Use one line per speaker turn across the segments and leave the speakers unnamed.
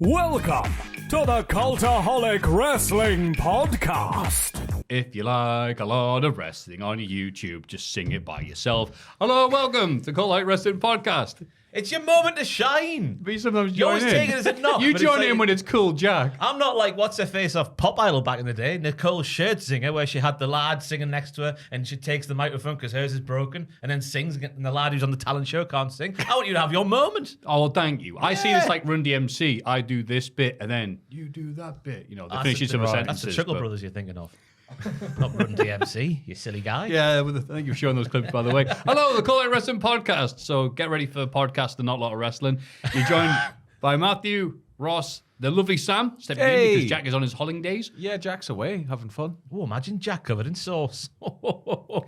Welcome to the Cultaholic Wrestling Podcast.
If you like a lot of wrestling on YouTube, just sing it by yourself. Hello, welcome to Cultaholic Wrestling Podcast.
It's your moment to shine.
But you sometimes
You
join
always
in.
take it as a knock.
You
but
join
it's
in
like-
when it's cool, Jack.
I'm not like what's her face off Pop Idol back in the day, Nicole Scherzinger, where she had the lad singing next to her and she takes the microphone because hers is broken and then sings and the lad who's on the talent show can't sing. I want you to have your moment.
Oh, well, thank you. I see this like Run DMC. I do this bit and then you do that bit. You know, the finishes of a
That's
sentences.
the Chuckle
but-
Brothers you're thinking of. Not Run DMC, you silly guy.
Yeah, thank you for showing those clips, by the way. Hello, the Cultaholic Wrestling Podcast. So get ready for the podcast and not a lot of wrestling. You're joined by Maffew, Ross, the lovely Sam, stepping in because Jack is on his holidays.
Yeah, Jack's away, having fun.
Oh, imagine Jack covered in sauce. Whoa!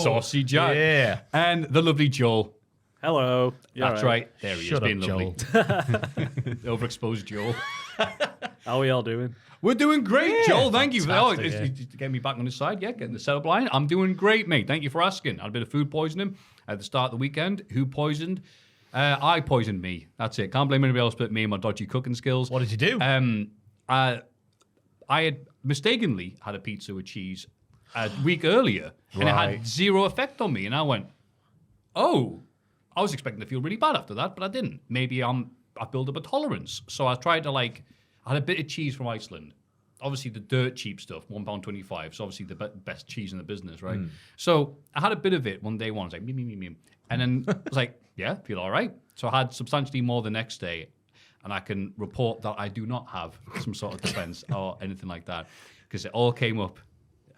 Saucy Jack.
Yeah.
And the lovely Joel.
Hello.
That's right. There he
Shut
is, being
up,
lovely. Overexposed Joel.
How are y'all doing?
We're doing great, Joel. Thank you.
fantastic,
It's getting me back on his side. Yeah, getting the setup line. I'm doing great, mate. Thank you for asking. I had a bit of food poisoning at the start of the weekend. Who poisoned? I poisoned me. That's it. Can't blame anybody else but me and my dodgy cooking skills.
What did you do?
I had mistakenly had a pizza with cheese a week earlier, and it had zero effect on me. And I went, oh, I was expecting to feel really bad after that, but I didn't. Maybe I built up a tolerance. So I tried to I had a bit of cheese from Iceland. Obviously the dirt cheap stuff, £1.25. So obviously the best cheese in the business, right? So I had a bit of it one day. I was like, me. And then I was like, yeah, feel all right. So I had substantially more the next day. And I can report that I do not have some sort of defense or anything like that. Because it all came up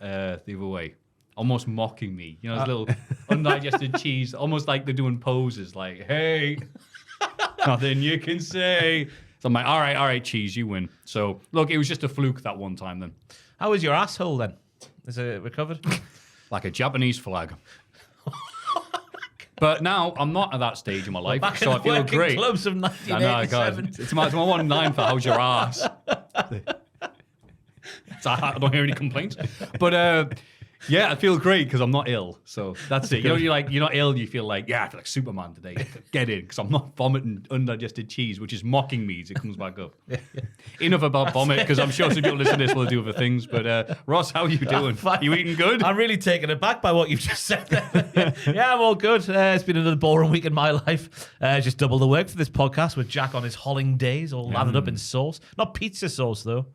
the other way. Almost mocking me. You know, this little undigested cheese. Almost like they're doing poses like, hey, nothing you can say. So I'm like, all right, cheese, you win. So, look, it was just a fluke that one time then.
How was your asshole then? Is it recovered?
Like a Japanese flag. But now I'm not at that stage in my life,
Back
so
in
I
the
feel
working
great.
clubs of
I know,
1987.
God. It's my 1-9 for how's your ass. So I don't hear any complaints. But yeah, I feel great because I'm not ill. So that's it. You know, you're not ill. You feel like, yeah, I feel like Superman today. Get in because I'm not vomiting undigested cheese, which is mocking me as it comes back up. Enough about vomit because I'm sure some people listening to this will do other things. But Ross, how are you doing? You eating good?
I'm really taken aback by what you've just said there. Yeah, I'm all good. It's been another boring week in my life. Just double the work for this podcast with Jack on his holling days, all lathered up in sauce. Not pizza sauce, though.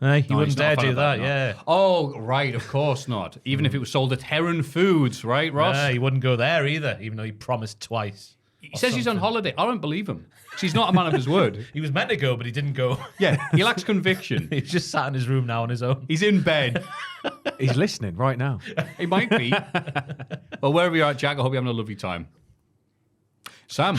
You
No,
wouldn't
he's not
dare
a fan
do
of
that,
no.
yeah.
Oh, right, of course not. Even if it was sold at Heron Foods, right, Ross?
He wouldn't go there either, even though he promised twice.
He says he's on holiday. I don't believe him. 'Cause he's not a man of his word.
He was meant to go, but he didn't go.
Yeah, he lacks conviction.
He's just sat in his room now on his own.
He's in bed.
He's listening right now.
He might be. Well, wherever you are, Jack, I hope you're having a lovely time. Sam.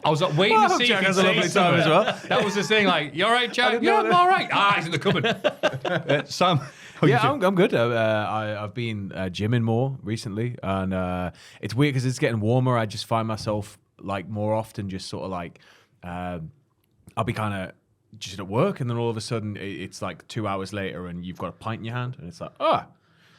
I was waiting to see
Jack
if
has
he'd
a
say
lovely
something.
time as well.
That was the thing, like, you all right, Jack?
didn't
Yeah,
know
I'm all right. He's in the cupboard. Sam. how you
Yeah,
doing?
I'm good. I've been gymming more recently, and it's weird because it's getting warmer. I just find myself like more often just sort of like I'll be kind of just at work, and then all of a sudden it's like 2 hours later, and you've got a pint in your hand, and it's like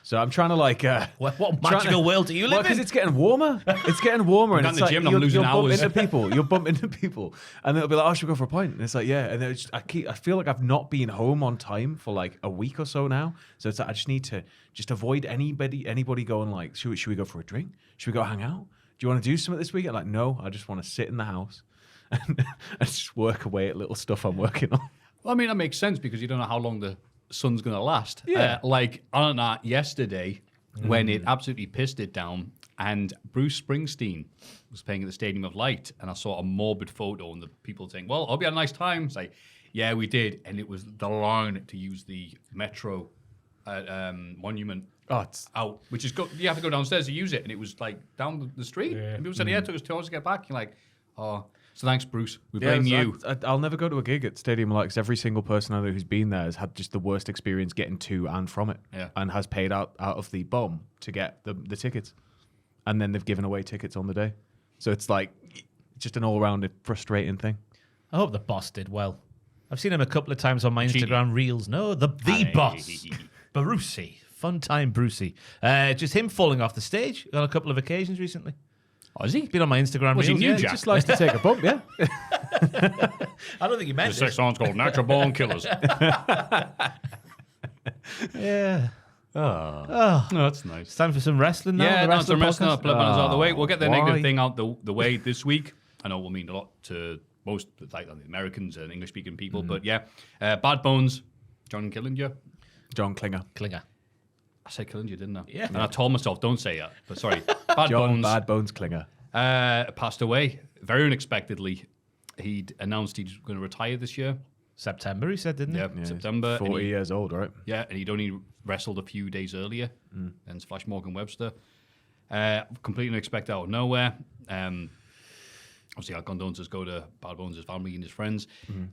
So I'm trying to like.
What magical world do you live
Because
in?
it's getting warmer. It's getting warmer, and
down
it's
the
like
gym and I'm losing
you'll bump
hours.
into people. You'll bump into people, and they'll be like, "Oh, should we go for a pint?" And it's like, "Yeah." And then I feel like I've not been home on time for like a week or so now. So it's like I just need to just avoid anybody going like, "Should we go for a drink? Should we go hang out? Do you want to do something this weekend?" Like, no, I just want to sit in the house and just work away at little stuff I'm working on.
Well, I mean, that makes sense because you don't know how long the sun's going to last.
Yeah.
Like on that yesterday, when it absolutely pissed it down, and Bruce Springsteen was playing at the Stadium of Light, and I saw a morbid photo, and the people saying, "Well, I hope you had a nice time." It's like, yeah, we did, and it was the line to use the metro monument.
Oh, it's
Out, which is you have to go downstairs to use it, and it was like down the street. And people said, "Yeah, it took us 2 hours to get back." You're like, "Oh, so thanks, Bruce. We blame you."
I'll never go to a gig at Stadium Light because every single person I know who's been there has had just the worst experience getting to and from it, and has paid out of the bomb to get the tickets, and then they've given away tickets on the day. So it's like just an all-rounded frustrating thing.
I hope the boss did well. I've seen him a couple of times on my Instagram reels. No, the boss, Brucey. Fun time, Brucey. Just him falling off the stage on a couple of occasions recently.
Oh, is he?
Been on my Instagram
Was he
reels.
new,
Yeah,
Jack?
Just likes to take a bump, yeah.
I don't think you meant
The sex
it.
song's called Natural Born Killers.
Yeah.
Oh, that's nice.
It's time for some wrestling now.
Yeah,
the
no, some wrestling.
podcast.
I'll put banners out of the way. We'll get the
Why?
negative thing out the way this week. I know it will mean a lot to most, like the Americans and English-speaking people, but yeah. Bad Bones, John Killinger.
John Klinger.
Klinger.
I said Killinger, didn't I?
Yeah.
And I told myself, don't say that. But sorry. Bad
John
Bones
Bad Bones Klinger.
passed away very unexpectedly. He'd announced he's going to retire this year.
September, he said, didn't he?
Yeah, September.
40
and he-
years old, right?
Yeah, and he'd only wrestled a few days earlier than Flash Morgan Webster. Completely unexpected out of nowhere. Obviously, our condolences go to Bad Bones' family and his friends.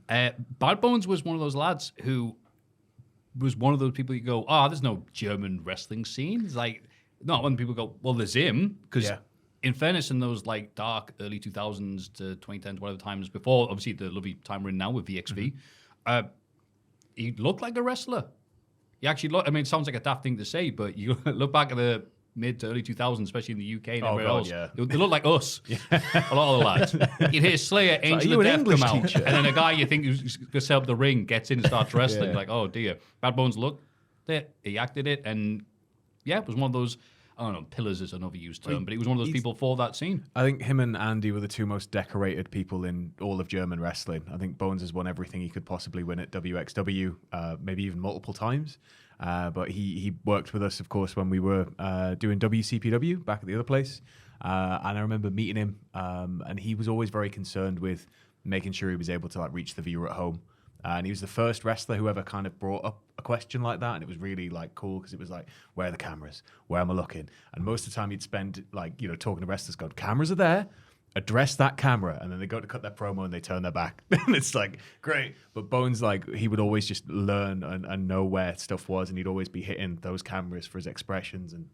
Bad Bones was one of those lads who was one of those people you go, there's no German wrestling scene. It's like, no, when people go, well, there's him. Because in fairness, in those like dark early 2000s to 2010s, whatever times before, obviously the lovely time we're in now with VXV, he looked like a wrestler. He actually looked, I mean, it sounds like a daft thing to say, but you look back at the mid to early 2000s, especially in the UK and everywhere else, they look like us. A lot of the lads. You'd hear Slayer, Angel of Death come out, and then a guy you think who's going to set up the ring gets in and starts wrestling. Like, oh dear. Bad Bones looked it, he acted it, and yeah, it was one of those, I don't know, pillars is an overused term, but he was one of those people for that scene.
I think him and Andy were the two most decorated people in all of German wrestling. I think Bones has won everything he could possibly win at WXW, maybe even multiple times. But he worked with us, of course, when we were doing WCPW back at the other place. And I remember meeting him, and he was always very concerned with making sure he was able to like reach the viewer at home. And he was the first wrestler who ever kind of brought up a question like that. And it was really like cool because it was like, where are the cameras? Where am I looking? And most of the time he'd spend like, you know, talking to wrestlers going, cameras are there. Address that camera. And then they go to cut their promo and they turn their back. And it's like, great. But Bones, like, he would always just learn and know where stuff was. And he'd always be hitting those cameras for his expressions and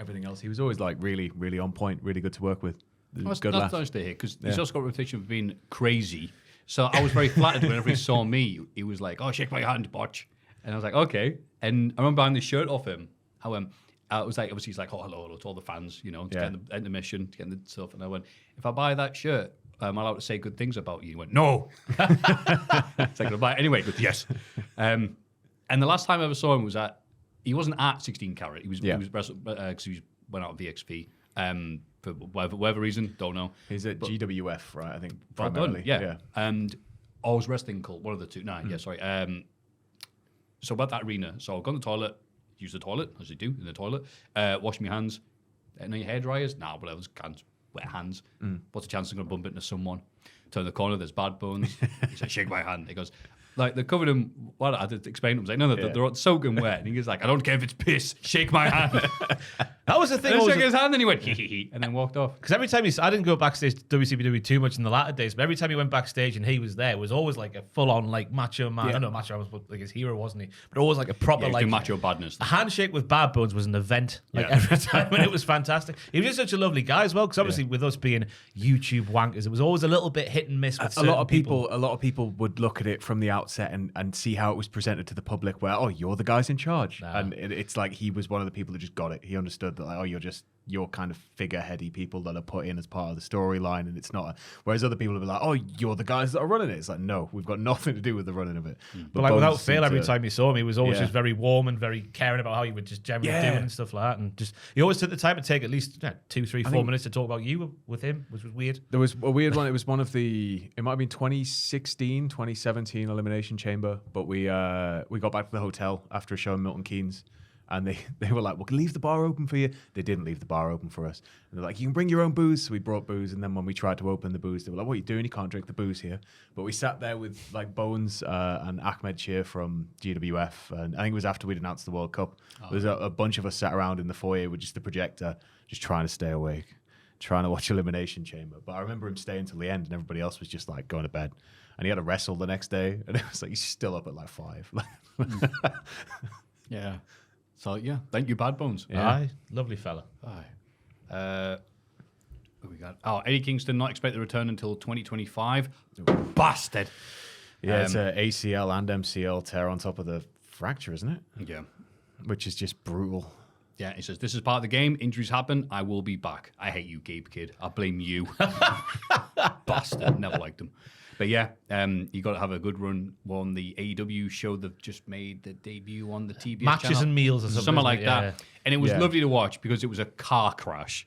everything else. He was always like really, really on point, really good to work with. Good laugh.
That's nice to hear because he's also got a reputation for being crazy. So I was very flattered whenever he saw me. He was like, "Oh, shake my hand, botch," and I was like, "Okay." And I remember buying this shirt off him. How it was like, obviously he's like, "Oh, hello to all the fans," you know, to get the intermission, to get the stuff. And I went, "If I buy that shirt, am I allowed to say good things about you?" He went, "No." It's like, "I'll buy it anyway." But yes. And the last time I ever saw him was he wasn't at 16 Carat. He was wrestled because he went out of VXP. For whatever reason, don't know.
He's at GWF, right? I think
Well
primarily.
done, yeah. And I was wrestling cult, one of the two. Sorry. So about that arena, so I've gone to the toilet, use the toilet, as you do in the toilet, wash my hands. Any hair dryers? Nah, whatever, can't wet hands. What's the chance I'm going to bump into someone? Turn the corner, there's Bad Bones. He said, shake my hand. He goes, like, they're covered in, well, I had to explain to him. I was like, no, they're soaking wet. And he was like, I don't care if it's piss, shake my hand.
That was the thing.
And he shook his hand and he went, hee hee hee, and then walked off.
Because every time I didn't go backstage to WCPW too much in the latter days, but every time he went backstage and he was there, it was always like a full-on like macho man. I don't know, macho man was like his hero, wasn't he? But always like a proper
Yeah,
like
macho badness.
a handshake with Bad Bones was an event like every time, and it was fantastic. He was just such a lovely guy as well. Because obviously with us being YouTube wankers, it was always a little bit hit and miss with
A lot of people would look at it from the outset and see how it was presented to the public where, oh, you're the guys in charge. And it's like he was one of the people that just got it. He understood that, like, oh, you're kind of figureheady people that are put in as part of the storyline, and it's not. Whereas other people will be like, oh, you're the guys that are running it. It's like, no, we've got nothing to do with the running of it.
But like without fail, every time you saw him, he was always
Yeah.
just very warm and very caring about how you would just generally do and stuff like that. And just he always took the time to take at least 2, 3, 4 minutes to talk about you with him, which was weird.
There was a weird one. It was one of it might have been 2016, 2017 Elimination Chamber, but we got back to the hotel after a show in Milton Keynes. And they were like, we'll leave the bar open for you. They didn't leave the bar open for us. And they're like, you can bring your own booze. So we brought booze. And then when we tried to open the booze, they were like, what are you doing? You can't drink the booze here. But we sat there with like Bones and Ahmed Shir from GWF. And I think it was after we'd announced the World Cup. There was a bunch of us sat around in the foyer with just the projector, just trying to stay awake, trying to watch Elimination Chamber. But I remember him staying till the end and everybody else was just like going to bed. And he had to wrestle the next day. And it was like, he's still up at like 5.
Yeah. So, yeah, thank you, Bad Bones.
Yeah. Aye, lovely fella.
Aye. Who we got? Oh, Eddie Kingston not expect the return until 2025. Bastard.
Yeah, it's a ACL and MCL tear on top of the fracture, isn't it?
Yeah.
Which is just brutal.
Yeah, he says, this is part of the game. Injuries happen. I will be back. I hate you, Gabe Kid. I blame you. Bastard. Never liked him. But yeah, you got to have a good run on the AEW show that just made the debut on the TBS
Matches
channel.
and meals or something
like that.
Yeah.
And it was lovely to watch because it was a car crash.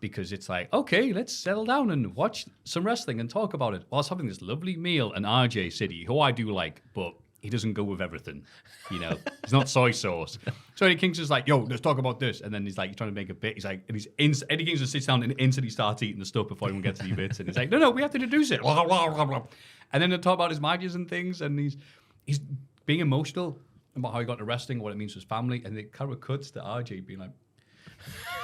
Because it's like, okay, let's settle down and watch some wrestling and talk about it whilst having this lovely meal. And RJ City, who I do like, but he doesn't go with everything. You know, it's not soy sauce. So Eddie Kingston's like, yo, let's talk about this. And then he's like, he's trying to make a bit. He's like, and Eddie Kingston sits down and instantly starts eating the stuff before he even gets to the bits. And he's like, no, we have to introduce it. And then they talk about his matches and things. And he's being emotional about how he got into wrestling, what it means to his family. And it kind of cuts to RJ being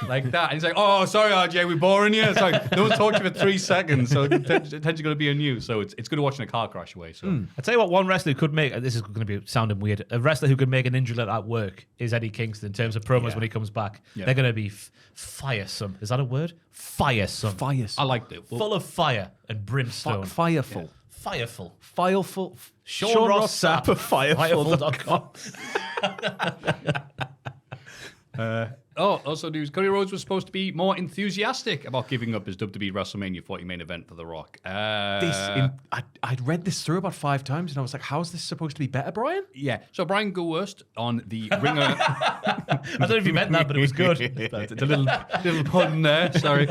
like that. And he's like, oh, sorry, RJ, we're boring you. It's like, no one's talked to you for 3 seconds, so attention's going to be on you. So it's good watching a car crash away. So
I tell you what, one wrestler who could make, this is going to be sounding weird, a wrestler who could make an injury like that work is Eddie Kingston in terms of promos when he comes back. Yeah. They're going to be firesome. Is that a word? Firesome.
I liked it.
Full of fire and brimstone.
Fireful.
Yeah. Fireful.
Fireful.
Sean Ross Sapp
of Fireful.com.
Also news, Cody Rhodes was supposed to be more enthusiastic about giving up his WWE WrestleMania 40 main event for The Rock.
I'd read this through about 5 times and I was like, how's this supposed to be better, Brian?
Yeah. So Brian Gowerst on the Ringer...
I don't know if you meant that, but it was good.
It's a little pun there, sorry.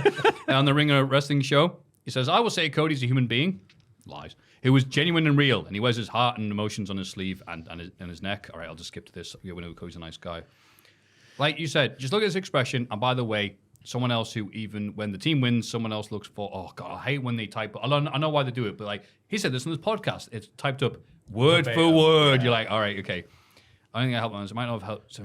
On the Ringer Wrestling show, he says, I will say Cody's a human being. Lies. Who was genuine and real, and he wears his heart and emotions on his sleeve and his neck. All right, I'll just skip to this. Yeah, we know Cody's a nice guy. Like you said, just look at his expression. And by the way, someone else who even when the team wins, someone else looks for, oh, God, I hate when they type. I know why they do it, but like he said this on this podcast. It's typed up word for word. Yeah. You're like, all right, okay. I don't think I helped on this. It might not have helped.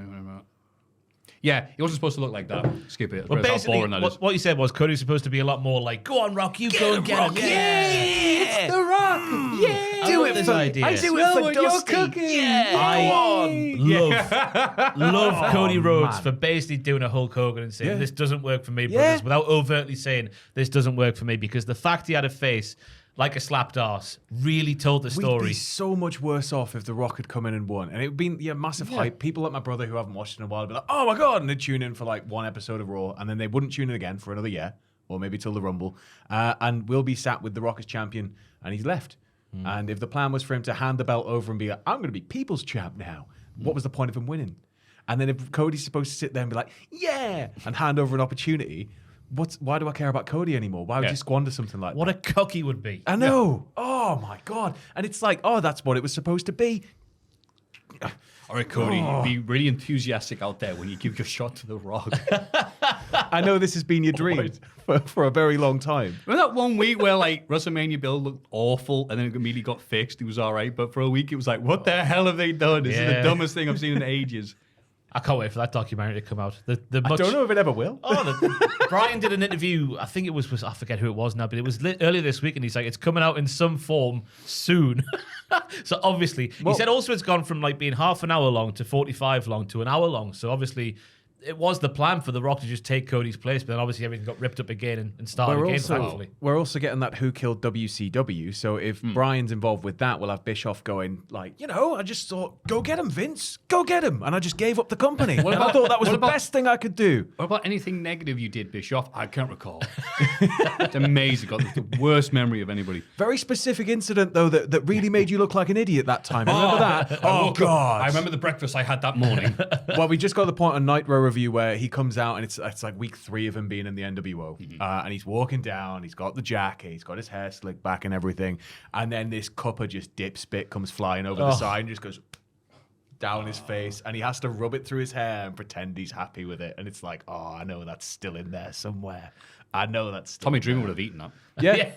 Yeah, he wasn't supposed to look like that. Skip it.
Well, basically, what you said was Cody's supposed to be a lot more like, go on, Rock, you go and get him.
Yeah.
It's The Rock. Yeah.
Do it for
idea.
I do it for Dusty.
You're cooking.
Yeah. I love Cody Rhodes for basically doing a Hulk Hogan and saying, this doesn't work for me, brothers, without overtly saying, this doesn't work for me, because the fact he had a face like a slapped arse really told the story.
We'd be so much worse off if The Rock had come in and won. And it would be massive hype. People like my brother who haven't watched it in a while would be like, oh my God, and they'd tune in for like one episode of Raw, and then they wouldn't tune in again for another year, or maybe till the Rumble. And we'll be sat with The Rock as champion, and he's left. And if the plan was for him to hand the belt over and be like, I'm going to be people's champ now, what was the point of him winning? And then if Cody's supposed to sit there and be like, yeah, and hand over an opportunity, why do I care about Cody anymore? Why would you squander something like that?
What a cock he would be.
I know. Yeah. Oh, my God. And it's like, oh, that's what it was supposed to be.
All right, Cody, be really enthusiastic out there when you give your shot to The Rock.
I know this has been your dream for a very long time.
Remember that one week where like WrestleMania Bill looked awful and then it immediately got fixed? It was all right. But for a week, it was like, what the hell have they done? This is the dumbest thing I've seen in ages.
I can't wait for that documentary to come out. I
don't know if it ever will.
Brian did an interview, I think it was, I forget who it was now, but it was earlier this week, and he's like, it's coming out in some form soon. So obviously, he said also it's gone from like being half an hour long to 45 long to an hour long. So obviously, it was the plan for The Rock to just take Cody's place, but then obviously everything got ripped up again and started again, thankfully.
We're also getting that Who Killed WCW, so if Brian's involved with that, we'll have Bischoff going like, I just thought, go get him, Vince, go get him, and I just gave up the company. I thought that was the best thing I could do.
What about anything negative you did, Bischoff? I can't recall. It's amazing. Got the worst memory of anybody.
Very specific incident, though, that really made you look like an idiot that time. Remember that?
Oh, God. I remember the breakfast I had that morning.
Well, we just got to the point on Nitro review where he comes out and it's like week 3 of him being in the NWO, and he's walking down, he's got the jacket, he's got his hair slicked back and everything, and then this cuppa just dip spit comes flying over the side and just goes down his face, and he has to rub it through his hair and pretend he's happy with it, and it's like, oh, I know that's still in there somewhere. I know that's still
Tommy Dreamer would have eaten that.
Yeah.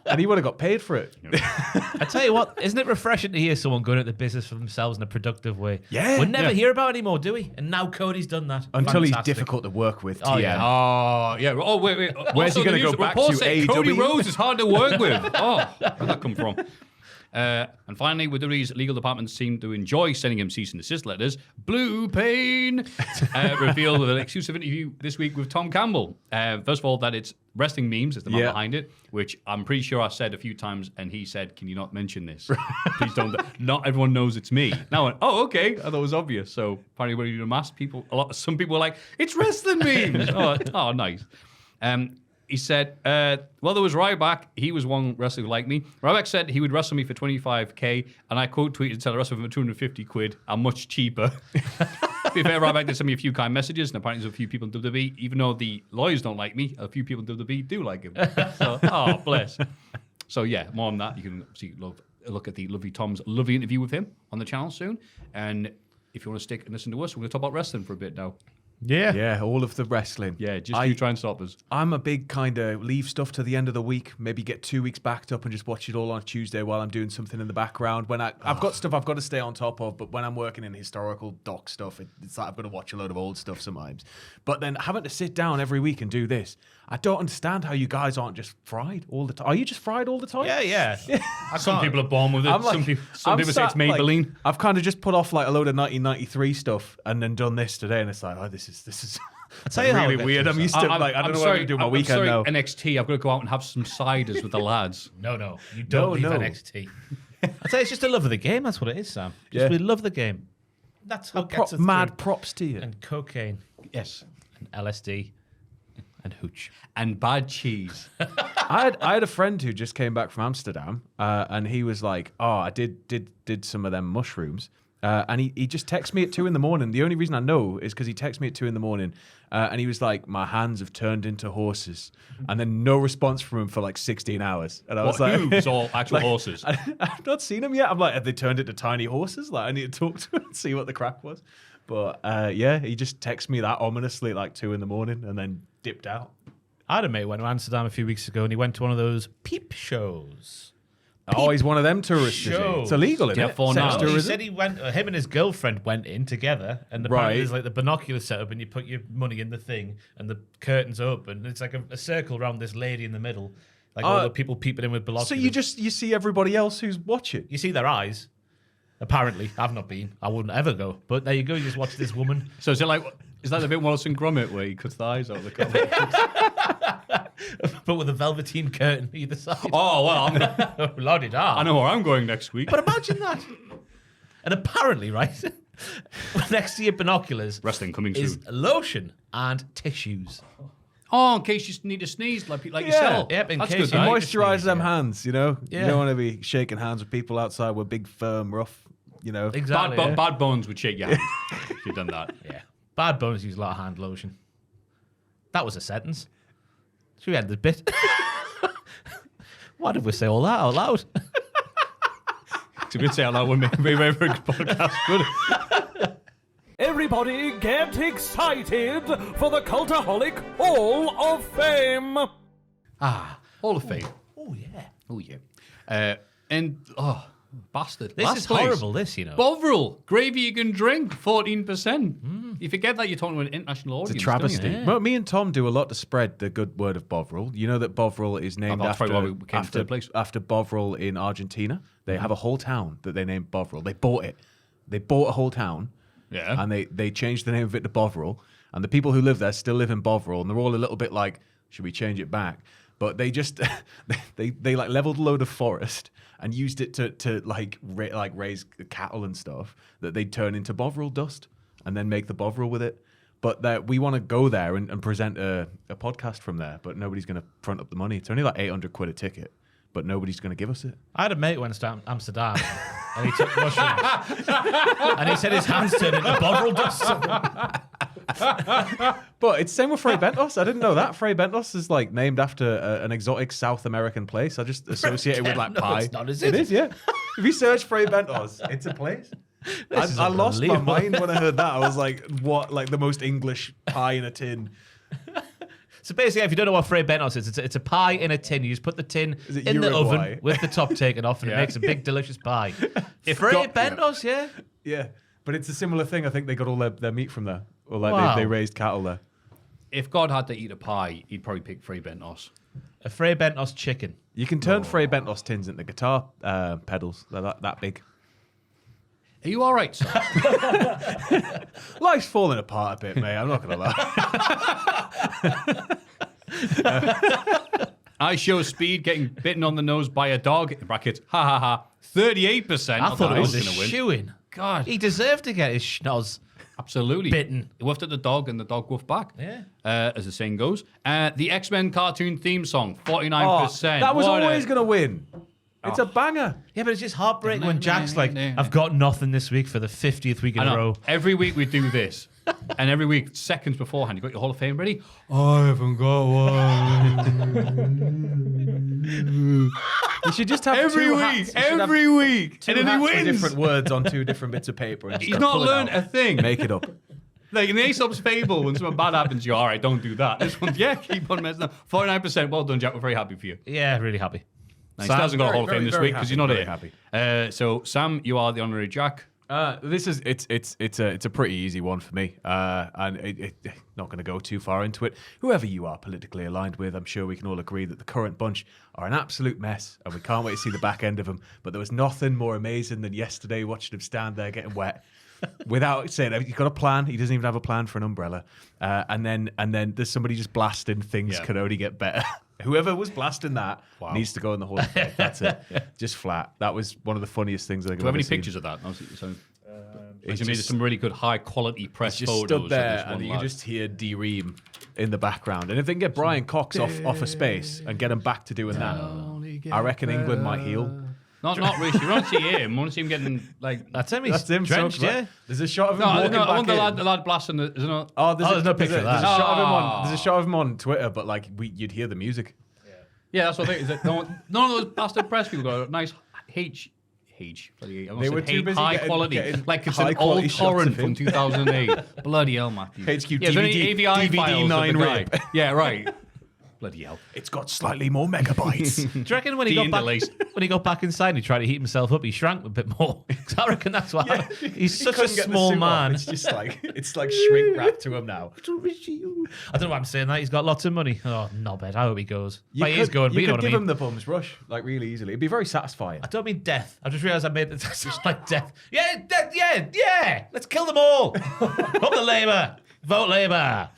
And he would have got paid for it.
I tell you what, isn't it refreshing to hear someone going at the business for themselves in a productive way?
Yeah.
We never hear about it anymore, do we? And now Cody's done that.
Until
Fantastic.
he's difficult to work with.
Oh, yeah.
Oh, yeah. Oh, wait.
Where's he going to go back to AEW?
Cody Rhodes is hard to work with. Oh, where'd that come from? And finally, WWE's legal department seemed to enjoy sending him cease and desist letters. Blue Pain revealed an exclusive interview this week with Tom Campbell. First of all, that it's wrestling memes is the man behind it, which I'm pretty sure I said a few times, and he said, "Can you not mention this? Please don't." Not everyone knows it's me. Now I went, "Oh, okay." I thought it was obvious. So apparently, when you do a mask, some people were like, "It's wrestling memes." Oh, nice. He said, well, there was Ryback. He was one wrestler who liked me. Ryback said he would wrestle me for 25K, and I quote tweeted and said I wrestle him for 250 quid. I'm much cheaper. To be fair, Ryback did send me a few kind messages, and apparently there's a few people in WWE, even though the lawyers don't like me, a few people in WWE do like him. So, bless. So, yeah, more on that. You can see look at the lovely Tom's lovely interview with him on the channel soon. And if you want to stick and listen to us, we're going to talk about wrestling for a bit now.
Yeah, all of the wrestling.
Yeah, just you try and stop us.
I'm a big kind of leave stuff to the end of the week, maybe get 2 weeks backed up and just watch it all on Tuesday while I'm doing something in the background. When I've got stuff I've got to stay on top of, but when I'm working in historical doc stuff, it's like I've got to watch a load of old stuff sometimes. But then having to sit down every week and do this, I don't understand how you guys aren't just fried all the time. Are you just fried all the time?
Yeah.
Some people are born with it. Some people say it's Maybelline.
Like, I've kind of just put off like a load of 1993 stuff and then done this today, and it's like, oh, this is
I'll tell you how
really weird. I'm used to I don't know what I'm doing my weekend now.
NXT, I've got to go out and have some ciders with the lads.
No, you don't leave NXT. I'll tell you, it's just a love of the game. That's what it is, Sam. We love the game. That's how it gets us
mad
through.
props to you.
And cocaine.
Yes.
And LSD. And hooch.
And bad cheese.
I had a friend who just came back from Amsterdam, and he was like, "Oh, I did some of them mushrooms." And he just texted me at 2 a.m. The only reason I know is because he texted me at 2 a.m. And he was like, "My hands have turned into horses," and then no response from him for like 16 hours. And I was like,
hooves or actual horses?
I've not seen them yet. I'm like, have they turned into tiny horses? Like, I need to talk to him and see what the crack was. But he just texted me that ominously at like 2 a.m. and then dipped out.
I had a mate who went to Amsterdam a few weeks ago, and he went to one of those peep shows.
He's one of them tourists. Is he? It's illegal, isn't it?
He said he went. Him and his girlfriend went in together, and apparently there's like the binocular setup, and you put your money in the thing, and the curtains open. And it's like a circle around this lady in the middle, like all the people peeping in with binoculars.
So you see everybody else who's watching.
You see their eyes. Apparently, I've not been. I wouldn't ever go. But there you go. You just watch this woman.
So is it like? Is that a bit Wallace and Gromit where he cuts the eyes out of the cover?
But with a velveteen curtain either side.
Oh, well.
La-di-da.
I know where I'm going next week.
But imagine that. And apparently, right, next to your binoculars
Wrestling coming
is
soon.
lotion and tissues.
Oh, in case you need to sneeze like yourself.
Yep, in
That's
case
good.
you
Right?
Moisturize them hands, you know?
Yeah.
You don't want to be shaking hands with people outside with big, firm, rough, you know?
Exactly.
Bad Bones would shake your hand if you'd done that.
Yeah. Bad Bones use a lot of hand lotion. That was a sentence. Should we end the bit? Why did we say all that out loud?
To be say out loud would make a very, very good podcast. Good.
Everybody get excited for the Cultaholic Hall of Fame!
Hall of Fame.
Oh, yeah.
Oh, yeah. Bastard.
This
Last
is
place.
horrible, this, you know.
Bovril. Gravy you can drink. 14%. You forget that you're talking to an international audience.
It's a travesty.
don't you?
Well, me and Tom do a lot to spread the good word of Bovril. You know that Bovril is named
That's probably why we came to
after
third place.
after Bovril in Argentina. They have a whole town that they named Bovril. They bought it. They bought a whole town.
Yeah.
And they changed the name of it to Bovril. And the people who live there still live in Bovril. And they're all a little bit like, should we change it back? But they just they like leveled a load of forest and used it to raise cattle and stuff that they'd turn into Bovril dust and then make the Bovril with it. But we want to go there and present a podcast from there, but nobody's going to front up the money. It's only like 800 quid a ticket, but nobody's going to give us it.
I had a mate who went to Amsterdam and he took mushrooms and he said his hands turned into Bovril dust.
But it's same with Fray Bentos. I didn't know that. Fray Bentos is like named after an exotic South American place. I just associate it with like
No,
pie.
it's not, is
It
it?
is, yeah. If you search Fray Bentos, it's a place.
is
I lost my
unbelievable.
mind when I heard that. I was like, what? Like the most English pie in a tin.
So basically, if you don't know what Fray Bentos is, it's a pie in a tin. You just put the tin
Is it
in the
Uruguay?
oven with the top taken off, and it makes a big, delicious pie. Fray
God-
Bentos, yeah.
Yeah. But it's a similar thing. I think they got all their meat from there. Or like
Wow.
they raised cattle there.
If God had to eat a pie, he'd probably pick Fray Bentos.
A Frey Bentos chicken.
You can turn Frey Bentos tins into guitar pedals. They're that big.
Are you all right, sir?
Life's falling apart a bit, mate. I'm not going to lie.
I show Speed getting bitten on the nose by a dog. In brackets, ha ha ha. 38%.
I thought it was a
going to win.
shoo-in.
God.
He deserved to get his schnoz.
Absolutely.
Bitten.
He woofed at the dog and the dog woofed back.
Yeah.
As the saying goes. The X-Men cartoon theme song, 49%.
That was always going to win. It's a banger.
Yeah, but it's just heartbreaking when Jack's like, I've got nothing this week for the 50th week in a row.
Every week we do this. And every week, seconds beforehand, you got your Hall of Fame ready? I haven't got one.
You should just have
Every
two
week.
hats.
Every week.
Two
And then
hats
he
with
wins.
different words on two different bits of paper. And
He's not learned a thing.
Make it up.
Like in the Aesop's Fable, when something bad happens, you go, all right, don't do that. This one, yeah, keep on messing up. 49%. Well done, Jack. We're very happy for you.
Yeah, really happy.
Nice. He hasn't got a Hall of Fame this week because he's not
very
here.
happy.
So, Sam, you are the honorary Jack.
It's a pretty easy one for me, and not going to go too far into it. Whoever you are politically aligned with, I'm sure we can all agree that the current bunch are an absolute mess, and we can't wait to see the back end of them. But there was nothing more amazing than yesterday watching him stand there getting wet. Without saying, he's got a plan. He doesn't even have a plan for an umbrella, and then there's somebody just blasting things can only get better. Whoever was blasting that needs to go in the Hall of Fame. That's it. Just flat. That was one of the funniest things I've ever seen.
Do you have any pictures of that? It's made some really good high quality press
just
photos.
stood there,
of
and
this
you
one
just hear D-Ream in the background. And if they can get Brian Cox off of space and get him back to doing that, I reckon England might heal.
Not really. You want to see him. I want to see him getting like.
That's him. He's
That's him.
drenched, yeah.
There's a shot of him
No,
walking
I want
back in.
the lad blasting. There's no.
There's
no picture of that.
There's a shot of him on. There's a shot of him on Twitter, but like you'd hear the music.
Yeah, that's what I think. Is that none of those bastard press people got a nice H.
They were too busy
high
getting
quality, like it's an
high-quality
old
shots
torrent
of
from
him.
2008. Bloody hell, Maffew.
HQ
yeah,
DVD,
AVI
DVD
files
9
of the guy.
rip.
Yeah, right. Bloody hell.
It's got slightly more megabytes.
Do you reckon when he got back inside, he tried to heat himself up, he shrank a bit more? 'Cause I reckon that's what happened. He's such a small man.
It's just it's like shrink wrap to him now.
I don't know why I'm saying that. He's got lots of money. Oh, knobhead. I hope he goes.
You
He is going, but
you
you know
could
what I
give
mean.
him the bum's rush like really easily. It'd be very satisfying.
I don't mean death. I just realised I made it just like death. Yeah, death, yeah. Let's kill them all. Vote the Labour. Vote Labour.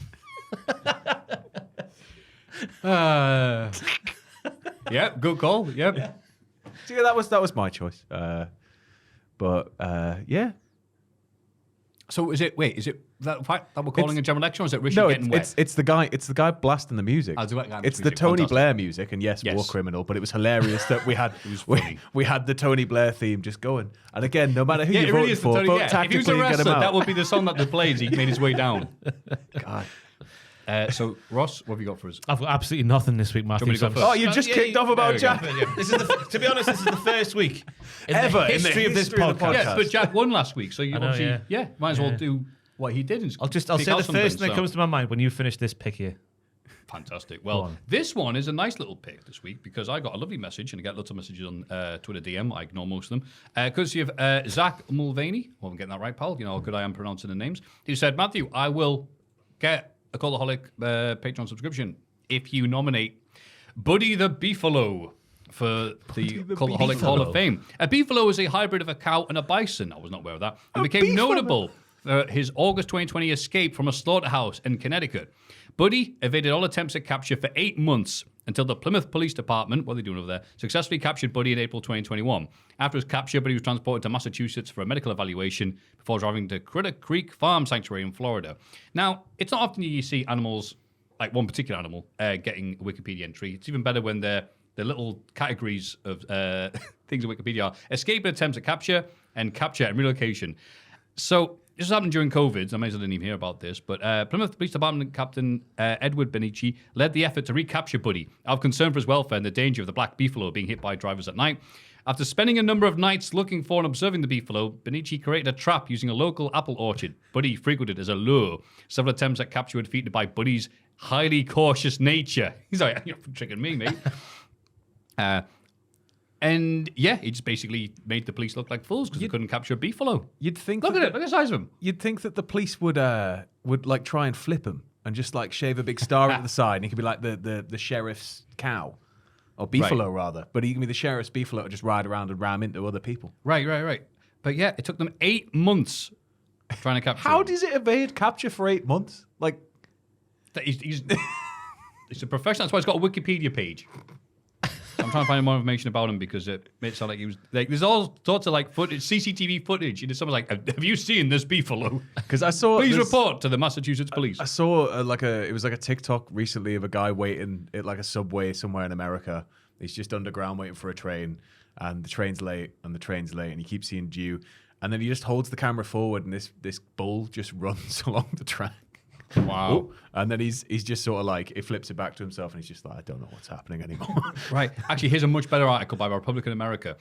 Yep, good call. Yep.
So yeah, that was my choice. But yeah.
So is it that fact that we're calling a general election, or is it Rishi
No,
getting wet?
it's the guy blasting the music.
Oh, the guy
It's the
music,
Tony
fantastic.
Blair music, and yes,
Yes.
War Criminal. But it was hilarious that we had
funny.
we had the Tony Blair theme just going. And again, no matter who
Yeah,
you
it really
voted
is the
for,
Tony.
vote
Yeah. If he was
tactically
a
and get him
wrestler,
out.
that would be the song that they played. He made his way down.
God.
So Ross, what have you got for us?
I've got absolutely nothing this week, Matthew.
Do you want me to go
so
first?
Oh, you just kicked off about
There we
Jack.
This is to be honest, this is the first week in
Ever
the
in the
history of this
history of the
podcast.
Yeah, but Jack won last week, so you
I know,
obviously might as well
Yeah.
do what he did. And
I'll
pick
say
out
the
something,
first thing that
so.
comes to my mind when you finish this pick here.
Fantastic.
Go
Well,
on.
this one is a nice little pick this week because I got a lovely message, and I get lots of messages on Twitter DM. I ignore most of them. Courtesy of Zach Mulvaney. Well, I'm getting that right, pal. You know how good I am pronouncing the names. He said, Matthew, I will get a Cultaholic Patreon subscription if you nominate Buddy the Beefalo for the Cultaholic Hall of Fame. A beefalo is a hybrid of a cow and a bison. I was not aware of that. And became notable for his August 2020 escape from a slaughterhouse in Connecticut. Buddy evaded all attempts at capture for 8 months until the Plymouth Police Department, what are they doing over there, successfully captured Buddy in April 2021. After his capture, Buddy was transported to Massachusetts for a medical evaluation before driving to Critter Creek Farm Sanctuary in Florida. Now, it's not often you see animals, like one particular animal, getting a Wikipedia entry. It's even better when they're the little categories of things in Wikipedia are escape attempts at capture and relocation. So this was happening during COVID. I may as well didn't even hear about this, but Plymouth Police Department Captain Edward Benici led the effort to recapture Buddy out of concern for his welfare and the danger of the black beefalo being hit by drivers at night. After spending a number of nights looking for and observing the beefalo, Benici created a trap using a local apple orchard Buddy frequented as a lure. Several attempts at capture were defeated by Buddy's highly cautious nature. He's like, you're tricking me, mate. And yeah, he just basically made the police look like fools because they couldn't capture a beefalo.
You'd think
Look at it. Look at the size of him.
You'd think that the police would like try and flip him and just like shave a big star at the side. And he could be like the sheriff's cow. Or beefalo, rather. But he can be the sheriff's beefalo to just ride around and ram into other people.
Right. But yeah, it took them 8 months trying to capture
How
him.
does it evade capture for 8 months? Like,
He's a professional. That's why he's got a Wikipedia page. I'm trying to find more information about him because it makes it sound like he was like. There's all sorts of like footage, CCTV footage, and someone's like, "Have you seen this beefalo?"
because I saw.
Please report to the Massachusetts police.
I saw it was like a TikTok recently of a guy waiting at like a subway somewhere in America. He's just underground waiting for a train, and the train's late, and he keeps seeing due, and then he just holds the camera forward, and this bull just runs along the track.
Wow.
And then he's just sort of like, he flips it back to himself, and he's just like, I don't know what's happening anymore.
Right. Actually, here's a much better article by Republican America.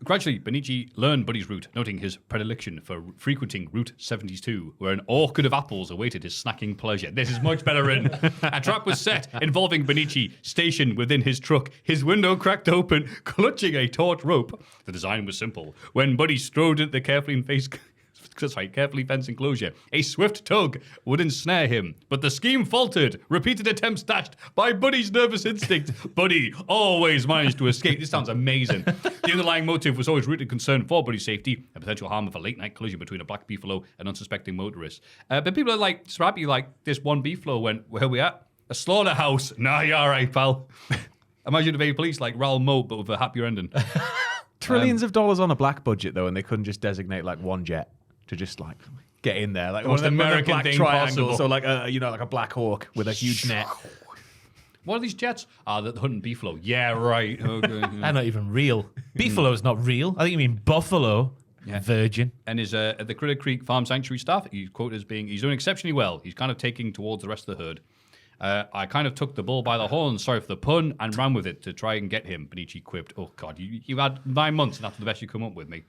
Gradually, Benici learned Buddy's route, noting his predilection for frequenting Route 72, where an orchard of apples awaited his snacking pleasure. This is much better written. A trap was set involving Benici stationed within his truck, his window cracked open, clutching a taut rope. The design was simple. When Buddy strode into the carefully fenced enclosure, a swift tug would ensnare him. But the scheme faltered. Repeated attempts dashed by Buddy's nervous instinct. Buddy always managed to escape. This sounds amazing. The underlying motive was always rooted concern for Buddy's safety and potential harm of a late-night collision between a black beefalo and unsuspecting motorist. But people are like, scrappy, like this one beefalo went, where we at? A slaughterhouse. Nah, you're all right, pal. Imagine if a police like Raoul Moat, but with a happier ending.
Trillions of dollars on a black budget, though, and they couldn't just designate like one jet to just like get in there, like
most
one of the
American
black
thing
triangles,
possible.
so like like a Black Hawk with a huge net.
What are these jets? The hunting beefalo. Yeah, right. Okay.
They're not even real. Beefalo's not real. I think you mean buffalo.
Yeah.
Virgin.
And his at the Critter Creek Farm Sanctuary staff, he's quoted as being, he's doing exceptionally well. He's kind of taking towards the rest of the herd. I kind of took the bull by the horn, sorry for the pun, and ran with it to try and get him. Benici quipped, "Oh God, you had 9 months, and that's the best you come up with me."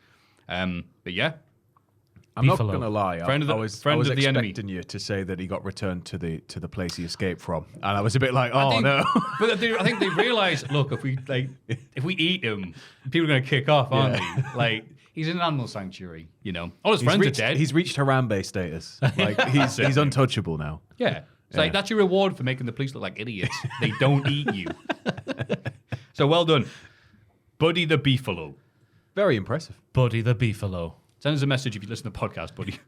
But yeah.
I'm not going to lie.
Friend of the-
I was
friend of the enemy.
expecting you to say that he got returned to the place he escaped from, and I was a bit like,
I
oh
think-
no.
But I think they realised, look, if we eat him, people are going to kick off, aren't they? Like, he's in an animal sanctuary, you know. All his friends are dead.
He's reached Harambe status. Like he's untouchable now.
Yeah. It's like, that's your reward for making the police look like idiots. They don't eat you. So well done. Buddy the Beefalo.
Very impressive.
Buddy the Beefalo.
Send us a message if you listen to the podcast, buddy.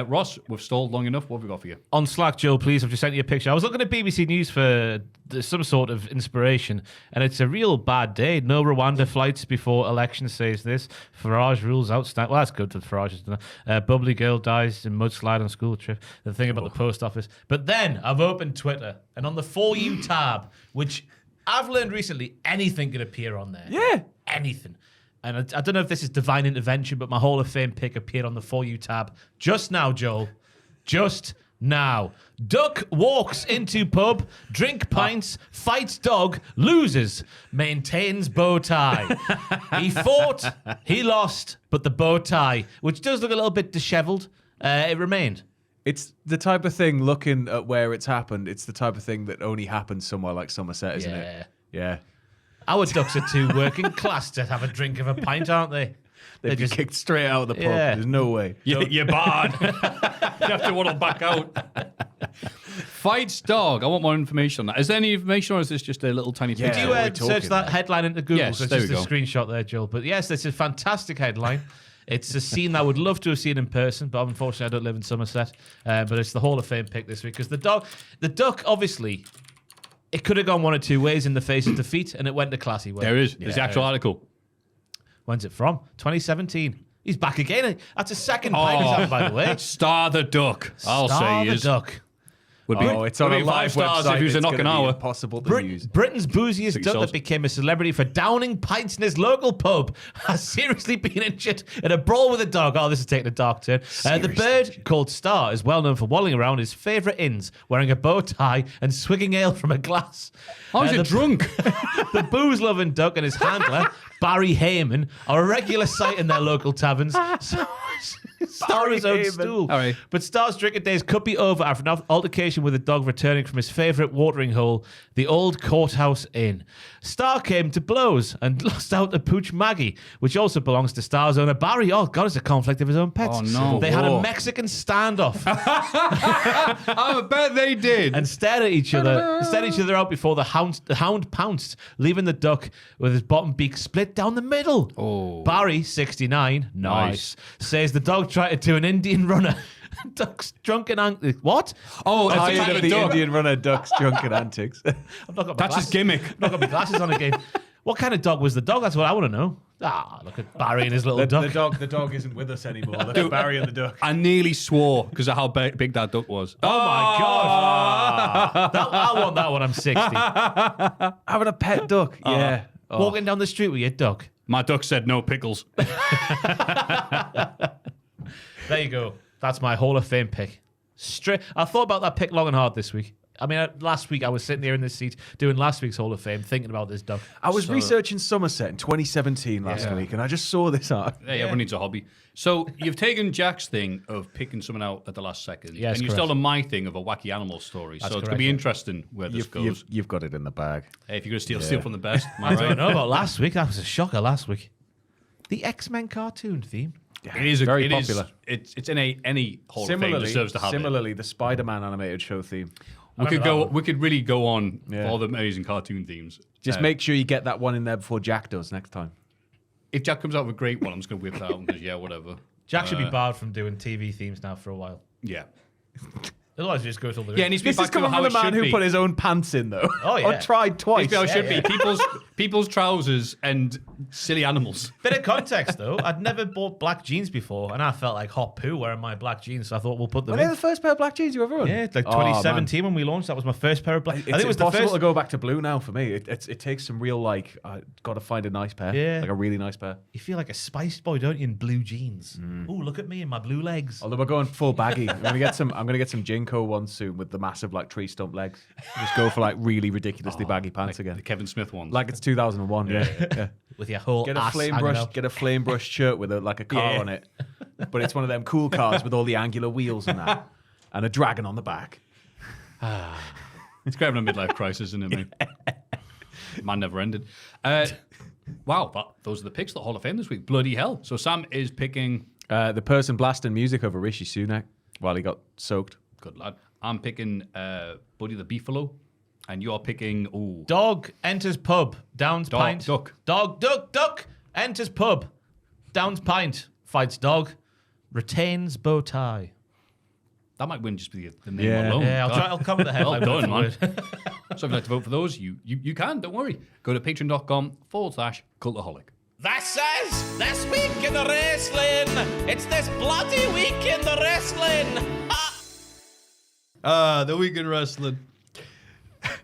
Ross, we've stalled long enough. What have we got for you?
On Slack, Joe, please, I've just sent you a picture. I was looking at BBC News for some sort of inspiration, and it's a real bad day. No Rwanda flights before election, says this. Farage rules out. Well, that's good that Farage has done that. Bubbly girl dies in mudslide on school trip. The thing about the post office. But then I've opened Twitter, and on the For You tab, which I've learned recently, anything can appear on there.
Yeah.
Anything. And I don't know if this is divine intervention, but my Hall of Fame pick appeared on the For You tab just now, Joel. Just now. Duck walks into pub, drink pints, fights dog, loses, maintains bow tie. He fought, he lost, but the bow tie, which does look a little bit disheveled, it remained.
It's the type of thing, looking at where it's happened, it's the type of thing that only happens somewhere like Somerset, isn't it? Yeah.
Our ducks are too working class to have a drink of a pint, aren't they?
They'd be kicked straight out of the pub.
Yeah.
There's no way.
You're bad. You have to waddle back out. Fights dog. I want more information on that. Is there any information, or is this just a little tiny
Yeah.
Did
picture?
you
we're
search
talking.
that headline into Google?
Yes,
so it's
there
just
we
a
go.
screenshot there, Joel. But yes, it's a fantastic headline. It's a scene that I would love to have seen in person, but unfortunately I don't live in Somerset. But it's the Hall of Fame pick this week because the duck, obviously, it could have gone one or two ways in the face of defeat, and it went the classy way.
There is. There's the actual article.
When's it from? 2017. He's back again. That's a second pipe he's having, by the way.
Star the duck. I'll
Star
say
the
is.
duck.
Would be,
It's on
would
a
be
live
5 stars
website.
if he was a
It's
knock
gonna
an
be
hour.
impossible to use.
Britain's booziest
Six
duck
sauce.
that became a celebrity for downing pints in his local pub has seriously been injured in a brawl with a dog. Oh, this is taking a dark turn. The bird, called Star, is well known for waddling around his favourite inns, wearing a bow tie and swigging ale from a glass.
How is
the-
it drunk?
The booze-loving duck and his handler, Barry Heyman, are a regular sight in their local taverns. Star his own
Heyman.
stool.
All right.
But Star's drinking days could be over after an altercation with a dog returning from his favourite watering hole, the old Courthouse Inn. Star came to blows and lost out to Pooch Maggie, which also belongs to Star's owner Barry. Oh, God, it's a conflict of his own pets.
Oh, no.
They had a
War.
Mexican standoff
I bet they did.
and stared at each other out before the hound pounced, leaving the duck with his bottom beak split down the middle.
Oh.
Barry, 69, nice, says the dog tried to do an Indian runner. Duck's drunken what?
Oh, that's
Tired
a
of the
dog.
Indian runner ducks drunken antics.
I've not got my
That's his
glasses.
gimmick.
I've not got my glasses on again. What kind of dog was the dog? That's what I want to know. Ah, look at Barry and his little duck.
The dog isn't with us anymore. Look at Barry and the duck.
I nearly swore because of how big that duck was.
Oh my God. I want that when I'm 60.
Having a pet duck. Yeah. Oh.
Walking down the street with your duck.
My duck said no pickles.
There you go. That's my Hall of Fame pick. I thought about that pick long and hard this week. I mean, last week I was sitting there in this seat doing last week's Hall of Fame, thinking about this duck.
I was researching Somerset in 2017 last week, and I just saw this art.
Hey, everyone needs a hobby. So you've taken Jack's thing of picking someone out at the last second,
Yes,
and you've
correct.
stolen my thing of a wacky animal story. So it's going to
correct,
be
yeah.
interesting where this goes.
You've got it in the bag.
Hey, if you're going to steal from the best, am I
I
right?
don't know about last week. That was a shocker last week. The X-Men cartoon theme.
It is
Very
it is-
popular.
it's in any Hall of Fame deserves to have it.
Similarly, the Spider-Man animated show theme.
We could really go on
Yeah.
for all the amazing cartoon themes.
Just make sure you get that one in there before Jack does next time.
If Jack comes out with a great one, I'm just going to whip that out because whatever.
Jack should be barred from doing TV themes now for a while.
Yeah.
Otherwise, we just go till the
Yeah, and he's been
This is
back to
coming
how
from
it
the man
should
who
be.
put his own pants in, though.
Oh, yeah.
Or tried twice.
It's how it should be. People's trousers and silly animals.
Bit of context, though. I'd never bought black jeans before, and I felt like hot poo wearing my black jeans, so I thought we'll put them
Were they
in.
the first pair of black jeans you ever owned?
Yeah, like
Oh,
2017 when we launched. That was my first pair of black.
It's
I think it was the
impossible
first.
to go back to blue now for me. It takes some real, got to find a nice pair.
Yeah.
Like a really nice pair.
You feel like a spiced boy, don't you, in blue jeans? Ooh, look at me in my blue legs.
Although we're going full baggy. I'm gonna get some Jinko ones soon with the massive tree stump legs. Just go for really ridiculously baggy pants again.
The Kevin Smith ones.
Like it's 2001. Yeah.
With your whole
Get a
ass
flame
hanging
brush.
out.
Get a flame brush shirt with a car
Yeah.
on it, but it's one of them cool cars with all the angular wheels and that, and a dragon on the back.
It's great having a midlife crisis, isn't it, mate? Man never ended. Wow, those are the picks, the Hall of Fame this week. Bloody hell. So Sam is picking...
The person blasting music over Rishi Sunak while he got soaked.
Good lad. I'm picking Buddy the Beefalo. And you're picking... Ooh.
Dog enters pub. Downs pint.
Duck.
Dog, duck, enters pub. Downs pint. Fights dog. Retains bow tie.
That might win just for the name
Yeah.
alone.
Yeah, I'll cover the headline.
Well done,
word for
man.
word.
So if you'd like to vote for those, you can, don't worry. Go to patreon.com/Cultaholic.
This is This Week in the Wrestling. It's this bloody week in the wrestling.
The Week in Wrestling.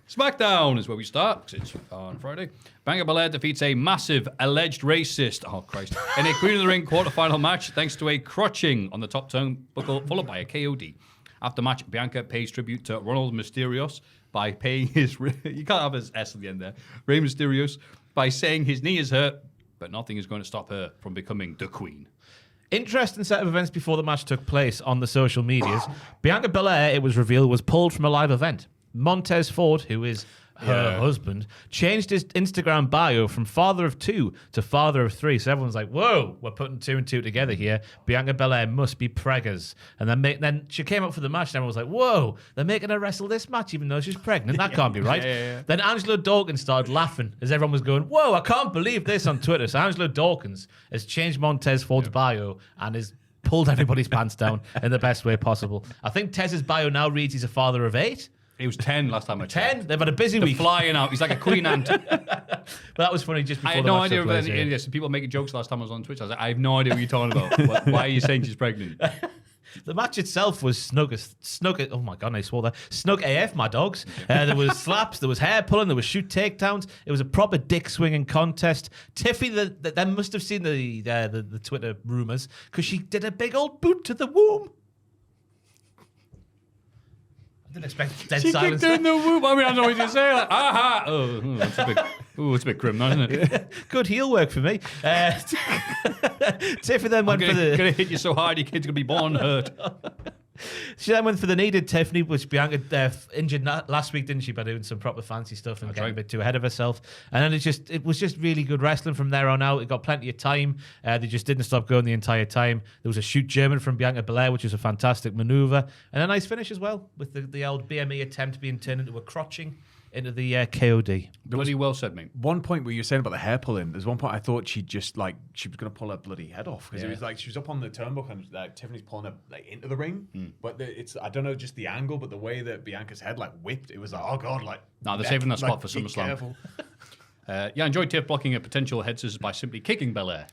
SmackDown is where we start, 'cause it's on Friday. Bianca Belair defeats a massive alleged racist, oh Christ, in a Queen of the Ring quarterfinal match thanks to a crotching on the top turnbuckle followed by a KOD. After match, Bianca pays tribute to Ronald Mysterios by paying his, you can't have his S at the end there, Rey Mysterios, by saying his knee is hurt, but nothing is going to stop her from becoming the Queen.
Interesting set of events before the match took place on the social medias. Bianca Belair, it was revealed, was pulled from a live event. Montez Ford, who is her husband, changed his Instagram bio from father of 2 to father of 3. So everyone's like, whoa, we're putting 2 and 2 together here. Bianca Belair must be preggers. And then she came up for the match and everyone was like, whoa, they're making her wrestle this match even though she's pregnant. That can't be right. Then Angelo Dawkins started laughing as everyone was going, whoa, I can't believe this on Twitter. So Angelo Dawkins has changed Montez Ford's bio and is pulled everybody's pants down in the best way possible. I think Tez's bio now reads he's a father of 8.
It was 10 last time I checked.
10? They've had a busy
They're
week.
flying out. He's like a queen ant.
But that was funny just before
I had
the
no
match
idea
took
about
place,
any of
yeah.
this. People making jokes last time I was on Twitch. I was like, I have no idea what you're talking about. Why are you saying she's pregnant?
The match itself was snug. Oh my god, I swore that. Snug AF, my dogs. There was slaps, there was hair pulling, there was shoot takedowns. It was a proper dick swinging contest. Tiffy, they must have seen the Twitter rumors because she did a big old boot to the womb. Didn't expect dead
She
silence.
kicked her in the whoop. I mean, I don't know what you say. Like, aha! It's a bit grim, isn't it?
Good heel work for me. Tiffany then
I'm
went for the.
gonna hit you so hard, your kid's gonna be born hurt.
She then went for the needed Tiffany, which Bianca injured last week, didn't she, by doing some proper fancy stuff and getting a bit too ahead of herself. And then it was just really good wrestling from there on out. It got plenty of time. They just didn't stop going the entire time. There was a shoot German from Bianca Belair, which was a fantastic maneuver. And a nice finish as well, with the old BME attempt being turned into a crotching into the KOD.
Bloody well said, mate.
One point where you were saying about the hair pulling, there's one point I thought she was going to pull her bloody head off because it was like she was up on the turnbuckle and Tiffany's pulling her like into the ring. But it's I don't know just the angle, but the way that Bianca's head like whipped, it was like, oh god, like
No, they're saving that spot for
be
SummerSlam.
careful.
I enjoyed Tiff blocking a potential head scissors by simply kicking Belair.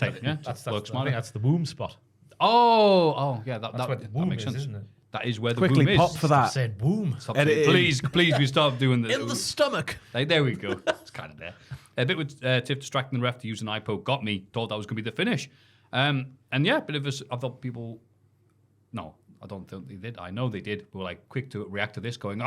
Yeah,
That's
works
I
smart.
think that's the womb spot.
Oh, yeah, that
where the
that
womb
makes
is,
sense.
isn't it?
That is where the
Quickly
boom
pop
is.
for that.
Saying womb.
Stop
Edit
saying-
it
please, we stop doing the
In the stomach.
Like, there we go. It's kind of there. A bit with Tiff distracting the ref to use an eye poke got me. Thought that was going to be the finish. And yeah, bit of I thought people. No, I don't think they did. I know they did. Were like quick to react to this, going,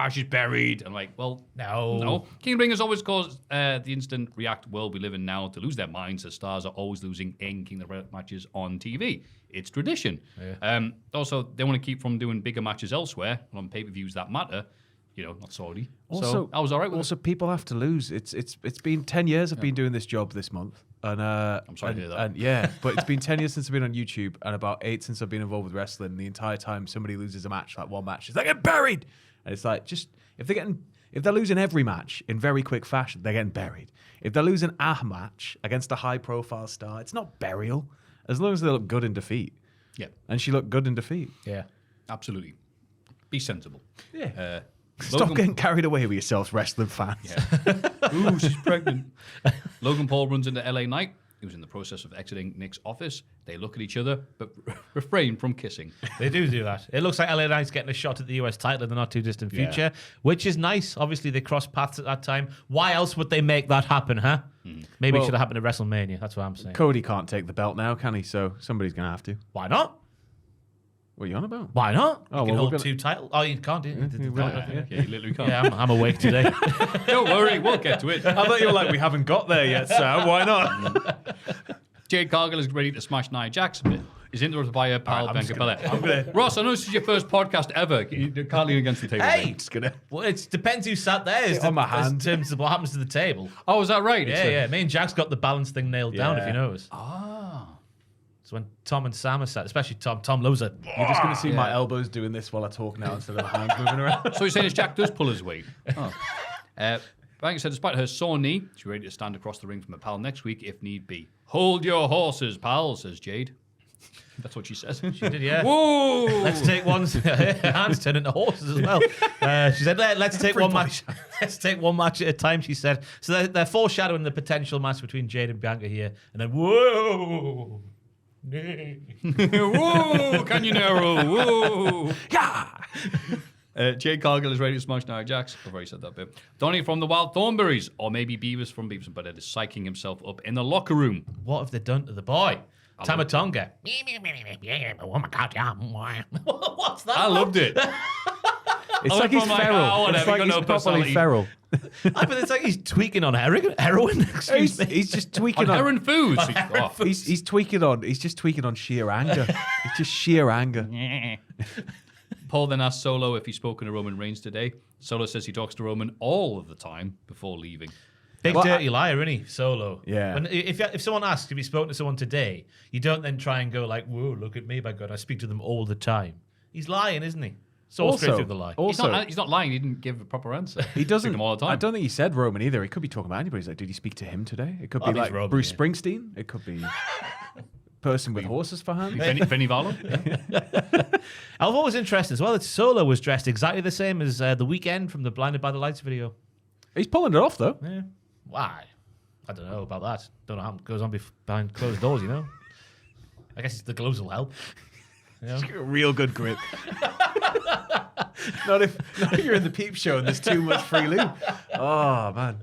she's buried. I'm like, well, no. King of the Ring has always caused the instant react world we live in now to lose their minds as stars are always losing in King of the Ring matches on TV. It's tradition. Yeah. Also, they want to keep from doing bigger matches elsewhere on pay-per-views that matter. Not Saudi.
Also,
so I was all right with
also, people have to lose. It's been 10 years I've been doing this job this month. And
I'm sorry to hear that.
And yeah, but it's been 10 years since I've been on YouTube and about 8 since I've been involved with wrestling. The entire time somebody loses a match, like one match, they get buried. And it's like, just if they're losing every match in very quick fashion, they're getting buried. If they're losing a match against a high profile star, it's not burial. As long as they look good in defeat.
Yeah.
And she looked good in defeat.
Yeah.
Absolutely. Be sensible.
Yeah. Stop getting carried away with yourselves, wrestling fans.
Yeah. Ooh, she's pregnant. Logan Paul runs into LA Knight. He was in the process of exiting Nick's office. They look at each other, but refrain from kissing.
They do that. It looks like LA Knight's getting a shot at the US title in the not too distant future, which is nice. Obviously, they crossed paths at that time. Why else would they make that happen, huh? Maybe it should have happened at WrestleMania. That's what I'm saying.
Cody can't take the belt now, can he? So somebody's going to have to.
Why not?
What are you on about?
Why not?
Oh,
You can
well,
hold two titles. Oh, you can't, do you?
Yeah, you literally can't.
Yeah, I'm awake today.
Don't worry, we'll get to it.
I thought you were like, we haven't got there yet, Sam. Why not?
Jade Cargill is ready to smash Nia Jax a bit. Is interrupted by her pal Bianca Belair. Ross, I know this is your first podcast ever. You can't lean against the table.
Hey!
Just gonna...
Well, it depends who sat there
on my hand.
in terms of what happens to the table.
Oh, is that right?
Yeah. Me and Jack's got the balance thing nailed down, if you notice.
Ah.
So when Tom and Sam are sat, especially Tom loves it.
You're just going to see my elbows doing this while I talk now instead of my hands moving around.
So you're saying Jack does pull his weight? Oh. Bianca said, despite her sore knee, she's ready to stand across the ring from her pal next week if need be. Hold your horses, pal, says Jade. That's what she says.
She did, yeah.
Whoa!
Let's take one. Hands turn into horses as well. She said, "Let's take one match. Let's take one match at a time." She said. So they're foreshadowing the potential match between Jade and Bianca here, and then whoa.
Whoa! Canyonero! Whoa! Yeah! Jade Cargill is ready to smash Nia Jax. I've already said that bit. Donnie from the Wild Thornberries, or maybe Beavis from Beavis and Butthead, is psyching himself up in the locker room.
What have they done to the boy? Tamatonga.
Oh my god, yeah.
What's that?
I loved it.
It's
I
like
went
he's
from like,
feral.
oh, whatever,
It's like
got
he's
no
properly
personality.
feral.
But it's like he's tweaking on heroin. Excuse me.
He's just tweaking
On
on.
Heron Foods. Oh.
He's tweaking on. He's just tweaking on sheer anger. It's just sheer anger.
Paul then asked Solo if he's spoken to Roman Reigns today. Solo says he talks to Roman all of the time before leaving.
Big
Well,
dirty liar, isn't he? Solo.
Yeah.
When, if someone asks if you've spoken to someone today, you don't then try and go like, "Whoa, look at me, by God, I speak to them all the time." He's lying, isn't he? Saw straight through the lie.
He's not lying. He didn't give a proper answer.
He doesn't.
Speak to him all the time.
I don't think he said Roman either. He could be talking about anybody. He's like, did he speak to him today? It could be
he's
like
Roman,
Bruce
yeah.
Springsteen. It could be person with horses for hands.
Vinny Valo?
I've always interested as well that Solo was dressed exactly the same as the Weeknd from the Blinded by the Lights video.
He's pulling it off though.
Yeah. Why? I don't know about that. Don't know how it goes on behind closed doors, you know? I guess the gloves will help. You know?
Real good grip. not if you're in the peep show and there's too much free lube. Oh man.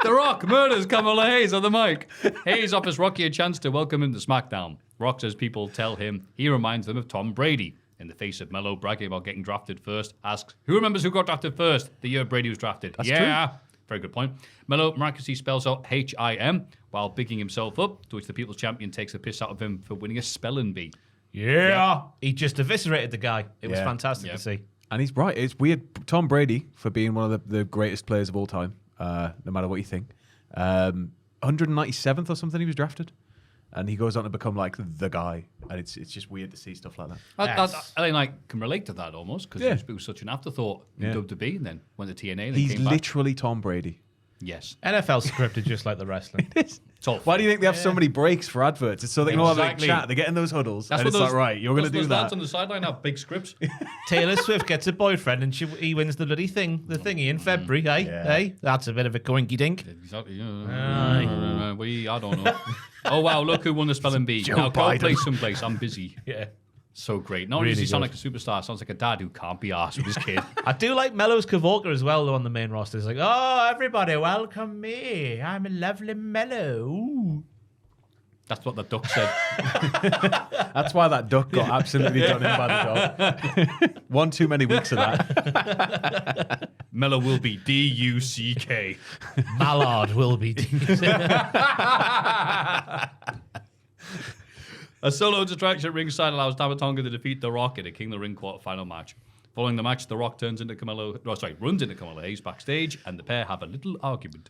The Rock murders Kamala Hayes on the mic. Hayes offers Rocky a chance to welcome him to SmackDown. Rock says people tell him he reminds them of Tom Brady. in the face of Melo bragging about getting drafted first, asks, who remembers who got drafted first? The year Brady was drafted.
That's
true. Very good point. Melo miraculously spells out H-I-M while bigging himself up, to which the People's Champion takes the piss out of him for winning a spelling bee.
Yeah. He just eviscerated the guy. It was fantastic to see.
And he's right. It's weird. Tom Brady, for being one of the greatest players of all time, no matter what you think, 197th or something he was drafted. And he goes on to become like the guy. And it's just weird to see stuff like that.
I can relate to that almost, because it was such an afterthought in WWE and then went to TNA. And
He's
came back.
literally Tom Brady.
Yes.
NFL scripted just like the wrestling.
Why do you think they have so many breaks for adverts? It's so they can all have like chat. They get in those huddles.
That's
and
what
it's
those,
like, right, you're going to do
those
that.
lads on the sideline have big scripts.
Taylor Swift gets a boyfriend and he wins the bloody thingy in February. Hey, that's a bit of a coinky dink.
Exactly. I don't know. Oh, wow, look who won the spelling bee. Now go play someplace. I'm busy.
Yeah.
So great. Not only does he
Really
sound like a superstar, sounds like a dad who can't be arsed with his kid.
I do like Mello's Kavorka as well, though, on the main roster. It's like, oh, everybody, welcome me. I'm a lovely Mello. Ooh.
That's what the duck said.
That's why that duck got absolutely done in by the dog. One too many weeks of that.
Mello will be D-U-C-K.
Mallard will be.
A solo distraction ringside allows Tama Tonga to defeat The Rock in a King of the Ring quarterfinal match. Following the match, The Rock runs into Carmelo Hayes backstage, and the pair have a little argument.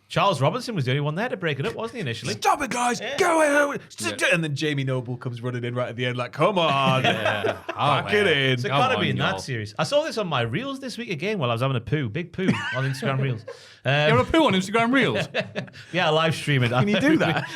Charles Robinson was the only one there to break it up, wasn't he, initially?
Stop it, guys! Go away! And then Jamie Noble comes running in right at the end, like, come on! Back it in.
It's got to be in that series. I saw this on my Reels this week again while I was having a poo. Big poo on Instagram Reels.
You have a poo on Instagram Reels?
Yeah, I live stream it.
Can you do that?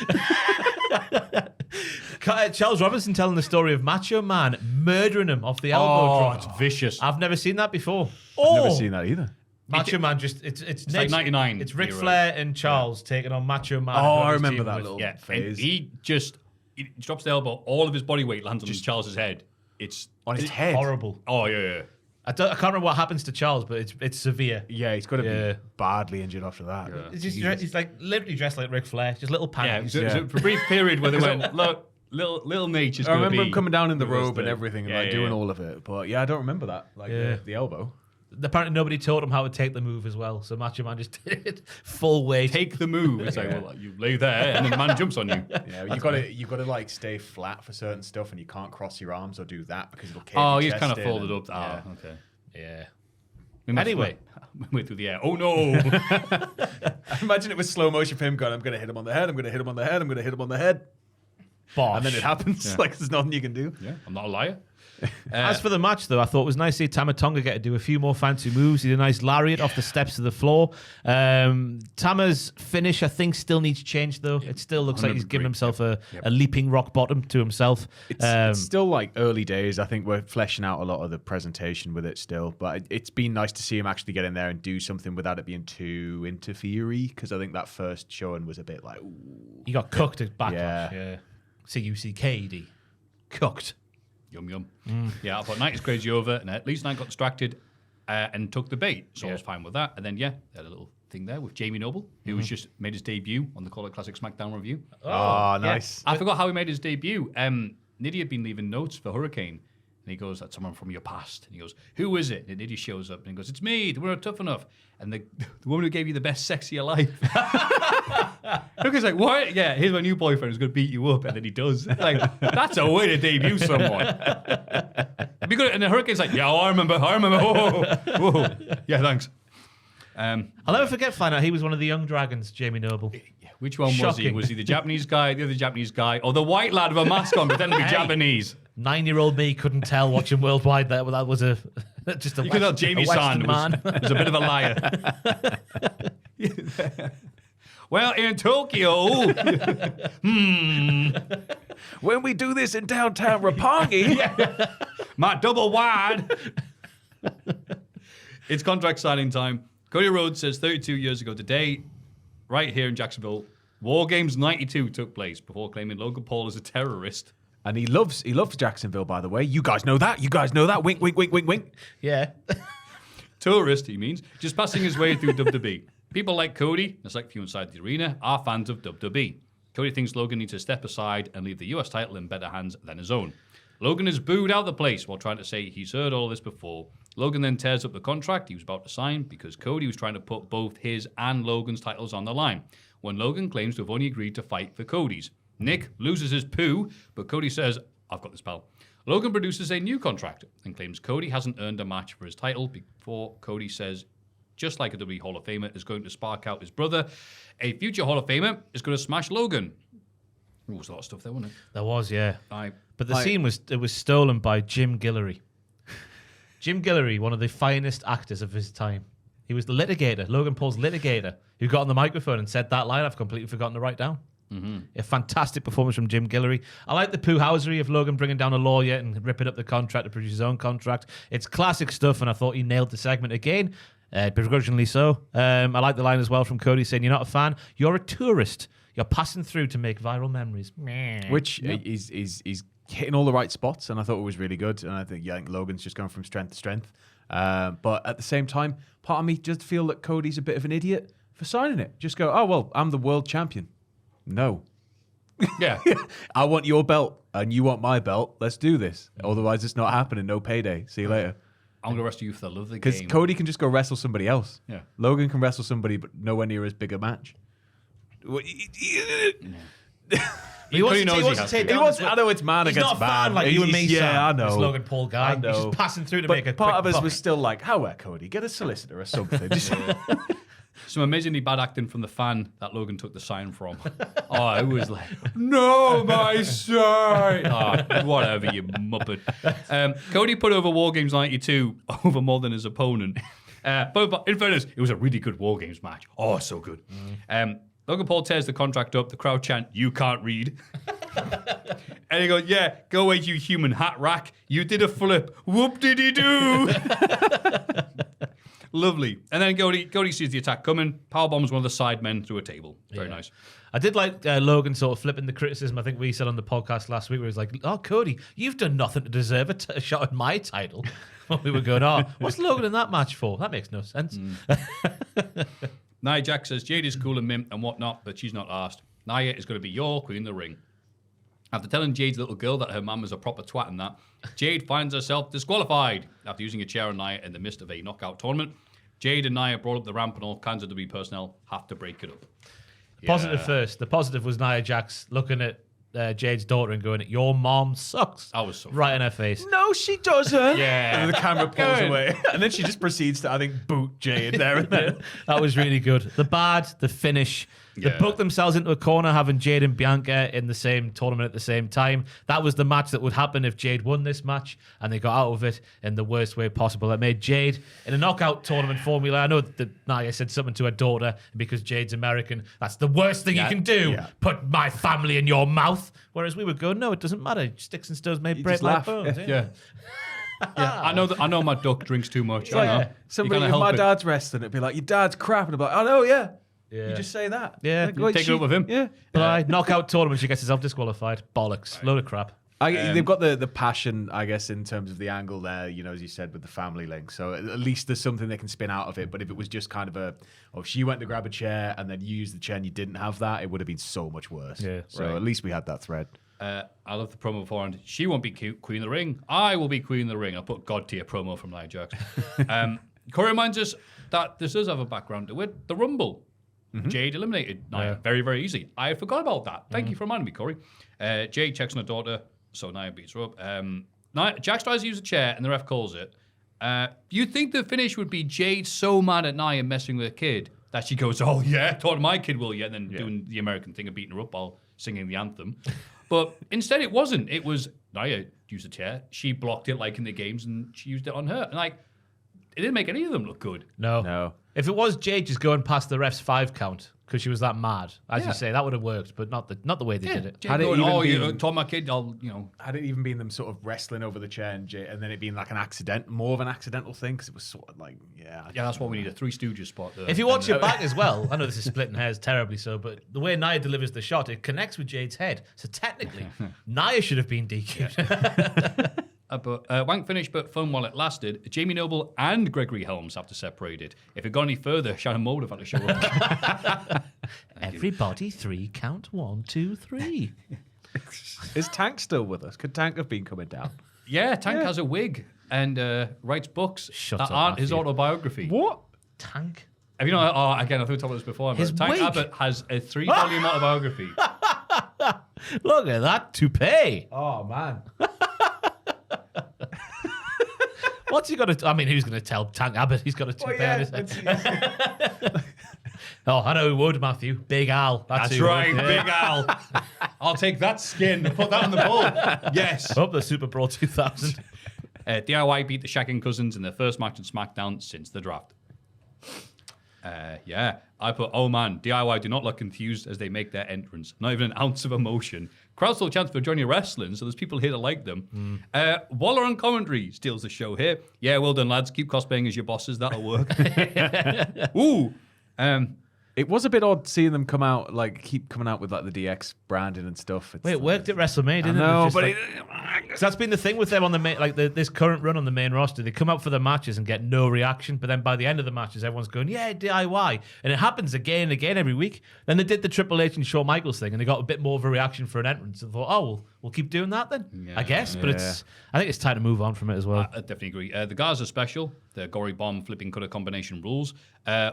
Charles Robinson telling the story of Macho Man murdering him off the elbow drop.
It's vicious.
I've never seen that before.
Never seen that either.
Macho Man it's
like 99.
It's Ric
era.
Flair and Charles taking on Macho Man.
Oh, I remember that little
And
phase.
he drops the elbow, all of his body weight lands on Charles's head. It's
On his head.
horrible.
Oh, yeah.
I can't remember what happens to Charles, but it's severe.
Yeah, he's got to be badly injured after that.
It's just, he's like literally dressed like Ric Flair, just little
Yeah,
panties.
it was a brief period where they went, look, little Nature's
I
going to be...
remember him coming down in the
with us
robe and
there.
everything and doing all of it. But yeah, I don't remember that. Like the elbow.
Apparently nobody taught him how to take the move as well, so Macho Man just did it full weight.
Take the move. It's like, well, you lay there and the man jumps on you.
Yeah, you've got to like stay flat for certain stuff, and you can't cross your arms or do that because it'll cave
Oh,
your
he's kind of
chest in
folded
and-
up. Oh, okay.
Yeah.
Anyway, went through the air. Oh no!
Imagine it was slow motion for him going, I'm going to hit him on the head, I'm going to hit him on the head, I'm going to hit him on the head.
Bosh.
And then it happens. Like there's nothing you can do.
Yeah, I'm not a liar.
As for the match, though, I thought it was nice to see Tama Tonga get to do a few more fancy moves. He did a nice lariat off the steps of the floor. Tama's finish, I think, still needs change, though. It still looks like he's giving himself a leaping rock bottom to himself.
It's still like early days. I think we're fleshing out a lot of the presentation with it still. But it's been nice to see him actually get in there and do something without it being too interfere-y, because I think that first showing was a bit like, ooh.
He got cooked at Backlash.
Yeah.
C-U-C-K-E-D. Cooked.
Yum. Yeah, I thought Knight is crazy over, and at least Knight got distracted and took the bait, so I was fine with that. And then, they had a little thing there with Jamie Noble, who was just made his debut on the Call It Classic SmackDown review.
Oh, nice.
I forgot how he made his debut. Niddy had been leaving notes for Hurricane, and he goes, that's someone from your past. And he goes, who is it? And Niddy shows up, and he goes, it's me, we're not tough enough. And the woman who gave you the best sex of your life. Hurricane's like, what? Yeah, here's my new boyfriend who's going to beat you up. And then he does. Like, that's a way to debut someone. It'd be good. And then Hurricane's like, yeah, I remember. Whoa. Yeah, thanks.
I'll never forget finding out he was one of the young dragons, Jamie Noble.
Which one was he?
Shocking.
Was he the Japanese guy, the other Japanese guy, or the white lad with a mask on pretending to be Japanese?
9-year-old me couldn't tell watching Worldwide that was just a
You could tell Jamie San
man.
was a bit of a liar. Well, in Tokyo,
When we do this in downtown Roppongi,
my double wide. It's contract signing time. Cody Rhodes says 32 years ago today, right here in Jacksonville, War Games 92 took place before claiming Logan Paul as a terrorist.
and he loves Jacksonville, by the way. You guys know that. Wink, wink, wink, wink, wink.
Yeah.
Tourist, he means, just passing his way through WWE. People like Cody, a select few inside the arena, are fans of WWE. Cody thinks Logan needs to step aside and leave the US title in better hands than his own. Logan is booed out of the place while trying to say he's heard all this before. Logan then tears up the contract he was about to sign because Cody was trying to put both his and Logan's titles on the line, when Logan claims to have only agreed to fight for Cody's. Nick loses his poo, but Cody says, I've got this, pal. Logan produces a new contract and claims Cody hasn't earned a match for his title before Cody says, just like a WWE Hall of Famer is going to spark out his brother, a future Hall of Famer is going to smash Logan. Ooh, there's a lot of stuff there, wasn't it?
There was, yeah.
Aye.
But the scene was stolen by Jim Guillory. Jim Guillory, one of the finest actors of his time. He was the litigator, Logan Paul's litigator, who got on the microphone and said that line I've completely forgotten to write down. Mm-hmm. A fantastic performance from Jim Guillory. I like the poo-housery of Logan bringing down a lawyer and ripping up the contract to produce his own contract. It's classic stuff, and I thought he nailed the segment again, begrudgingly so. I like the line as well from Cody saying, you're not a fan, you're a tourist. You're passing through to make viral memories.
Which is hitting all the right spots, and I thought it was really good. And I think Logan's just going from strength to strength. But at the same time, part of me just feel that Cody's a bit of an idiot for signing it. Just go, oh, well, I'm the world champion. No.
Yeah.
I want your belt, and you want my belt. Let's do this. Otherwise, it's not happening. No payday. See you later.
I'm going to wrestle you for the love of the
Because
game.
Cody can just go wrestle somebody else.
Yeah.
Logan can wrestle somebody, but nowhere near as big a match.
He wants to take down
I know it's man
he's
against
not a
man.
fan like you and me,
Yeah,
Sam,
I know.
this Logan Paul guy.
I know.
He's just passing through to
But
make a
part
quick
of us
buck.
was still like, how Cody? Get a solicitor or something.
Some amazingly bad acting from the fan that Logan took the sign from. Oh, it was like, no, my sign. Oh, whatever, you muppet. Cody put over War Games 92 over more than his opponent. But in fairness, it was a really good War Games match. Oh, so good. Logan Paul tears the contract up. The crowd chant, you can't read. And he goes, yeah, go away, you human hat rack. You did a flip. Whoop-diddy-doo. Lovely. And then Cody sees the attack coming, powerbombs one of the side men through a table. Very nice.
I did like Logan sort of flipping the criticism I think we said on the podcast last week where he was like, oh, Cody, you've done nothing to deserve a shot at my title. We were going, oh, what's Logan in that match for? That makes no sense.
Nia Jax says Jade is cool and mint and whatnot, but she's not asked. Nia is going to be your queen of the ring. After telling Jade's little girl that her mum is a proper twat and that, Jade finds herself disqualified after using a chair on Nia in the midst of a knockout tournament. Jade and Nia brought up the ramp and all kinds of WWE personnel have to break it up.
Positive first. The positive was Nia Jax looking at Jade's daughter and going, your mom sucks.
I was so
right in her face.
No, she doesn't.
Yeah.
And the camera pulls away. And then she just proceeds to, I think, boot Jade there and then.
That was really good. The bad, the finish. They booked themselves into a corner having Jade and Bianca in the same tournament at the same time. That was the match that would happen if Jade won this match, and they got out of it in the worst way possible. It made Jade in a knockout tournament formula. I know that Nia said something to her daughter, because Jade's American, that's the worst thing you can do. Yeah. Put my family in your mouth. Whereas we would go, no, it doesn't matter. Sticks and stones may break like bones.
Yeah. Yeah, I know my duck drinks too much.
Somebody, if my dad's wrestling, it'd be like, your dad's crap. And I'd be like, I know, yeah.
Yeah.
You just say that.
Yeah.
Like,
take it up with him.
Yeah.
But knockout tournament, she gets herself disqualified. Bollocks. Load of crap.
They've got the passion, I guess, in terms of the angle there, you know, as you said, with the family link. So at least there's something they can spin out of it. But if it was just kind of if she went to grab a chair and then you used the chair and you didn't have that, it would have been so much worse.
Yeah.
So at least we had that thread.
I love the promo beforehand. She won't be Queen of the Ring. I will be Queen of the Ring. I'll put God tier promo from Nia Jax. Corey reminds us that this does have a background to it. The Rumble. Mm-hmm. Jade eliminated Nia very, very easy. I forgot about that. Thank you for reminding me, Corey. Jade checks on her daughter, so Nia beats her up. Jax tries to use a chair, and the ref calls it. You'd think the finish would be Jade so mad at Nia messing with a kid that she goes, oh, yeah, thought my kid will, and then doing the American thing of beating her up while singing the anthem. But instead, it wasn't. It was Nia used a chair. She blocked it like in the games, and she used it on her. And it didn't make any of them look good.
No. If it was Jade just going past the ref's 5 count because she was that mad, as you say, that would have worked, but not the way they did it.
Jade going, you told my kid,
Had it even been them sort of wrestling over the chair and then it being like more of an accidental thing, because it was sort of like,
Yeah, that's what we need, a Three Stooges spot there.
If you watch it back as well, I know this is splitting hairs terribly so, but the way Nia delivers the shot, it connects with Jade's head. So technically, Nia should have been DQ'd.
But wank finish, but fun while it lasted. Jamie Noble and Gregory Helms have to separate it. If it got any further, Shannon Moe would have had to show up.
Everybody 3 count 1, 2, 3.
Is Tank still with us? Could Tank have been coming down?
Yeah, Tank has a wig and writes books
Shut
that
up,
aren't his
Maffew.
autobiography.
What?
Tank.
Have you know? Oh, again, I thought we talked about this before.
His
But Tank
wig?
Abbott has a 3-volume autobiography.
Look at that toupee.
Oh, man.
What's he got to... I mean, who's going to tell Tank Abbott he's got a toupee on his head? Oh, I know who would, Maffew. Big Al.
That's
who
right,
would,
Big Al. I'll take that skin and put that on the bull. Yes.
Up the Super Pro 2000.
DIY beat the Shagging Cousins in their first match on SmackDown since the draft. Yeah, I put, oh man, DIY do not look confused as they make their entrance. Not even an ounce of emotion. Crowd still chants for Johnny Wrestling, so there's people here that like them. Waller on commentary steals the show here. Yeah, well done, lads. Keep cosplaying as your bosses. That'll work. Ooh.
It was a bit odd seeing them come out, like, keep coming out with, like, the DX branding and stuff.
Wait, it worked at WrestleMania, didn't
No,
it?
but
Because that's been the thing with them on the main, like this current run on the main roster. They come out for the matches and get no reaction, but then by the end of the matches, everyone's going, "Yeah, DIY," and it happens again and again every week. Then they did the Triple H and Shawn Michaels thing, and they got a bit more of a reaction for an entrance. And thought, "Oh, we'll keep doing that then." I guess, but I think it's time to move on from it as well.
I definitely agree. The Garza special, the gory bomb flipping cutter combination rules.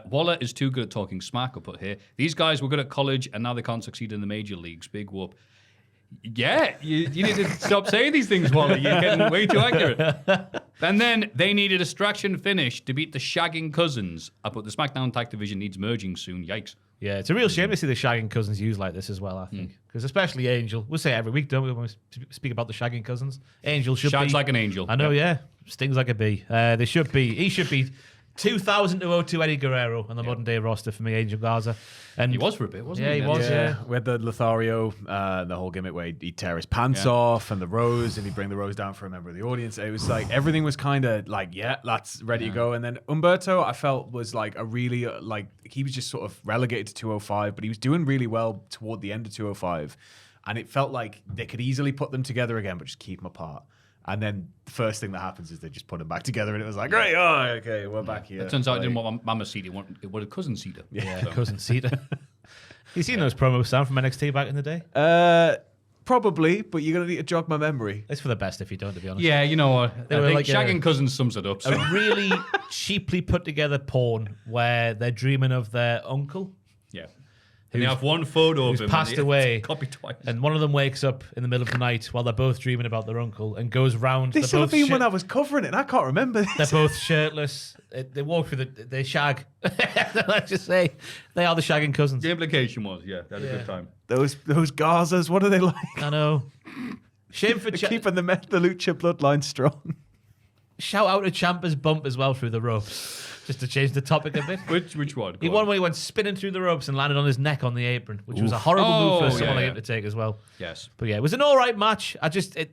Waller is too good at talking smack, I'll put here. These guys were good at college, and now they can't succeed in the major leagues. Big whoop. Yeah, you need to stop saying these things, Waller. You're getting way too accurate. And then they need a distraction finish to beat the Shagging Cousins. I put the SmackDown Tag Division needs merging soon. Yikes.
Yeah, it's a real shame to see the Shagging Cousins used like this as well, I think. Because especially Angel. We'll say it every week, don't we, when we speak about the Shagging Cousins? Angel should be...
Shags like an angel.
I know, yeah. Stings like a bee. He should be 2,000 to 02 Eddie Guerrero on the modern day roster for me, Angel Garza. And
He was for a bit, wasn't he?
Yeah, he was, yeah.
We had the Lothario, the whole gimmick where he'd tear his pants off and the rose, and he'd bring the rose down for a member of the audience. It was like everything was kind of like, yeah, that's ready to go. And then Humberto, I felt, was like a really, like, he was just sort of relegated to 205, but he was doing really well toward the end of 205. And it felt like they could easily put them together again, but just keep them apart. And then the first thing that happens is they just put them back together, and it was like, great, okay, we're back here.
It turns out I didn't want Mama Cedar, it wanted Cousin Cedar.
Yeah, Cousin Cedar. You seen those promos, Sam, from NXT back in the day?
Probably, but you're going to need to jog my memory.
It's for the best if you don't, to be honest.
Yeah, you know what? I
were
think
like
Shagging Cousins sums it up. So.
A really cheaply put together porn where they're dreaming of their uncle.
Yeah. And they have one photo of
who's
him.
passed
and they
away.
Copy twice.
And one of them wakes up in the middle of the night while they're both dreaming about their uncle and goes round.
This should have been when I was covering it, and I can't remember this.
They're both shirtless. They walk through they shag. Let's just say they are the Shagging Cousins.
The implication was, they had a good time.
Those Garzas, what are they like?
I know. Shame for
They're keeping the Lucha bloodline strong.
Shout out to Ciampa's bump as well through the ropes. Just to change the topic a bit.
Which one?
He won when he went spinning through the ropes and landed on his neck on the apron, which was a horrible move for someone like him to take as well.
Yes.
But yeah, it was an all right match.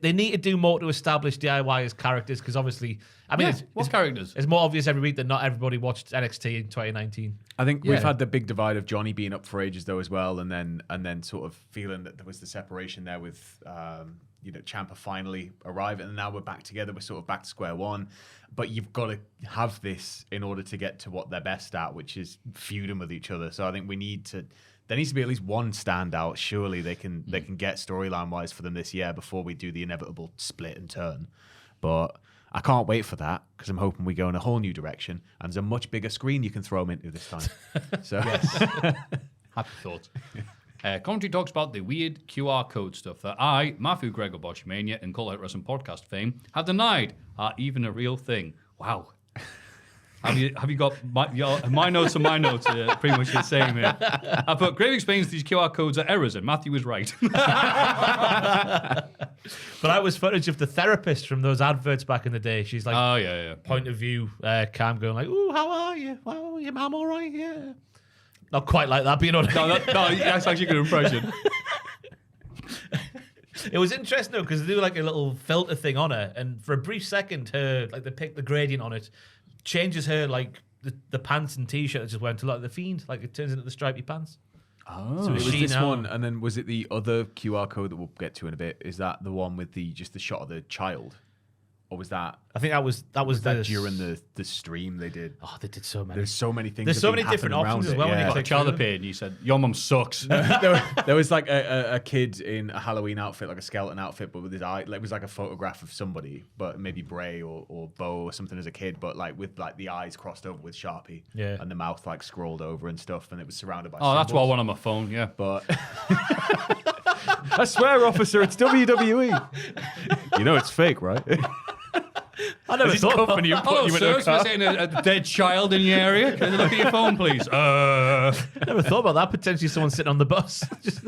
They need to do more to establish DIY as characters because obviously, I mean,
what characters?
It's more obvious every week that not everybody watched NXT in 2019.
I think we've had the big divide of Johnny being up for ages though as well, and then sort of feeling that there was the separation there with Ciampa finally arriving, and now we're back together. We're sort of back to square one. But you've got to have this in order to get to what they're best at, which is feuding with each other. So I think there needs to be at least one standout. Surely they can get storyline wise for them this year before we do the inevitable split and turn. But I can't wait for that because I'm hoping we go in a whole new direction and there's a much bigger screen you can throw them into this time. So
Happy thoughts. Commentary talks about the weird QR code stuff that I, Maffew, Gregor Boschmania, and Cultaholic Wrestling Podcast fame have denied are even a real thing. Wow. Have you got my notes and my notes are pretty much the same here. I put, Grave explains these QR codes are errors and Maffew was right.
But that was footage of the therapist from those adverts back in the day. She's like,
oh, yeah.
point of view cam going like, ooh, how are you? Well, your mum all right? Yeah. Not quite like that, but you know what I mean?
No, that's actually a good impression.
It was interesting though because they do like a little filter thing on her, and for a brief second, her like they pick the gradient on it, changes her like the pants and t-shirt that just went to like the Fiend, like it turns into the stripy pants.
Oh,
so
it was
she
this
now?
one, and then was it the other QR code that we'll get to in a bit? Is that the one with just the shot of the child? Or was that?
I think that was
That during the stream they did.
Oh, they did so many.
There's so many things.
There's so many different
happening
options
around
as well
it,
when you
yeah.
click
A child appeared and you said, your mum sucks.
there was like a kid in a Halloween outfit, like a skeleton outfit, but with his eye, like, it was like a photograph of somebody, but maybe Bray or Bo or something as a kid, but like with like the eyes crossed over with Sharpie,
Yeah.
and the mouth like scrolled over and stuff, and it was surrounded by.
Oh, that's what I
symbols.
want on my phone, yeah.
But I swear, officer, it's WWE. You know it's fake, right?
I never thought
Company and put you in a car. Saying a dead child in your area. Can you look at your phone, please?
I never thought about that. Potentially someone sitting on the bus. Just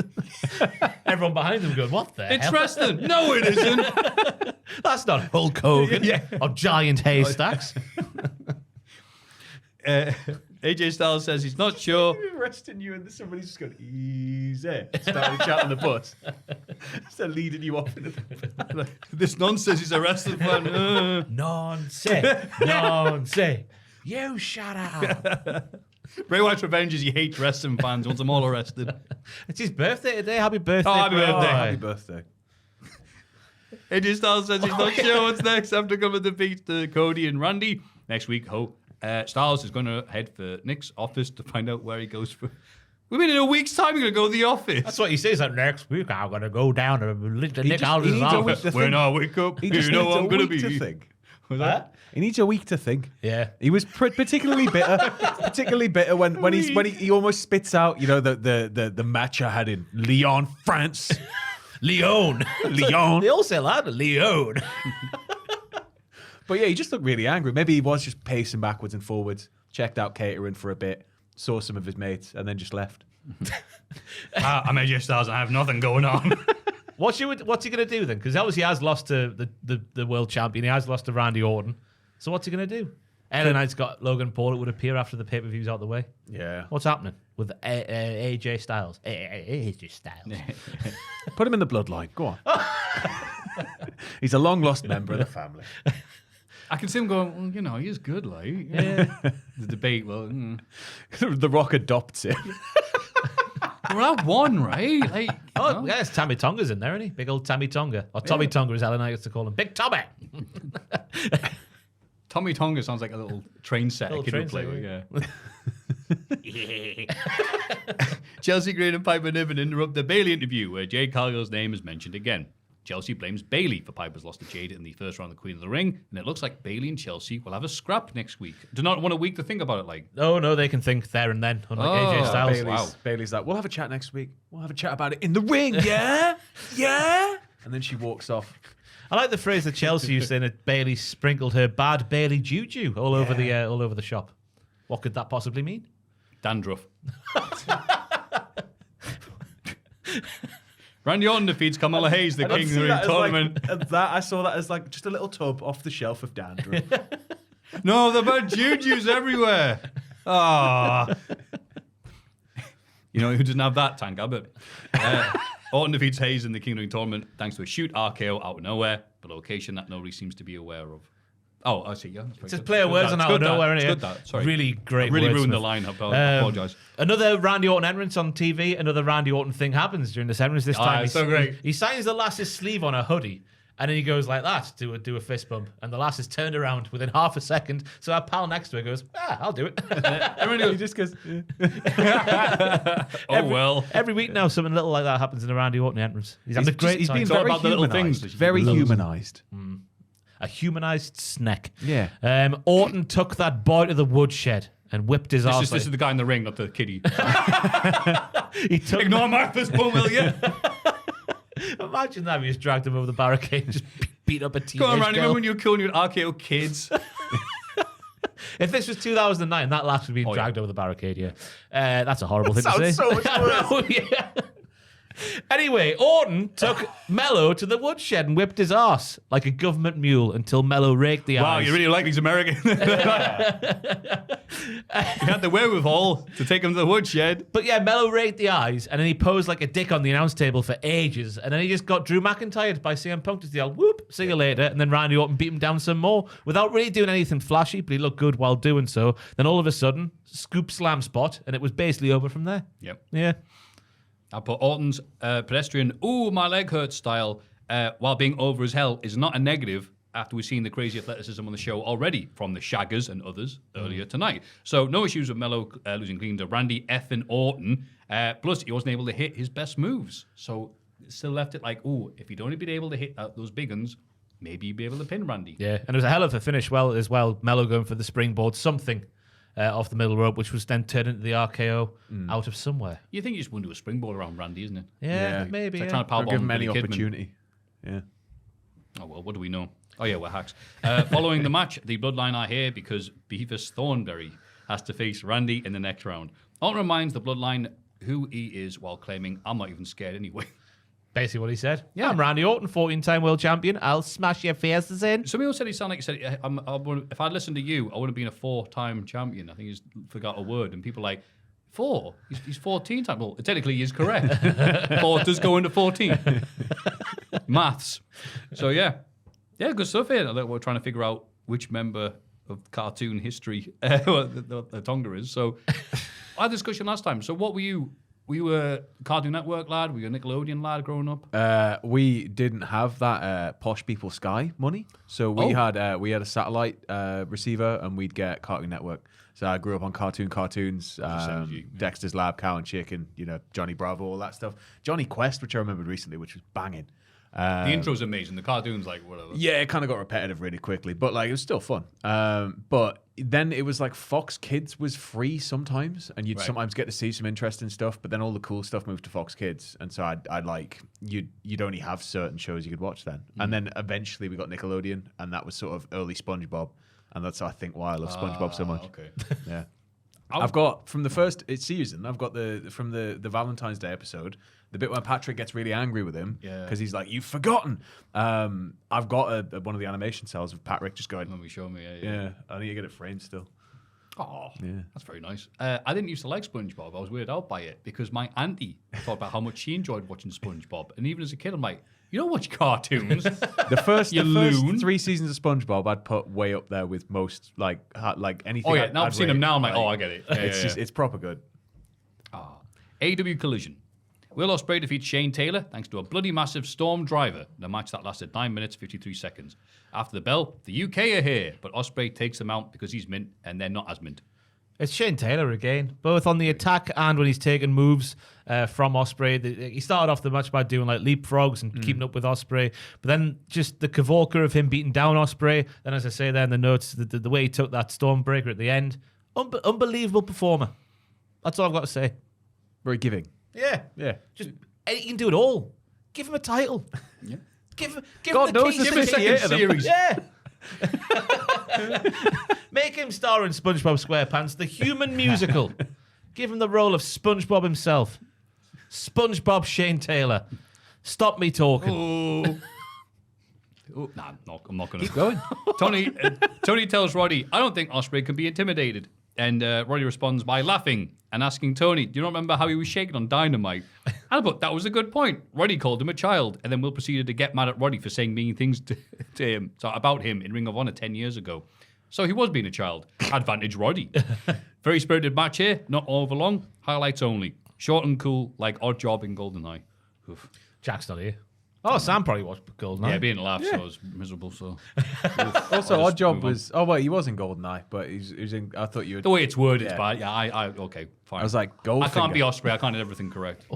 everyone behind them going, what the
It's
hell?
wrestling. No, it isn't.
That's not Hulk Hogan or giant haystacks.
AJ Styles says he's not sure.
Arresting you, and somebody's just going easy, starting chat on the bus, so leading you off.
This nonsense is a wrestling fan.
Nonsense. You shut up.
Bray Wyatt's revenge is he hates wrestling fans, wants them all arrested.
It's his birthday today. Happy birthday.
Oh, happy
Bray.
birthday.
Happy birthday.
AJ Styles says he's not sure what's next after coming to defeat Cody and Randy. Next week, Styles is going to head for Nick's office to find out where he goes for. We mean in a week's time you're going to go to the office.
That's what he says. Like, next week I'm going to go down to Nick
he
Aldis'
needs a week
office.
to
When
think.
I wake up,
He
you
just
know
needs
I'm
a
going to
week
be.
to think.
Was that?
He needs a week to think.
Yeah.
He was particularly bitter, when he almost spits out, you know, the match I had in Lyon, France.
Leon.
Lyon.
They all say that. Leon.
But yeah, he just looked really angry. Maybe he was just pacing backwards and forwards, checked out catering for a bit, saw some of his mates, and then just left.
I'm AJ Styles and I have nothing going on.
What's he going to do then? Because obviously he has lost to the world champion. He has lost to Randy Orton. So what's he going to do? LA Knight's got Logan Paul. It would appear after the pay-per-view's out the way.
Yeah.
What's happening with AJ Styles? AJ Styles.
Put him in the bloodline. Go on. He's a long-lost member of the family.
I can see him going, well, you know, he is good, like. Yeah. The debate, well,
The Rock adopts him.
well, I won, right? Like,
Oh, yes, Tammy Tonga's in there, isn't he? Big old Tammy Tonga. Or Tommy Tonga, as LA Knight used to call him. Big Tommy.
Tommy Tonga sounds like a little train set a
Little
kid would play
train
with, yeah. Chelsea Green and Piper Niven interrupt the Bayley interview where Jade Cargill's name is mentioned again. Chelsea blames Bayley for Piper's loss to Jade in the first round of the Queen of the Ring, and it looks like Bayley and Chelsea will have a scrap next week. Do not want a week to think about it, like.
No, they can think there and then, unlike AJ Styles.
Bailey's like, we'll have a chat next week. We'll have a chat about it in the ring, yeah? Yeah? And then she walks off.
I like the phrase that Chelsea used saying that Bayley sprinkled her bad Bayley juju all over the shop. What could that possibly mean?
Dandruff. Randy Orton defeats Kamala Hayes, the King of the Ring tournament.
I saw that as like just a little tub off the shelf of dandruff.
No, the bad juju's everywhere. Ah. You know who doesn't have that? Tank Abbott. Orton defeats Hayes in the King of the Ring tournament thanks to a shoot RKO out of nowhere, the location that nobody seems to be aware of. Oh, I see. Yeah,
It's just player words on out of nowhere,
It's
innit?
good that. Sorry.
Really great.
I really
wordsmith.
ruined the line. I apologise.
Another Randy Orton entrance on TV. Another Randy Orton thing happens during this entrance. This time,
it's so great.
He signs the lass's sleeve on a hoodie, and then he goes like that to do a fist bump, and the lass is turned around within half a second. So our pal next to her goes, "I'll do it."
He just goes, yeah.
Every week now, something little like that happens in a Randy Orton entrance. He's having a great
He's
time.
been
It's all
very
about the little
humanised.
things.
Very humanized.
A humanized snack.
Yeah.
Orton took that boy to the woodshed and whipped his arse.
This is the guy in the ring, not the kiddie.
He took
Ignore my fist bump, will you?
Imagine that. He just dragged him over the barricade and just beat up a teenage
Go on, Randy.
girl.
Remember when you were killing your RKO kids?
If this was 2009, that lass would be dragged over the barricade, yeah. That's a horrible thing to say.
Sounds so much
I know, yeah. Anyway, Orton took Mello to the woodshed and whipped his arse like a government mule until Mello raked the
Wow,
eyes.
you really like these Americans. You had the wherewithal to take him to the woodshed.
But yeah, Mello raked the eyes, and then he posed like a dick on the announce table for ages, and then he just got Drew McIntyre by CM Punk to yell, whoop, see you later, and then Randy Orton beat him down some more without really doing anything flashy, but he looked good while doing so. Then all of a sudden, scoop slam spot, and it was basically over from there.
Yep.
Yeah.
I put Orton's pedestrian, ooh, my leg hurts style, while being over as hell, is not a negative, after we've seen the crazy athleticism on the show already from the Shaggers and others earlier tonight. So no issues with Mello losing clean to Randy effing Orton. Plus, he wasn't able to hit his best moves. So it still left it like, ooh, if he'd only been able to hit those big uns, maybe he'd be able to pin Randy.
Yeah, and it was a hell of a finish as well. Mello going for the springboard, something off the middle rope, which was then turned into the RKO out of somewhere.
You think you just wouldn't do a springboard around Randy, isn't it?
Yeah, maybe.
It's like
Yeah.
trying to
Don't
powerbomb
give him any
Billy Kidman.
opportunity. Yeah.
Oh, well, what do we know? Oh, yeah, we're hacks. Following the match, the Bloodline are here because Beavis Thornberry has to face Randy in the next round. Orton reminds the Bloodline who he is while claiming, I'm not even scared anyway.
Basically what he said.
Yeah.
I'm Randy Orton, 14-time world champion. I'll smash your faces in.
Somebody else said he sounded like he said, if I'd listened to you, I would have been a 4-time champion. I think he's forgot a word. And people are like, 4? He's 14 times. Well, technically he is correct. 4 does go into 14. Maths. So, yeah. Yeah, good stuff here. We're trying to figure out which member of cartoon history the Tonga is. So, I had a discussion last time. So, what were you? Were you a Cartoon Network lad? Were you a Nickelodeon lad growing up?
We didn't have that posh people Sky money, so we had a satellite receiver, and we'd get Cartoon Network. So I grew up on cartoons, Dexter's Lab, Cow and Chicken, Johnny Bravo, all that stuff. Johnny Quest, which I remembered recently, which was banging.
The intro's amazing. The cartoon's like whatever.
Yeah, it kind of got repetitive really quickly, but like it was still fun. But then it was like Fox Kids was free sometimes, and you'd sometimes get to see some interesting stuff. But then all the cool stuff moved to Fox Kids, and so I'd like you'd only have certain shows you could watch then. And then eventually we got Nickelodeon, and that was sort of early SpongeBob, and that's I think why I love SpongeBob so much.
Okay.
Yeah. I've got from the first season. I've got from the Valentine's Day episode, the bit where Patrick gets really angry with him because he's like, "You've forgotten." I've got one of the animation cells of Patrick just going.
Let me show me.
Yeah, I need to get it framed still.
Oh, that's very nice. I didn't used to like SpongeBob. I was weirded out by it because my auntie talked about how much she enjoyed watching SpongeBob, and even as a kid, I'm like, you don't watch cartoons.
The first
loon.
3 seasons of SpongeBob, I'd put way up there with most like anything.
Oh yeah,
I'd
now I've seen
rate,
them now. I'm like, oh, I get it. Yeah,
It's proper good.
AEW Collision. Will Ospreay defeats Shane Taylor thanks to a bloody massive Storm Driver in a match that lasted 9 minutes 53 seconds. After the bell, the UK are here, but Ospreay takes them out because he's mint and they're not as mint.
It's Shane Taylor again, both on the attack and when he's taking moves from Ospreay. He started off the match by doing like leapfrogs and keeping up with Ospreay, but then just the cavalca of him beating down Ospreay. Then, as I say there in the notes, the way he took that Stormbreaker at the end, unbelievable performer. That's all I've got to say.
Very giving.
Yeah, just he can do it all. Give him a title. Yeah. Give
God
him the
knows
keys
there's
to the
58 of them.
series.
Yeah. Make him star in SpongeBob SquarePants, the human musical. Give him the role of SpongeBob himself. SpongeBob Shane Taylor. Stop me talking.
Nah, I'm not going to. Keep going. Tony tells Roddy, I don't think Ospreay can be intimidated. And Roddy responds by laughing and asking Tony, do you not remember how he was shaken on Dynamite? And I thought that was a good point. Roddy called him a child, and then Will proceeded to get mad at Roddy for saying mean things to him, about him in Ring of Honor 10 years ago. So he was being a child. Advantage Roddy. Very spirited match here, not over long, highlights only. Short and cool, like Odd Job in GoldenEye. Oof.
Jack's not here. Oh, Sam probably watched GoldenEye.
Yeah, being a laugh, so I was miserable. So
Also, Odd Job was. Oh wait, he was in GoldenEye, but he was in. I thought you would.
the way it's worded,
Yeah.
it's bad. Yeah, I okay, fine.
I was like, Goldfinger.
I can't be Ospreay. I can't get everything correct.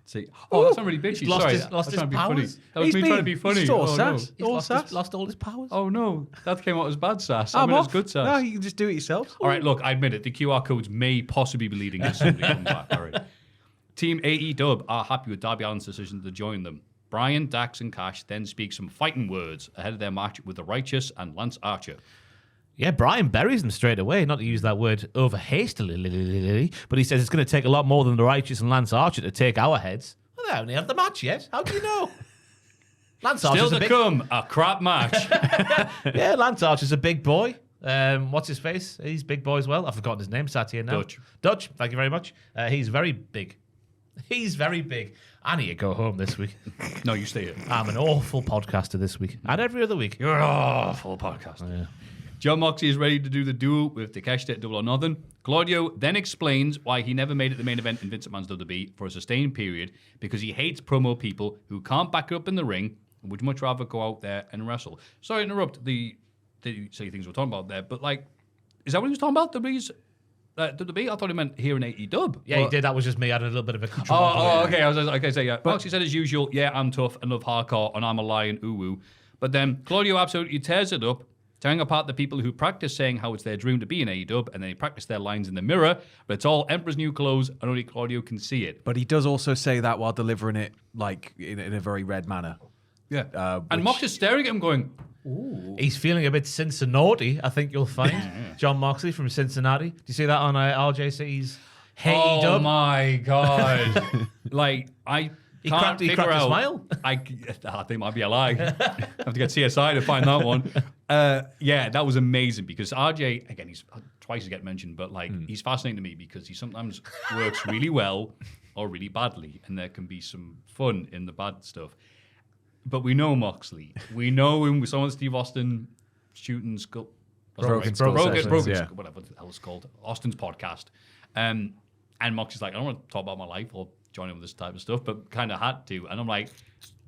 See, that's not really bitchy.
He's lost
Sorry,
his- lost
I was
his
trying to be
powers.
funny. That was me trying to be funny.
He's all
Oh, no.
sass.
He's
All
lost,
sass.
lost all his powers.
Oh no, that came out as bad sass. I
I'm
mean,
off.
it's good sass.
No, you can just do it yourself.
All right, look, I admit it. The QR codes may possibly be leading to somebody coming back. All right. Team AEW are happy with Darby Allin's decision to join them. Brian, Dax, and Cash then speak some fighting words ahead of their match with the Righteous and Lance Archer.
Yeah, Brian buries them straight away, not to use that word over hastily, but he says it's going to take a lot more than the Righteous and Lance Archer to take our heads. Well, they haven't had the match yet. How do you know? Lance
Still
Archer's
to
a big...
come, a crap match.
Yeah, Lance Archer's a big boy. What's his face? He's big boy as well. I've forgotten his name. Sat here now. Dutch. Thank you very much. He's very big. He's very big. I need to go home this week.
No, you stay here.
I'm an awful podcaster this week and every other week.
You're an awful podcast.
Yeah.
John Moxley is ready to do the duel with Takeshita at Double or Nothing. Claudio then explains why he never made it the main event in Vince McMahon's WWE for a sustained period because he hates promo people who can't back up in the ring Would much rather go out there and wrestle. Sorry to interrupt the silly things we're talking about there, but like, is that what he was talking about? WWE? I thought he meant here in AEW.
Yeah, he did. That was just me. I had a little bit of a control.
Okay. I was okay. So yeah, Moxie said as usual, yeah, I'm tough and love hardcore, and I'm a lion. Ooh. But then Claudio absolutely tears it up, tearing apart the people who practice saying how it's their dream to be in AEW, and they practice their lines in the mirror, but it's all Emperor's New Clothes, and only Claudio can see it.
But he does also say that while delivering it like in a very red manner.
Yeah. And Mox is staring at him going, ooh.
He's feeling a bit Cincinnati, I think you'll find. John Moxley from Cincinnati. Do you see that on RJC's Hey
Oh
Dub?
my God. Like, I
He
can't
cracked
figure
a
out.
smile.
I think it might be a lie. I have to get CSI to find that one. Yeah, that was amazing because RJ, again, he's twice to get mentioned, but like he's fascinating to me because he sometimes works really well or really badly, and there can be some fun in the bad stuff. But we know Moxley. We know him with someone Steve Austin shooting skull.
Broken Skull Sessions, yeah.
Whatever the hell it's called. Austin's podcast. And Moxley's like, I don't want to talk about my life or join in with this type of stuff, but kind of had to. And I'm like,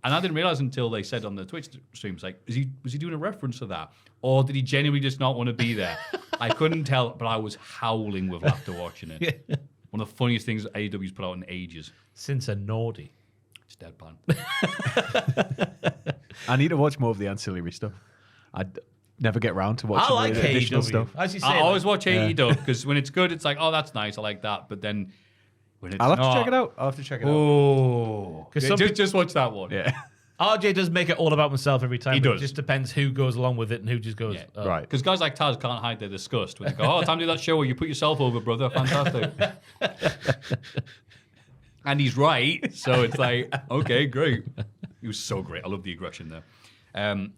and I didn't realize until they said on the Twitch streams, like, was he doing a reference to that? Or did he genuinely just not want to be there? I couldn't tell, but I was howling with laughter watching it. One of the funniest things AEW's put out in ages.
Cincinnati.
It's deadpan.
I need to watch more of the ancillary stuff. I never get round to watching
I like
the additional
AEW.
stuff.
As you say,
I always watch AEW because when it's good, it's like, oh, that's nice. I like that. But then when it's
I'll have
not,
to check it out. I'll have to check it out.
Oh,
some
just watch that one.
Yeah.
RJ does make it all about himself every time.
He
but
does.
It just depends who goes along with it and who just goes,
Yeah.
oh.
Right.
Because guys like Taz can't hide their disgust when they go, oh, time to do that show where you put yourself over, brother. Fantastic. And he's right. So it's like, okay, great. He was so great. I love the aggression there.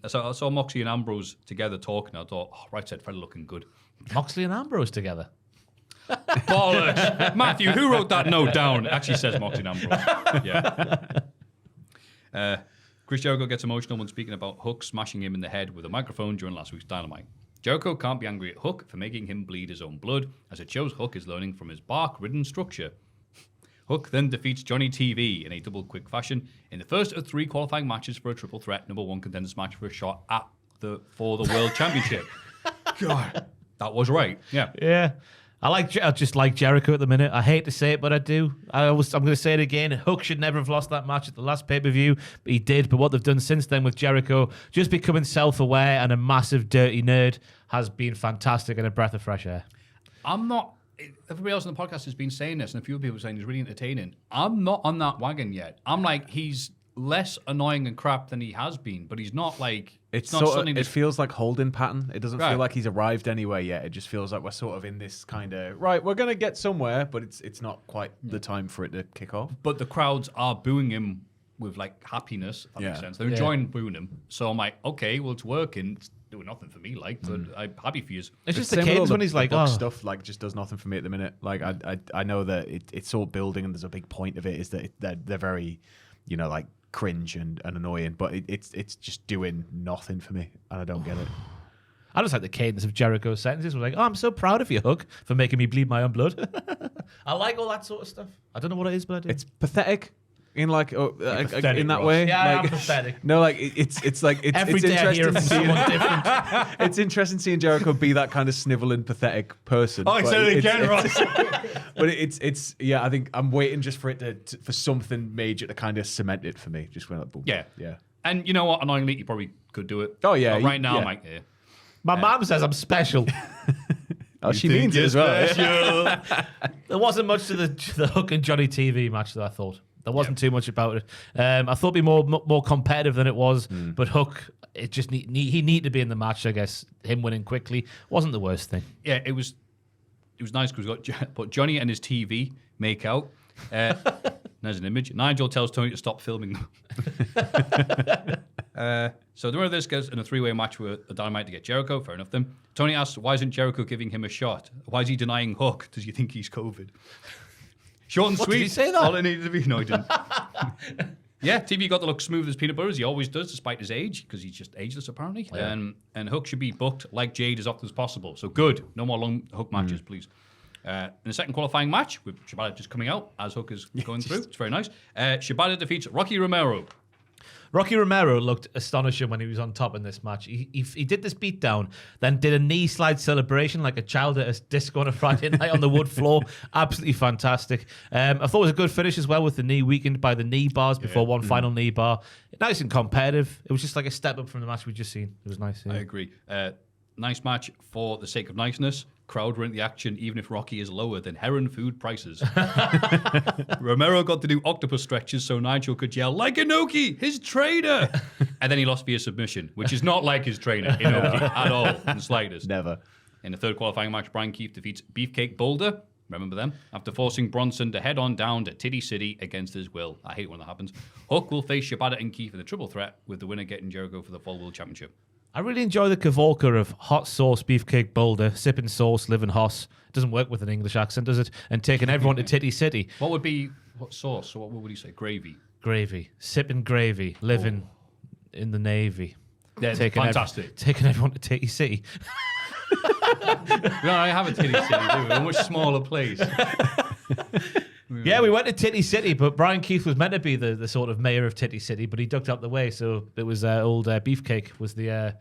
So I saw Moxie and Ambrose together talking. I thought, oh, right said, Fred looking good.
Moxley and Ambrose together.
Bollocks. Maffew, who wrote that note down? It actually says Moxie and Ambrose. Yeah. Chris Jericho gets emotional when speaking about Hook smashing him in the head with a microphone during last week's Dynamite. Jericho can't be angry at Hook for making him bleed his own blood, as it shows Hook is learning from his bark-ridden structure. Hook then defeats Johnny TV in a double quick fashion in the first of 3 qualifying matches for a triple threat number 1 contenders match for a shot at for the World Championship. God, that was right. Yeah.
Yeah. I just like Jericho at the minute. I hate to say it, but I do. I'm going to say it again. Hook should never have lost that match at the last pay-per-view, but he did. But what they've done since then with Jericho, just becoming self-aware and a massive dirty nerd, has been fantastic and a breath of fresh air.
I'm not. Everybody else on the podcast has been saying this, and a few people saying he's really entertaining. I'm not on that wagon yet. I'm like, he's less annoying and crap than he has been, but he's not like
It's
not
sort of,
something
it
that's
feels like holding pattern. It doesn't
Right.
feel like he's arrived anywhere yet. It just feels like we're sort of in this kind of right. We're gonna get somewhere, but it's not quite the time for it to kick off.
But the crowds are booing him with like happiness. If that makes
Yeah.
sense. They're enjoying booing him. So I'm like, okay, well, it's working. It's doing nothing for me, like, but I'm happy for you.
It's just the
Same with all
cadence when he's like,
book
oh,
stuff like just does nothing for me at the minute. Like I know that it's all building, and there's a big point of it is that they're very, like cringe and annoying, but it's just doing nothing for me, and I don't get it.
I just like the cadence of Jericho's sentences. We're like, oh, I'm so proud of you, Hook, for making me bleed my own blood. I like all that sort of stuff. I don't know what it is, but I do.
It's pathetic. In
pathetic,
in that
Ross.
way,
Yeah, I am
like,
pathetic.
No, like it's like it's
Every day I hear it from someone different.
It's interesting seeing Jericho be that kind of sniveling, pathetic person.
Oh, I
but
said it again,
it's-
Ross.
But it's I think I'm waiting just for it for something major to kind of cement it for me. Just when boom.
Yeah.
Yeah.
And you know what? Annoyingly, you probably could do it.
Oh, yeah,
But right now,
yeah.
I'm like, yeah.
My mom says I'm special.
Oh, she means it as well.
There wasn't much to the Hook and Johnny TV match that I thought. There wasn't too much about it. I thought it'd be more competitive than it was, but Hook, it just he needed to be in the match. I guess him winning quickly wasn't the worst thing.
Yeah, it was nice because we got Johnny and his TV make out. There's an image. Nigel tells Tony to stop filming. So the winner of this goes in a 3-way match with a Dynamite to get Jericho. Fair enough then. Tony asks, why isn't Jericho giving him a shot? Why is he denying Hook? Does he think he's COVID? Short and
What,
sweet.
did he say that?
All it needed to be. No, he didn't. Yeah, TV got to look smooth as peanut butter, as he always does, despite his age, because he's just ageless, apparently.
Yeah.
And Hook should be booked like Jade as often as possible. So good. No more long Hook matches, please. In the second qualifying match, with Shibata just coming out as Hook is going through. It's very nice. Shibata defeats Rocky Romero.
Rocky Romero looked astonishing when he was on top in this match. He did this beatdown, then did a knee slide celebration like a child at a disco on a Friday night on the wood floor. Absolutely fantastic. I thought it was a good finish as well with the knee weakened by the knee bars before one final knee bar. Nice and competitive. It was just like a step up from the match we'd just seen. It was nice. Yeah.
I agree. Nice match for the sake of niceness. Crowd were in the action, even if Rocky is lower than heron food prices. Romero got to do octopus stretches so Nigel could yell, like Inoki, his trainer! And then he lost via submission, which is not like his trainer, Inoki, at all, in the slightest.
Never.
In the third qualifying match, Brian Keith defeats Beefcake Boulder, remember them, after forcing Bronson to head on down to Titty City against his will. I hate when that happens. Hook will face Shibata and Keith in a triple threat, with the winner getting Jericho for the Fall World Championship.
I really enjoy the cavalca of hot sauce beefcake boulder, sipping sauce, living hoss. It doesn't work with an English accent, does it? And taking everyone to Titty City.
What sauce? So what would you say? Gravy?
Gravy. Sipping gravy, living in the Navy.
Yeah, fantastic.
Taking everyone to Titty City.
No, I have a Titty City, do we? A much smaller place.
Yeah, we went to Titty City, but Brian Keith was meant to be the sort of mayor of Titty City, but he ducked out the way, so it was old Beefcake was the...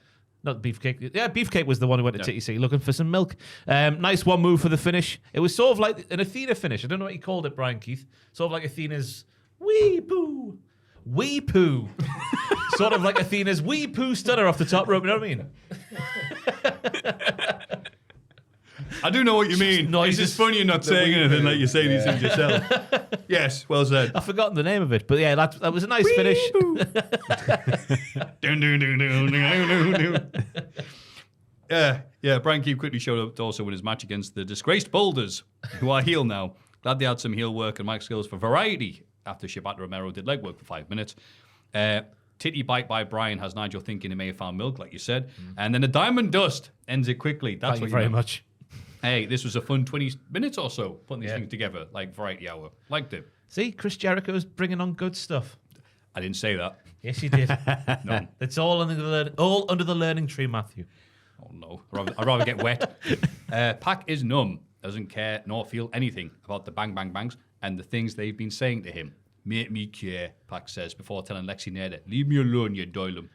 not Beefcake. Yeah, Beefcake was the one who went to Titty City looking for some milk. Nice one move for the finish. It was sort of like an Athena finish. I don't know what he called it, Brian Keith. Sort of like Athena's wee poo. Wee poo. Sort of like Athena's wee poo stunner off the top rope, you know what I mean?
I do know what you mean. It's just funny you're not saying anything like you say these things yourself. Yes, well said.
I've forgotten the name of it, but yeah, that was a nice finish.
Yeah, Brian Keith quickly showed up to also win his match against the disgraced Boulders, who are heel now. Glad they had some heel work and mic skills for variety after Shibata Romero did legwork for 5 minutes. Titty bite by Brian has Nigel thinking he may have found milk, like you said. And then a diamond dust ends it quickly. That's
Thank you very much.
Hey, this was a fun 20 minutes or so, putting these things together, like variety hour. Liked it.
See, Chris Jericho's bringing on good stuff.
I didn't say that.
Yes, you did.
No.
It's all under the learning tree, Maffew.
Oh, no. I'd rather get wet. Pac is numb, doesn't care nor feel anything about the bang, bang, bangs and the things they've been saying to him. Make me care, Pac says, before telling Lexi Nader, leave me alone, you doilum.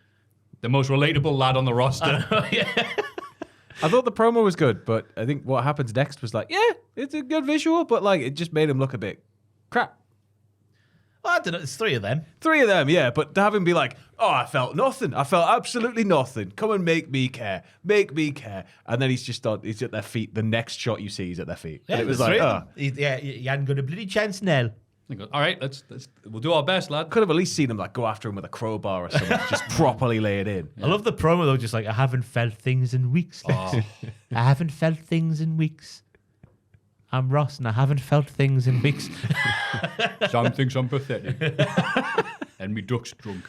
The most relatable lad on the roster.
I thought the promo was good, but I think what happens next was like, yeah, it's a good visual, but like it just made him look a bit crap.
Well, I don't know. It's 3 of them.
3 of them, yeah, but to have him be like, oh, I felt nothing. I felt absolutely nothing. Come and make me care. Make me care. And then he's at their feet. The next shot you see, he's at their feet.
Yeah,
and it was like,
yeah, you hadn't got a bloody chance, Nell.
All right, we'll do our best, lad.
Could have at least seen him like go after him with a crowbar or something, just properly lay it in.
I love the promo though, just like I haven't felt things in weeks. I haven't felt things in weeks. I'm Ross and I haven't felt things in weeks.
Sam thinks I'm pathetic. And me duck's drunk.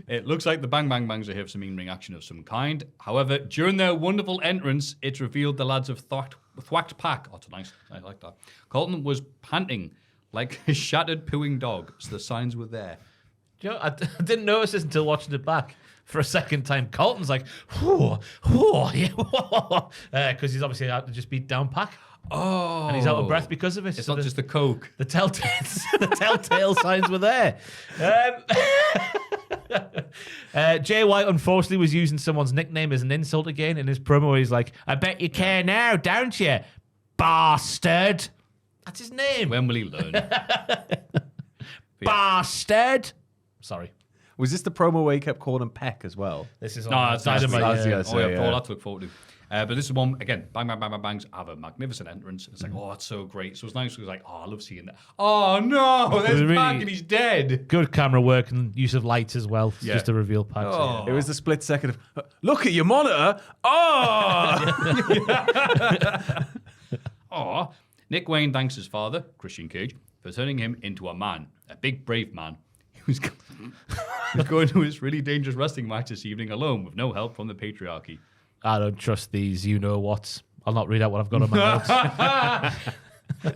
It looks like the Bang Bang Bangs are here for some in-ring action of some kind. However, during their wonderful entrance, it's revealed the lads have thwacked Pac. Oh, it's nice. I like that. Colton was panting like a shattered pooing dog, so the signs were there.
You know, I didn't notice this until watching it back for a second time. Colton's like, whoa, yeah, because he's obviously out to just beat down Pac.
Oh.
And he's out of breath because of it.
It's not just the coke.
The telltale signs were there. Jay White, unfortunately, was using someone's nickname as an insult again in his promo where he's like, I bet you care now, don't you, bastard? That's his name.
When will he learn?
Bastard. Sorry.
Was this the promo where he kept calling him Peck as well?
This is
No, that's
Dynamite.
That's
Paul, that to look forward to. But this is one, again, Bang Bang Bang Bang Bangs have a magnificent entrance. It's like, oh, it's so great. So it's nice. It was like, oh, I love seeing that. Oh, no, there's
really
Pac and he's dead.
Good camera work and use of lights as well, just to reveal Pac.
Oh.
It was the split second of, look at your monitor. Oh!
Oh, Nick Wayne thanks his father, Christian Cage, for turning him into a man, a big, brave man. He was going to his really dangerous wrestling match this evening alone with no help from the patriarchy.
I don't trust these you-know-whats. I'll not read out what I've got on my notes.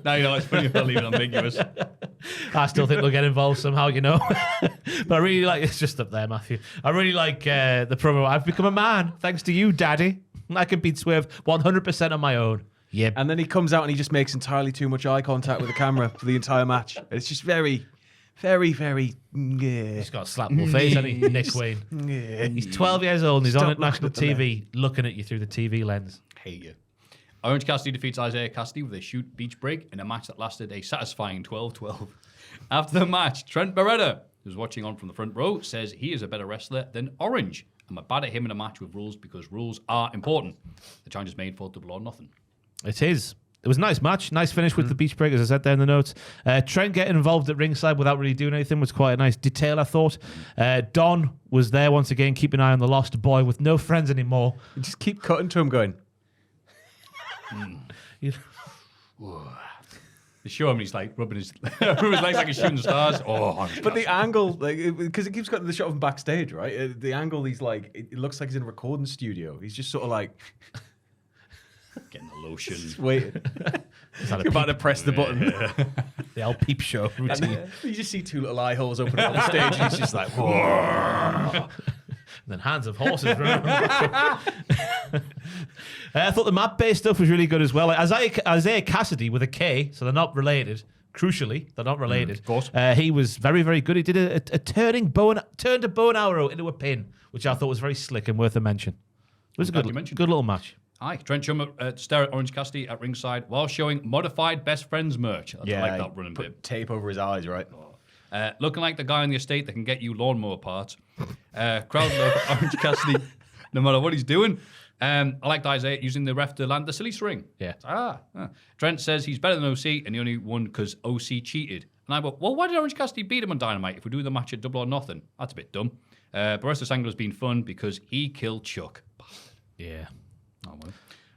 No, you know, it's funny if I leave it ambiguous.
I still think they'll get involved somehow, you know. But I really like, it's just up there, Maffew. I really like the promo. I've become a man, thanks to you, Daddy. I can beat Swerve 100% on my own. Yep.
And then he comes out and he just makes entirely too much eye contact with the camera for the entire match. It's just very, very, very. Yeah.
He's got a slappable face, hasn't he? Nick Wayne.
Yeah.
He's 12 years old and he's on
Stop
at national
looking at the
TV looking at you through the TV lens.
Hate you. Orange Cassidy defeats Isaiah Cassidy with a shoot beach break in a match that lasted a satisfying 12-12. After the match, Trent Beretta, who's watching on from the front row, says he is a better wrestler than Orange. I'm bad at him in a match with rules because rules are important. The challenge is made for Double or Nothing.
It is. It was a nice match. Nice finish with the beach break, as I said there in the notes. Trent getting involved at ringside without really doing anything was quite a nice detail, I thought. Don was there once again, keeping an eye on the lost boy with no friends anymore.
You just keep cutting to him going.
They show him he's like rubbing his legs like he's shooting stars.
But the angle, because it keeps cutting the shot of him backstage, right? The angle, he's like, it looks like he's in a recording studio. He's just sort of like
getting the lotion.
waiting. He's about to press the button.
The old peep show routine.
You just see two little eye holes open up on the stage, and he's just like, whoa.
And then hands of horses. I thought the map-based stuff was really good as well. Like Isaiah Cassidy with a K, so they're not related. Crucially, they're not related.
Of course.
He was very, very good. He did a turned a bow and arrow into a pin, which I thought was very slick and worth a mention. It was a good little match.
Aye, Trent Chum stare at Orange Cassidy at ringside while showing modified best friends merch. I like that running bit.
Tape over his eyes, right?
Looking like the guy on the estate that can get you lawnmower parts. Crowd love Orange Cassidy no matter what he's doing. I liked Isaiah using the ref to land the silly string.
Yeah.
Trent says he's better than OC and he only won because OC cheated. And I went, well, why did Orange Cassidy beat him on Dynamite if we do the match at Double or Nothing? That's a bit dumb. But the rest of this angle has been fun because he killed Chuck.
Yeah.
Oh, well.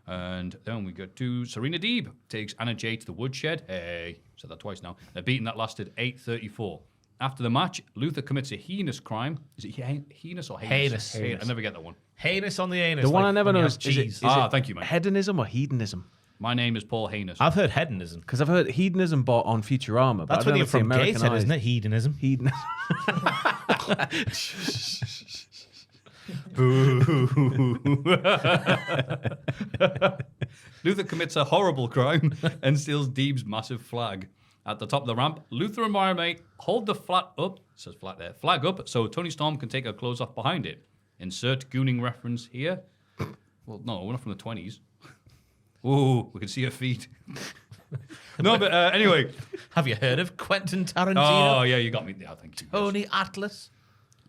And then we go to Serena Deeb takes Anna Jay to the woodshed. Hey, said that twice now. A beating that lasted 8:34. After the match, Luther commits a heinous crime. Is it heinous or heinous?
Heinous.
I never get that one.
Heinous on the anus.
The one I never know
is
is
cheese.
Thank you, man.
Hedonism or hedonism?
My name is Paul Heinous.
I've heard hedonism.
Because I've heard hedonism bought on Futurama. But
That's when you're from Gateshead, isn't it? Hedonism.
Hedonism.
Luther commits a horrible crime and steals Deeb's massive flag. At the top of the ramp, Luther and Mario hold the flag up so Tony Storm can take her clothes off behind it. Insert gooning reference here. Well, no, we're not from the 20s. Ooh, we can see her feet. No, but anyway.
Have you heard of Quentin Tarantino?
Oh, yeah, you got me. Yeah, thank you.
Tony Atlas.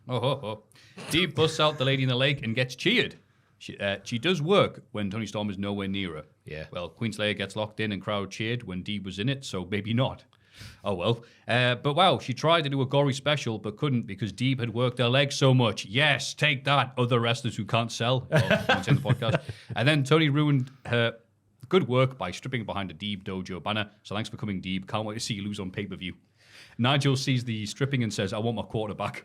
Deeb busts out the lady in the lake and gets cheered. She does work when Tony Storm is nowhere near her.
Yeah.
Well, Queen Slayer gets locked in and crowd cheered when Deeb was in it, so maybe not. Oh, well. But wow, she tried to do a gory special, but couldn't because Deeb had worked her legs so much. Yes, take that, other wrestlers who can't sell. Well, in the podcast. And then Tony ruined her good work by stripping behind a Deeb Dojo banner. So thanks for coming, Deeb. Can't wait to see you lose on pay-per-view. Nigel sees the stripping and says, I want my quarterback.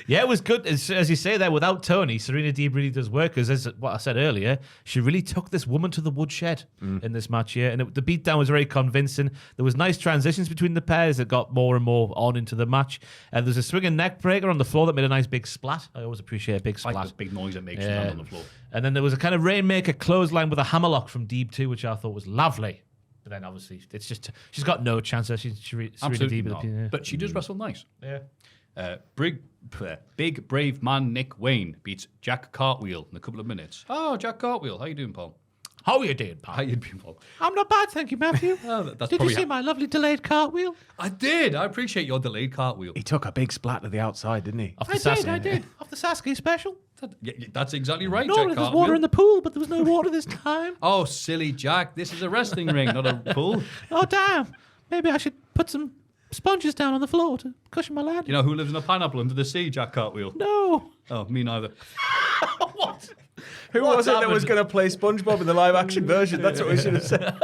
Yeah, it was good. As you say there, without Tony, Serena Deeb really does work. Because as what I said earlier, she really took this woman to the woodshed in this match here. And the beatdown was very convincing. There was nice transitions between the pairs that got more and more on into the match. And there's a swinging neck breaker on the floor that made a nice big splat. I always appreciate a big splat.
Like this big noise it makes you land on the floor.
And then there was a kind of Rainmaker clothesline with a hammerlock from Deeb too, which I thought was lovely. But then obviously, it's just she's got no chance.
Absolutely not. But she does wrestle nice.
Yeah.
Big brave man Nick Wayne beats Jack Cartwheel in a couple of minutes. Oh, Jack Cartwheel, how you doing, Paul?
How are you doing, Paul?
How you doing, Paul?
I'm not bad, thank you, Maffew. Did you see my lovely delayed cartwheel?
I did. I appreciate your delayed cartwheel.
He took a big splat to the outside, didn't he?
I did. Off the Sasuke special.
That's exactly right,
No,
Jack
there was
Cartwheel.
water in the pool, but there was no water this time.
Oh, silly Jack. This is a wrestling ring, not a pool.
Oh, damn. Maybe I should put some sponges down on the floor to cushion my landing.
You know who lives in a pineapple under the sea, Jack Cartwheel?
No.
Oh, me neither.
What?
Who was it that was going to play SpongeBob in the live action version? That's what we should have said.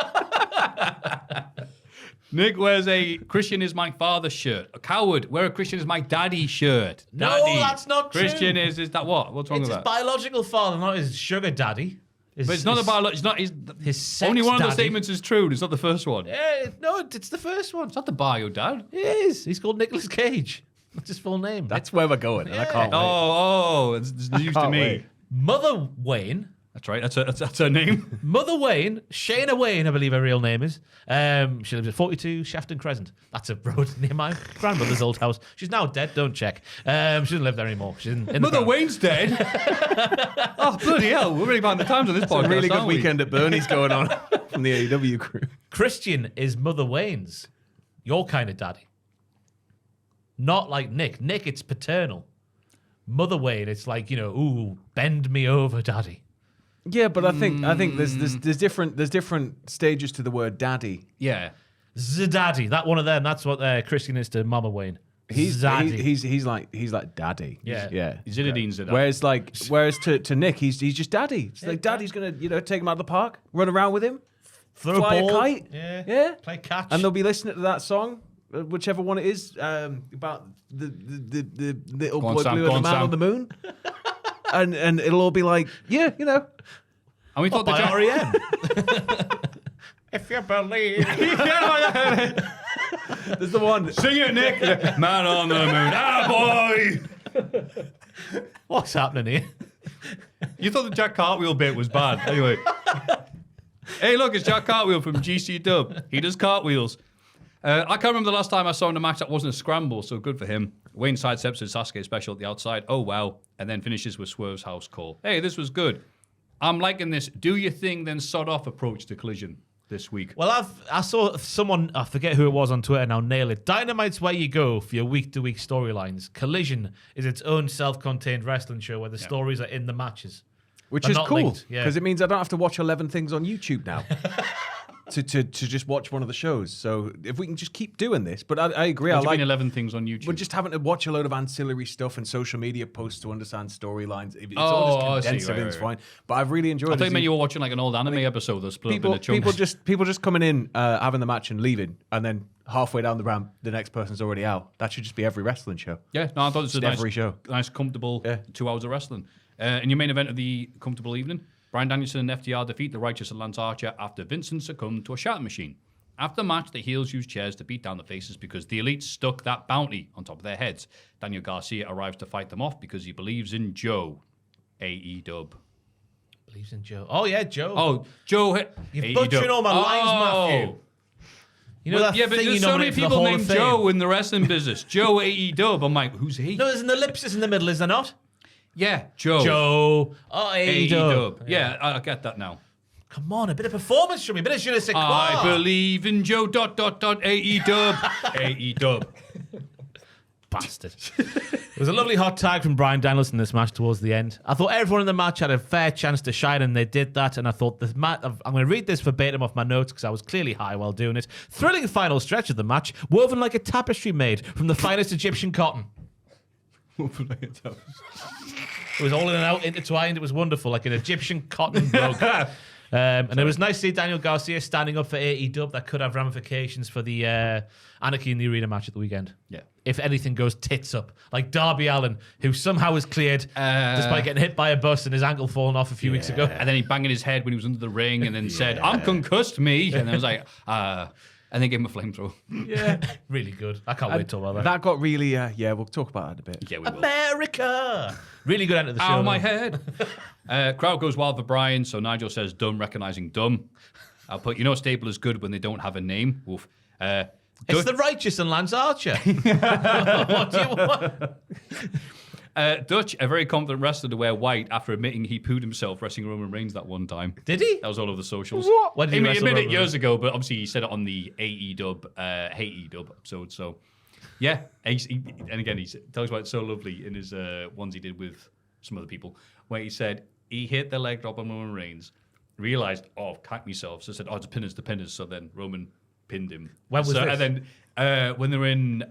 Nick wears a Christian is my father shirt. A coward, wear a Christian is my daddy shirt.
No,
Daddy.
that's not true.
Christian is that what? What's wrong
It's
with
his
that?
biological father, not his sugar daddy.
But it's not about. It's not.
his sex
only one of those
daddy.
statements is true. It's not the first one.
No, it's the first one.
It's not the bio dad.
It is. He's called Nicolas Cage. That's his full name.
That's where we're going, and I can't wait.
Oh, it's news to
Can't
me.
wait.
Mother Wayne
That's right. That's her name.
Mother Wayne, Shayna Wayne, I believe her real name is. She lives at 42 Shafton Crescent. That's a road near my grandmother's old house. She's now dead. Don't check. She doesn't live there anymore. She's in
Mother Wayne's dead. Oh, bloody hell. We're really behind the times on this podcast.
A really good
aren't we?
weekend at Bernie's going on from the AEW crew.
Christian is Mother Wayne's. Your kind of daddy. Not like Nick. Nick, it's paternal. Mother Wayne, it's like, ooh, bend me over, daddy.
Yeah, but I think there's different stages to the word daddy.
Yeah.
Zadaddy, that one of them. That's what Christian is to Mama Wayne.
He's like daddy.
Yeah.
Yeah.
Zinedine's Zidane.
Whereas to Nick, he's just daddy. It's like daddy's gonna take him out of the park, run around with him,
Throw
fly
a ball.
a kite,
Yeah. Play catch.
and they'll be listening to that song, whichever one it is, about the little
Go on,
boy
Sam,
blue
go
and the
on,
man
Sam.
on the moon, and it'll all be like,
And we thought
by
the
R.E.M. If you believe.
there's the one.
Sing it, Nick. Man on the moon. Ah, boy.
What's happening here?
You thought the Jack Cartwheel bit was bad. Anyway. Hey, look, it's Jack Cartwheel from GC Dub. He does cartwheels. I can't remember the last time I saw in a match that wasn't a scramble, so good for him. Wayne sidesteps with Sasuke special at the outside. Oh, wow. And then finishes with Swerve's house call. Hey, this was good. I'm liking this do your thing, then sod off approach to Collision this week.
Well, I saw someone, I forget who it was on Twitter now, nail it. Dynamite's where you go for your week-to-week storylines. Collision is its own self-contained wrestling show where the stories are in the matches.
Which
They're
is
not
cool,
linked,
because it means I don't have to watch 11 things on YouTube now to just watch one of the shows. So if we can just keep doing this, but I agree.
What
I
do you
like
mean 11 things on YouTube?
we're just having to watch a load of ancillary stuff and social media posts to understand storylines. If it's all
I
just
see.
condensed,
Right,
everything's
right.
fine. But I've really enjoyed
I
it.
thought you meant you were watching like an old anime episode that's split up into chunks.
People just coming in, having the match and leaving, and then halfway down the ramp, the next person's already out. That should just be every wrestling show.
Yeah, no, I thought it was a
Just every show.
nice, comfortable
Yeah.
2 hours of wrestling. In your main event of the comfortable evening, Bryan Danielson and FTR defeat the Righteous and Lance Archer after Vincent succumbed to a shatter machine. After the match, the heels used chairs to beat down the faces because the Elite stuck that bounty on top of their heads. Daniel Garcia arrives to fight them off because he believes in Joe. AEW.
Believes in Joe. Oh, yeah, Joe.
Oh, Joe.
You're butchering all my lines, Maffew. You know that
yeah, but
thing
there's
you
so many
nominate for the
people
Hall
named
of Fame?
Joe in the wrestling business. Joe AEW. I'm like, who's he?
No, there's an ellipsis in the middle, is there not?
Yeah, Joe.
Joe. Oh, AEW.
Yeah, I get that now.
Come on, a bit of performance from me, a bit of je ne sais quoi.
I believe in Joe. AEW. AEW.
Bastard. It was a lovely hot tag from Bryan Danielson in this match towards the end. I thought everyone in the match had a fair chance to shine, and they did that. And I thought I'm going to read this verbatim off my notes because I was clearly high while doing it. Thrilling final stretch of the match, woven like a tapestry made from the finest Egyptian cotton. It was all in and out, intertwined. It was wonderful, like an Egyptian cotton rug. And it was nice to see Daniel Garcia standing up for AEW. That could have ramifications for the Anarchy in the Arena match at the weekend.
Yeah.
If anything goes tits up. Like Darby Allin, who somehow was cleared despite getting hit by a bus and his ankle falling off a few weeks ago.
And then he banged his head when he was under the ring and then said, I'm concussed, me. And I was like, and then gave him a flamethrower.
Yeah.
Really good. I can't wait to talk about that.
That got really, we'll talk about that in a bit.
Yeah, we will.
America! Really good end of the show.
Ow, my
though.
head. Crowd goes wild for Brian, so Nigel says dumb, recognizing dumb. I'll put, stable is good when they don't have a name. Woof.
It's the Righteous and Lance Archer. What do you want?
Dutch, a very confident wrestler to wear white after admitting he pooed himself wrestling Roman Reigns that one time.
Did he?
That was all over the socials.
What? When did he
He
wrestle
admitted it
Roman
years ago, but obviously he said it on the AEW, Hate EW episode. So, yeah. And again, he tells about it so lovely in his ones he did with some other people, where he said he hit the leg drop on Roman Reigns, realized, I've cacked myself. So said, it's pinners to pinners. So then Roman pinned him.
When was this?
And then when they were in,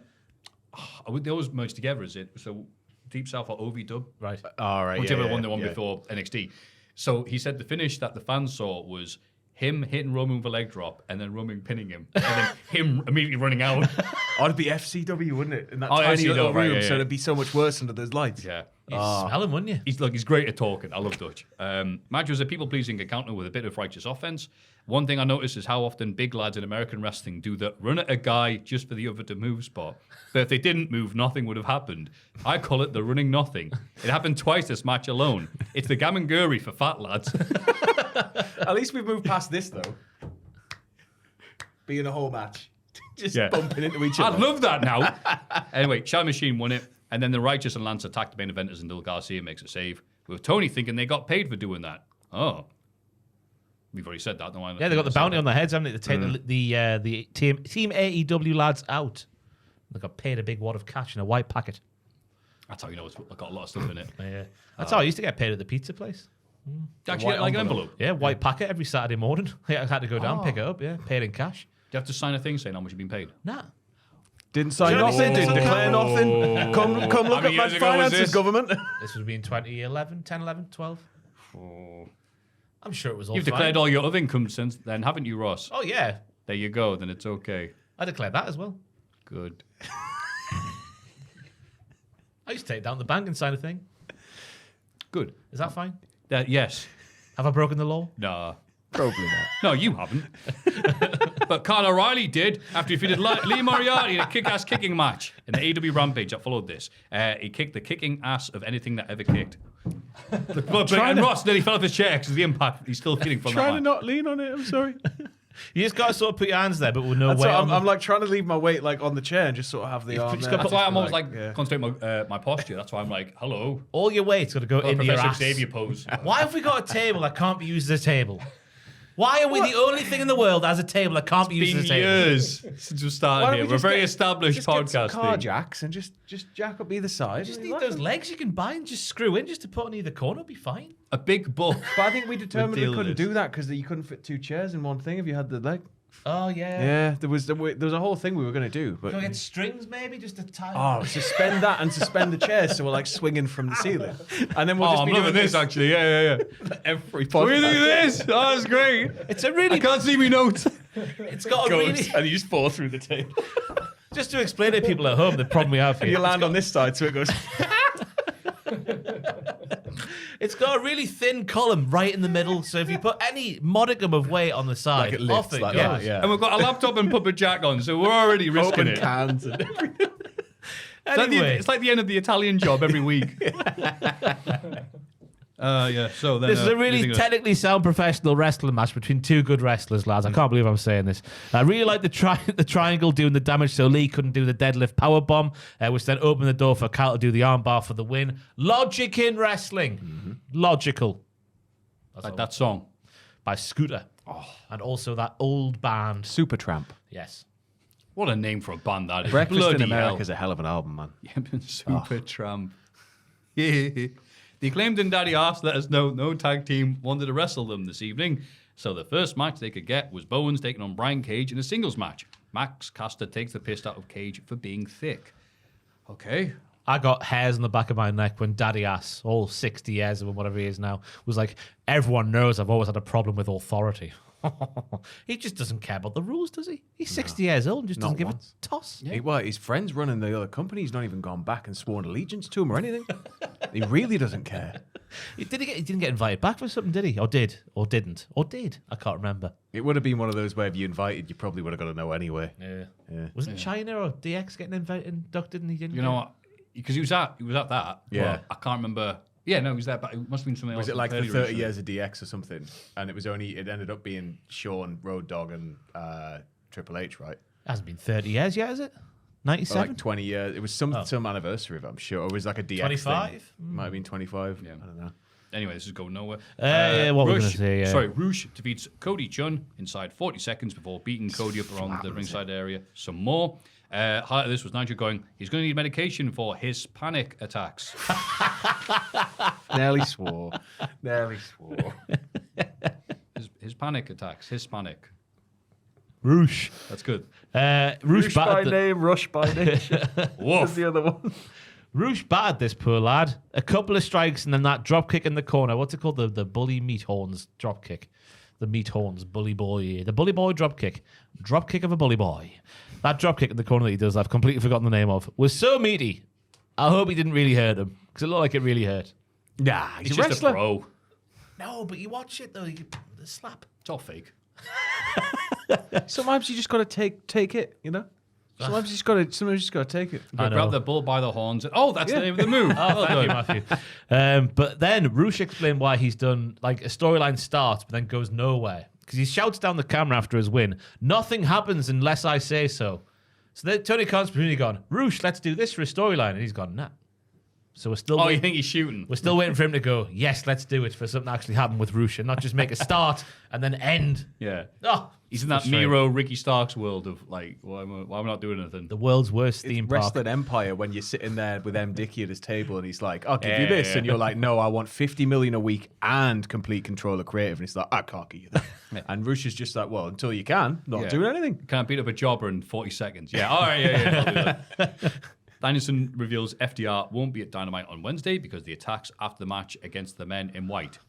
they always merged together, is it? So Deep South or OVW.
Right.
All right.
Whichever one they won before NXT. So he said the finish that the fans saw was him hitting Roman with a leg drop and then Roman pinning him and then him immediately running out.
Oh, it'd be FCW, wouldn't it? In that
Oh,
tiny
FCW,
little
right,
room,
yeah,
so
yeah.
it'd be so much worse under those lights.
Yeah.
You'd smell him, wouldn't you?
He's great at talking. I love Dutch. Match was a people-pleasing encounter with a bit of righteous offense. One thing I noticed is how often big lads in American wrestling do the run at a guy just for the other to move spot. But if they didn't move, nothing would have happened. I call it the running nothing. It happened twice this match alone. It's the Gamanguri for fat lads.
At least we've moved past this, though. Being a whole match. Just
Yeah.
bumping into each
I'd
other.
love that now. Anyway, Shadow Machine won it, and then the Righteous and Lance attacked the main eventers until Garcia makes a save. With Tony thinking they got paid for doing that. Oh. We've already said that, don't I?
Yeah, they got the bounty on their heads, haven't they? To take the team AEW lads out. They got paid a big wad of cash in a white packet.
That's how you know it's got a lot of stuff in it.
Yeah. That's how I used to get paid at the pizza place.
Actually, like an envelope.
Yeah, white packet every Saturday morning. I had to go down, pick it up, paid in cash.
Do you have to sign a thing saying how much you've been paid?
Nah.
Didn't sign
Do you know what
nothing,
I mean?
didn't declare nothing. Come
How
look
many
at my
years ago was
finances,
this?
government.
This would be in 2011, 10, 11, 12. I'm sure it was all
You've
fine.
declared all your other income since then, haven't you, Ross?
Oh, yeah.
There you go, then it's okay.
I declared that as well.
Good.
I used to take it down to the bank and sign a thing.
Good.
Is that fine?
Yes.
Have I broken the law?
Nah.
Probably not.
No, you haven't. But Kyle O'Reilly did after he defeated Lee Moriarty in a kick-ass kicking match in the AEW Rampage that followed this. He kicked the kicking ass of anything that ever kicked. And Ross nearly fell off his chair because of the impact he's still feeling from
Trying
that
to
match.
not lean on it, I'm sorry.
You just got to sort of put your hands there, but with no
That's
weight
what
on
I'm
them.
like trying to leave my weight like on the chair and just sort of have the arm
just
there.
got
That's why I'm always
Like,
like concentrating my posture. That's why I'm like, hello.
All your weight's got to go into your
Professor
ass.
Xavier pose.
Why have we got a table that can't be used as a table? Why are we the only thing in the world that has a table that can't be used as
Been
a table?
years since we started here. We're a very established
just get some
podcast.
car
thing.
jacks and just jack up either side.
You just need those legs you can buy and just screw in just to put on either corner. It'll be fine.
A big book.
But I think we determined we
deal with
couldn't
this.
do that because you couldn't fit two chairs in one thing if you had the leg.
Oh, yeah.
Yeah, there was a whole thing we were going to do. But
Can we get strings maybe just to tie
oh, suspend that and suspend the chairs so we're like swinging from the ceiling. And then we'll
Oh,
just
I'm
be
loving
doing
this actually. Yeah.
every
What do you think of
podcast.
this? Oh, that's great.
It's a really...
I can't see me notes.
It's got a really...
and you just fall through the table.
Just to explain to people at home the problem we have
And you
here.
land on this side so it goes...
It's got a really thin column right in the middle, so if you put any modicum of weight on the side,
Like it
off
lifts
it
like
goes.
that, yeah.
And we've got a laptop and puppet jack on, so we're already risking
Open
it.
cans and everything.
Anyway,
It's like the end of the Italian Job every week. Yeah. So then
this is a
you
really
think of-
technically sound professional wrestling match between two good wrestlers, lads. I can't believe I'm saying this. I really like the triangle doing the damage so Lee couldn't do the deadlift power bomb, which then opened the door for Cal to do the armbar for the win. Logic in wrestling. Logical.
like that song.
By Scooter. And also that old band.
Supertramp.
Yes.
What a name for a band that is.
Breakfast
Bloody
in America
hell.
is a hell of an album, man.
Super Tramp. Yeah. The Acclaimed and Daddy Arse let us know no tag team wanted to wrestle them this evening. So the first match they could get was Bowens taking on Brian Cage in a singles match. Max Caster takes the piss out of Cage for being thick. Okay.
I got hairs on the back of my neck when Daddy Ass, all 60 years of whatever he is now, was like, everyone knows I've always had a problem with authority. He just doesn't care about the rules, does he? He's 60 years old and just doesn't give
once.
a toss.
His friend's running the other company. He's not even gone back and sworn allegiance to him or anything. He really doesn't care.
He didn't get invited back for something, did he? Or did? Or didn't? Or did? I can't remember.
It would have been one of those where if you invited, you probably would have got to know anyway.
Yeah. Wasn't China or DX getting inducted and he didn't?
You know what? Because he was at that.
Yeah.
But I can't remember. Yeah, no, he was there, but it must have been something else.
Was it like the
earlier
30
recently.
years of DX or something? And it ended up being Shawn, Road Dogg, and Triple H, right?
Hasn't been 30 years yet, has it?
Or
97?
like 20 years. It was some anniversary of it, I'm sure. It was like a DX
25?
thing. Might have been 25.
Yeah.
I don't know.
Anyway, this is going nowhere.
What we're gonna say, yeah.
Roosh defeats Cody Chun inside 40 seconds before beating Cody up around the ringside area some more. Highlight of this was Nigel going, he's going to need medication for his panic attacks.
Nearly swore.
His panic attacks. His panic.
Roosh.
That's good.
Roosh battered
name, Rush by nation.
Woof.
the other one.
Roosh battered this poor lad. A couple of strikes and then that drop kick in the corner. What's it called? The bully meat horns drop kick. The meat horns bully boy. The bully boy drop kick. Drop kick of a bully boy. That drop kick in the corner that he does, I've completely forgotten the name of, was so meaty. I hope he didn't really hurt him because it looked like it really hurt.
Nah,
He's just a pro.
No, but you watch it though. The slap.
It's all fake.
Sometimes you just got to take it, you know? Sometimes you just got to take it.
Grab the bull by the horns. That's the name of the move.
Oh, thank you, Maffew. But then Roosh explained why he's done, like, a storyline starts but then goes nowhere. Because he shouts down the camera after his win, "Nothing happens unless I say so." So then Tony Khan's presumably gone, "Roosh, let's do this for a storyline." And he's gone, "Nah." So we're still
You think he's shooting?
We're still waiting for him to go, "Yes, let's do it," for something to actually happen with Roosh and not just make a start and then end.
Yeah.
Oh,
He's in that
frustrating.
Miro, Ricky Starks world of, like, why am I not doing anything?
The world's worst theme park.
Wrestling Empire when you're sitting there with M. Dickey at his table and he's like, "I'll give you this," and you're like, "No, I want 50 million a week and complete control of creative," and he's like, "I can't give you that." And Roosh is just like, "Well, until you can, not doing anything."
Can I beat up a jobber in 40 seconds? Yeah, all right, yeah, I'll do that. Danielson reveals FDR won't be at Dynamite on Wednesday because the attacks after the match against the men in white.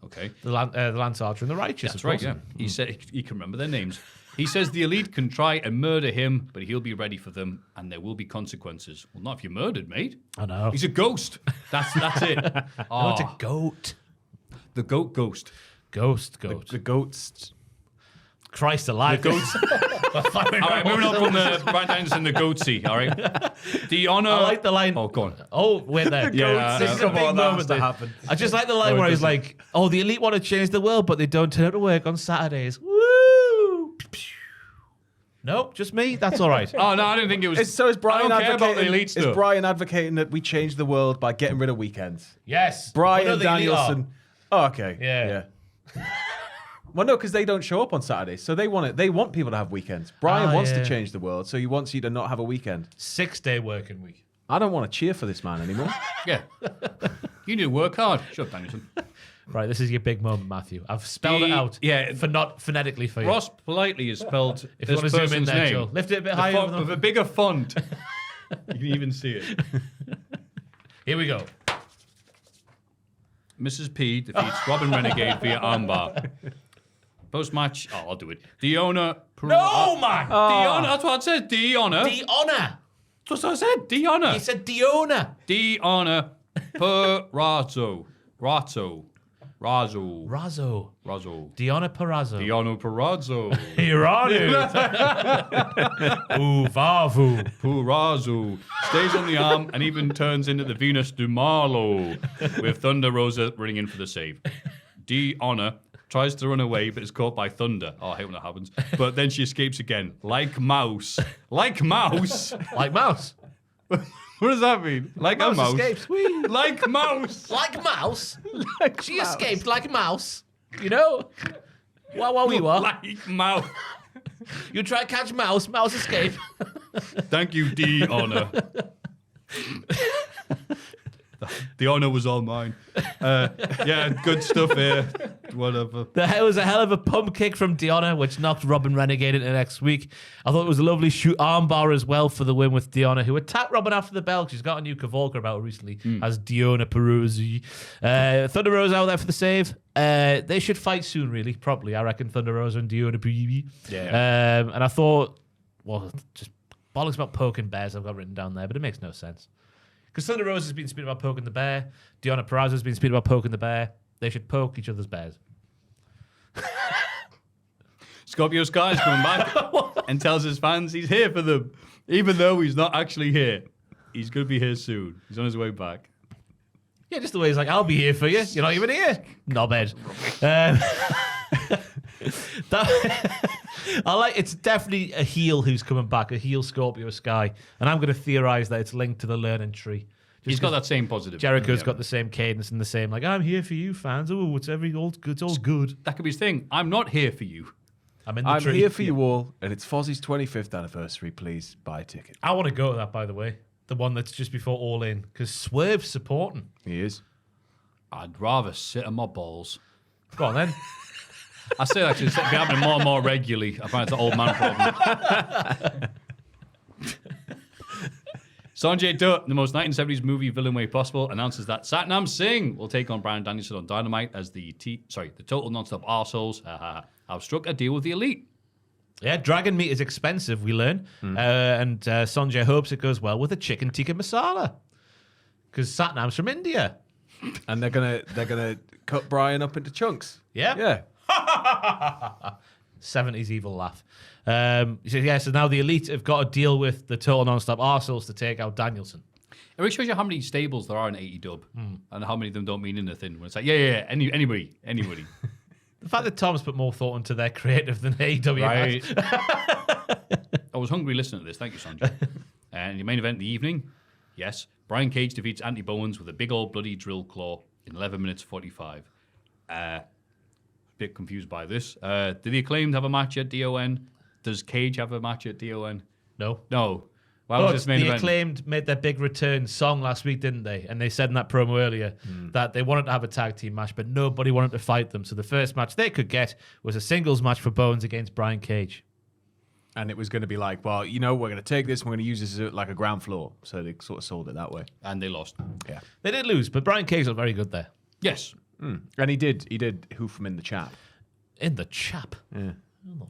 Okay.
The Lance Archer and the Righteous.
That's right, yeah. He said he can remember their names. He says the Elite can try and murder him, but he'll be ready for them, and there will be consequences. Well, not if you're murdered, mate.
I know.
He's a ghost. That's it.
Oh, it's a goat.
The goat ghost.
Ghost.
The goats.
Christ alive.
The goats. All right, moving on from the Brian Danielson, the goatsy. All right. The honor.
I like the line.
Oh, go on.
Oh, wait there.
This is a big moment to happen.
I just like the line where he's like, "Oh, the Elite want to change the world, but they don't turn up to work on Saturdays." Woo! Nope, just me. That's all right.
Oh no, I didn't think it was.
So is Brian
I don't care about the
advocating?
Elite
Is
stuff.
Brian advocating that we change the world by getting rid of weekends?
Yes.
Brian
Well, no, the Elite
Danielson. Oh, okay.
Yeah.
Well, no, because they don't show up on Saturdays, so they want it. They want people to have weekends. Brian wants to change the world, so he wants you to not have a weekend.
6-day working week.
I don't want to cheer for this man anymore.
Yeah. You need to work hard. Shut up, Danielson.
Right, this is your big moment, Maffew. I've spelled it out.
Yeah.
For not phonetically for you.
Ross politely is spelled
If you
this
want to zoom in
person's
there,
name.
Joe. Lift it a bit
The
higher.
font, with a bigger font. You can even see it.
Here we go.
Mrs. P defeats Robin Renegade via armbar. Post-match, I'll do it. The owner...
No, man!
The honor, that's what I said. The honor.
The honor.
That's what I said. The honor.
He said the honor.
The honor. Razzo.
Diona Perazzo.
The honor Perazzo.
Iranu. Uvavu.
Perazzo stays on the arm and even turns into the Venus de Marlo with Thunder Rosa running in for the save. The honor tries to run away, but is caught by Thunder. Oh, I hate when that happens. But then she escapes again. Like mouse. Like mouse?
Like mouse.
What does that mean? Like a mouse?
Escapes.
Like mouse.
Like mouse. She escaped like a mouse. You know? Wee wah.
Like mouse.
You try to catch mouse, mouse escape.
Thank you, D honor. The honor was all mine. Yeah, good stuff here. Whatever.
There was a hell of a pump kick from Diona, which knocked Robin Renegade into next week. I thought it was a lovely shoot armbar as well for the win with Diona, who attacked Robin after the bell. She's got a new Cavalca about recently as Diona Peruzzi. Thunder Rosa out there for the save. They should fight soon, really. Probably, I reckon. Thunder Rosa and Diona Peruzzi.
Yeah.
And I thought, well, just bollocks about poking bears I've got written down there, but it makes no sense. Because Thunder Rosa has been speaking about poking the bear. Diona Perazzo has been speaking about poking the bear. They should poke each other's bears.
Scorpio Sky's coming back and tells his fans he's here for them. Even though he's not actually here. He's going to be here soon. He's on his way back.
Yeah, just the way he's like, I'll be here for you. You're not even here. Knobhead. It's definitely a heel who's coming back, a heel Scorpio Sky. And I'm going to theorize that it's linked to the learning tree.
He's got that same positive.
Jericho's got the same cadence and the same, like, I'm here for you, fans. Oh, it's all good.
That could be his thing. I'm not here for you.
I'm
tree.
here for you all, and it's Fozzie's 25th anniversary. Please buy a ticket.
I want to go to that, by the way. The one that's just before All In. Because Swerve's supporting.
He is.
I'd rather sit on my balls.
Go on, then.
I say that it's been happening more and more regularly. I find it's an old man problem. Sanjay Dutt, the most 1970s movie villain way possible, announces that Satnam Singh will take on Brian Danielson on Dynamite as the total non-stop arseholes have struck a deal with the Elite.
Yeah, dragon meat is expensive, we learn. And Sanjay hopes it goes well with a chicken tikka masala. Because Satnam's from India.
And they're gonna cut Brian up into chunks.
Yeah.
Yeah.
'70s evil laugh. He said, yeah, so now the Elite have got to deal with the total non-stop arseholes to take out Danielson.
It really shows you how many stables there are in AEW and how many of them don't mean anything. When it's like, yeah, anybody.
The fact that Tom's put more thought into their creative than AEW
Right.
has.
I was hungry listening to this. Thank you, Sanjay. And the main event of the evening, yes, Brian Cage defeats Andy Bowens with a big old bloody drill claw in 11 minutes 45. Bit confused by this. Did the Acclaimed have a match at DON? Does Cage have a match at DON?
No.
Why was this main
the
event?
Acclaimed made their big return song last week, didn't they? And they said in that promo earlier that they wanted to have a tag team match, but nobody wanted to fight them. So the first match they could get was a singles match for Bowens against Brian Cage.
And it was going to be like, well, we're going to take this and we're going to use this as like a ground floor. So they sort of sold it that way.
And they lost.
Yeah.
They did lose, but Brian Cage looked very good there.
Yes.
And he did hoof him in the chap.
In the chap.
Yeah.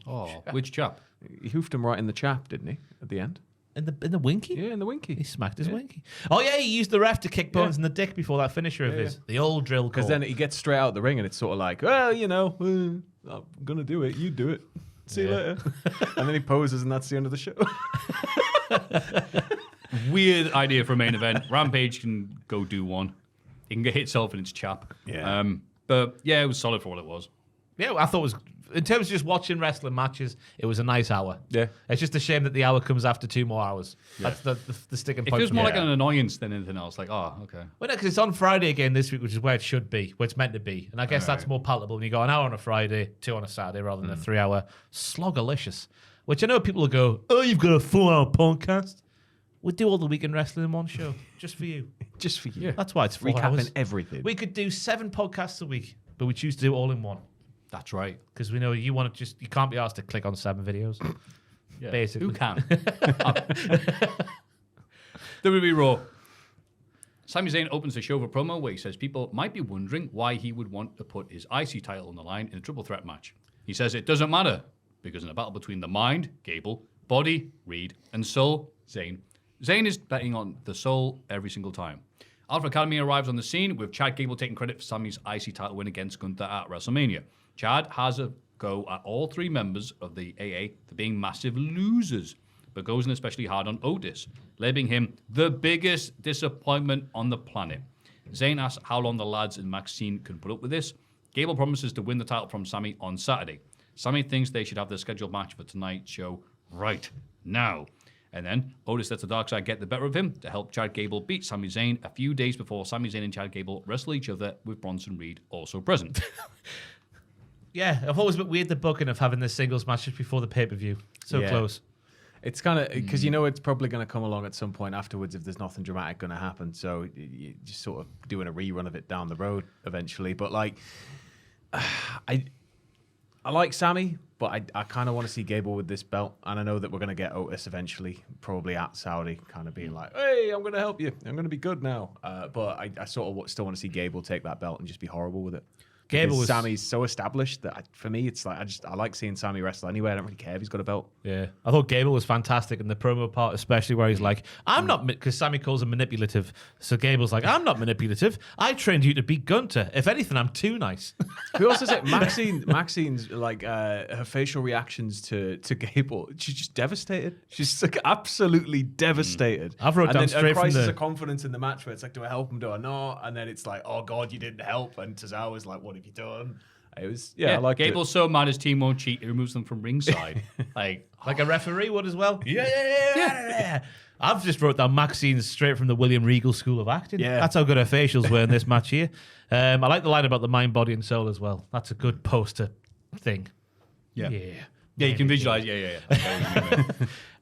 Oh, which chap?
He hoofed him right in the chap, didn't he, at the end?
In the winky?
Yeah, in the winky.
He smacked his winky. Oh, yeah, he used the ref to kick Bones in the dick before that finisher of his. The old drill call.
Because then he gets straight out the ring and it's sort of like, well, I'm going to do it. You do it. See you later. And then he poses and that's the end of the show.
Weird idea for a main event. Rampage can go do one. He can get himself in its chap.
Yeah.
But yeah, it was solid for what it was.
Yeah, I thought it was, in terms of just watching wrestling matches, it was a nice hour.
Yeah.
It's just a shame that the hour comes after 2 more hours.
Yeah.
That's the sticking
It
point.
feels
for me.
more like an annoyance than anything else. Like, oh, okay.
Well, no, because it's on Friday again this week, which is where it should be, where it's meant to be. And I guess that's more palatable when you go an hour on a Friday, 2 on a Saturday, rather than a 3-hour slogalicious. Which I know people will go, oh, you've got a 4-hour podcast. We do all the weekend wrestling in one show, just for you.
Just for you.
That's why it's 4
Recapping
hours.
everything.
We could do 7 podcasts a week, but we choose to do it all in one.
That's right.
Because we know you want to you can't be asked to click on 7 videos.
Yeah.
Basically.
Who can? WWE Raw. Sami Zayn opens the show with a promo where he says people might be wondering why he would want to put his IC title on the line in a triple threat match. He says it doesn't matter, because in a battle between the mind, Gable, body, Reed, and soul, Zayn is betting on the soul every single time. Alpha Academy arrives on the scene with Chad Gable taking credit for Sami's IC title win against Gunther at WrestleMania. Chad has a go at all 3 members of the AA for being massive losers, but goes in especially hard on Otis, labeling him the biggest disappointment on the planet. Zayn asks how long the lads in Maxine can put up with this. Gable promises to win the title from Sami on Saturday. Sami thinks they should have their scheduled match for tonight's show right now. And then Otis lets the dark side get the better of him to help Chad Gable beat Sami Zayn a few days before Sami Zayn and Chad Gable wrestle each other with Bronson Reed also present.
Yeah, I've always been weird the booking of having this singles match just before the pay-per-view. So close.
It's kind of because it's probably going to come along at some point afterwards if there's nothing dramatic going to happen. So you're just sort of doing a rerun of it down the road eventually. But like, I like Sami, but I kind of want to see Gable with this belt. And I know that we're going to get Otis eventually, probably at Saudi, kind of being like, hey, I'm going to help you. I'm going to be good now. But I sort of still want to see Gable take that belt and just be horrible with it.
Gable was
Sami's so established that for me, it's like I like seeing Sami wrestle anyway. I don't really care if he's got a belt.
Yeah, I thought Gable was fantastic in the promo part, especially where he's like, I'm not, because Sami calls him manipulative. So Gable's like, I'm not manipulative. I trained you to beat Gunther. If anything, I'm too nice.
Who else is it? Maxine's like her facial reactions to Gable. She's just devastated. She's like absolutely devastated.
I've wrote down
and then
straight
a
from
crisis
the-
of confidence in the match where it's like, do I help him? Do I not? And then it's like, oh God, you didn't help. And Tozawa's like, what have you done? It was I liked
Gable's so mad his team won't cheat, he removes them from ringside. like
Like a referee would as well. Yeah. I've just wrote down Maxine's straight from the William Regal School of Acting.
Yeah.
That's how good her facials were in this match here. I like the line about the mind, body, and soul as well. That's a good poster thing.
Yeah.
Yeah.
Yeah, you can visualize. Yeah. Okay,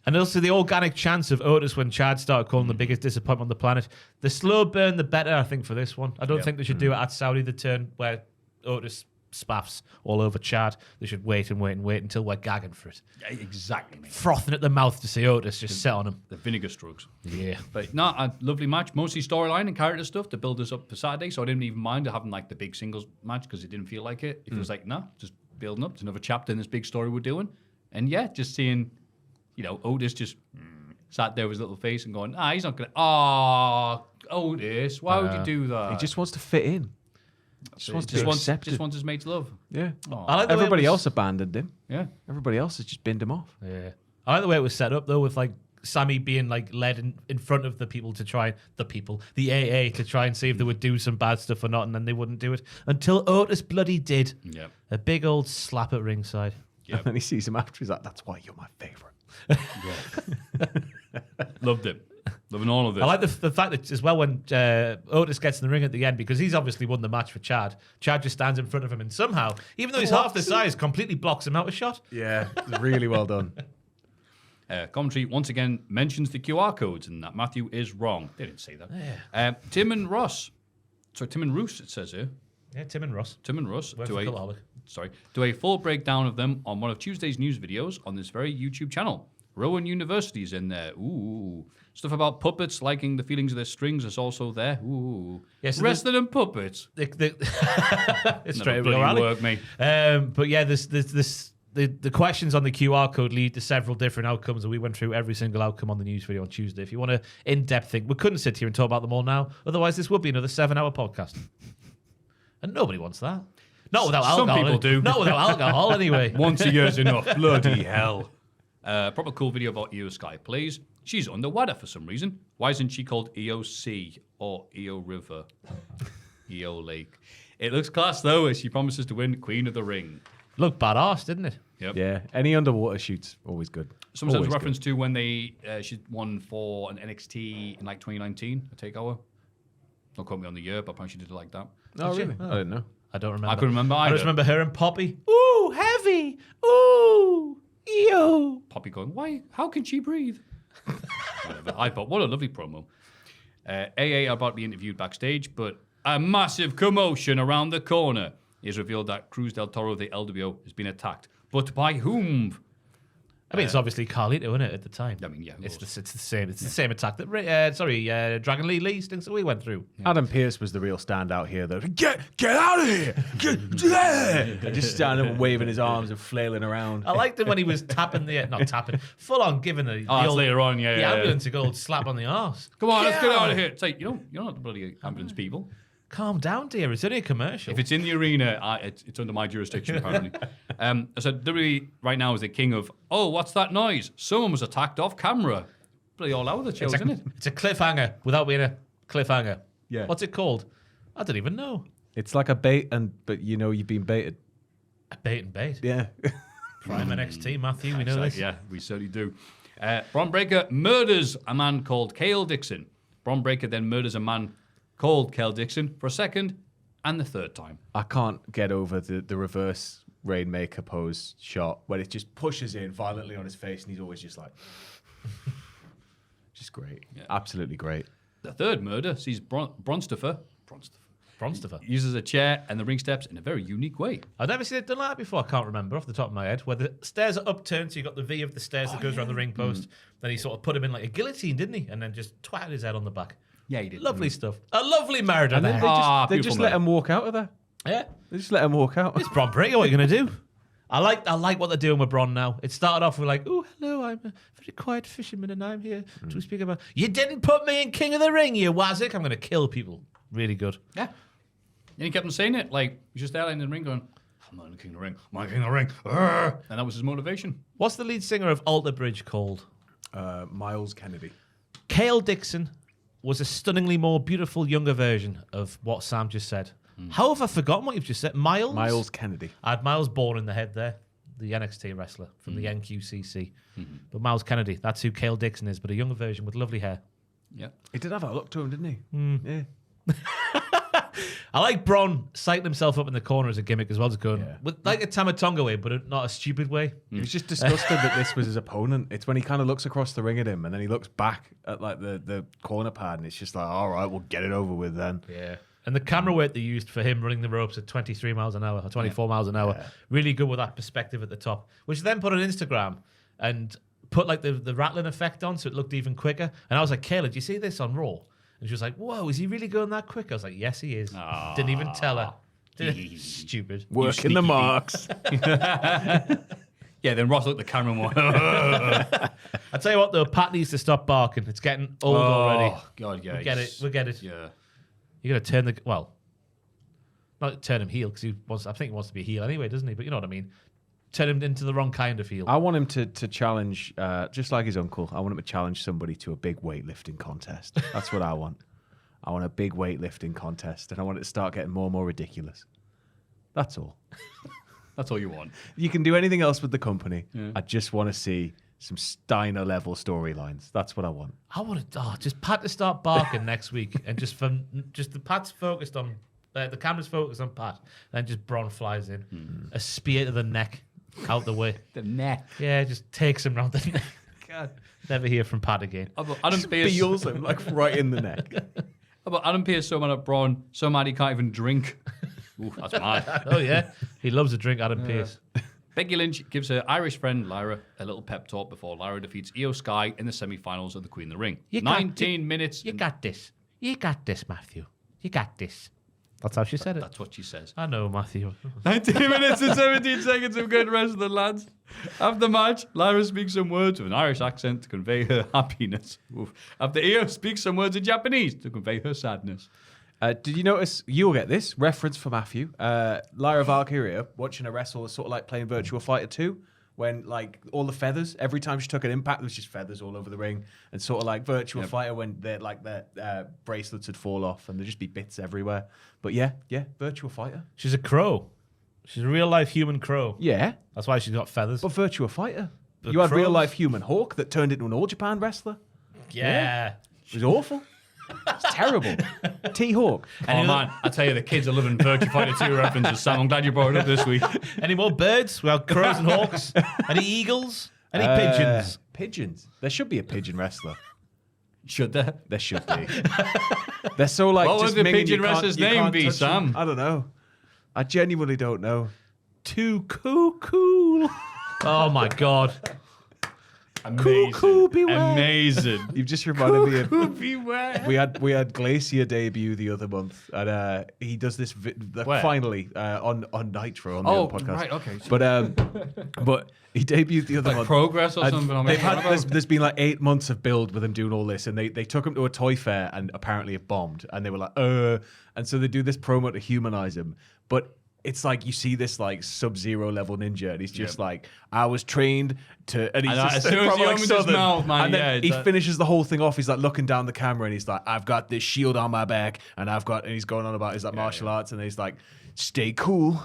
And also the organic chance of Otis when Chad started calling the biggest disappointment on the planet. The slow burn, the better, I think, for this one. I don't think they should do it at Saudi, the turn where Otis spaffs all over Chad. They should wait until we're gagging for it.
Yeah, exactly, mate.
Frothing at the mouth to see Otis just sit on him.
The vinegar strokes.
Yeah.
But no, a lovely match. Mostly storyline and character stuff to build us up for Saturday. So I didn't even mind having like the big singles match because it didn't feel like it. It was like, no, just building up. It's another chapter in this big story we're doing. And yeah, just seeing, Otis just sat there with his little face and going, he's not going to. Oh, Otis, why would you do that?
He just wants to fit in. Just wants
Just
to
wants,
accept
just
it.
wants his mates love.
Yeah.
I like the way
Everybody
it was-
else abandoned him.
Yeah.
Everybody else has just binned him off.
Yeah. I like the way it was set up though, with like Sammy being like led in front of the people, the AA, to try and see if they would do some bad stuff or not, and then they wouldn't do it until Otis bloody did.
Yep.
A big old slap at ringside.
Yep.
And then he sees him after. He's like, "That's why you're my favorite."
Loved it. Loving all of this.
I like the fact that as well when Otis gets in the ring at the end, because he's obviously won the match for Chad. Chad just stands in front of him and somehow, even though he's half the size, completely blocks him out a shot.
Yeah, really well done.
Commentary once again mentions the QR codes and that Maffew is wrong. They didn't say that. Tim and Roos, it says here.
Yeah, Tim and Ross.
Tim and Russ
Work
do
for Cultaholic.
do a full breakdown of them on one of Tuesday's news videos on this very YouTube channel. Rowan University's in there. Ooh. Stuff about puppets liking the feelings of their strings is also there. Ooh.
Yeah, so
Wrestling and puppets.
It's straight
Never
up
bloody
your alley.
work, mate.
But yeah, the questions on the QR code lead to several different outcomes, and we went through every single outcome on the news video on Tuesday. If you want to in-depth think, we couldn't sit here and talk about them all now. Otherwise, this would be another 7-hour podcast. And nobody wants that. Not without
Some
alcohol.
people do.
Not without alcohol, anyway.
Once a year's enough. Bloody hell. Proper cool video about Io Sky, please. She's underwater for some reason. Why isn't she called EOC or EO River? EO Lake. It looks class, though, as she promises to win Queen of the Ring.
Looked badass, didn't it?
Yep.
Yeah, any underwater shoot's always good.
Sometimes
Always
reference to when she won for an NXT in like 2019, a takeover. Don't quote me on the year, but apparently she did it like that.
good. Oh,
Did
really?
you?
I didn't know.
I don't remember.
I couldn't remember
I
either.
just remember her and Poppy. Ooh, heavy. Ooh, yo.
Poppy going, why? How can she breathe? Whatever. I thought, what a lovely promo. AA are about to be interviewed backstage, but a massive commotion around the corner. It is revealed that Cruz del Toro of the LWO has been attacked. But by whom?
I mean, it's obviously Carlito, isn't it, at the time?
I mean, yeah, of
It's
course.
the same. It's the same attack that Dragon Lee thinks that we went through.
Adam Pearce was the real standout here, though. Get out of here! And just standing up and waving his arms and flailing around.
I liked it when he was full on giving the
Oh, that's
old,
later on, yeah.
the ambulance a gold slap on the arse.
Come on, let's get out of here. It's like, you're not the bloody ambulance people.
Calm down, dear. It's only a commercial.
If it's in the arena, it's under my jurisdiction, apparently. So WWE right now is the king of, oh, what's that noise? Someone was attacked off camera. Bloody all out of the shows, isn't it?
It's a cliffhanger without being a cliffhanger.
Yeah.
What's it called? I don't even know.
It's like a bait, but you know you've been baited.
A bait and bait.
Yeah.
Prime NXT, Maffew. We know this.
Yeah, we certainly do. Bron Breakker murders a man called Cale Dixon. Bron Breakker then murders a man called Cale Dixon for a second and the third time.
I can't get over the reverse Rainmaker pose shot where it just pushes in violently on his face and he's always just like... just great.
Yeah.
Absolutely great.
The third murder sees Bronstoffer uses a chair and the ring steps in a very unique way.
I've never seen it done like that before. I can't remember off the top of my head. Where the stairs are upturned, so you've got the V of the stairs that goes around the ring post. Then he sort of put him in like a guillotine, didn't he? And then just twatted his head on the back.
Yeah, he did.
Lovely stuff. A lovely murder
And then
there.
they
beautiful
just let
murder.
him walk out of there.
Yeah.
They just let him walk out.
It's Bron Breakker. What are you going to do? I like what they're doing with Bron now. It started off with like, oh, hello, I'm a very quiet fisherman and I'm here to speak about... You didn't put me in King of the Ring, you wazzick. I'm going to kill people. Really good.
Yeah. And he kept on saying it. Like, he's just there in the ring going, I'm not the King of the Ring. I'm not the King of the Ring. Arr! And that was his motivation.
What's the lead singer of Alter Bridge called?
Miles Kennedy.
Cale Dixon was a stunningly more beautiful, younger version of what Sam just said. How have I forgotten what you've just said?
Miles Kennedy.
I had Miles Bourne in the head there, the NXT wrestler from the NQCC. But Miles Kennedy, that's who Cale Dixon is, but a younger version with lovely hair.
Yeah.
He did have a look to him, didn't he? Yeah.
I like Bron psyching himself up in the corner as a gimmick as well as going with like a Tamatonga way, but not a stupid way.
He was just disgusted that this was his opponent. It's when he kind of looks across the ring at him and then he looks back at like the corner pad and it's just like, all right, we'll get it over with then.
Yeah. And the camera work they used for him running the ropes at 23 miles an hour or 24 miles an hour, really good with that perspective at the top, which then put on Instagram and put like the rattling effect on so it looked even quicker. And I was like, Kayla, do you see this on Raw? And she was like, whoa, is he really going that quick? I was like, yes, he is. Didn't even tell her. Stupid.
Working the marks.
Yeah, then Ross looked at the camera and went,
I tell you what, though, Pat needs to stop barking. It's getting old already.
Oh, God, yeah.
We'll get it. We'll get it.
Yeah.
You're going to turn the... Well, not turn him heel because I think he wants to be a heel anyway, doesn't he? But you know what I mean. Turn him into the wrong kind of heel.
I want him to challenge, just like his uncle. I want him to challenge somebody to a big weightlifting contest. That's what I want. I want a big weightlifting contest, and I want it to start getting more and more ridiculous. That's all.
That's all you want.
You can do anything else with the company. Yeah. I just want to see some Steiner level storylines. That's what I want.
I want to just Pat to start barking next week, and just the Pat's focused on the camera's focused on Pat, and just Braun flies in, a spear to the neck, out the way.
The neck.
Yeah, just takes him round the neck. God, never hear from Pat again.
Adam Pearce
feels him like right in the neck.
About Adam Pearce so mad at Braun, so mad he can't even drink. Ooh, that's mad.
Oh yeah, he loves a drink, Adam Pearce.
Becky Lynch gives her Irish friend Lyra a little pep talk before Lyra defeats Io Sky in the semi-finals of the Queen of the Ring. 19 minutes.
You got this. You got this, Maffew. You got this. That's how she said it.
That's what she says.
I know, Maffew.
19 minutes and 17 seconds of good wrestling, lads. After the match, Lyra speaks some words with an Irish accent to convey her happiness. Oof. After Io speaks some words in Japanese to convey her sadness.
Did you notice, you'll get this, reference for Maffew, Lyra Valkyria watching her wrestle was sort of like playing Virtua Fighter 2, when like all the feathers, every time she took an impact, there was just feathers all over the ring, and sort of like Virtua Fighter when their bracelets would fall off and there'd just be bits everywhere. But yeah, Virtua Fighter.
She's a crow. She's a real life human crow.
Yeah.
That's why she's got feathers.
But Virtua Fighter.
The
you had
crows.
real life human Hawk that turned into an All Japan wrestler.
Yeah.
It was awful. It's terrible. T-Hawk.
Oh man, I tell you, the kids are loving Virtua Fighter 2 references, Sam. I'm glad you brought it up this week.
Any more birds? We have crows and hawks. Any eagles? Any pigeons?
Pigeons. There should be a pigeon wrestler.
Should there?
There should be. They're so like.
What
just
would the
minging,
pigeon
you can't-
wrestler's
you
name
can't
be,
touch them.
Sam?
I don't know. I genuinely don't know. Too cool.
Oh my god.
Amazing.
Cool, beware.
Amazing.
You've just reminded me of.
Beware.
We had Glacier debut the other month, and he does this finally on Nitro on the other podcast.
Right, okay.
But he debuted the other month.
Progress or
And
something.
They've had there's been like 8 months of build with him doing all this, and they took him to a toy fair and apparently it bombed, and they were like, and so they do this promo to humanize him, but. It's like you see this like Sub-Zero level ninja, and he's just like, I was trained to, and he's just
as soon as
proper,
he
like,
opens his
southern.
mouth, man,
and then
yeah,
he finishes the whole thing off. He's like looking down the camera, and he's like, I've got this shield on my back, and he's going on about his like martial arts, and he's like, stay cool.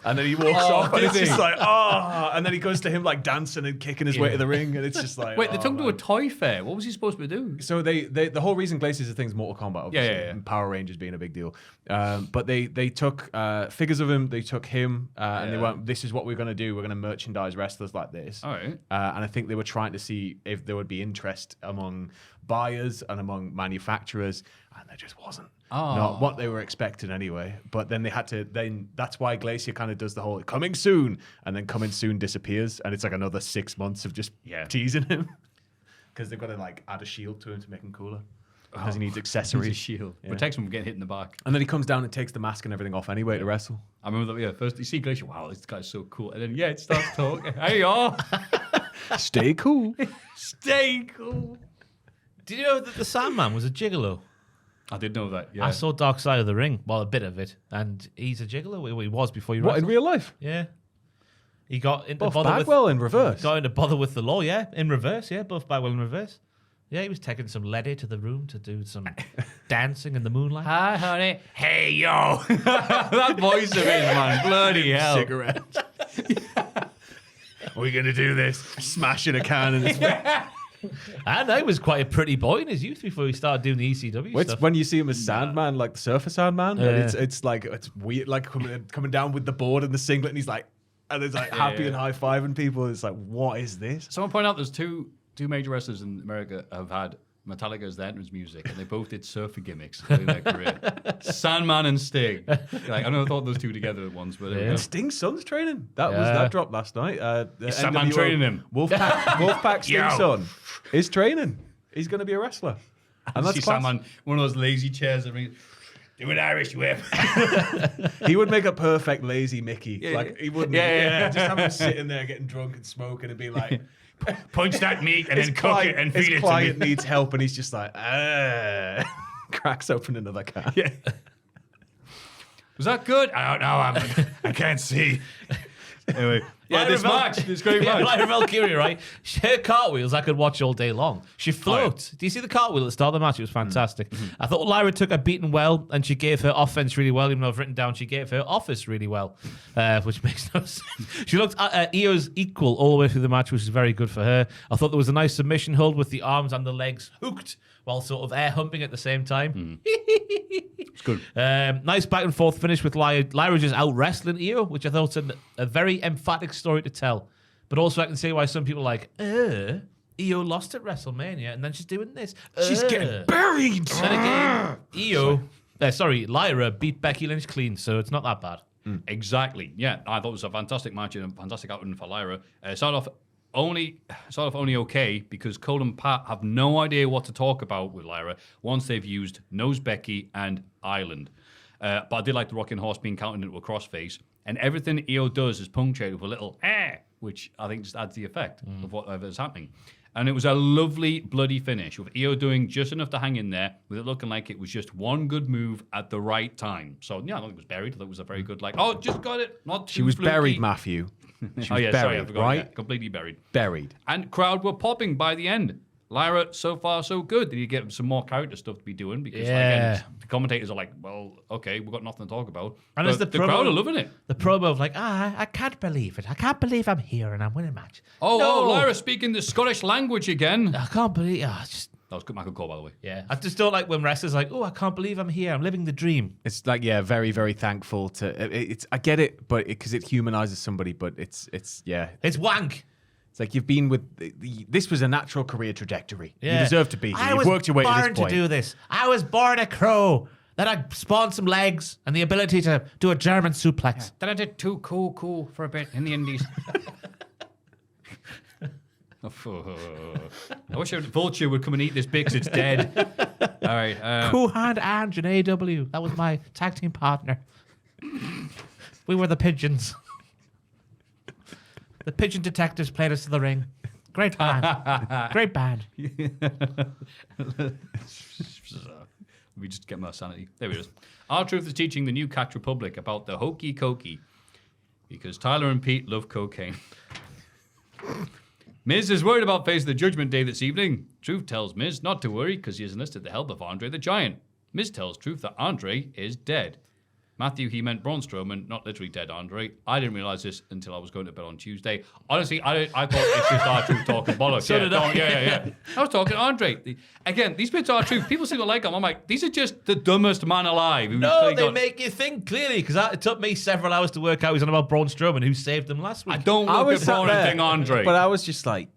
And then he walks off, and it's just like, and then he goes to him like dancing and kicking his way to the ring, and it's just like,
Wait, they took him to a toy fair. What was he supposed to do?
So they the whole reason Glacier's a thing is Mortal Kombat, obviously,
Yeah.
and Power Rangers being a big deal. But they took figures of him, they took him, and they went, this is what we're going to do. We're going to merchandise wrestlers like this.
All right.
And I think they were trying to see if there would be interest among buyers and among manufacturers, and there just wasn't. Not what they were expecting anyway. But then they had to, that's why Glacier kind of does the whole coming soon, and then coming soon disappears, and it's like another 6 months of just teasing him. Because they've got to like add a shield to him to make him cooler. Because he needs accessories.
He's a shield.
Yeah.
Protects him from getting hit in the back.
And then he comes down and takes the mask and everything off anyway to wrestle.
I remember that, first you see Glacier, wow, this guy's so cool. And then, it starts talking. Hey, y'all.
Stay cool.
Stay cool.
Did you know that the Sandman was a gigolo?
I did know that, yeah.
I saw Dark Side of the Ring, well, a bit of it, and he's a gigolo. Well, he was before he
What,
wrestled.
in real life?
Yeah. He got into
Buff
bother
Bagwell
with...
in reverse.
Got into bother with the law, yeah. In reverse, yeah. Buff Bagwell in reverse. Yeah, he was taking some Letty to the room to do some dancing in the moonlight.
Hi, honey. Hey, yo. That voice of his, man. Bloody hell.
Cigarette. We're going to do this. Smashing a can in his face.
And he was quite a pretty boy in his youth before he started doing the ECW stuff.
When you see him as Sandman, like the Surfer Sandman,
Yeah.
and it's like, it's weird, like coming down with the board and the singlet, and he's like, and it's like happy and high-fiving people. It's like, what is this?
Someone point out there's two major wrestlers in America have had Metallica as their entrance music, and they both did surfer gimmicks in their career. Sandman and Sting. Like, I never thought those two together at once, but
And Sting's son's training. That dropped last night.
Is Sandman training him?
Wolfpack Sting's son is training. He's going to be a wrestler. And that's class.
Sandman, one of those lazy chairs that brings. Do an Irish whip.
He would make a perfect lazy Mickey.
Yeah,
like he wouldn't.
yeah.
Just have him sitting there getting drunk and smoking and be like,
Punch that meat and
his
then cook it and feed
his
it to
client
me.
needs help, and he's just like, cracks open another can.
Yeah. Was that good? I don't know. I can't see. Anyway, this great match.
Lyra Valkyrie, right? Her cartwheels I could watch all day long. She floats. Do you see the cartwheel at the start of the match? It was fantastic. I thought Lyra took her beating well, and she gave her offense really well. Even though I've written down she gave her office really well, which makes no sense. She looked Io's equal all the way through the match, which is very good for her. I thought there was a nice submission hold with the arms and the legs hooked while sort of air humping at the same time.
It's good.
Nice back and forth finish with Lyra just out wrestling Io, which I thought was a very emphatic story to tell. But also I can see why some people are like, Io lost at WrestleMania and then she's doing this.
She's getting buried.
And again, Lyra beat Becky Lynch clean, so it's not that bad.
Exactly. Yeah, I thought it was a fantastic match and a fantastic outing for Lyra. Started off only okay because Cole and Pat have no idea what to talk about with Lyra once they've used Nose Becky and Island. But I did like the Rocking Horse being counted into a crossface, and everything Io does is punctuated with a little which I think just adds the effect of whatever's happening. And it was a lovely bloody finish with Io doing just enough to hang in there with it looking like it was just one good move at the right time. So yeah, I don't think it was buried. I thought it was a very good just got it. Not
She was
fluky.
buried, Maffew. She was buried,
sorry, I forgot.
right?
Yeah, completely buried.
Buried.
And crowd were popping by the end. Lyra, so far, so good. Did you get some more character stuff to be doing? Because again, the commentators are like, well, okay, we've got nothing to talk about.
And
but the crowd are loving it.
The promo of like, I can't believe it. I can't believe I'm here and I'm winning a match.
Lyra speaking the Scottish language again.
I can't believe
That was good Michael Cole, by the way.
Yeah. I just don't like when wrestlers are like, I can't believe I'm here. I'm living the dream.
It's like, very, very thankful to. I get it, but because it humanizes somebody, but it's
It's wank.
It's like you've been with this was a natural career trajectory.
Yeah.
You deserve to be here. You've worked your way to
born
this point.
to do this. I was born a crow. Then I spawned some legs and the ability to do a German suplex.
Then I did too cool for a bit in the Indies. I wish Vulture would come and eat this bit because it's dead. All right.
Cool Hand Ange and AEW. That was my tag team partner. We were the Pigeons. The Pigeon Detectives played us to the ring. Great band. Great band.
Let me just get my sanity. There it is. R-Truth is teaching the new Catch Republic about the hokey cokey because Tyler and Pete love cocaine. Miz is worried about facing the Judgment Day this evening. Truth tells Miz not to worry because he has enlisted the help of Andre the Giant. Miz tells Truth that Andre is dead. Maffew, he meant Braun Strowman, not literally dead Andre. I didn't realize this until I was going to bed on Tuesday. Honestly, I thought it's just R-Truth talking bollocks.
So did I.
Yeah. I was talking Andre. Again, these bits are R-Truth. People seem to like them. I'm like, these are just the dumbest man alive.
No, they make you think clearly because it took me several hours to work out he's on about Braun Strowman who saved them last week.
I don't look at Braun and think Andre.
But I was just like,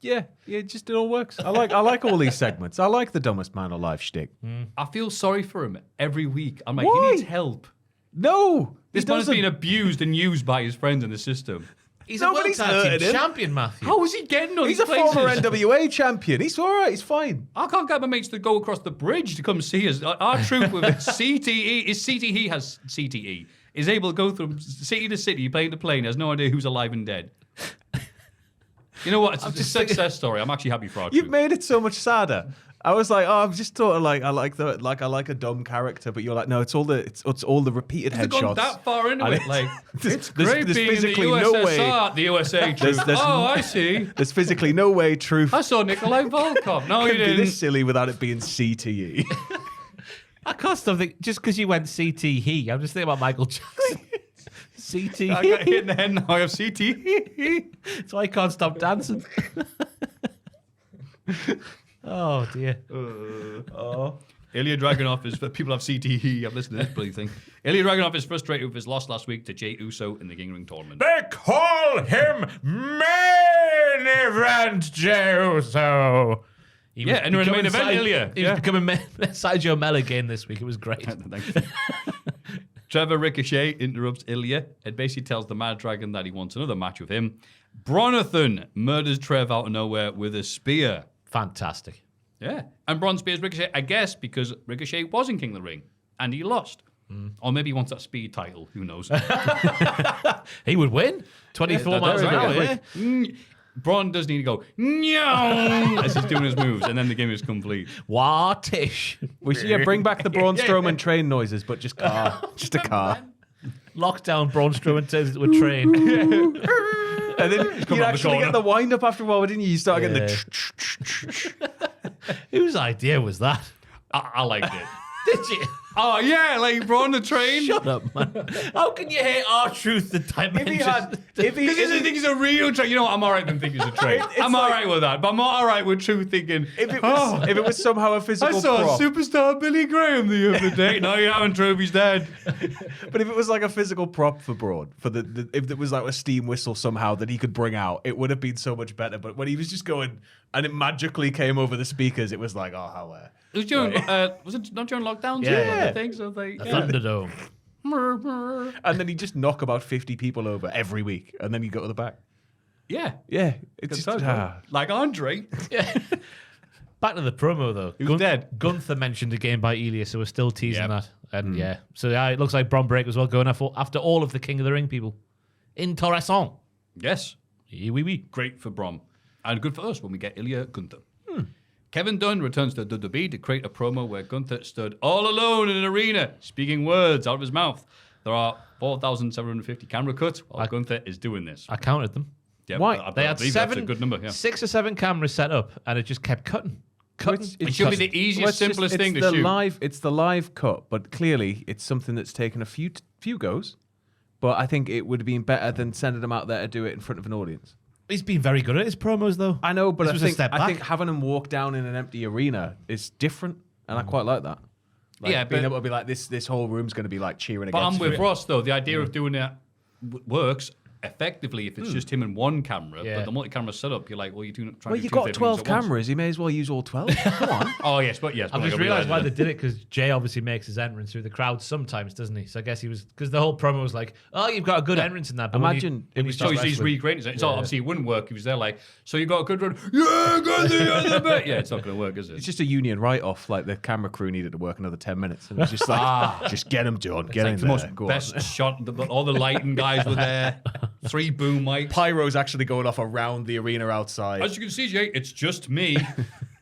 it all works. I like all these segments. I like the dumbest man alive shtick.
I feel sorry for him every week. I'm like,
Why?
he needs help.
No,
This man's been abused and used by his friends in the system.
He's
Nobody's
a world tag
hurting
team
him.
champion, Maffew.
How is he getting on
He's
these
a
places?
former NWA champion. He's all right. He's fine.
I can't get my mates to go across the bridge to come see us. Our troop with CTE, he has CTE, is able to go from city to city, plane to plane, has no idea who's alive and dead. You know what? It's a success story. I'm actually happy for our
You've
troop.
made it so much sadder. I was like, I've just thought of I like a dumb character, but you're like, no, it's all the repeated
They've gone
headshots.
that far into
And
it. Like, it's
there's
great being in the
physically no way-
USSR, the USA troop.
There's-
I see.
There's physically no way Truth
I saw Nikolai Volkov. No, you
can be
didn't.
this silly without it being CTE.
I can't stop thinking, just because you went CTE, I'm just thinking about Michael Jackson. CTE.
I got hit in the head now. I have CTE.
That's why I can't stop dancing. Oh, dear.
Ilya Dragunov is, people have CTE, I've listened to this bloody thing. Ilya Dragunov is frustrated with his loss last week to Jey Uso in the King Ring tournament.
They call him Main Event Jey Uso.
And we're in the main event, Ilya.
He was becoming Sergio Mel again this week. It was great.
Thank you. Trevor Ricochet interrupts Ilya and basically tells the Mad Dragon that he wants another match with him. Bronathan murders Trev out of nowhere with a spear.
Fantastic.
Yeah. And Braun spears Ricochet, I guess, because Ricochet was in King of the Ring and he lost. Or maybe he wants that speed title. Who knows?
He would win. 24 miles an hour. Yeah.
Braun does need to go "Nyaw," as he's doing his moves, and then the game is complete.
What-ish.
We should bring back the Braun Strowman train noises, but just car. Just a car.
Lockdown Braun Strowman turns into a train.
And then you actually get the wind up after a while, didn't you? You start getting the...
Whose idea was that?
I liked it.
Did you?
Oh, yeah, like Braun the train.
Shut up, man. How can you hate R-Truth the dimensions?
If he
Because I think he's a real train. You know what? I'm all right with thinking he's a train. I'm all right with that. But I'm not all right with Truth thinking,
if it was somehow a
I
physical
saw
prop.
superstar Billy Graham the other day. No, you haven't, Truth. He's dead.
But if it was like a physical prop for Braun, if it was like a steam whistle somehow that he could bring out, it would have been so much better. But when he was just going and it magically came over the speakers, it was like, oh, how
It was during, was it not during lockdown?
Yeah.
I think so.
The Thunderdome.
And then he'd just knock about 50 people over every week, and then he'd go to the back.
Yeah.
Yeah, it's just
Like Andre.
Back to the promo, though.
Who's dead?
Gunther mentioned a game by Elias, so we're still teasing
Yep.
that. And so it looks like Bron Breakker as well going after all of the King of the Ring people. Intéressant.
Yes.
Oui, oui.
Great for Brom. And good for us when we get Ilya Gunther. Kevin Dunn returns to WWE to create a promo where Gunther stood all alone in an arena, speaking words out of his mouth. There are 4,750 camera cuts while Gunther is doing this.
I counted them.
Yeah,
Why?
They had
that's a good number. Yeah.
6 or 7 cameras set up, and it just kept cutting.
It should be the easiest, simplest thing to shoot.
It's the live cut, but clearly it's something that's taken a few goes. But I think it would have been better than sending him out there to do it in front of an audience.
He's been very good at his promos, though.
I know, but
This was a step
I
back.
think having him walk down in an empty arena is different, and I quite like that. Like,
Yeah,
being
but-
able to be like this whole room's going to be like cheering
But
against
I'm with
you.
Ross, though. The idea of doing that works effectively if it's just him and one camera.
Yeah.
But the multi-camera setup, you're like, well, you're trying
Well,
to do
you've
two
got
things
12
at once.
cameras. You may as well use all 12. Come on.
Oh, yes, but yes.
I've
but
just
like,
realised why they
realised
did it, because Jay obviously makes his entrance through the crowd sometimes, doesn't he? So I guess he was, because the whole promo was like, oh, you've got a good entrance in that. But
Imagine
when
it
you
was
start
So he's
wrestling-
recreating it. So obviously it wouldn't work. He was there like, so you got a good run. Yeah, got the other bit. Yeah, it's not going to work, is it?
It's just a union write-off. Like the camera crew needed to work another 10 minutes. And it's just like, just get them done. Get
like
in
the
there.
most
Go
best
on.
shot. All the lighting guys were there. 3 boom mics.
Pyro's actually going off around the arena outside.
As you can see, Jay, it's just me.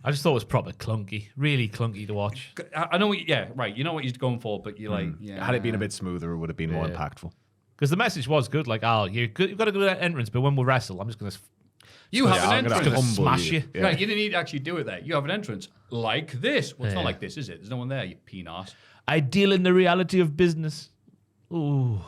I just thought it was proper clunky, really clunky to watch.
I know what. Yeah, right. You know what he's going for, but you're like, yeah.
Had it been a bit smoother, it would have been more
Yeah.
impactful.
Because the message was good, like, oh, you've got a good entrance, but when we wrestle, I'm just going to
You have
Yeah,
an
I'm gonna
entrance.
humble
smash you.
Yeah.
Right, you didn't need to actually do it there. You have an entrance like this. Well, it's not
Yeah.
like this, is it? There's no one there, you peen-ass.
I deal in the reality of business. Ooh.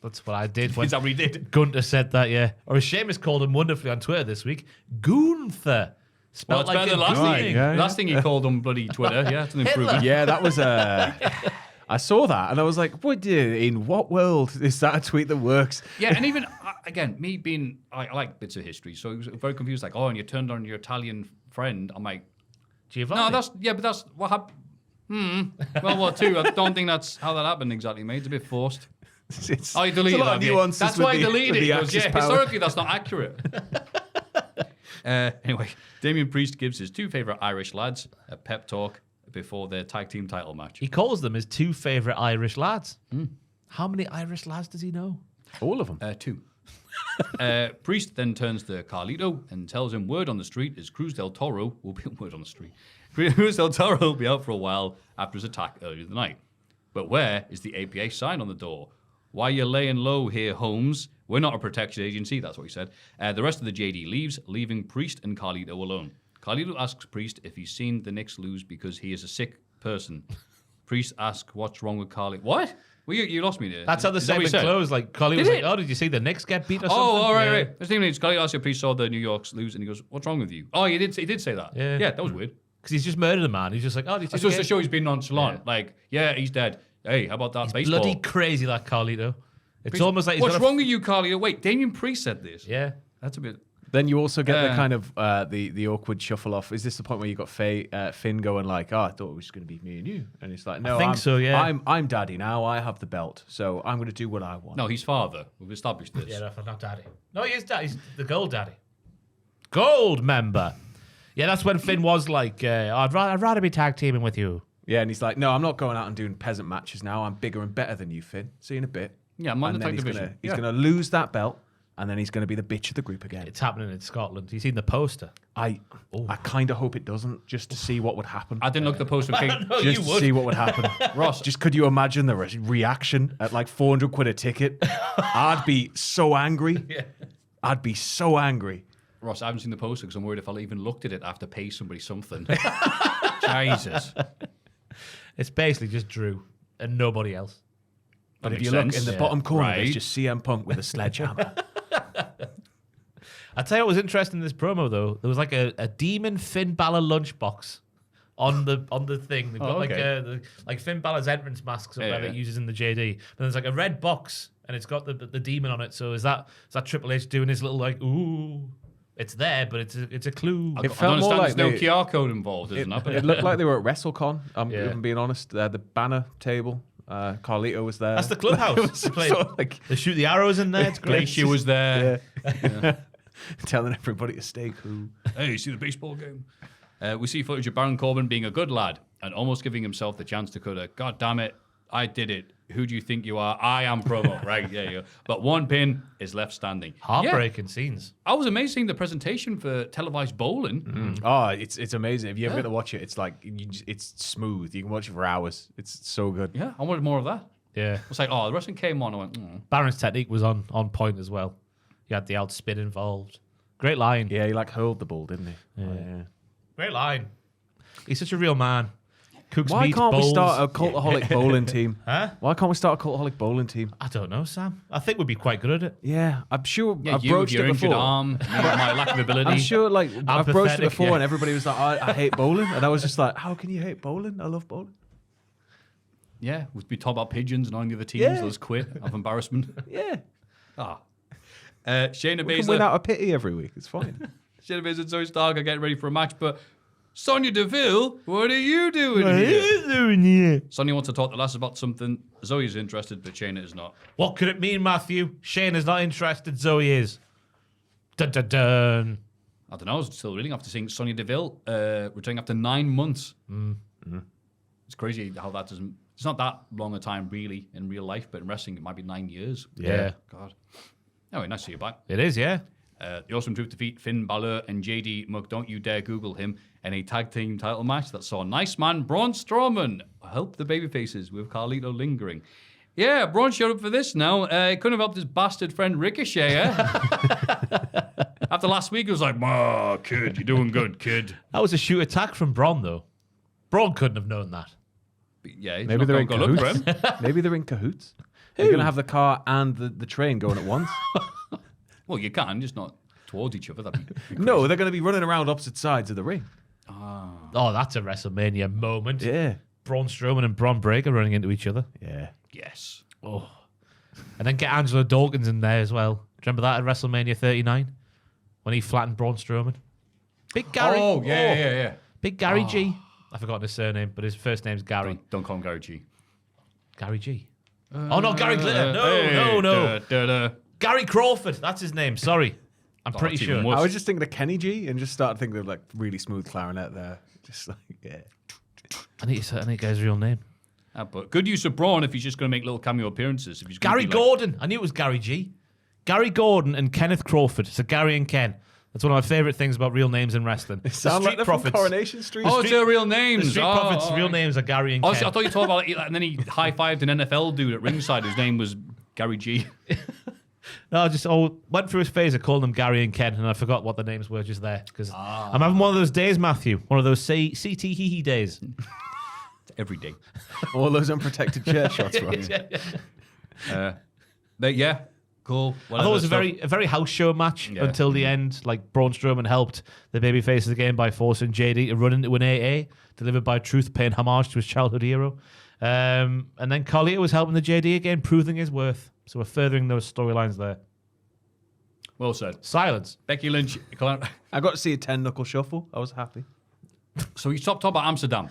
That's what I did when
Is that what he did?
Gunther said that, yeah. Or as Seamus called him wonderfully on Twitter this week, Gunther.
Well,
Spelled
it's
like
better than
a
last
good
thing.
thing.
Yeah.
Last thing he called on bloody Twitter. Yeah, it's an improvement.
Yeah, that was I saw that and I was like, in what world is that a tweet that works?
Yeah, and even, again, me being, I like bits of history, so he was very confused, like, oh, and you turned on your Italian friend. I'm like,
Giovanni.
no, but that's what happened. World War II, I don't think that's how that happened exactly, mate. It's a bit forced.
It's,
Oh, he deleted
it's a lot of
that. Yeah.
nuances
That's
with
why he
the-
deleted
with
it.
the
He goes,
Axis
yeah,
power.
historically, that's not accurate. Anyway, Damian Priest gives his 2 favourite Irish lads a pep talk before their tag team title match.
He calls them his 2 favourite Irish lads. How many Irish lads does he know?
All of them.
2. Priest then turns to Carlito and tells him word on the street is Cruz del Toro will be word on the street. Cruz del Toro will be out for a while after his attack earlier in the night. But where is the APA sign on the door? Why you laying low here, Holmes? We're not a protection agency, that's what he said. The rest of the JD leaves, leaving Priest and Carlito alone. Carlito asks Priest if he's seen the Knicks lose because he is a sick person. Priest asks what's wrong with Carlito. What? Well, you lost me there.
That's how the
Is that what he
segment
said?
closed. Like, Collie was
Did
like,
it?
oh, did you see the Knicks get beat or something?
Oh, all right,
Yeah.
right. I think it's Carlito asked if Priest saw the New York's lose, and he goes, "What's wrong with you?" Oh, he did say that.
Yeah.
Yeah, that was weird.
Because he's just murdered a man. He's just like, oh, did you see
That's
the
supposed to
game?
show he's been nonchalant. Like, yeah, he's dead. Hey, how about that baseball?
Bloody crazy, that Carlito. It's
Priest-
almost like he's
What's
got
wrong with you, Carlito? Wait, Damian Priest said this.
Yeah.
That's a bit.
Then you also get the
Yeah.
kind of the awkward shuffle off. Is this the point where you got Finn going like, "Oh, I thought it was going to be me and you," and it's like, "No,
think
I'm,
so, yeah.
I'm daddy now. I have the belt, so I'm going to do what I want."
No, he's father. We've established this.
Yeah, no, not daddy. No, he is daddy. He's the gold daddy. Gold member. Yeah, that's when Finn was like, I'd rather be tag teaming with you.
Yeah, and he's like, "No, I'm not going out and doing peasant matches now. I'm bigger and better than you, Finn. See you in a bit."
Yeah, I'm on
And
the
then
tag division.
he's gonna lose that belt, and then he's going to be the bitch of the group again.
It's happening in Scotland. You seen the poster?
I kind of hope it doesn't, just to see what would happen.
I didn't look at the poster.
Just to see what would happen.
Ross.
Just could you imagine the reaction at like 400 quid a ticket? I'd be so angry. I'd be so angry.
Ross, I haven't seen the poster because I'm worried if I even looked at it, I have to pay somebody something. Jesus.
It's basically just Drew and nobody else.
But if
makes
you
sense.
look in the bottom corner,
Right.
there's just CM Punk with a sledgehammer.
I tell you what was interesting in this promo though. There was like a demon Finn Balor lunchbox on the thing. They've got like Finn Balor's entrance masks that it uses in the JD. But there's like a red box and it's got the demon on it. So is that Triple H doing his little like ooh? It's there, but it's a clue.
I
It
don't
felt more
understand.
like
There's no QR code involved, isn't there?
It looked like they were at WrestleCon.
Yeah.
If I'm being honest. The banner table. Carlito was there.
That's the clubhouse. They shoot the arrows in there. It's great.
Glacier was there.
Telling everybody to stay cool.
Hey, you see the baseball game? We see footage of Baron Corbin being a good lad and almost giving himself the chance to cut a God damn it, I did it. Who do you think you are? I am promo. Right, there you go. But one pin is left standing.
Heartbreaking scenes.
I was amazed seeing the presentation for televised bowling.
Oh, it's amazing. If you ever get to watch it, it's like it's smooth. You can watch it for hours. It's so good.
Yeah, I wanted more of that.
Yeah.
It's like, oh, the wrestling came on. I went,
Baron's technique was on point as well. You had the outspin involved. Great line.
Yeah, he like hurled the ball, didn't he? Yeah.
Great line. He's such a real man. Cooks
Why
meat,
can't we
bowls.
start a cultaholic bowling team?
Huh?
Why can't we start a cultaholic bowling team?
I don't know, Sam. I think we'd be quite good at it.
Yeah, I'm sure
yeah,
I've
you with
broached
your
it
injured
before.
arm, me with my lack of ability.
I'm sure, like, I've broached it
pathetic,
before,
yeah.
and everybody was like, I hate bowling. And I was just like, how can you hate bowling? I love bowling.
Yeah, we'd be talking about pigeons and all the other teams.
Yeah.
Let's quit of embarrassment.
Yeah.
Shayna
We can win
Baszler.
out of pity every week. It's fine.
Shayna Baszler and Zoe Stark are getting ready for a match, but Sonya Deville, what are you doing here? Sonya wants to talk to Lass about something. Zoe is interested, but Shayna is not.
What could it mean, Maffew? Shane is not interested. Zoe is. Dun, dun, dun.
I don't know. I was still reading after seeing Sonya Deville returning after 9 months. It's crazy how that doesn't. It's not that long a time, really, in real life, but in wrestling, it might be 9 years.
Yeah.
God. Anyway, nice to see you back.
It is, yeah.
The Awesome Truth defeat Finn Balor and JD Muck. Don't you dare Google him in a tag team title match that saw nice man Braun Strowman help the babyfaces with Carlito lingering. Yeah, Braun showed up for this now. He couldn't have helped his bastard friend Ricochet. After last week, it was like, "Oh, kid, you're doing good, kid."
That was a shoot attack from Braun, though. Braun couldn't have known that.
But yeah, he's
Maybe
not
they're in
gonna go look for him.
cahoots. Maybe they're in cahoots. They're going to have the car and the train going at once.
Well, you can, just not towards each other. That'd be
No, they're going to be running around opposite sides of the ring.
Oh, that's a WrestleMania moment.
Yeah.
Braun Strowman and Braun Breaker running into each other.
Yeah.
yes.
Oh. And then get Angelo Dawkins in there as well. Remember that at WrestleMania 39? When he flattened Braun Strowman? Big Gary.
Oh, yeah.
Big Gary G. I've forgotten his surname, but his first name's Gary.
Don't call him Gary G.
Gary G. Oh, no, Gary Glitter. No. Gary Crawford. That's his name. Sorry. I'm pretty
that's
sure.
even worse.
I was just thinking of Kenny G and just started thinking of like really smooth clarinet there. Just like, yeah.
I need to get his real name.
But good use of Braun if he's just going to make little cameo appearances. If he's gonna
Gary
be like-
Gordon. I knew it was Gary G. Gary Gordon and Kenneth Crawford. So Gary and Ken. That's one of my favorite things about real names in wrestling. The
Sound like they're from Coronation Street.
Oh, it's their real names.
The Street Profits' real names are Gary and
Oh,
Ken.
I thought you talked about it, and then he high-fived an NFL dude at ringside whose name was Gary G.
No, I just went through his phase of calling them Gary and Ken, and I forgot what the names were just there. Because I'm having one of those days, Maffew. One of those CT hee days.
Every day.
All those unprotected chair shots, right?
Yeah, cool.
I thought it was a very house show match until the end. Like Braun Strowman helped the babyfaces again by forcing JD to run into an AA, delivered by Truth, paying homage to his childhood hero. And then Carlito was helping the JD again, proving his worth. So we're furthering those storylines there.
Well said.
Silence.
Becky Lynch.
I got to see a 10-knuckle shuffle. I was happy.
So we stopped talking about Amsterdam.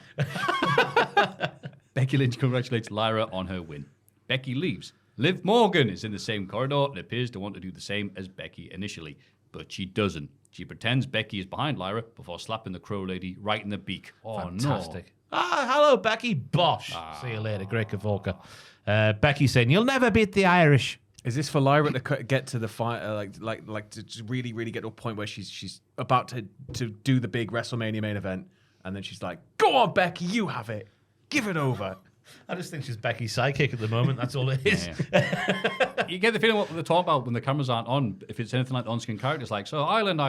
Becky Lynch congratulates Lyra on her win. Becky leaves. Liv Morgan is in the same corridor and appears to want to do the same as Becky initially, but she doesn't. She pretends Becky is behind Lyra before slapping the Crow Lady right in the beak. Oh,
Fantastic. Hello, Becky. Bosh. See you later. Great Kavolka. Becky saying, "You'll never beat the Irish."
Is this for Lyra to get to the fight, like to really, really get to a point where she's about to do the big WrestleMania main event, and then she's like, "Go on, Becky, you have it, give it over."
I just think she's Becky's sidekick at the moment. That's all it is.
Yeah. You get the feeling what they're talking about when the cameras aren't on. If it's anything like the on-screen characters, like Ireland.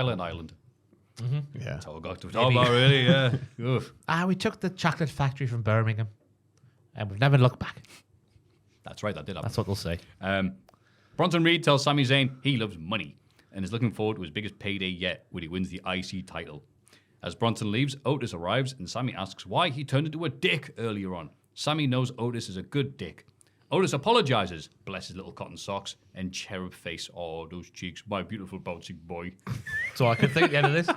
Yeah,
That's all I got to talk about, really. Yeah. Oof.
We took the chocolate factory from Birmingham, and we've never looked back.
That's right, that did happen.
That's what they'll say.
Bronson Reed tells Sami Zayn he loves money and is looking forward to his biggest payday yet when he wins the IC title. As Bronson leaves, Otis arrives and Sami asks why he turned into a dick earlier on. Sami knows Otis is a good dick. Otis apologizes, bless his little cotton socks, and cherub face. Oh, those cheeks, my beautiful bouncing boy.
That's all I could think at the end of this.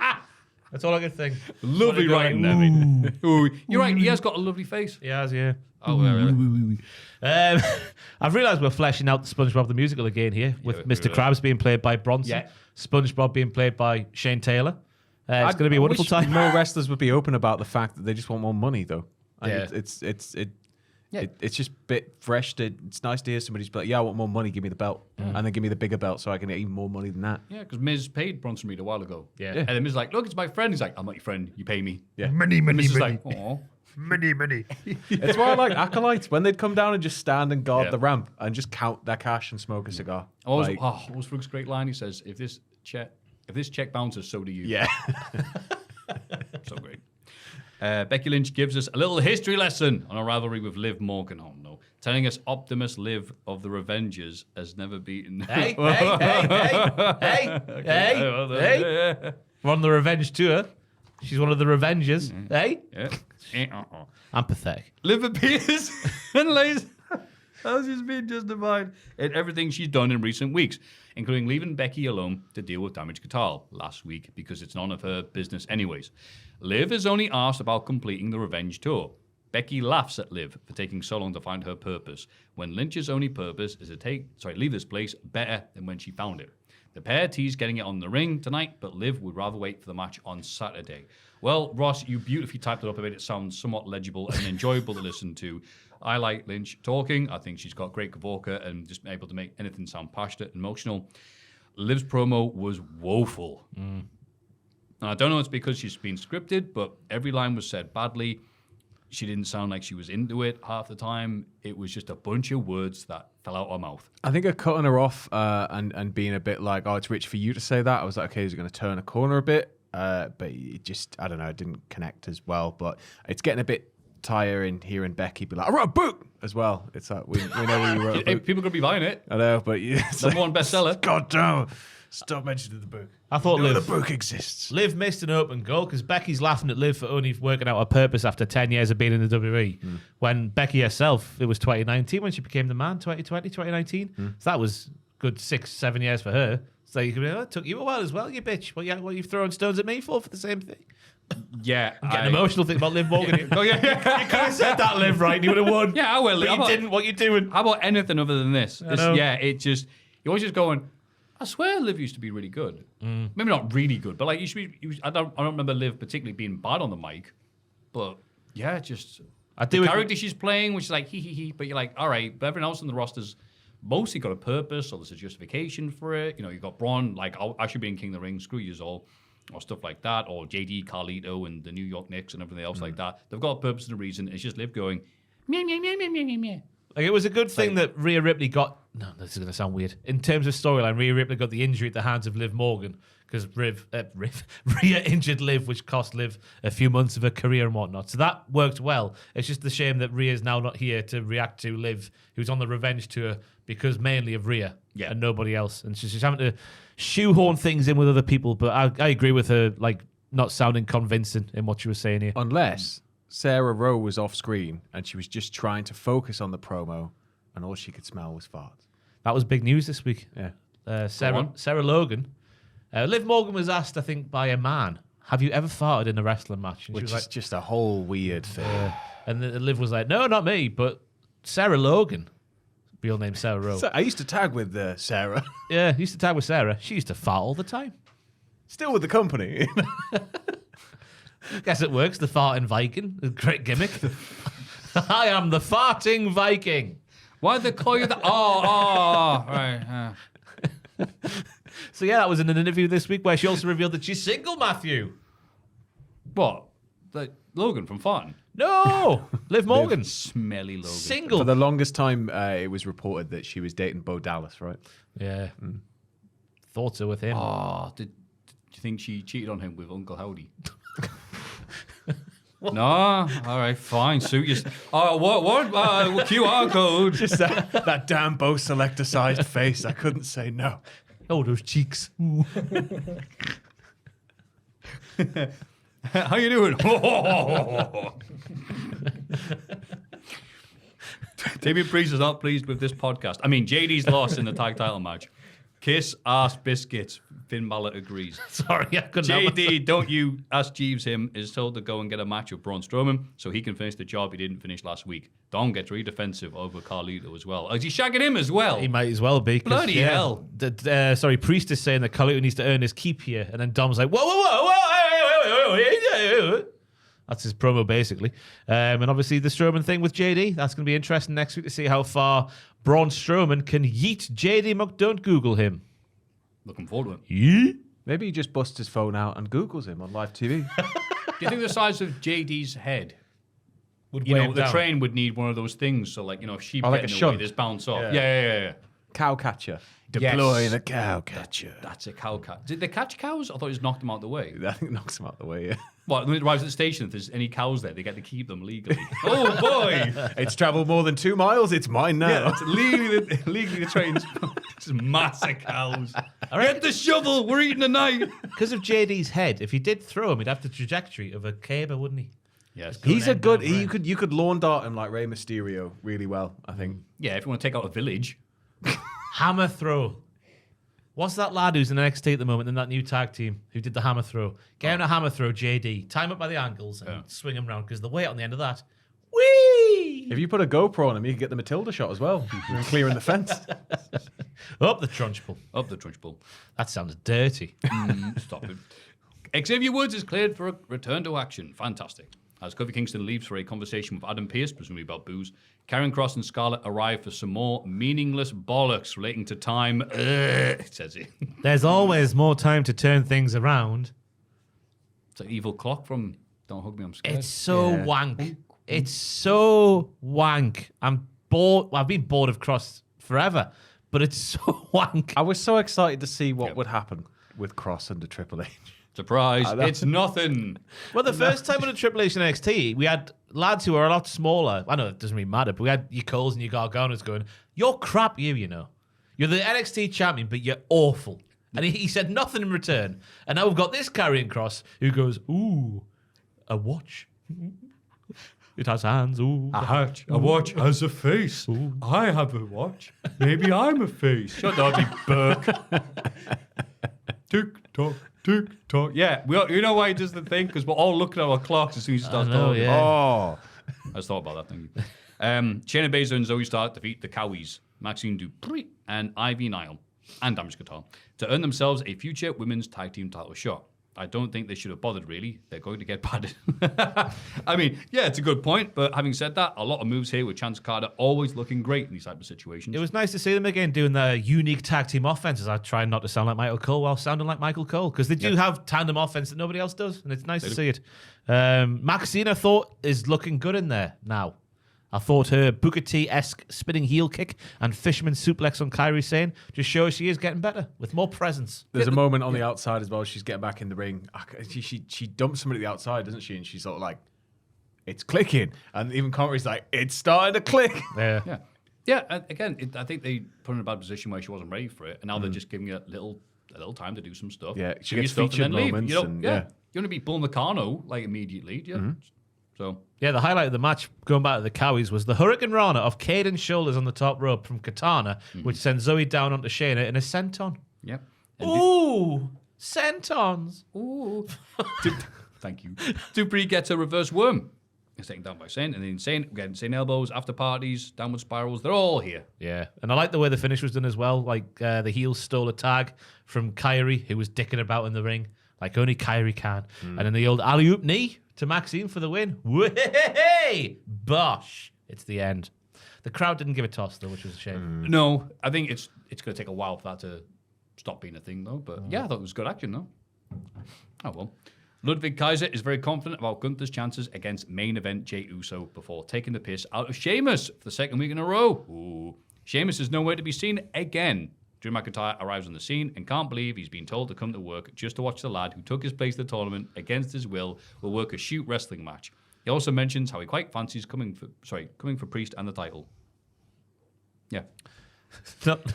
That's all I could think.
Lovely writing there, mate. Ooh, you're right, he has got a lovely face.
He has, yeah.
Oh, really?
I've realised we're fleshing out the SpongeBob the Musical again here, with Mr. Krabs being played by Bronson,
Yeah.
SpongeBob being played by Shane Taylor. It's going to be a wonderful time.
More wrestlers would be open about the fact that they just want more money, though. And
Yeah.
it's just a bit fresh. It's nice to hear somebody's like, "Yeah, I want more money. Give me the belt, and then give me the bigger belt so I can get even more money than that."
Yeah, because Miz paid Bronson Reed a while ago.
Yeah.
And then Miz is like, look, it's my friend. He's like, I'm not your friend. You pay me.
Yeah.
Money,
Miz is like, oh.
money.
It's why I like acolytes when they'd come down and just stand and guard
Yeah.
the ramp and just count their cash and smoke a cigar.
What
Like,
was Brooks' great line? He says, if this check bounces, so do you.
yeah.
So great. Becky Lynch gives us a little history lesson on a rivalry with Liv Morgan. Oh no. Telling us Optimus Liv of the Revengers has never beaten.
Hey. We're on the revenge tour. She's one of the Revengers. Hey?
Yeah.
I'm pathetic.
Liv appears and lays as is being justified in everything she's done in recent weeks, including leaving Becky alone to deal with damaged guitar last week because it's none of her business anyways. Liv is only asked about completing the revenge tour. Becky laughs at Liv for taking so long to find her purpose, when Lynch's only purpose is to leave this place better than when she found it. The pair tease getting it on the ring tonight, but Liv would rather wait for the match on Saturday. Well, Ross, you beautifully typed it up a bit. It sounds somewhat legible and enjoyable to listen to. I like Lynch talking. I think she's got great Kavorka and just able to make anything sound passionate and emotional. Liv's promo was woeful. And I don't know if it's because she's been scripted, but every line was said badly. She didn't sound like she was into it half the time. It was just a bunch of words that fell out her mouth.
I think cutting her off and being a bit like, "Oh, it's rich for you to say that." I was like, "Okay, is it going to turn a corner a bit?" But it just, I don't know, it didn't connect as well. But it's getting a bit tiring hearing Becky be like, "I wrote a book as well." It's like we know you wrote a book.
People could be buying it.
I know, but it's
Number one bestseller.
God damn! Stop mentioning the book.
I thought
the
Liv
book exists.
Liv missed an open goal because Becky's laughing at Liv for only working out her purpose after 10 years of being in the WWE. When Becky herself, it was 2019 when she became the man, 2020, 2019. So that was good 6-7 years for her. So you could be, it took you a while as well, you bitch. What you throwing stones at me for the same thing?
Yeah.
I'm getting emotional thinking about Liv Morgan.
Oh, yeah.
You could have said that, Liv, right? And you would have won.
Yeah, I will.
But you didn't. What you doing?
How about anything other than this?
know.
You're always just going, I swear Liv used to be really good. Maybe not really good, but like I don't remember Liv particularly being bad on the mic. But yeah, just the character she's playing, which is like he, but you're like, all right, but everyone else in the roster's mostly got a purpose, or there's a justification for it. You know, you've got Braun, like, I should be in King of the Ring, screw yous all, or stuff like that, or JD, Carlito, and the New York Knicks and everything else like that. They've got a purpose and a reason. It's just Liv going, meh, meh, meh, meh, meh, meh, meh.
Like, it was a good thing that Rhea Ripley got. No, this is going to sound weird. In terms of storyline, Rhea Ripley got the injury at the hands of Liv Morgan because Rhea injured Liv, which cost Liv a few months of her career and whatnot. So that worked well. It's just a shame that Rhea's now not here to react to Liv, who's on the revenge tour because mainly of Rhea and nobody else. And she's having to shoehorn things in with other people. But I agree with her, like, not sounding convincing in what she was saying here.
Unless Sarah Rowe was off screen and she was just trying to focus on the promo and all she could smell was farts.
That was big news this week.
Yeah.
Sarah Logan. Liv Morgan was asked, I think, by a man, have you ever farted in a wrestling match? And
Which
she was
is
like,
just a whole weird thing.
and Liv was like, no, not me, but Sarah Logan. Real name Sarah Rowe.
So I used to tag with Sarah.
Yeah, used to tag with Sarah. She used to fart all the time.
Still with the company.
Guess it works. The farting Viking. A great gimmick. I am the farting Viking.
Why did they call you that? Oh, right.
So yeah, that was in an interview this week where she also revealed that she's single, Maffew.
What? Logan from Farton?
No, Liv Morgan.
Smelly Logan.
Single.
For the longest time, it was reported that she was dating Bo Dallas, right?
Yeah. Thought so with him.
Oh, do you think she cheated on him with Uncle Howdy? No? All right, fine. Suit your... what? QR code.
Just that damn Bo Selector-sized face. I couldn't say no.
Oh, those cheeks.
How you doing? Damien Priest is not pleased with this podcast. I mean, JD's lost in the tag title match. Kiss ass biscuits. Finn Balor agrees.
Sorry, I couldn't help myself.
JD, don't you ask Jeeves him, is told to go and get a match with Braun Strowman so he can finish the job he didn't finish last week. Dom gets really defensive over Carlito as well. Is he shagging him as well?
He might as well be.
Bloody hell.
Priest is saying that Carlito needs to earn his keep here. And then Dom's like, whoa. That's his promo, basically. And obviously the Strowman thing with JD. That's going to be interesting next week to see how far Braun Strowman can yeet JD Don't Google him.
Looking forward to it.
Yeet?
Maybe he just busts his phone out and Googles him on live TV.
Do you think the size of JD's head,
Would
you
weigh
know,
him
the
down.
train would need one of those things. So, like, you know, if sheep
like
get
a
in the way,
shunt.
this bounce off.
Yeah.
Yeah.
Cow catcher.
Yes.
Deploy the cow catcher.
That's a cow cat. Did they catch cows? I thought it just knocked them out the way.
I think it knocks him out the way, yeah.
What, when it arrives at the station, if there's any cows there, they get to keep them legally. Oh, boy!
It's travelled more than 2 miles. It's mine now.
Yeah, it's legally the train's just massive cows. Get the shovel, we're eating tonight.
Because of JD's head, if he did throw him, he'd have the trajectory of a caber, wouldn't he?
Yes.
He's a
end
good...
over
You could lawn dart him like Rey Mysterio really well, I think.
Yeah, if you want to take out a village.
Hammer throw. What's that lad who's in NXT at the moment in that new tag team who did the hammer throw? Get him a hammer throw, JD. Tie him up by the ankles and swing him round because the weight on the end of that. Whee!
If you put a GoPro on him, you can get the Matilda shot as well. You're clearing the fence.
Up the trunchbull.
Up the trunchbull.
That sounds dirty.
Stop it. Xavier Woods is cleared for a return to action. Fantastic. As Kofi Kingston leaves for a conversation with Adam Pearce, presumably about booze, Karen Cross and Scarlett arrive for some more meaningless bollocks relating to time. It says it.
There's always more time to turn things around.
It's an evil clock from Don't Hug Me, I'm Scared.
It's so wank. It's so wank. I'm bored. Well, I've been bored of Cross forever, but it's so wank.
I was so excited to see what would happen with Cross under Triple H.
Surprise, it's nothing.
Well, the first time on a Triple H and NXT, we had lads who are a lot smaller. I know it doesn't really matter, but we had your Coles and your Garganas going, "You're crap, you know. You're the NXT champion, but you're awful." And he said nothing in return. And now we've got this Karrion Kross who goes, "Ooh, a watch. It has hands. Ooh,
A watch has a face. Ooh. I have a watch. Maybe I'm a face. Shut up, you Burke. Tick tock, tick tock. Yeah, you know why he does the thing? Because we're all looking at our clocks as soon as he starts talking.
yeah.
Oh.
I just thought about that thing. Shayna Baszler and Zoe Stark defeat the Cowies, Maxine Dupree and Ivy Nile, and Damage Guitar to earn themselves a future women's tag team title shot. I don't think they should have bothered, really. They're going to get padded. I mean, yeah, it's a good point, but having said that, a lot of moves here with Chance Carter always looking great in these type of situations.
It was nice to see them again doing their unique tag team offenses. I try not to sound like Michael Cole while sounding like Michael Cole, because they do have tandem offense that nobody else does, and it's nice to see it. Maxine, I thought, is looking good in there now. I thought her Booker T-esque spinning heel kick and fisherman suplex on Kairi Sane just shows she is getting better with more presence.
There's a moment on the outside as well. She's getting back in the ring. She dumps somebody at the outside, doesn't she? And she's sort of like, it's clicking. And even Connery's like, it's starting to click.
Yeah.
Yeah, and again, I think they put her in a bad position where she wasn't ready for it, and now they're just giving her a little time to do some stuff.
Yeah, she
do your
gets
stuff and
featured
then leave.
moments
You know,
and,
yeah.
yeah.
You want to beat Bull Nakano like immediately, do you? So
Yeah, the highlight of the match, going back to the Cowies, was the Hurricane Rana of Caden's shoulders on the top rope from Katana, which sends Zoe down onto Shayna in a senton.
yeah.
Ooh, sentons.
Ooh. Thank you. Dupree gets a reverse worm. He's taken down by Sane, and then Sane again, Sane elbows, after parties, downward spirals. They're all here.
Yeah, and I like the way the finish was done as well. Like the heels stole a tag from Kairi, who was dicking about in the ring, like only Kairi can. And then the old alley-oop knee to Maxine for the win. Way! Bosh! It's the end. The crowd didn't give a toss, though, which was a shame.
No, I think it's going to take a while for that to stop being a thing, though. But yeah, I thought it was good action, though. Oh, well. Ludwig Kaiser is very confident about Gunther's chances against main event Jey Uso before taking the piss out of Sheamus for the second week in a row. Ooh. Sheamus is nowhere to be seen again. Drew McIntyre arrives on the scene and can't believe he's been told to come to work just to watch the lad who took his place in the tournament against his will work a shoot wrestling match. He also mentions how he quite fancies coming for Priest and the title. Yeah.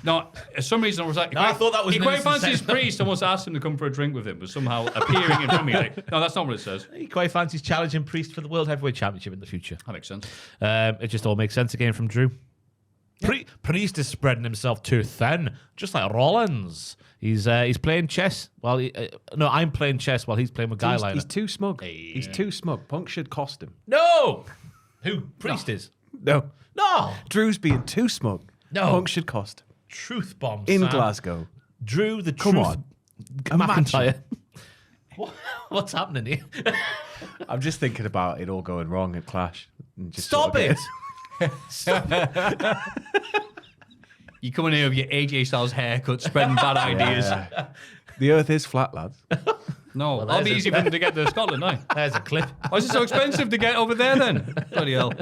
No, for some reason I was like,
I thought that was
he
an
quite
innocent
fancies
sentiment.
Priest and wants to ask him to come for a drink with him, but somehow appearing in front of me. Like, no, that's not what it says.
He quite fancies challenging Priest for the World Heavyweight Championship in the future.
That makes sense.
It just all makes sense again from Drew. Priest is spreading himself too thin, just like Rollins. He's playing chess while I'm playing chess while he's playing with Guy Liner.
He's too smug. He's too smug. Punk should cost him.
No! Who? Priest is?
No.
No!
Drew's being too smug.
No.
Punk should cost him.
Truth bomb,
In
Sam.
Glasgow.
Drew, the
Come
truth.
on.
McIntyre. What's happening here?
I'm just thinking about it all going wrong at Clash. And just
Stop
sort of
it!
You come in here with your AJ Styles haircut, spreading bad ideas.
Yeah. The earth is flat, lads.
No,
Well,
that'll be
there's
easy for them to get to Scotland now.
There's a clip.
Why is it so expensive to get over there then? Bloody hell.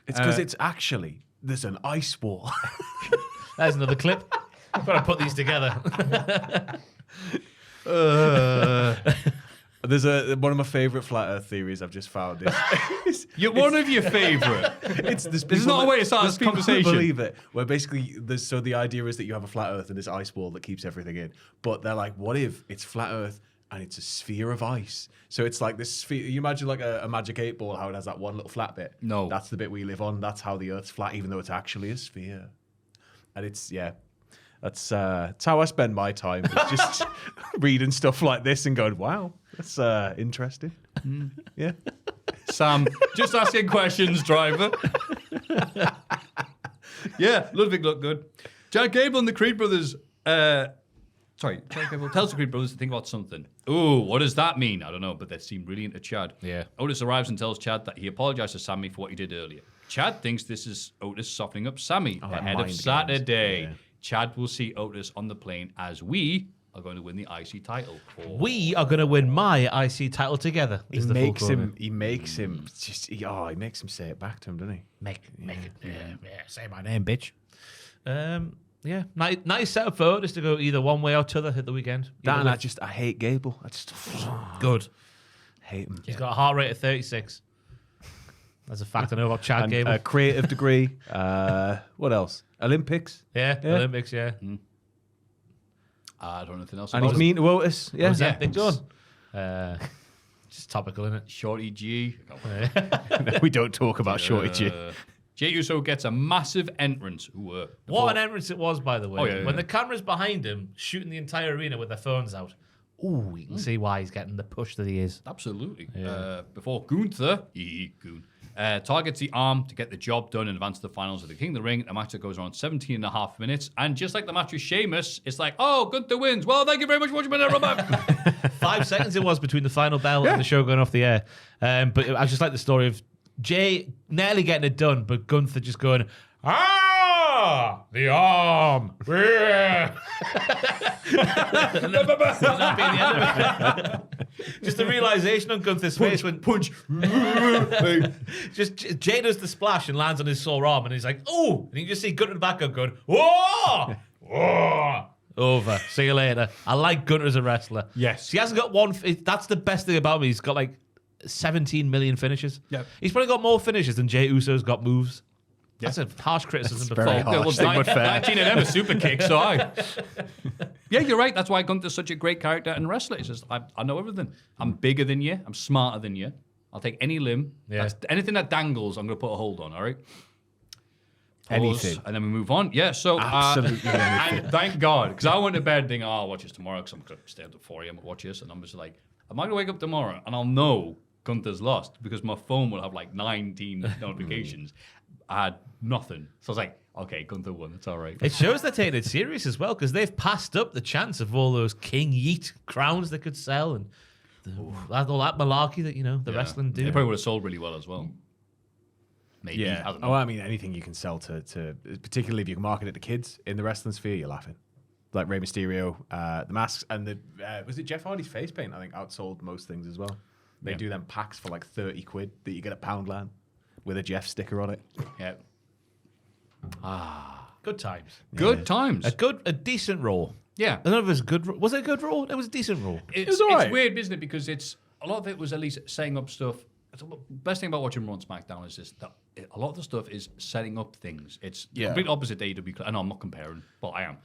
It's because it's actually, there's an ice wall.
There's another clip. I've got to put these together.
There's one of my favourite flat earth theories I've just found.
You're one of your favourite.
This
is not a way to start this conversation.
Believe it. Where basically, the idea is that you have a flat earth and this ice wall that keeps everything in. But they're like, what if it's flat earth and it's a sphere of ice? So it's like this sphere. You imagine like a magic 8-ball, how it has that one little flat bit.
No.
That's the bit we live on. That's how the earth's flat, even though it's actually a sphere. And it's, yeah. That's how I spend my time. It's just reading stuff like this and going, wow, that's interesting. Yeah.
Sam, just asking questions, driver. Yeah, Ludwig looked good. Chad Gable and the Creed brothers. Chad Gable tells the Creed brothers to think about something. Ooh, what does that mean? I don't know, but they seem really into Chad.
Yeah.
Otis arrives and tells Chad that he apologized to Sammy for what he did earlier. Chad thinks this is Otis softening up Sammy ahead of
mind games.
Saturday.
Yeah.
Chad will see Otis on the plane as we are going to win the IC title.
We are going to win my IC title together.
He makes him say it back to him, doesn't he?
Make it. Yeah, say my name, bitch. Yeah, nice setup for Otis to go either one way or t'other at the weekend.
That
Either
and
way.
I hate Gable. I just
Good.
hate him.
He's got a heart rate of 36. That's a fact I know about Chad
And
Gable.
a creative degree. What else? Olympics.
Yeah, Olympics, yeah.
I don't know anything else
And
about
he's
it.
mean to Otis. Yeah.
Ozempics.
Done.
Just topical, isn't it?
Shorty G.
No, we don't talk about Shorty G.
Jey Uso gets a massive entrance.
What an entrance it was, by the way.
Oh, yeah,
when
yeah.
the camera's behind him, shooting the entire arena with their phones out. Ooh, you can see why he's getting the push that he is.
Absolutely. Before Gunther, targets the arm to get the job done and advance to the finals of the King of the Ring, a match that goes around 17 and a half minutes. And just like the match with Sheamus, it's like, oh, Gunther wins. Well, thank you very much for watching my rubber.
5 seconds it was between the final bell and the show going off the air. But I just like the story of Jay nearly getting it done, but Gunther just going, the arm. Yeah. That being the end of it. Just the realization on Gunther's face when punch. Just Jay does the splash and lands on his sore arm, and he's like, "Oh!" And you just see Gunther in the background going, "Whoa, whoa." Over. See you later. I like Gunther as a wrestler.
Yes.
He hasn't got one. That's the best thing about me. He's got like 17 million finishes.
Yep.
He's probably got more finishes than Jey Uso's got moves. That's a harsh criticism to
very
fall.
harsh.
Well,
but fair.
19 of them are super kicks, so yeah, you're right. That's why Gunther's such a great character and wrestler. It's just, I know everything. I'm bigger than you. I'm smarter than you. I'll take any limb.
Yeah.
Anything that dangles, I'm going to put a hold on, all right? Pause,
Anything.
and then we move on. Yeah, so
Absolutely
and thank God, because I went to bed thinking, I'll watch this tomorrow because I'm going to stay up at 4 a.m. and watch this, and I'm just like, am I going to wake up tomorrow and I'll know Gunther's lost because my phone will have like 19 notifications. I had nothing, so I was like, okay, Gunther won. It's all right.
It shows they're taking it serious as well because they've passed up the chance of all those King Yeet crowns they could sell and all that malarkey that the wrestling do.
They probably would have sold really well as well. maybe.
Yeah.
I don't know.
I mean, anything you can sell to particularly if you can market it to kids in the wrestling sphere, you're laughing. Like Rey Mysterio, the masks, and the was it Jeff Hardy's face paint? I think outsold most things as well. They do them packs for like 30 quid that you get at Poundland with a Jeff sticker on it.
Yeah.
Good times.
Good times.
A decent Raw.
Yeah.
I don't know if it was good. Was it a good Raw? It was a decent Raw.
It's
all right.
weird, isn't it? Because a lot of it was at least setting up stuff. Best thing about watching Raw and SmackDown is that a lot of the stuff is setting up things. It's the complete opposite to AEW. I know I'm not comparing, but I am.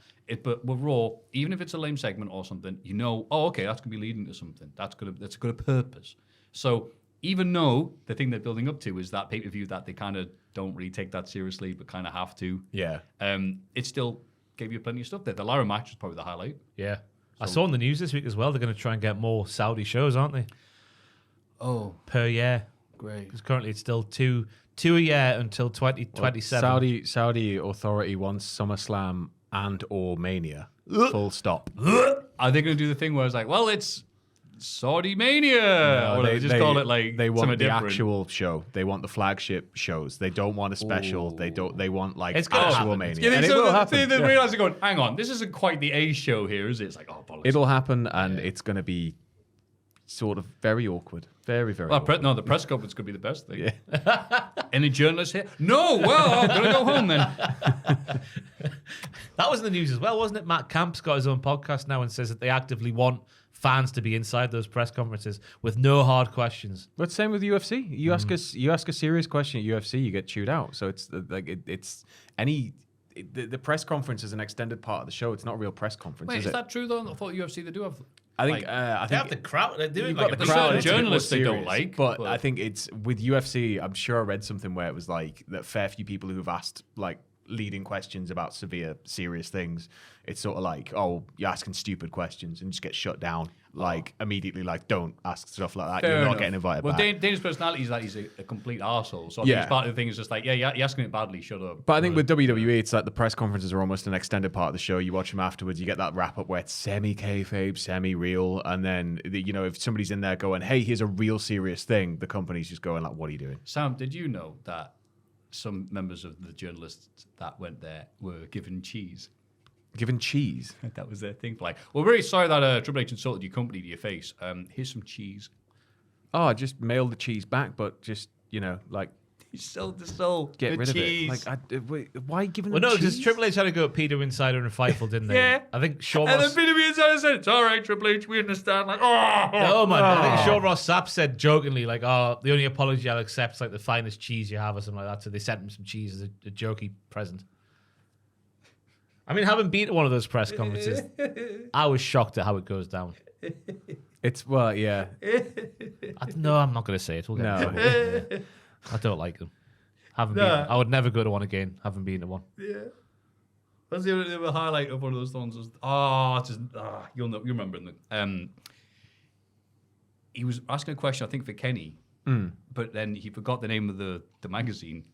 But with Raw, even if it's a lame segment or something, you know, okay, that's gonna be leading to something. That's got a purpose. So even though the thing they're building up to is that pay-per-view that they kind of don't really take that seriously, but kind of have to.
Yeah.
It still gave you plenty of stuff there. The Lyra match was probably the highlight.
Yeah. I saw in the news this week as well, they're going to try and get more Saudi shows, aren't they?
Oh,
Per year.
great.
Because currently it's still two a year until 2027.
Saudi authority wants SummerSlam and or Mania. Full stop.
Are they going to do the thing where it's like, well, it's Saudi Mania? Or they just call it like
they want
something
the
different?
actual show. They want the flagship shows. They don't want a special.
Ooh.
They want like
It's gonna
actual
happen.
Mania.
Yeah,
And it
so
will happen.
they
Yeah.
realize they're going, hang on, this isn't quite the A show here, is it? It's like, oh, bollocks.
It'll happen, and it's going to be sort of very awkward. Very, very
Well,
awkward.
no, the press conference could be the best thing. Yeah. Any journalists here? No, well, I'm going to go home then.
That was in the news as well, wasn't it? Matt Camp's got his own podcast now and says that they actively want fans to be inside those press conferences with no hard questions.
But same with UFC. You ask a serious question at UFC, you get chewed out. So it's the press conference is an extended part of the show. It's not a real press conference,
Wait,
is
is
it?
that true, though? I thought UFC, they do have...
I think
like,
I
They
think
have the crowd. They're doing
you've
like
got
a
the
There's
crowd.
certain
It's a bit more
journalists they don't
serious.
like,
but
but-
I think it's with UFC. I'm sure I read something where it was like that fair few people who've asked like leading questions about serious things. It's sort of like, oh, you're asking stupid questions and just get shut down. Like immediately, like don't ask stuff like that.
Fair
You're not
enough.
getting invited
well,
back.
Dana's personality is that he's a complete arsehole. So I
Yeah.
think it's part of the thing is just like, yeah, you're asking it badly, shut up.
But I think with WWE, it's like the press conferences are almost an extended part of the show. You watch them afterwards, you get that wrap up where it's semi-kayfabe, semi-real, and then if somebody's in there going, "Hey, here's a real serious thing," the company's just going like, "What are you doing?"
Sam, did you know that some members of the journalists that went there were given cheese?
Given cheese.
That was their thing. Like, we're very sorry that Triple H insulted your company to your face. Here's some cheese.
Oh, just mail the cheese back, but just like
He sold the soul.
get
the
rid
cheese.
of it. Like, wait, why giving
Well,
them
no,
cheese?
because Triple H had to go at Peter Insider and Fightful, didn't they?
Yeah.
I think Shawn
And
Ross...
then Peter Insider said, it's all right, Triple H, we understand. Like, oh.
No, man. I think Shawn Ross Sapp said jokingly, like, oh, the only apology I'll accept is like the finest cheese you have or something like that. So they sent him some cheese as a jokey present. I mean, having been to one of those press conferences, I was shocked at how it goes down.
It's yeah.
No, I'm not going to say it. We'll get
No.
into it. I don't like them. I would never go to one again, having been to one.
Yeah. That's the other highlight of one of those ones. You'll remember them. He was asking a question, I think, for Kenny, but then he forgot the name of the magazine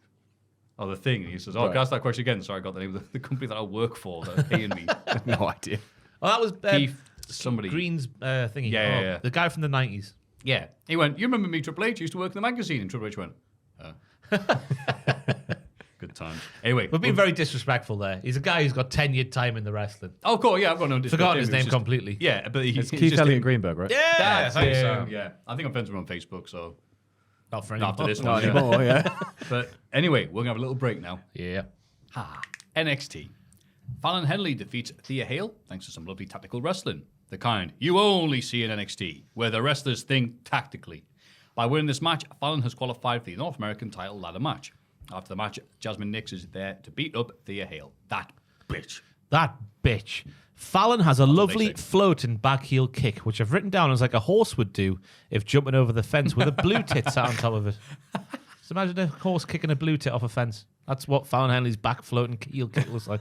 or the thing. And he says, "Oh, can I ask that question again? Sorry, I got the name of the company that I work for that are paying me."
No idea.
Oh, that was
Keith, somebody.
Green's thingy.
Yeah.
The guy from the 90s.
Yeah. He went, "You remember me, Triple H? Used to work in the magazine." And Triple H went, Good time. Anyway.
We're being very disrespectful there. He's a guy who's got tenured time in the wrestling.
Oh, cool. Yeah, I've got no disrespect.
Forgotten his
It's
name
just-
completely.
Yeah, but
It's
he's
Keith
just
Elliott Greenberg, right?
Yeah,
That's him. Yeah. I think I'm friends with him on Facebook, so
Not for
not after
anymore.
this
Not
one. yeah.
anymore, yeah.
But anyway, we're going to have a little break now.
Yeah.
NXT. Fallon Henley defeats Thea Hale thanks to some lovely tactical wrestling. The kind you only see in NXT, where the wrestlers think tactically. By winning this match, Fallon has qualified for the North American title ladder match. After the match, Jasmine Nix is there to beat up Thea Hale. That bitch.
That bitch. Fallon has a lovely
say.
floating back heel kick, which I've written down as like a horse would do if jumping over the fence with a blue tit sat on top of it. Just imagine a horse kicking a blue tit off a fence. That's what Fallon Henley's back floating heel kick looks like.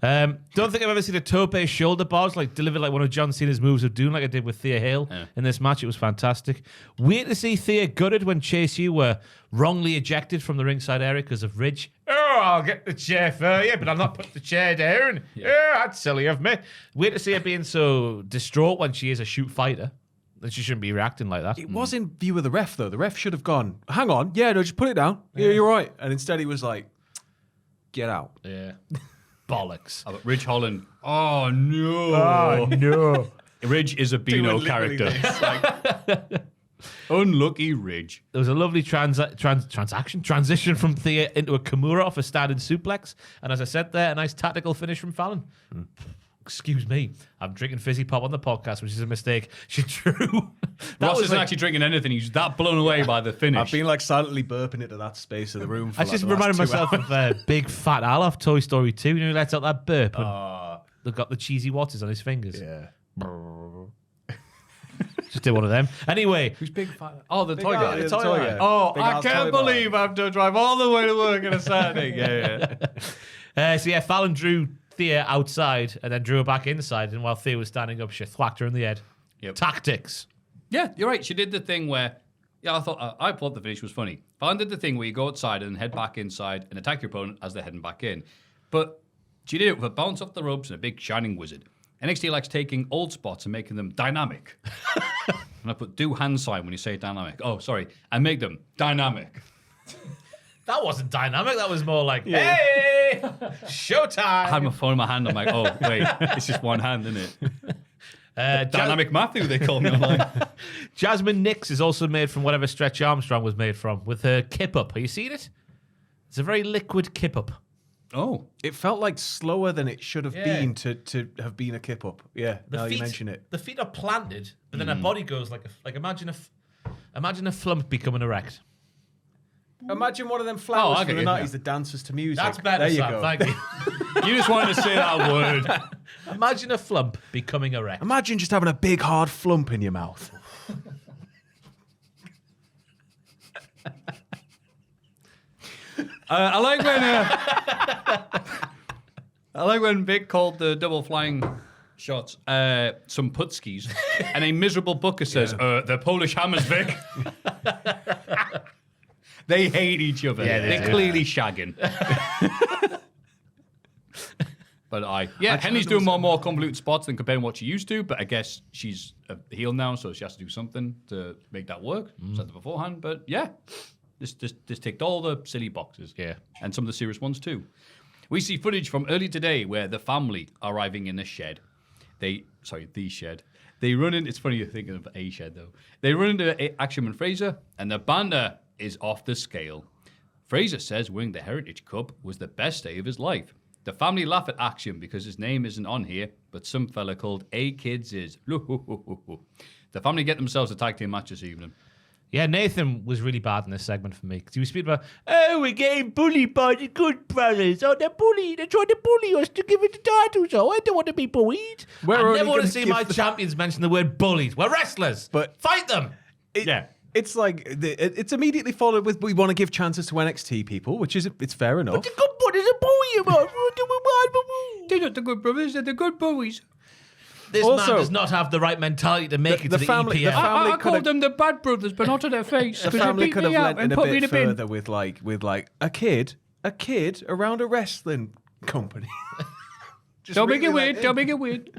Don't think I've ever seen a tope shoulder barge like delivered like one of John Cena's moves of doom like I did with Thea Hale in this match. It was fantastic. Weird to see Thea gutted when Chase U were wrongly ejected from the ringside area because of Ridge. Oh, I'll get the chair for you, but I'll not put the chair down. Yeah, that's silly of me. Weird to see her being so distraught when she is a shoot fighter. She shouldn't be reacting like that.
It was in view of the ref, though. The ref should have gone, hang on, yeah, no, just put it down. Yeah, you're right. And instead he was like, get out.
Yeah. Bollocks.
But Ridge Holland. Oh, no.
Oh, no.
Ridge is a Beano character. Unlucky Ridge.
There was a lovely transition from Thea into a Kimura off a standing suplex. And as I said there, a nice tactical finish from Fallon. Excuse me. I'm drinking fizzy pop on the podcast, which is a mistake. She drew.
Ross isn't actually drinking anything. He's that blown away by the finish.
I've been like silently burping into that space of the room for
I
like
just
the last
reminded
2
myself
hours.
of Big Fat Al off Toy Story 2. You know, he lets out that burp and they've got the cheesy waters on his fingers.
Yeah.
Just did one of them. Anyway.
Who's Big Fat? Oh, the toy guy.
The toy guy.
Oh,
Big
I
Al's
can't
toy bar.
believe I have to drive all the way to work on a Saturday. Yeah.
Fallon drew Thea outside and then drew her back inside. And while Thea was standing up, she thwacked her in the head.
Yep.
Tactics.
Yeah, you're right. She did the thing where, I thought the finish was funny. Fallon did the thing where you go outside and head back inside and attack your opponent as they're heading back in. But she did it with a bounce off the ropes and a big shining wizard. NXT likes taking old spots and making them dynamic. And I put do hand sign when you say dynamic. Oh, sorry. And make them dynamic.
That wasn't dynamic. That was more like, hey, showtime.
I had my phone in my hand. I'm like, oh, wait, it's just one hand, isn't it? Dynamic Maffew, they call me online.
Jasmine Nix is also made from whatever Stretch Armstrong was made from, with her kip up. Have you seen it? It's a very liquid kip up.
Oh.
It felt like slower than it should have been to have been a kip up. Yeah, now you mention it.
The feet are planted, but then her body goes like imagine a flump becoming erect.
Imagine one of them flowers
I
from
get
the
you,
90s that dances to music.
That's better,
There you
Sam.
go.
Thank you.
You just wanted to say that word.
Imagine a flump becoming erect.
Imagine just having a big hard flump in your mouth.
I like when Vic called the double flying shots some putskis, and a miserable booker says, "They're Polish hammers, Vic." They hate each other.
Yeah,
they're clearly shagging. But Henley's doing more convoluted spots than compared to what she used to. But I guess she's a heel now, so she has to do something to make that work. Said it beforehand, but yeah. This ticked all the silly boxes.
Yeah.
And some of the serious ones too. We see footage from early today where the family are arriving in a shed. The shed. They run in, it's funny you're thinking of a shed though. They run into Action and Fraser, and the banter is off the scale. Fraser says winning the Heritage Cup was the best day of his life. The family laugh at Action because his name isn't on here, but some fella called A-Kids is. The family get themselves a tag team match this evening.
Yeah, Nathan was really bad in this segment for me because he was speaking about, we're getting bullied by the Good Brothers. Oh, they're trying to bully us to give it the titles. Oh, I don't want to be bullied. I never want to see my champions mention the word bullied. We're wrestlers, but fight them.
It's like it's immediately followed with we want to give chances to NXT people, which is it's fair enough.
But the Good Brothers are bullying us.
They're not the Good Brothers, they're the Good Boys.
This
Also,
man does not have the right mentality to make it to the
family-
EPL.
the family
I called them the Bad Brothers, but not to their face.
The
'cause they
family
beat
could
me
have
out
lent in
and
a
put me in
bit
a bin.
further with a kid around a wrestling company.
Don't make it weird. Don't make it weird.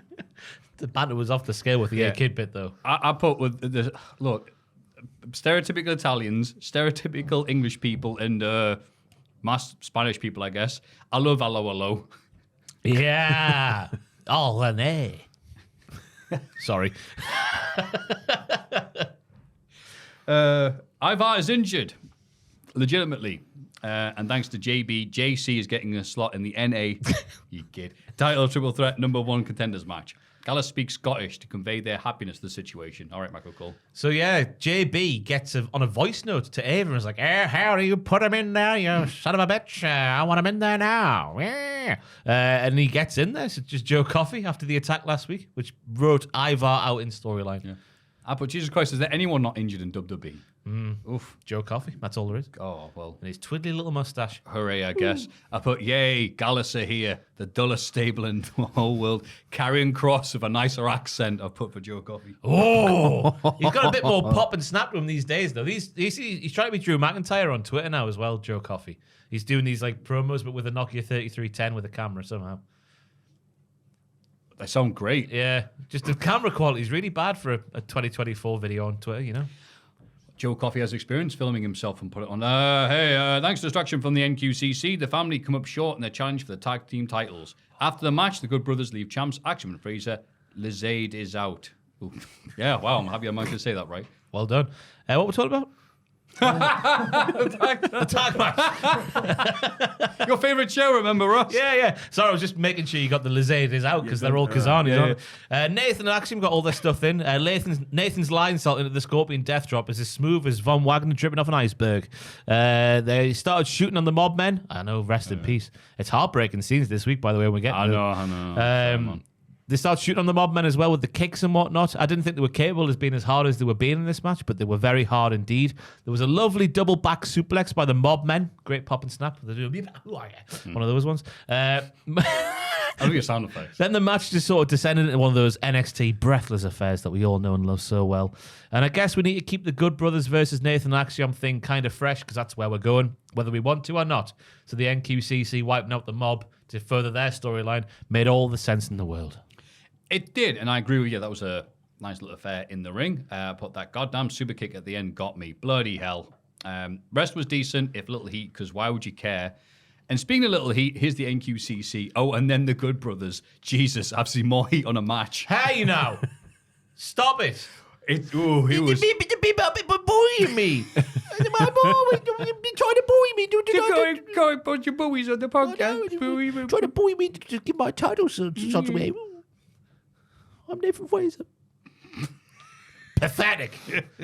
The banter was off the scale with the kid bit, though.
I put with the look, stereotypical Italians, stereotypical English people, and mass Spanish people. I guess I love hello.
Yeah. Oh, René. Sorry.
Ivar is injured, legitimately. And thanks to JB, JC is getting a slot in the NA you kid, title triple threat #1 contenders match. Gallus speaks Scottish to convey their happiness to the situation. All right, Michael Cole.
So, yeah, JB gets on a voice note to Ava and is like, how do you put him in there, you son of a bitch? I want him in there now. And he gets in there. So just Joe Coffey after the attack last week, which wrote Ivar out in storyline.
Yeah. I put, Jesus Christ, is there anyone not injured in WWE?
Oof. Joe Coffey, that's all there is.
Oh, well.
And his twiddly little mustache.
Hooray, I guess. I put, yay, Gallus are here, the dullest stable in the whole world. Carrying Cross with a nicer accent I put for Joe Coffey.
Oh! He's got a bit more pop and snap to him these days, though. He's trying to be Drew McIntyre on Twitter now as well, Joe Coffey. He's doing these like promos, but with a Nokia 3310 with a camera somehow.
They sound great.
Yeah, just the camera quality is really bad for a 2024 video on Twitter, you know?
Joe Coffey has experience filming himself and put it on. Thanks to distraction from the NQCC, the family come up short in their challenge for the tag team titles. After the match, the Good Brothers leave champs Axiom and Fraser. Lizade is out. Ooh. Yeah, wow, I'm happy I managed to say that right.
Well done. What we're talking about? The tag match.
Your favourite show, remember, Ross?
Yeah. Sorry, I was just making sure you got the Lizades out because they're all Kazanis on. Nathan and Axiom got all their stuff in. Nathan's line salt into the Scorpion Death Drop is as smooth as Von Wagner dripping off an iceberg. They started shooting on the mob men. I know, rest in peace. It's heartbreaking scenes this week, by the way, we're getting
I know.
They started shooting on the mob men as well with the kicks and whatnot. I didn't think they were capable of being as hard as they were being in this match, but they were very hard indeed. There was a lovely double back suplex by the mob men. Great pop and snap. One of those ones.
I think it's sound effects.
Then the match just sort of descended into one of those NXT breathless affairs that we all know and love so well. And I guess we need to keep the Good Brothers versus Nathan Axiom thing kind of fresh because that's where we're going, whether we want to or not. So the NQCC wiping out the mob to further their storyline made all the sense in the world.
It did, and I agree with you. That was a nice little affair in the ring. But that goddamn super kick at the end got me. Bloody hell. Rest was decent, if little heat, because why would you care? And speaking of little heat, here's the NQCC. Oh, and then the Good Brothers. Jesus, I've seen more heat on a match.
Hey, now. Stop it.
He was...
bullying me. Trying to bully me.
Go bunch of bullies on the podcast.
Trying to bully me to give my title something. I'm Nathan Fraser. Pathetic.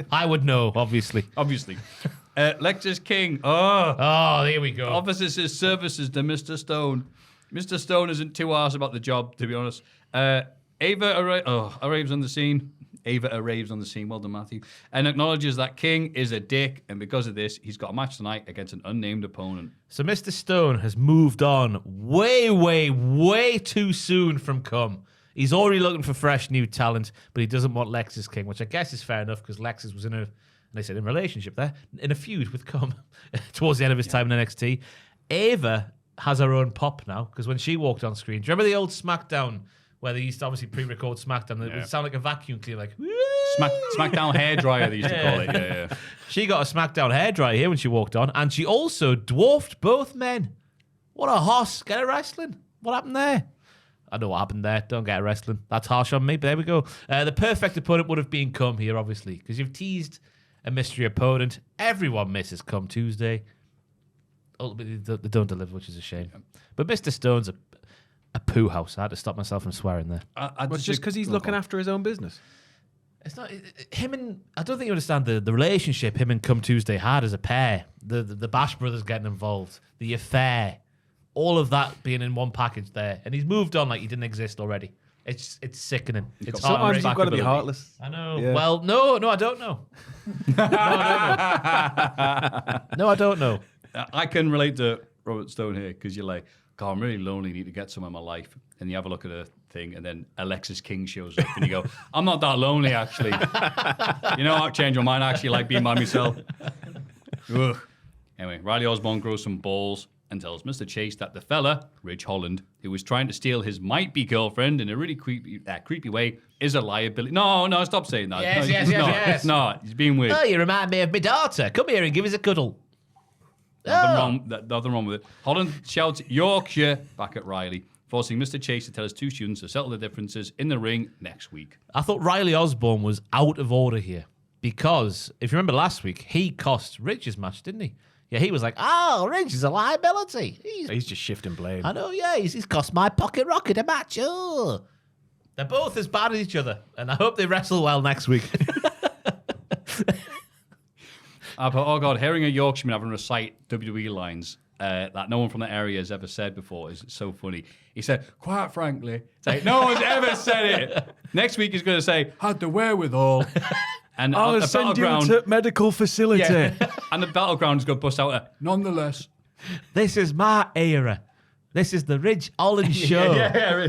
I would know, obviously.
Lexus King.
Oh, there we go.
Offers his services to Mr. Stone. Mr. Stone isn't too arsed about the job, to be honest. Ava arrives on the scene. Well done, Matthew. And acknowledges that King is a dick, and because of this, he's got a match tonight against an unnamed opponent.
So Mr. Stone has moved on way too soon from Come. He's already looking for fresh new talent, but he doesn't want Lexus King, which I guess is fair enough because Lexus was in a relationship there, in a feud with Come towards the end of his time in NXT. Ava has her own pop now because when she walked on screen, do you remember the old SmackDown where they used to obviously pre-record SmackDown? It would sound like a vacuum cleaner, like
SmackDown hairdryer, they used to call it. Yeah.
She got a SmackDown hairdryer here when she walked on, and she also dwarfed both men. What a hoss. Get her wrestling. What happened there? I know what happened there. Don't get her wrestling. That's harsh on me, but there we go. The perfect opponent would have been Come here, obviously, because you've teased a mystery opponent. Everyone misses Come Tuesday. Ultimately, they don't deliver, which is a shame. But Mr. Stone's a poo house. I had to stop myself from swearing there.
It's just because he's looking after his own business.
It's not him and I don't think you understand the relationship him and Come Tuesday had as a pair. The Bash Brothers getting involved, the affair, all of that being in one package there, and he's moved on like he didn't exist already. It's sickening. It's
sometimes you've got to be heartless.
I know. Yeah. Well, no, I don't know. No, I don't know.
I can relate to Robert Stone here because you're like, God, I'm really lonely. Need to get some in my life, and you have a look at a thing, and then Alexis King shows up, and you go, I'm not that lonely actually. You know, I've changed my mind. I actually like being by myself. Ugh. Anyway, Riley Osborne grows some balls and tells Mr. Chase that the fella, Ridge Holland, who was trying to steal his might-be girlfriend in a really creepy way, is a liability. No, stop saying that.
Yes.
It's not. He's being weird.
Oh, you remind me of my daughter. Come here and give us a cuddle.
Nothing wrong with it. Holland shouts Yorkshire back at Riley, forcing Mr. Chase to tell his two students to settle the differences in the ring next week.
I thought Riley Osborne was out of order here because, if you remember last week, he cost Ridge's match, didn't he? Yeah, he was like, oh, Ridge is a liability.
He's just shifting blame.
I know, yeah, he's cost my pocket rocket a match. Oh. They're both as bad as each other, and I hope they wrestle well next week.
Oh, God, hearing a Yorkshireman having to recite WWE lines that no one from the area has ever said before is so funny. He said, quite frankly, it's like, no one's ever said it. Next week he's going to say, had the wherewithal. And
I'll send you to medical facility.
Yeah. And the battleground's going to bust out nonetheless.
This is my era. This is the Ridge Holland show.
Yeah.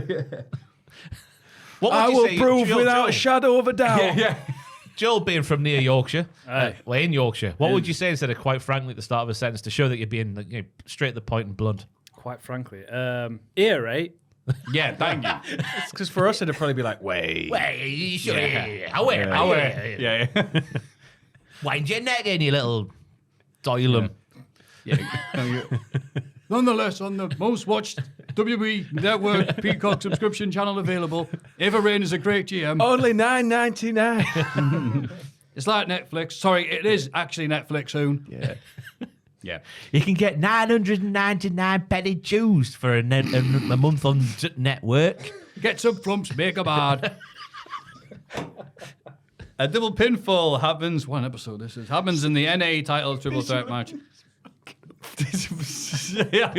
What would
I
you
will
say,
prove
Joel,
without a shadow of a doubt.
Yeah.
Joel being from near Yorkshire, in Yorkshire, what would you say instead of quite frankly at the start of a sentence to show that you're being straight to the point and blunt?
Quite frankly. Earache.
Yeah, thank you.
Because for us, it'd probably be like, wait.
Yeah.
Wind your neck in, you little doylem.
Yeah. Nonetheless, on the most watched WWE Network Peacock subscription channel available, Ava Rain is a great GM.
Only $9.99.
It's like Netflix. Sorry, it is actually Netflix soon.
Yeah.
Yeah.
You can get 999 penny juice for a month on network.
Get some flumps, make them hard. A double pinfall happens. One episode this is. Happens in the NA title triple threat match. yeah,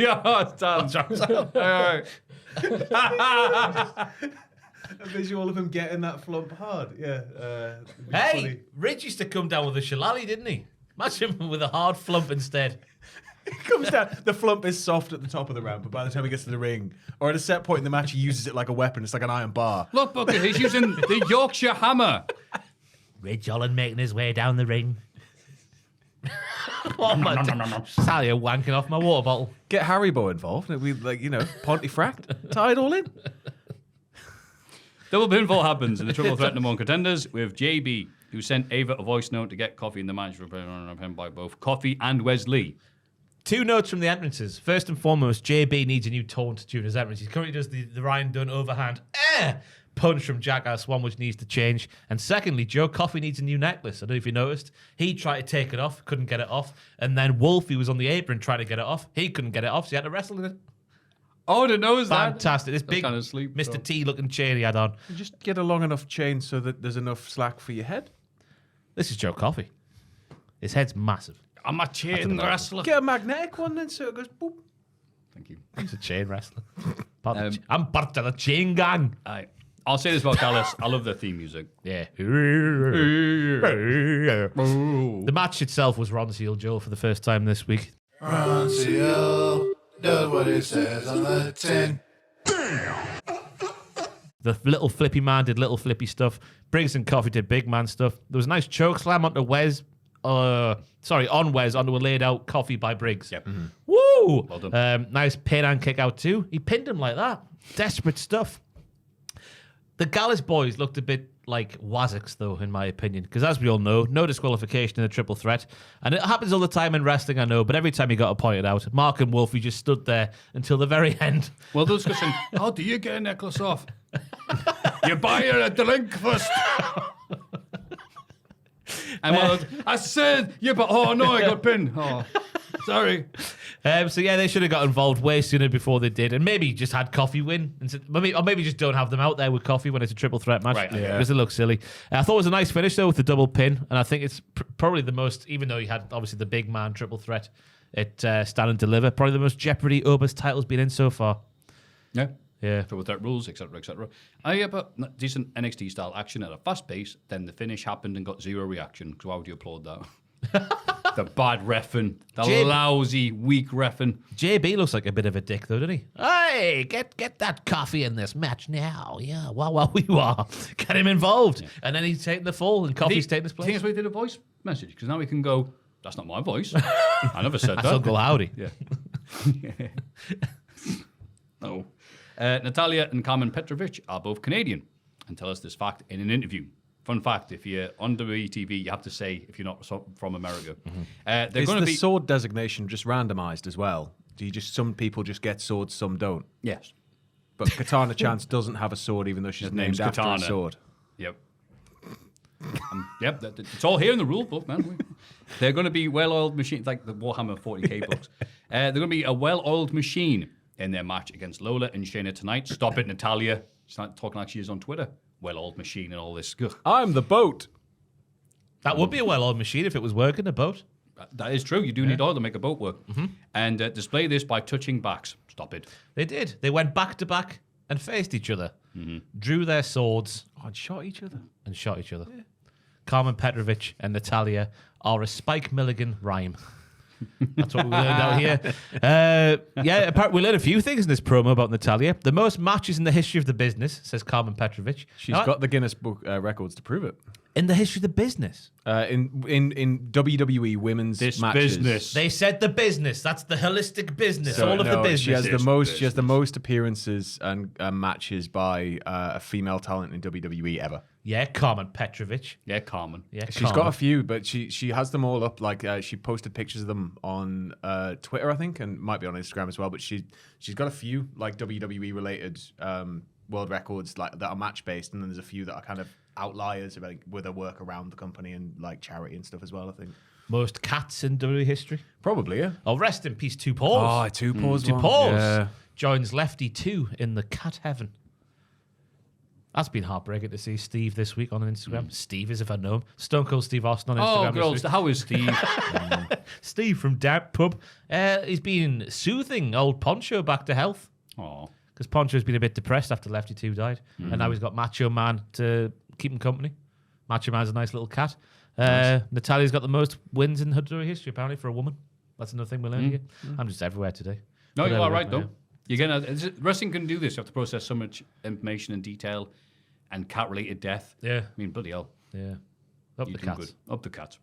damn. All right.
A visual of him getting that flump hard. Yeah.
Hey, Ridge used to come down with a shillelagh, didn't he? Imagine him with a hard flump instead.
He comes down. The flump is soft at the top of the ramp, but by the time he gets to the ring, or at a set point in the match, he uses it like a weapon. It's like an iron bar.
Look, Booker, he's using the Yorkshire Hammer.
Ridge Holland making his way down the ring. Sally, you're wanking off my water bottle.
Get Haribo involved. It'd be like, Pontefract. Tie it all in.
Double pinfall happens in the triple threat number one contenders with JB, who sent Ava a voice note to get Coffee in the match on him by both Coffee and Wesley.
2 notes from the entrances. First and foremost, JB needs a new taunt during his entrance. He currently does the Ryan Dunn overhand punch from Jackass 1, which needs to change. And secondly, Joe Coffey needs a new necklace. I don't know if you noticed. He tried to take it off, couldn't get it off. And then Wolfie was on the apron trying to get it off. He couldn't get it off, so he had to wrestle in it.
Oh, I didn't know that.
Fantastic. This big
kind of sleep,
Mr.
so.
T looking chain he had on.
You just get a long enough chain so that there's enough slack for your head.
This is Joe Coffey. His head's massive.
I'm a chain wrestler.
Get a magnetic one then so it goes boop.
Thank you.
He's a chain wrestler. I'm part of the chain gang.
I'll say this about Dallas. I love their theme music.
Yeah. The match itself was Ron Seal Joe for the first time this week.
Ron Seal does what it says on the tin.
The little flippy man did little flippy stuff. Briggs and Coffey did big man stuff. There was a nice choke slam onto Wes. On Wes onto a laid out Coffey by Briggs.
Yep.
Mm-hmm. Woo!
Well done.
Nice pin and kick out too. He pinned him like that. Desperate stuff. The Gallus boys looked a bit like Wazzicks, though, in my opinion, because as we all know, no disqualification in a triple threat, and it happens all the time in wrestling, I know, but every time he got pointed out, Mark and Wolfie just stood there until the very end.
Well, they're discussing, how do you get a necklace off? You buy her a drink first. And I said, yeah, but oh no, I got pinned. Oh, sorry.
So yeah, they should have got involved way sooner before they did, and maybe just had Coffey win, or maybe just don't have them out there with Coffey when it's a triple threat match,
Right,
because it looks silly. I thought it was a nice finish though with the double pin, and I think it's probably the most, even though he had obviously the big man triple threat at Stand and Deliver, probably the most Jeopardy Ober's title's been in so far.
Yeah.
Yeah.
Triple threat rules, etc., etc. Yeah, but decent NXT style action at a fast pace. Then the finish happened and got zero reaction. So why would you applaud that? The bad reffing, the lousy, weak reffing.
JB looks like a bit of a dick though, doesn't he? Hey, get that Coffey in this match now. Yeah, wow, we are. Get him involved. Yeah. And then he's taking the fall and Coffey's taking his place.
I think that's why he did a voice message, because now we can go, that's not my voice. I never said that.
That's Uncle Howdy.
Yeah. No. Natalia and Carmen Petrovic are both Canadian and tell us this fact in an interview. Fun fact, if you're on WWE, you have to say if you're not from America. Mm-hmm.
Is the sword designation just randomized as well? Some people just get swords, some don't?
Yes.
But Katana Chance doesn't have a sword even though she's named after a sword.
Yep. Yep, it's all here in the rule book, man. They're going to be well-oiled machines, like the Warhammer 40k books. They're going to be a well-oiled machine in their match against Lola and Shayna tonight. Stop it, Natalia. She's not talking like she is on Twitter. Well-oiled machine and all this.
I'm the boat.
That would be a well-oiled machine if it was working, a boat.
That is true. You do need oil to make a boat work. Mm-hmm. And display this by touching backs. Stop it.
They did. They went back to back and faced each other, drew their swords,
and shot each other.
Yeah. Carmen Petrovic and Natalia are a Spike Milligan rhyme. That's what we learned out here. Apparently we learned a few things in this promo about Natalia. The most matches in the history of the business, says Carmen Petrovic.
She's got the Guinness Book records to prove it.
In the history of the business.
In WWE women's matches.
Business.
They said the business. That's the holistic business.
So,
all of the
no,
business.
She has the most appearances and matches by a female talent in WWE ever.
Yeah, Carmen Petrovic.
Yeah, Carmen.
Yeah,
She's got a few, but she has them all up. Like she posted pictures of them on Twitter, I think, and might be on Instagram as well. But she's got a few like WWE related world records like that are match based, and then there's a few that are kind of outliers about with her work around the company and like charity and stuff as well. I think
Most cats in WWE history.
probably, yeah.
Oh, rest in peace, Two Paws.
Oh, Two Paws.
Two
one.
Paws
Yeah.
joins Lefty 2 in the cat heaven. That's been heartbreaking to see Steve this week on Instagram. Steve, as if I know him. Stone Cold Steve Austin on Instagram.
Oh, good old, how is Steve?
Steve from Damp Pub. He's been soothing old Poncho back to health.
Oh,
Because Poncho's been a bit depressed after Lefty 2 died. And now he's got Macho Man to keep him company. Macho Man's a nice little cat. Natalia's got the most wins in WWE history, apparently, for a woman. That's another thing we're learning here. I'm just everywhere today.
no, you
Whatever,
are right
yeah.
though. You're gonna wrestling can do this. You have to process so much information and detail, and cat-related death.
Yeah.
I mean, bloody hell.
Yeah. Up
You
the
do
cats.
good. Up the cats.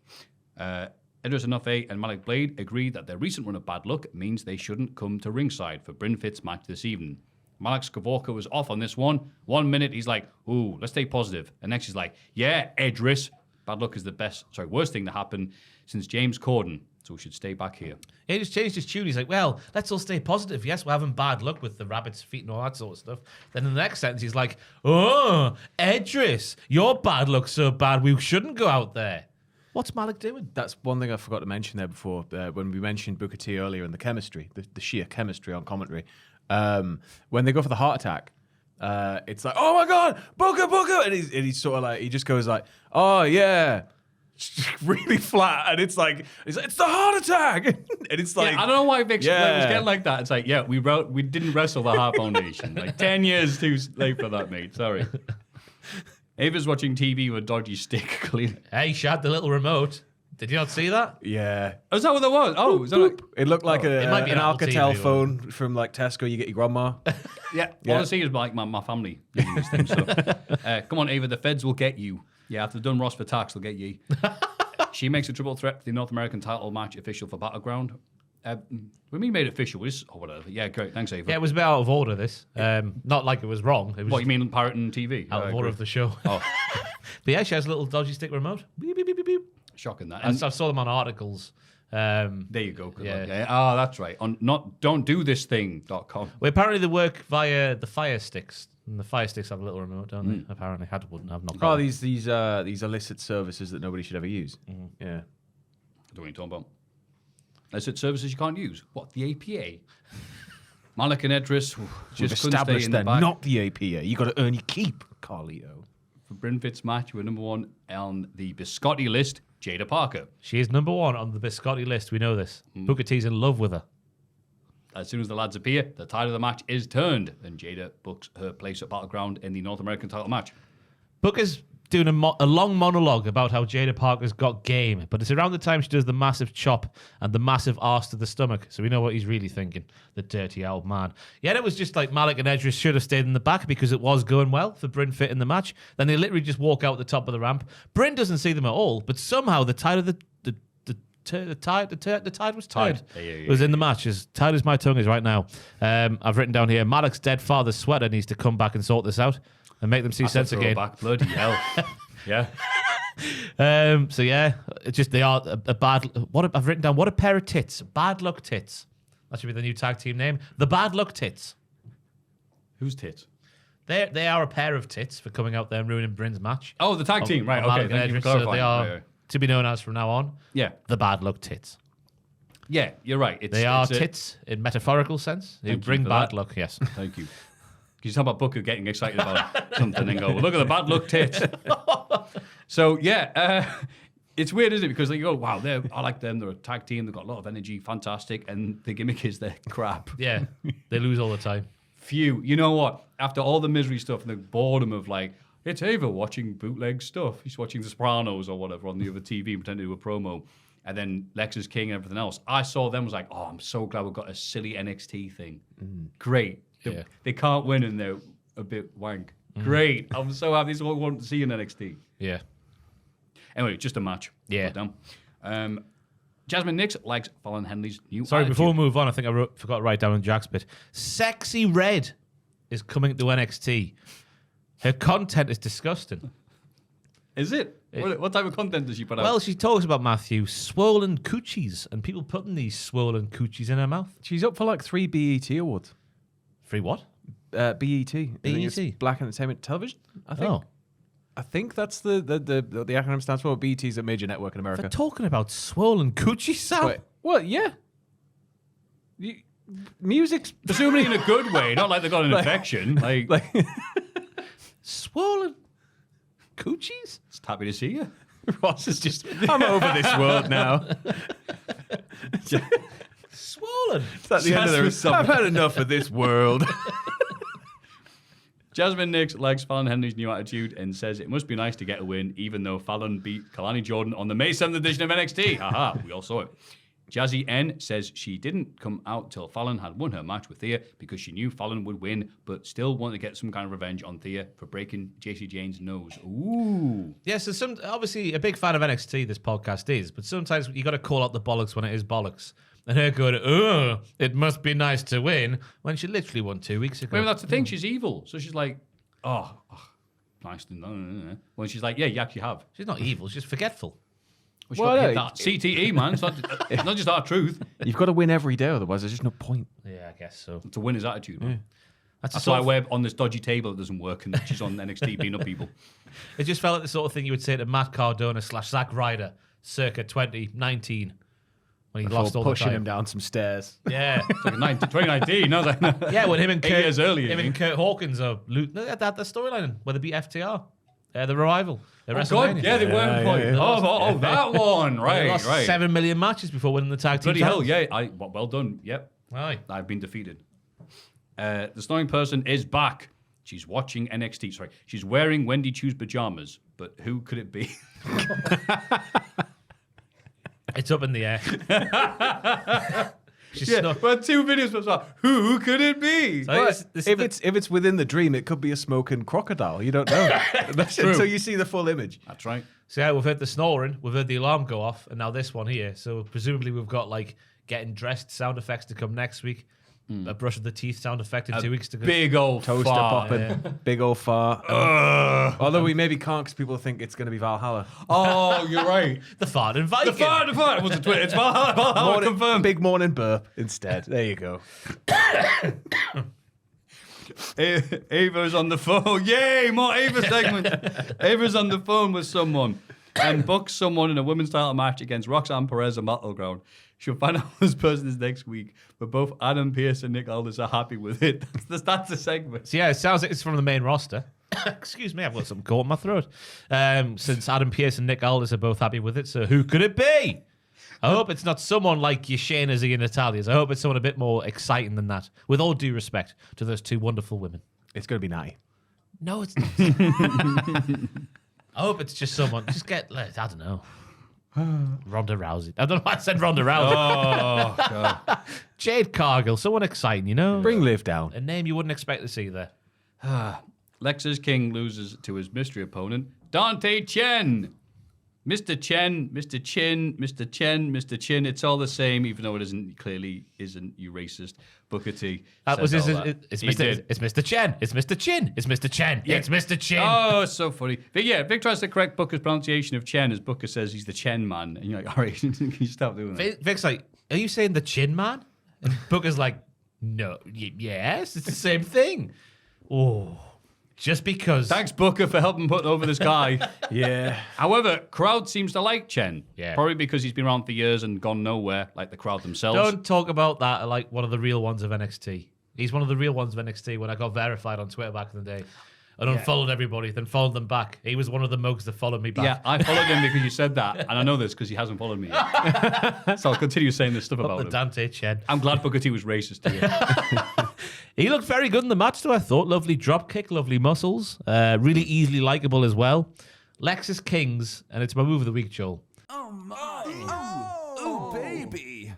Idris Enofe and Malik Blade agreed that their recent run of bad luck means they shouldn't come to ringside for Bryn Fitt's match this evening. Malik Skavoka was off on this one. 1 minute he's like, "Ooh, let's stay positive," and next he's like, "Yeah, Idris, bad luck is the worst thing to happen since James Corden, so we should stay back here."
He just changed his tune. He's like, well, let's all stay positive. Yes, we're having bad luck with the rabbit's feet and all that sort of stuff. Then in the next sentence, he's like, oh, Idris, your bad luck's so bad we shouldn't go out there. What's Malik doing?
That's one thing I forgot to mention there before when we mentioned Booker T earlier and the chemistry, the sheer chemistry on commentary. When they go for the heart attack, it's like, oh my God, Booker, and he's sort of like, he just goes like, oh yeah, really flat, and it's like it's the heart attack, and it's like,
I don't know why Vic
Yeah.
was getting like that. It's like, yeah, we didn't wrestle the Heart Foundation. Like 10 years too late for that, mate. Sorry. Ava's watching TV with a dodgy stick, clearly.
Hey, she had the little remote. Did you not see that?
yeah.
Oh, is that what that was? Oh, is that like,
It looked like
It might be
an
an Apple
Alcatel
TV
phone from like Tesco. You get your grandma.
yeah. All I see is like my family using this thing. So, come on, Ava, the feds will get you. Yeah, after they've done Ross for tax, they'll get you. She makes a triple threat for the North American title match official for Battleground. When we made it official, or whatever. Yeah, great. Thanks, Ava.
Yeah, it was a bit out of order, this. Not like it was wrong. It was
What, you mean Pirate and TV?
out of order
great.
of the show.
Oh,
But yeah, she has a little dodgy stick remote. Beep, beep, beep, beep, beep.
shocking that.
I
And
saw them on articles.
there you go.
Yeah.
Yeah. Oh, that's right. On don'tthisthing.com.
Well, apparently they work via the Fire Sticks. And the Fire Sticks have a little remote, don't they? Apparently. Wouldn't have not got
Oh,
it.
these illicit services that nobody should ever use. Yeah.
What are you talking about? Illicit services you can't use. What, the APA? Malik and Idris
We've
just couldn't stay
established
in the
they're
back.
not the APA. You got to earn your keep, Carlito.
For Bryn Fitt's match, we're number one on the Biscotti list, Jada Parker.
She is number one on the Biscotti list. We know this. Booker T's in love with her.
As soon as the lads appear, the tide of the match is turned, and Jada books her place at Battleground in the North American title match.
Booker's doing a long monologue about how Jada Parker's got game, but it's around the time she does the massive chop and the massive arse to the stomach, so we know what he's really thinking, the dirty old man. Yeah, it was just like Malik and Idris should have stayed in the back because it was going well for Bryn Fitt in the match. Then they literally just walk out the top of the ramp. Bryn doesn't see them at all, but somehow the tide of the tide was turned.
Yeah.
It was in the match, as tight as my tongue is right now. I've written down here, Malik's dead father's sweater needs to come back and sort this out and make them see sense again.
Back, bloody hell. Yeah.
So yeah, it's just they are a bad. I've written down? What a pair of tits. Bad luck tits. That should be the new tag team name. The Bad Luck Tits.
Who's tits?
They are a pair of tits for coming out there and ruining Bryn's match.
Oh, the tag team, right?
On
Okay,
Malik and
thank you for
Edris, so
clarifying.
they are
Right.
to be known as from now on.
Yeah,
The Bad Luck Tits.
yeah, you're right.
They are
it's
tits in metaphorical sense who
Thank you
bring
for
bad
that.
luck. Yes.
Thank you. You talk about Booker getting excited about something and go, well, look at the bad luck tits. So, yeah, it's weird, isn't it? Because you go, wow, I like them. They're a tag team. They've got a lot of energy. Fantastic. And the gimmick is they're crap.
Yeah. They lose all the time.
Phew. You know what? After all the misery stuff and the boredom of like, it's Ava watching bootleg stuff. He's watching The Sopranos or whatever on the other TV, pretending to do a promo. And then Lex is King and everything else. I saw them, was like, oh, I'm so glad we've got a silly NXT thing. Great.
Yeah.
They can't win and they're a bit wank. Great. I'm so happy. This is what we want to see in NXT.
Yeah.
Anyway, just a match.
Yeah.
Put down. Jasmine Nix likes Fallon Henley's new
Sorry,
attitude.
before we move on, I think I forgot to write down in Jack's bit. Sexy Red is coming to NXT. Her content is disgusting.
Is it? What type of content does she put out?
Well, she talks about Maffew swollen coochies and people putting these swollen coochies in her mouth.
She's up for like 3 BET awards.
Free what?
BET. I think it's
BET?
Black Entertainment Television. I think.
Oh.
I think that's the acronym stands for. BET is a major network in America.
They're talking about swollen coochies, Sam.
Wait, well, yeah. Music's
presumably in a good way, not like they've got an infection. Like
Swollen coochies?
just happy to see you.
Ross is just. I'm over this world now.
Swollen.
It's at the end of the. I've had enough of this world.
Jasmine Nix likes Fallon Henley's new attitude and says it must be nice to get a win, even though Fallon beat Kalani Jordan on the May 7th edition of NXT. Haha, we all saw it. Jazzy N says she didn't come out till Fallon had won her match with Thea because she knew Fallon would win, but still wanted to get some kind of revenge on Thea for breaking JC Jane's nose. Ooh.
Yeah, so obviously a big fan of NXT, this podcast is, but sometimes you got to call out the bollocks when it is bollocks. And her going, oh, it must be nice to win, when she literally won 2 weeks ago.
Maybe that's the thing, she's evil. So she's like, oh nice to know. Well, she's like, yeah, you actually have.
She's not evil, she's forgetful.
Well, she's got to hit that CTE, man. It's not just our truth.
You've got to win every day, otherwise there's just no point.
Yeah, I guess so.
To win his attitude, man. That's
the
why
sort
we're on this dodgy table that doesn't work and she's on NXT beating up people.
It just felt like the sort of thing you would say to Matt Cardona / Zack Ryder circa 2019 when he lost all the
pushing
time.
him down some stairs.
Yeah.
It's like 2019. I was like,
Yeah, when him and
8
Kurt,
years earlier.
him and Kurt Hawkins are the storyline where they beat FTR, the revival.
Oh, God, yeah, they were on point.
yeah.
Oh, that one.
They
Right,
lost
right.
7 million matches before winning the tag team
Bloody hell,
titles.
yeah. Well done. Yep.
Aye.
I've been defeated. The snoring person is back. She's watching NXT. Sorry. She's wearing Wendy Chu's pajamas. But who could it be?
It's up in the air. She's snuck.
But 2 videos was like, who could it be?
So this is
If
the-
it's within the dream, it could be a smoking crocodile. You don't know. Until you see the full image.
That's right.
So yeah, we've heard the snoring, we've heard the alarm go off, and now this one here. So presumably we've got like getting dressed sound effects to come next week. A brush of the teeth sound effect in 2 weeks to go.
Big old
Toaster
fart.
popping, big old fart. Although we maybe can't because people think it's going to be Valhalla.
Oh, you're right.
The fart and Viking.
The fart. It was a twit. It's Valhalla confirmed.
Big morning burp instead. There you go.
Ava's on the phone. Yay, more Ava segment. Ava's on the phone with someone and books someone in a women's title match against Roxanne Perez on Battleground. She'll find out who this person is next week, but both Adam Pearce and Nick Aldis are happy with it. That's the segment.
So yeah, it sounds like it's from the main roster. Excuse me, I've got something caught in my throat. Since Adam Pearce and Nick Aldis are both happy with it, so who could it be? I hope it's not someone like your Shaynas or your Natalias. I hope it's someone a bit more exciting than that. With all due respect to those two wonderful women.
It's going to be Natty.
No, it's not. I hope it's just someone. Just get, I don't know. Ronda Rousey. I don't know why I said Ronda Rousey.
Oh, God.
Jade Cargill. Someone exciting, you know?
Bring Liv down.
A name you wouldn't expect to see there.
Lexus King loses to his mystery opponent, Dante Chen. Mr. Chen, Mr. Chin, Mr. Chen, Mr. Chin. It's all the same, even though it clearly isn't, you racist. Booker T.
That was
says
his,
all that.
it's,
He
Mr.
did.
It's Mr. Chen. It's Mr. Chin. It's Mr. Chen.
Yeah.
It's Mr. Chin.
Oh, it's so funny. But yeah, Vic tries to correct Booker's pronunciation of Chen as Booker says he's the Chen man. And you're like, all right, can you stop doing that?
Vic's like, are you saying the Chin man? And Booker's like, no, yes, it's the same thing. Oh, just because.
Thanks, Booker, for helping put over this guy.
Yeah.
However, crowd seems to like Chen.
Yeah.
Probably because he's been around for years and gone nowhere, like the crowd themselves.
Don't talk about that like one of the real ones of NXT. He's one of the real ones of NXT when I got verified on Twitter back in the day. And unfollowed everybody, then followed them back. He was one of the mugs that followed me back.
Yeah, I followed him because you said that, and I know this because he hasn't followed me yet. So I'll continue saying this stuff
Up
about
the
him.
Dante Chen.
I'm glad Booker T was racist to you.
He looked very good in the match, though, I thought. Lovely drop kick, lovely muscles. Really easily likable as well. Lexus Kings, and it's my move of the week, Joel.
Oh, my. Oh, baby.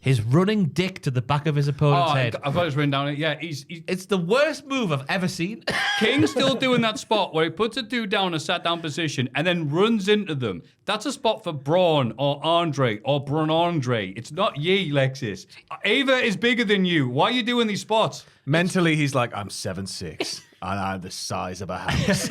his running dick to the back of his opponent's head.
I've got this written down. Yeah, he's
It's the worst move I've ever seen.
King's still doing that spot where he puts a dude down in a sat down position and then runs into them. That's a spot for Braun or Andre or Braun Andre. It's not ye, Lexus. Ava is bigger than you. Why are you doing these spots?
Mentally, he's like, I'm 7'6", and I'm the size of a house.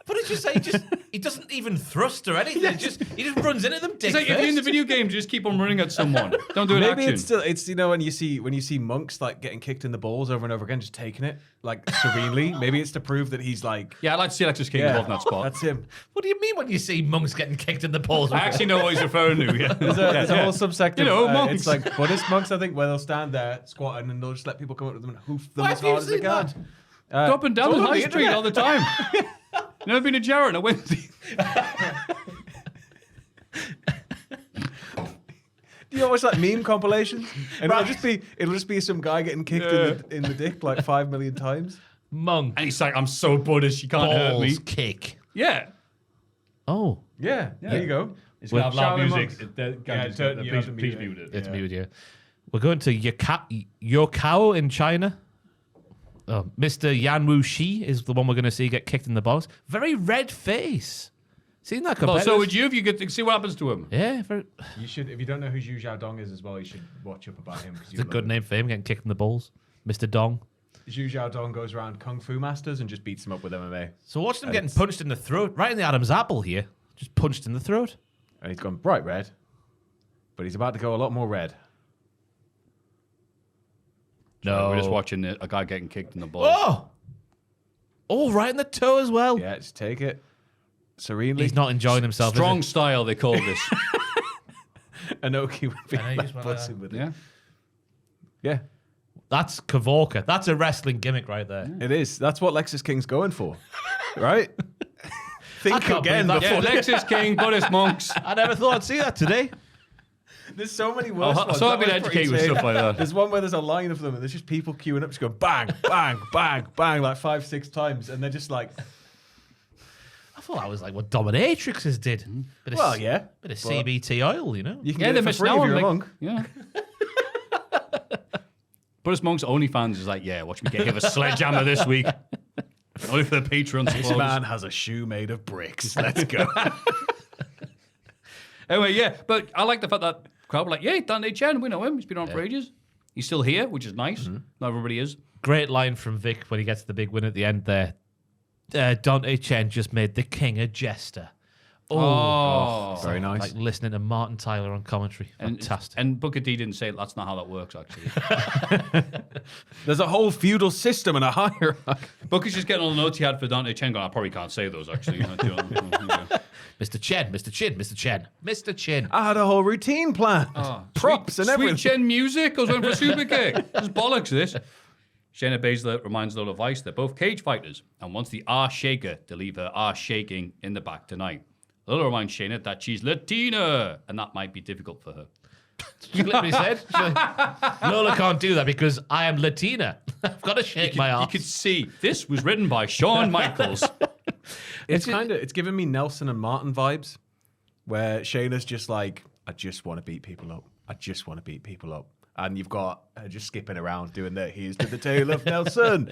But it's just like he doesn't even thrust or anything. He just runs into them.
It's like if you're in the video game, just keep on running at someone. Don't do an
Maybe
action.
it's you know when you see monks like getting kicked in the balls over and over again, just taking it like serenely. Maybe it's to prove that he's like.
Yeah, I'd like to see Alexis King involved in that spot.
That's him.
What do you mean when you see monks getting kicked in the balls?
I actually know what he's referring to. Yeah.
There's a whole subsect of
monks.
it's like Buddhist monks, I think, where they'll stand there squatting and they'll just let people come up to them and hoof them
Why
as
have you
hard as they
seen
can.
that?
Go up and down
it's
the
all on
high
the
street
internet.
all the time. Never been to Jarrett on a Wednesday.
Do you watch like meme compilations? And it'll just be some guy getting kicked in the dick like 5 million times.
Monk
And he's like, I'm so Buddhist, you can't hurt me.
balls kick.
Yeah.
Oh,
Yeah, there you go.
It's gonna have loud
Shaolin
music.
monks.
Please mute it.
it's muted. We're going to Yokkao in China. Oh, Mr. Yan Wu Shi is the one we're going to see get kicked in the balls. Very red face. Seen that
Well,
competitor?
so would you if you could see what happens to him.
Yeah, very,
You should, if you don't know who Zhu Xiaodong is as well, you should watch up about him.
it's a good name for him, getting kicked in the balls. Mr. Dong.
Zhu Xiaodong goes around Kung Fu masters and just beats them up with MMA.
So watch them
And
getting
it's-
punched in the throat, right in the Adam's apple here. Just punched in the throat.
And he's gone bright red, but he's about to go a lot more red.
No, we're just watching a guy getting kicked in the balls.
Oh! Oh, right in the toe as well.
Yeah, just take it serenely.
He's not enjoying himself.
Strong
Is
style, they call this.
Enoki would be
I know, you
like
just went like
buzzing with it.
Yeah.
Yeah,
he? That's Kavorka. That's a wrestling gimmick right there.
it is. That's what Lexus King's going for, right? Think
can't
again.
believe that.
Yeah, Lexus King, Buddhist monks.
I never thought I'd see that today.
There's so many worse
Oh,
ones.
so I've
That
been
one's pretty
educated with
tame.
stuff like that.
There's one where there's a line of them and there's just people queuing up, just going bang, bang, bang, bang, like 5-6 times, and they're just like,
I thought that was like what Dominatrixes did. Bit of,
well, yeah,
Bit of
but
CBT oil, you know?
you can
Yeah,
get
they're
it for
missing
free
out
if
on
you're a
like,
monk.
yeah. Buddhist monks OnlyFans is like, yeah, watch me get hit with a sledgehammer this week. Only for the Patreon
This
supporters.
man has a shoe made of bricks. Let's go.
Anyway, yeah, but I like the fact that crowd were like, yeah, Dante Chen, we know him. He's been on for ages. He's still here, which is nice. Not everybody is.
Great line from Vic when he gets the big win at the end there. Dante Chen just made the king a jester.
Oh.
Very nice.
Like listening to Martin Tyler on commentary. Fantastic.
And Booker T didn't say that's not how that works, actually.
There's a whole feudal system and a hierarchy.
Booker's just getting all the notes he had for Dante Chen going, I probably can't say those, actually.
Mr. Chen, Mr. Chin, Mr. Chen, Mr. Chin.
I had a whole routine plan. Props and everything.
Sweet Chen music. I was going for a super kick. This is bollocks, this. Shayna Baszler reminds Lola Vice they're both cage fighters and wants the arse shaker to leave her arse shaking in the back tonight. Lola reminds Shayna that she's Latina and that might be difficult for her.
She literally said, she's like, Lola can't do that because I am Latina. I've got to shake my
You
arse.
could see this was written by Shawn Michaels.
It's giving me Nelson and Martin vibes, where Shayna's just like, I just want to beat people up. I just want to beat people up. And you've got her just skipping around doing that. Here's to the tale of Nelson.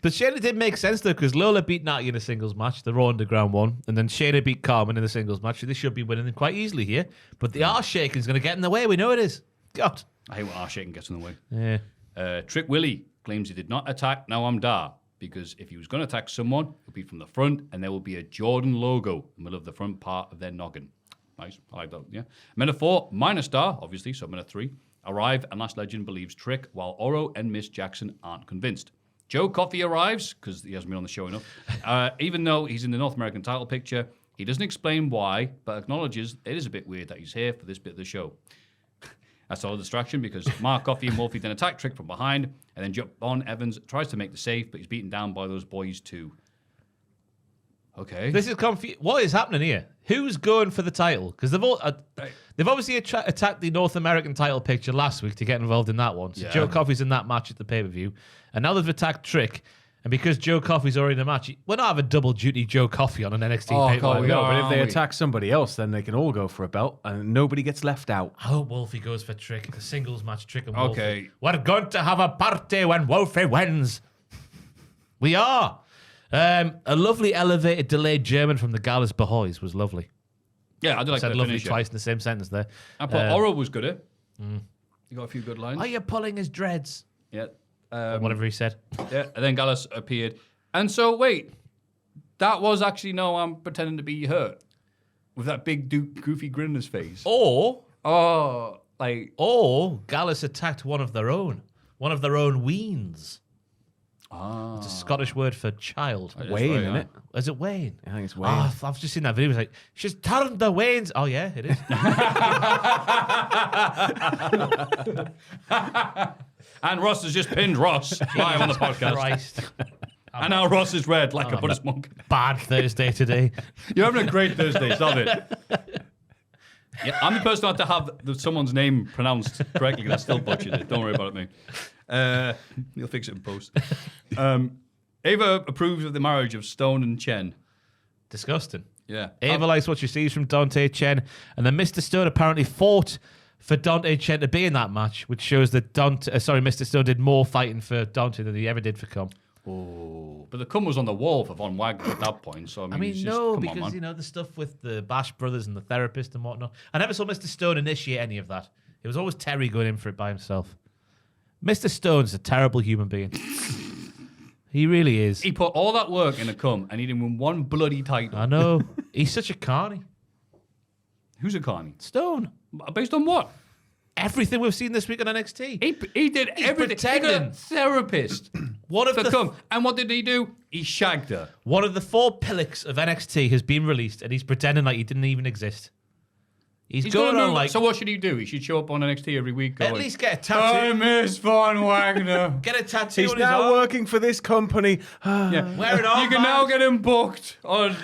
But Shayna did make sense though, because Lola beat Natty in a singles match, the Raw Underground one, and then Shayna beat Carmen in the singles match. So they should be winning them quite easily here. But the arse shaking is going to get in the way. We know it is. God.
I hate when arse shaking gets in the way.
Yeah.
Trick Willie claims he did not attack Now I'm Da because if he was going to attack someone, it would be from the front and there will be a Jordan logo in the middle of the front part of their noggin. Nice. I like that. Yeah. Men of 4, minus Star, obviously, so men of 3, arrive and Last Legend believes Trick while Oro and Miss Jackson aren't convinced. Joe Coffey arrives because he hasn't been on the show enough. Even though he's in the North American title picture, he doesn't explain why, but acknowledges it is a bit weird that he's here for this bit of the show. That's all a distraction because Mark Coffey and Wolfie then attack Trick from behind, and then John Evans tries to make the save, but he's beaten down by those boys too. Okay.
This is confusing. What is happening here? Who's going for the title? Because they've obviously attacked the North American title picture last week to get involved in that one. So
Yeah.
Joe Coffey's in that match at the pay-per-view. And now they've attacked Trick. And because Joe Coffey's already in the match, we're not having double duty Joe Coffey on an NXT pay-per-view.
No, but if they attack somebody else, then they can all go for a belt and nobody gets left out.
I hope Wolfie goes for Trick, the singles match, Trick and Wolfie.
Okay.
We're going to have a party when Wolfie wins. We are. A lovely elevated delayed German from the Gallus Behoys was lovely.
Yeah, I do like
Said
that
lovely
finisher.
twice in the same sentence there.
I thought Oro was good at it. He got a few good lines.
Are you pulling his dreads?
Yeah.
Whatever he said.
Yeah, and then Gallus appeared. And so, wait, that was actually no, I'm pretending to be hurt. With that big goofy grin on his face.
Or
Gallus
attacked one of their own weens. It's a Scottish word for child.
Wayne, isn't it?
Is it Wayne?
I think it's Wayne.
Oh, I've just seen that video. It's like, she's turned the Waynes. Oh, yeah, it is.
And Ross has just pinned Ross live on the podcast.
Christ.
And now Ross is red like a Buddhist monk.
Bad Thursday today.
You're having a great Thursday, stop it. Yeah, I'm the person who had to have someone's name pronounced correctly because I still butchered it. Don't worry about it, mate. You'll fix it in post. Ava approves of the marriage of Stone and Chen.
Disgusting.
Yeah.
Ava likes what she sees from Dante Chen, and then Mr. Stone apparently fought for Dante Chen to be in that match, which shows that Mr. Stone did more fighting for Dante than he ever did for Cum.
Oh, but the cum was on the wall for Von Wagner at that point. So I mean,
because the stuff with the Bash brothers and the therapist and whatnot. I never saw Mr. Stone initiate any of that. It was always Terry going in for it by himself. Mr. Stone's a terrible human being. He really is.
He put all that work in a cum and he didn't win one bloody title.
I know. He's such a carny.
Who's a carny?
Stone.
Based on what?
Everything we've seen this week on NXT.
He did everything.
pretending.
He got a therapist
One of
to
the
come. And what did he do? He shagged her.
One of the 4 pillars of NXT has been released, and he's pretending like he didn't even exist. He's going
gonna
on
move-
like
So what should he do? He should show up on NXT every week.
at
Going,
least get a
I
tattoo.
miss Von Wagner.
Get a tattoo.
He's
on his
now
arm.
working for this company.
Yeah.
Wear it on.
You can now get him booked on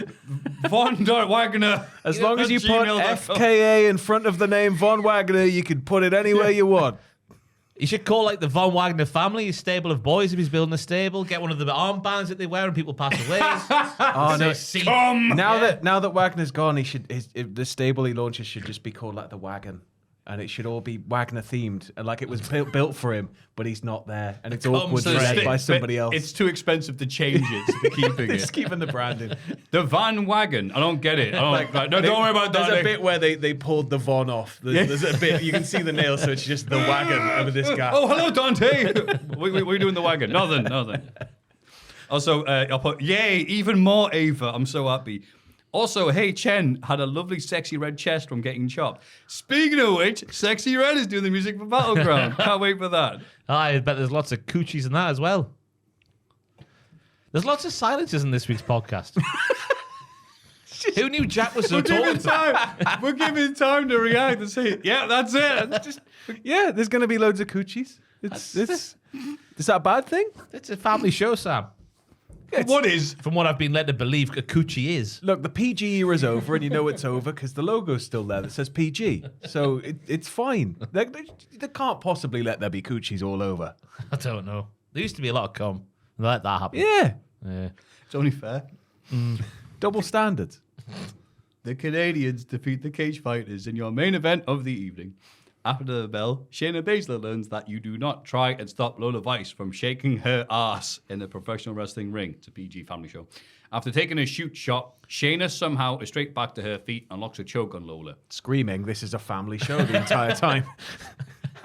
Von Wagner.
As long as you put
gmail.com.
FKA in front of the name Von Wagner, you can put it anywhere you want.
He should call like the Von Wagner family, his stable of boys, if he's building a stable. Get one of the armbands that they wear when people pass away.
Oh no!
Come.
Now that Wagner's gone, the stable he launches should just be called like the Wagon, and it should all be Wagner themed, and like it was built for him, but he's not there, and it's awkward
So
read
it's-
by somebody else.
It's too expensive to change it to keeping
Just
it.
keeping the branding.
The Van Wagon. I don't get it. I don't, no, don't worry about that.
There's a bit where they pulled the Von off. There's a bit you can see the nail, so it's just the wagon over this guy.
Oh, hello, Dante. what are you doing the wagon? Nothing. Also, I'll put, yay, even more Ava. I'm so happy. Also, hey, Chen had a lovely sexy red chest from getting chopped. Speaking of which, Sexy Red is doing the music for Battleground. Can't wait for that.
I bet there's lots of coochies in that as well. There's lots of silences in this week's podcast. Who knew Jack was so tall?
We're giving time to react and say, yeah, that's it.
Yeah, there's going to be loads of coochies. Is that a bad thing?
It's a family show, Sam.
What is?
From what I've been led to believe, a coochie is.
Look, the PG era's over, and you know it's over because the logo's still there that says PG. So it's fine. They can't possibly let there be coochies all over.
I don't know. There used to be a lot of cum. And they let that happen.
Yeah.
It's only fair.
Double standards.
The Canadians defeat the Cage Fighters in your main event of the evening. After the bell, Shayna Baszler learns that you do not try and stop Lola Vice from shaking her ass in the professional wrestling ring. It's a PG family show. After taking a shoot shot, Shayna somehow is straight back to her feet and locks a choke on Lola.
Screaming, this is a family show the entire time.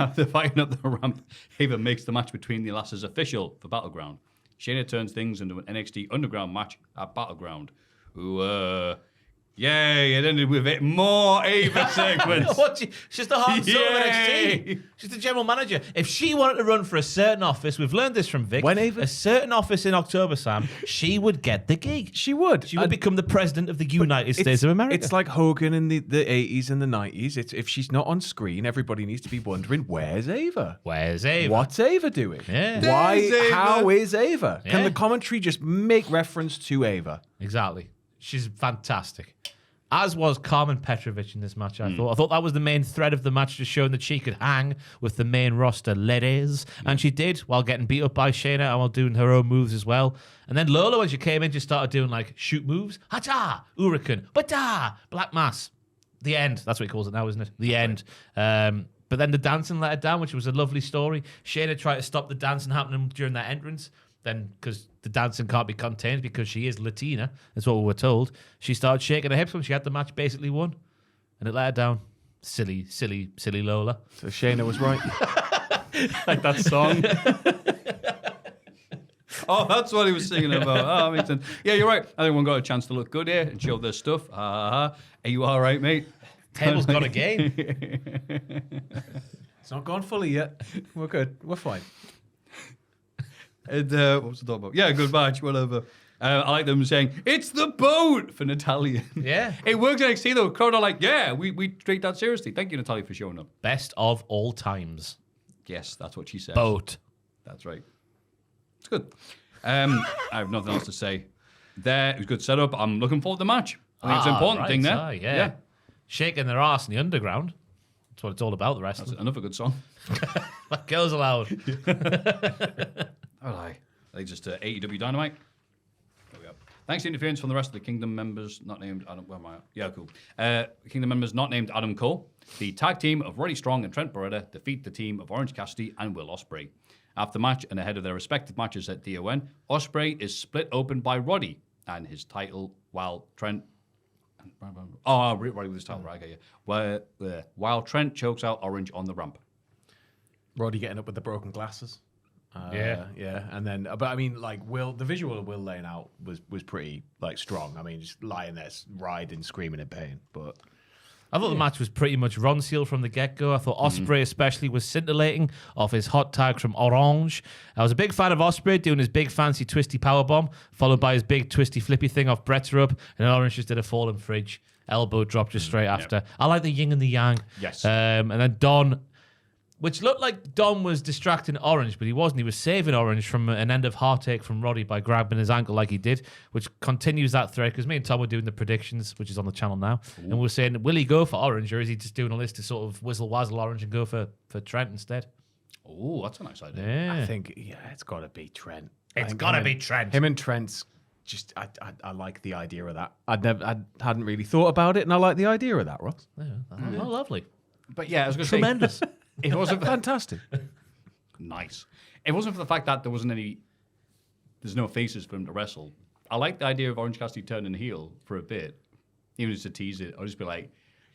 After fighting up the ramp, Ava makes the match between the lasses official for Battleground. Shayna turns things into an NXT Underground match at Battleground. Yay, it ended with more Ava segments.
She's the heart and soul of
Yay.
NXT. She's the general manager. If she wanted to run for a certain office, we've learned this from Vic.
When Ava-
a certain office in October, Sam, she would get the gig.
She would.
She would become the president of the United States of America.
It's like Hogan in the 80s and the 90s. If she's not on screen, everybody needs to be wondering, where's Ava?
Where's Ava?
What's Ava doing?
Yeah.
Why?
There's Ava.
How is Ava?
Yeah.
Can the commentary just make reference to Ava?
Exactly. She's fantastic. as was Carmen Petrovic in this match, I thought that was the main thread of the match, just showing that she could hang with the main roster ladies. And she did, while getting beat up by Shayna and while doing her own moves as well. And then Lola, when she came in, just started doing like shoot moves. Hacha! Hurricane! Bata! Black Mass. The end. That's what he calls it now, isn't it? The end. But then the dancing let her down, which was a lovely story. Shayna tried to stop the dancing happening during that entrance. Then, because the dancing can't be contained because she is Latina, that's what we were told, she started shaking her hips when she had the match basically won. And it let her down. Silly Lola.
So Shayna was right.
Like that song. Oh, that's what he was singing about. Oh, that makes sense. Yeah, you're right. Everyone got a chance to look good here and show their stuff. Are you all right, mate?
Table's gone again.
It's not gone fully yet. We're good. We're fine.
And what was I talking about? Yeah, good match, whatever. I like them saying, it's the boat for Natalia.
Yeah.
It works in NXT though. Crowd are like, yeah, we take that seriously. Thank you, Natalia, for showing up.
Best of all times.
Yes, that's what she says.
Boat.
That's right. It's good. I have nothing else to say. It was a good setup. I'm looking forward to the match. I think it's an important thing there.
Yeah. Shaking their ass in the underground. That's what it's all about, the rest
That's
of it.
another good song.
Like girls allowed.
All right. I think just AEW Dynamite. There we go. Thanks to interference from the rest of the Kingdom members not named Adam. Where am I at? Yeah, cool. Kingdom members not named Adam Cole. The tag team of Roddy Strong and Trent Beretta defeat the team of Orange Cassidy and Will Ospreay. After the match and ahead of their respective matches at DON, Ospreay is split open by Roddy and his title while Trent. Oh, Roddy with his title, right? Okay, yeah. While Trent chokes out Orange on the ramp.
Roddy getting up with the broken glasses.
Yeah.
And then, but I mean, like the visual of Will laying out was pretty like strong. I mean, just lying there, writhing, screaming in pain. But
I thought the match was pretty much Ron Seal from the get-go. I thought Ospreay especially was scintillating off his hot tag from Orange. I was a big fan of Ospreay doing his big fancy twisty powerbomb, followed by his big twisty flippy thing off Brett's rub, and Orange just did a fallen fridge elbow drop just straight after.
Yep.
I like the yin and the yang.
Yes.
And then Don, which looked like Don was distracting Orange, but he wasn't. He was saving Orange from an end of heartache from Roddy by grabbing his ankle like he did, which continues that thread, because me and Tom were doing the predictions, which is on the channel now, and we were saying, will he go for Orange, or is he just doing all this to sort of whistle-wazzle Orange and go for Trent instead?
Oh, that's a nice idea.
Yeah.
I think, it's got to be Trent.
It's got to be Trent.
Him and Trent's just, I like the idea of that. I hadn't really thought about it, and I like the idea of that, Ross.
Yeah. Oh, lovely.
But yeah, I was going to say.
Tremendous.
It wasn't
Fantastic.
nice. It wasn't for the fact that there's no faces for him to wrestle. I like the idea of Orange Cassidy turning heel for a bit, even just to tease it. I'll just be like,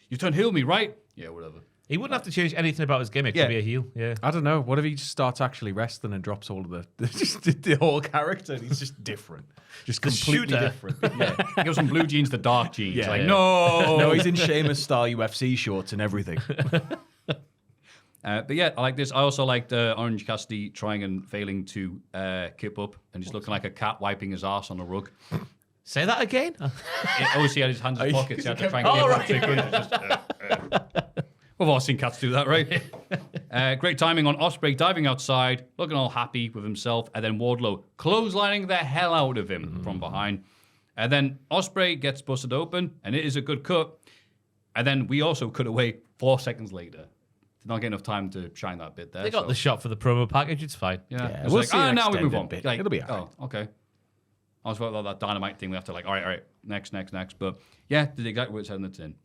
you turn heel me, right? Yeah, whatever.
He wouldn't have to change anything about his gimmick to be a heel. Yeah.
I don't know. What if he just starts actually wrestling and drops all of the whole character and he's just different? Just completely
shooter.
different. Yeah.
He goes from blue jeans to dark jeans.
Yeah,
like,
yeah.
no!
No, he's in Sheamus style UFC shorts and everything.
But yeah, I like this. I also liked Orange Cassidy trying and failing to kip up and just looking like a cat wiping his ass on a rug.
Say that again?
Obviously, he had his hands in his pockets. He had to try and kip up. So he couldn't. We've all seen cats do that, right? Great timing on Ospreay diving outside, looking all happy with himself, and then Wardlow clotheslining the hell out of him from behind. And then Ospreay gets busted open, and it is a good cut. And then we also cut away 4 seconds later. Did not get enough time to shine that bit there.
They got the shot for the promo package. It's fine.
Yeah,
Yeah,
it was
we'll
like,
see an
now we move
extended
on.
bit.
Like,
It'll be all right.
Oh, okay. I was about that Dynamite thing. We have to like, all right, next. But yeah, did exactly what it said in the tin.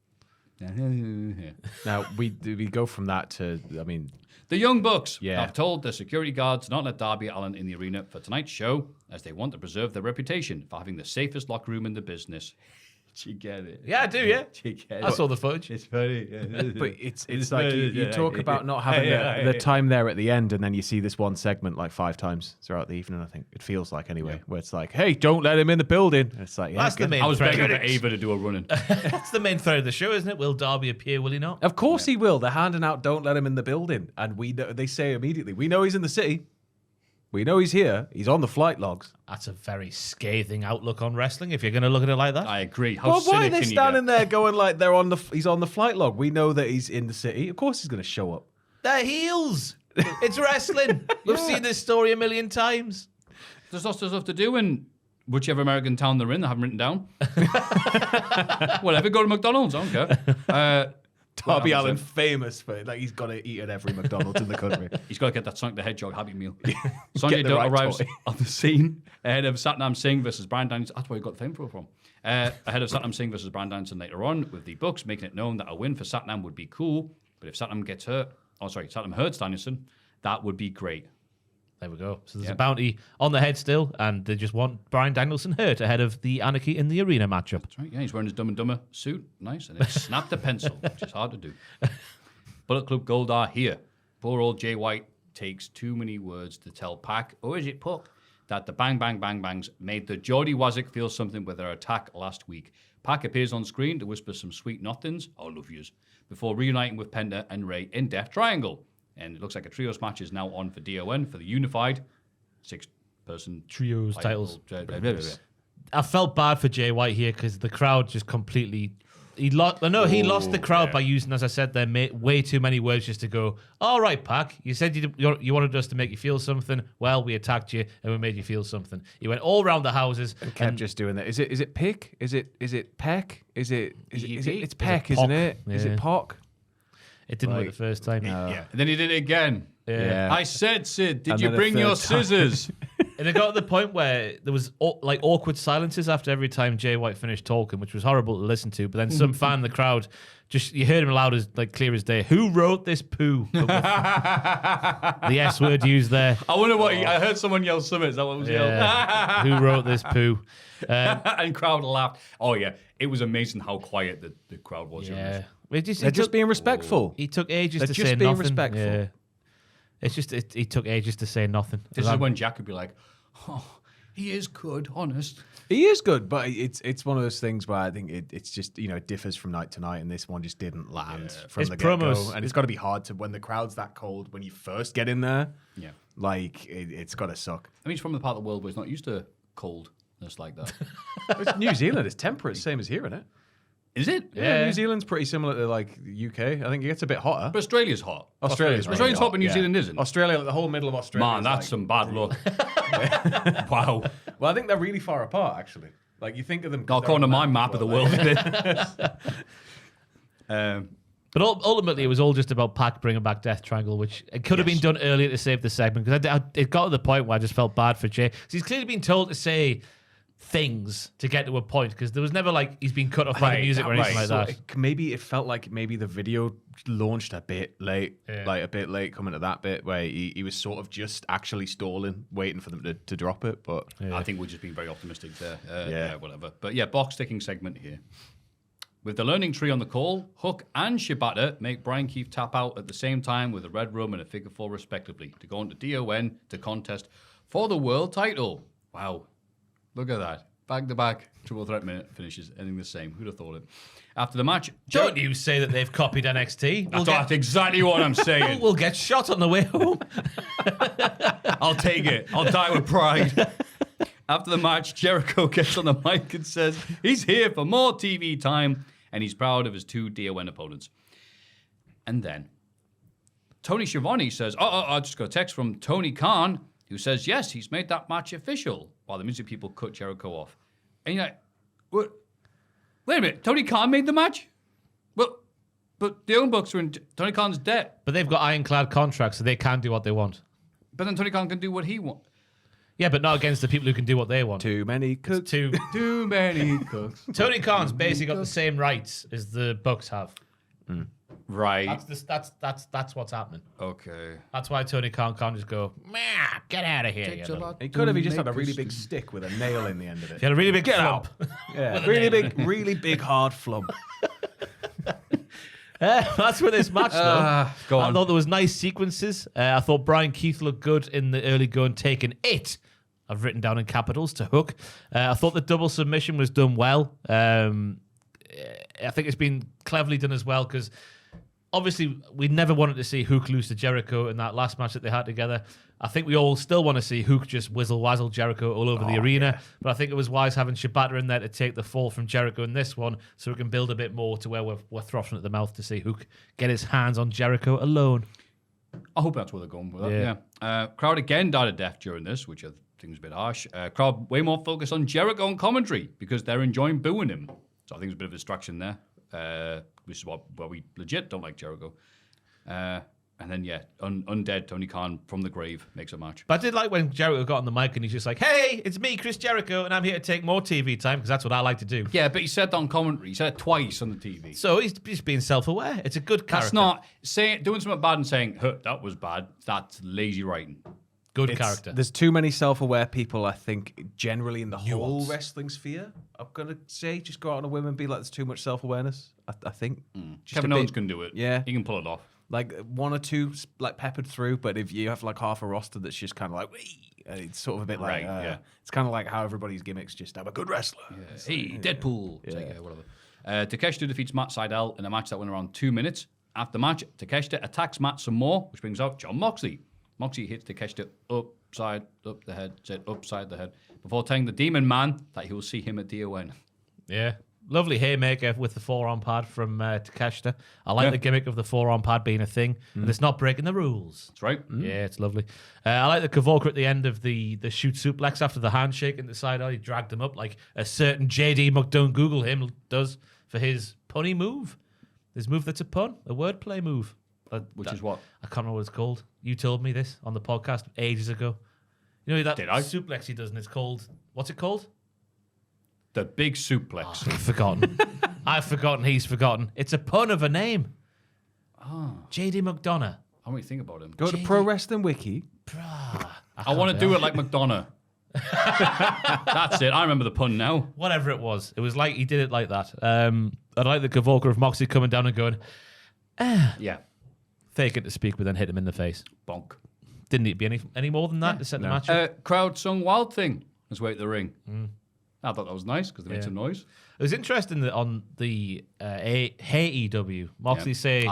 Now, we go from that to, I mean...
The Young Bucks
Yeah.
have told the security guards not let Darby Allin in the arena for tonight's show, as they want to preserve their reputation for having the safest locker room in the business. Did you get it?
Yeah, I do, yeah.
Did you get
I
it?
saw the footage.
It's funny.
But it's like you talk about not having the time there at the end, and then you see this one segment like 5 times throughout the evening, I think. It feels like, anyway, where it's like, hey, don't let him in the building. And it's like, yeah,
That's the main
I was
thread.
begging for Ava to do a running.
That's the main thread of the show, isn't it? Will Darby appear? Will he not?
Of course he will. They're handing out, don't let him in the building. And they say immediately, we know he's in the city. We know he's here. He's on the flight logs.
That's a very scathing outlook on wrestling, if you're going to look at it like that.
I agree. How
Well, why are
cynic
they
can you
standing
get?
there going like he's on the flight log? We know that he's in the city. Of course he's going to show up.
They're heels. It's wrestling. You've seen this story a million times.
There's lots of stuff to do in whichever American town they're in. I haven't written down. Whatever, go to McDonald's. I don't care.
Darby Allin famous for he's got to eat at every McDonald's in the country.
He's got to get that Sonic the Hedgehog Happy Meal. Sonjay
the
Dutt
right
arrives
toy.
on the scene ahead of Satnam Singh versus Bryan Danielson. That's where he got the fame from. Ahead of Satnam Singh versus Bryan Danielson later on, with the Bucks making it known that a win for Satnam would be cool, but if Satnam hurts Danielson, that would be great.
There we go. So there's a bounty on the head still, and they just want Bryan Danielson hurt ahead of the Anarchy in the Arena matchup.
That's right. Yeah, he's wearing his Dumb and Dumber suit. Nice. And it's snapped a pencil, which is hard to do. Bullet Club Gold are here. Poor old Jay White takes too many words to tell Pac, or is it Puck, that the Bang Bang Bang Bangs made the Geordie Wazik feel something with their attack last week. Pac appears on screen to whisper some sweet nothings, I love yous, before reuniting with Penta and Ray in Death Triangle. And it looks like a trios match is now on for DON for the unified 6-person
Trios titles. I felt bad for Jay White here because the crowd just completely... He lost the crowd by using, as I said there, way too many words just to go, all right, Pac, you said you wanted us to make you feel something. Well, we attacked you and we made you feel something. He went all around the houses.
And kept just doing that. Is it Pick? Is it Peck? It's Peck,
Is it
isn't
Pock?
it? Is
Yeah.
it Pock?
It didn't work the first time.
Yeah. And then he did it again.
Yeah.
I said, Sid, did
And
you
then a
bring your
third time.
scissors?
And it got to the point where there was awkward silences after every time Jay White finished talking, which was horrible to listen to. But then some fan in the crowd, you heard him loud as clear as day. Who wrote this poo? The S word used there.
I wonder what I heard someone yell something. Is that what was yelled?
Who wrote this poo?
And crowd laughed. Oh yeah, it was amazing how quiet the crowd was.
Yeah,
They're just being respectful.
He took ages
They're
to
just
say
being
nothing.
respectful.
Yeah. It's just he took ages to say nothing.
This is when Jack would be like, "Oh, he is good, honest."
He is good, but it's one of those things where I think it's just it differs from night to night, and this one just didn't land from
His
the get go.
promos-
And it's got to be hard to when the crowd's that cold when you first get in there.
Yeah,
Like it's got to suck.
I mean, he's from the part of the world where he's not used to coldness like that.
It's New Zealand is temperate, same as here, isn't it?
Is it?
Yeah, New Zealand's pretty similar to like the UK. I think it gets a bit hotter.
But Australia's hot.
Australia's
Australia's hot, but New Zealand isn't.
Australia, like the whole middle of Australia.
Man,
is
that's
like-
some bad luck. Wow.
Well, I think they're really far apart, actually. Like you think of them.
According to my map of the world, it is.
But ultimately, it was all just about Pac bringing back Death Triangle, which it could have been done earlier to save the segment. Because it got to the point where I just felt bad for Jay. So he's clearly been told to say things to get to a point, because there was never like he's been cut off by the music or anything like that.
Maybe it felt like maybe the video launched a bit late,
Yeah.
like a bit late coming to that bit where he was sort of just actually stalling, waiting for them to drop it. But
I think we're just being very optimistic there.
Yeah.
Whatever. But yeah, box ticking segment here. With the learning tree on the call, Hook and Shibata make Brian Keith tap out at the same time with a Red Rum and a Figure 4 respectively to go into DON to contest for the world title. Wow. Look at that. Back to back. Triple threat minute finishes. Ending the same. Who'd have thought it? After the match...
Don't you say that they've copied NXT.
That's exactly what I'm saying.
We'll get shot on the way home.
I'll take it. I'll die with pride. After the match, Jericho gets on the mic and says he's here for more TV time and he's proud of his 2 DON opponents. And then Tony Schiavone says, I just got a text from Tony Khan who says, yes, he's made that match official, while the music people cut Jericho off. And you're like, what? Wait a minute, Tony Khan made the match? Well, but the Young Bucks are in Tony Khan's debt.
But they've got ironclad contracts, so they can do what they want.
But then Tony Khan can do what he wants.
Yeah, but not against the people who can do what they want.
too many cooks.
Too
many cooks.
Tony Khan's basically got the same rights as the Bucks have.
Right.
That's what's happening.
Okay.
That's why Tony Khan can't just go, "Meh, get out of here." you know.
He could have. He just had a really big stick with a nail in the end of it.
He had a really big flump.
Yeah, really big hard flump.
That's for this match, though.
Go
I
on.
thought there was nice sequences. I thought Brian Keith looked good in the early going, taking it. I've written down in capitals to Hook. I thought the double submission was done well. I think it's been cleverly done as well, because obviously we never wanted to see Hook lose to Jericho in that last match that they had together. I think we all still want to see Hook just whizzle-wazzle Jericho all over the arena. But I think it was wise having Shibata in there to take the fall from Jericho in this one, so we can build a bit more to where we're frothing at the mouth to see Hook get his hands on Jericho alone.
I hope that's where they're going with that.
Yeah.
Yeah. Crowd again died a death during this, which I things a bit harsh. Crowd way more focused on Jericho on commentary because they're enjoying booing him. So I think there's a bit of a distraction there, which is where we legit don't like Jericho. And then, Undead Tony Khan from the grave makes a match.
But I did like when Jericho got on the mic and he's just like, hey, it's me, Chris Jericho, and I'm here to take more TV time because that's what I like to do.
Yeah, but he said that on commentary. He said it twice on the TV.
So he's being self-aware. It's a good character.
That's not doing something bad and saying, that was bad. That's lazy writing.
Good character.
There's too many self-aware people, I think, generally in the whole wrestling sphere. I'm going to say, just go out on a whim and be like, there's too much self-awareness, I think.
Kevin Owens can do it.
Yeah.
He can pull it off.
Like one or two like peppered through, but if you have like half a roster that's just kind of like, it's sort of a bit like, it's kind of like how everybody's gimmicks just have a good wrestler.
Hey, Deadpool. Yeah. Whatever. Takeshita defeats Matt Sydal in a match that went around 2 minutes. After the match, Takeshita attacks Matt some more, which brings out Jon Moxley. Moxley hits Takeshita upside the head, before telling the Demon Man that he will see him at DON.
Yeah. Lovely haymaker with the forearm pad from Takeshita. I like the gimmick of the forearm pad being a thing, and it's not breaking the rules.
That's right.
Yeah, it's lovely. I like the Kavolka at the end of the shoot suplex after the handshake in the side. He dragged him up like a certain JD McDonough Google him does for his punny move. His move that's a pun, a wordplay move.
Which is what?
I can't remember what it's called. You told me this on the podcast ages ago. You know that
Did I?
suplex he does, and it's called, what's it called?
The big suplex.
I've forgotten. I've forgotten. He's forgotten. It's a pun of a name. JD McDonough.
How do we think about him?
Go to Pro Wrestling Wiki.
I want to do it like McDonough. That's it. I remember the pun now.
Whatever it was like he did it like that. I like the Kavolka of Moxley coming down and going,
Yeah.
faking to speak, but then hit him in the face.
Bonk.
Didn't need to be any more than that to set the match up.
Crowd sung Wild Thing as way at the ring. I thought that was nice because they made some noise.
It was interesting that on the AEW, Moxley say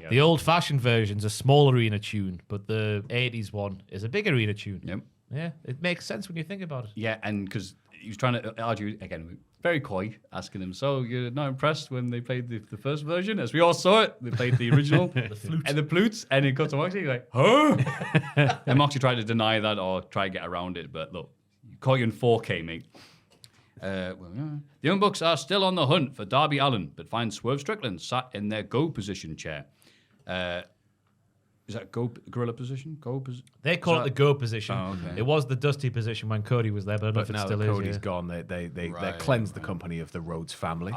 the old-fashioned version's a small arena tune, but the 80s one is a big arena tune.
Yep.
Yeah, it makes sense when you think about it.
Yeah, and because he was trying to argue, again, very coy, asking him, so you're not impressed when they played the first version? As we all saw it, they played the original. And the flutes, and it got to Moxley, like, huh? And Moxley tried to deny that or try to get around it, but look, caught you in 4K, mate. The Young Bucks are still on the hunt for Darby Allin, but find Swerve Strickland sat in their go position chair. Is that gorilla position?
They call it the go position.
Oh, okay.
It was the Dusty position when Cody was there, but I don't know if it
now
still
that
is.
Cody's gone, they cleansed the company of the Rhodes family.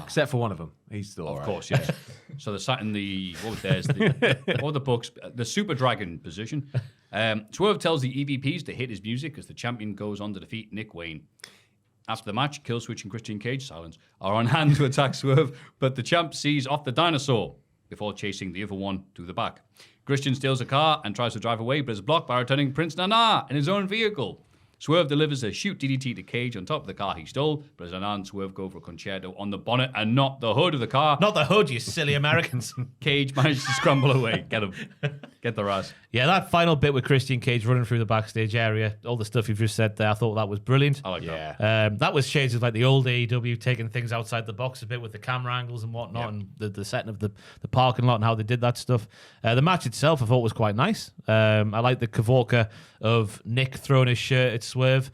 Except for one of them. He's still all right.
Of course, yes. So they're sat in the, what were the Bucks? The Super Dragon position. Swerve tells the EVPs to hit his music as the champion goes on to defeat Nick Wayne. After the match, Killswitch and Christian Cage, silence, are on hand to attack Swerve, but the champ sees off the dinosaur before chasing the other one to the back. Christian steals a car and tries to drive away, but is blocked by returning Prince Nana in his own vehicle. Swerve delivers a shoot DDT to Cage on top of the car he stole, but as Nana and Swerve go for a concerto on the bonnet and not the hood of the car,
Not the hood, you silly Americans.
Cage manages to scramble away. Get him. Get the ass.
Yeah, that final bit with Christian Cage running through the backstage area, all the stuff you've just said there, I thought that was brilliant.
I like that.
That was shades of like the old AEW, taking things outside the box a bit with the camera angles and whatnot, and the setting of the parking lot and how they did that stuff. The match itself I thought was quite nice. I like the Kavolka of Nick throwing his shirt at Swerve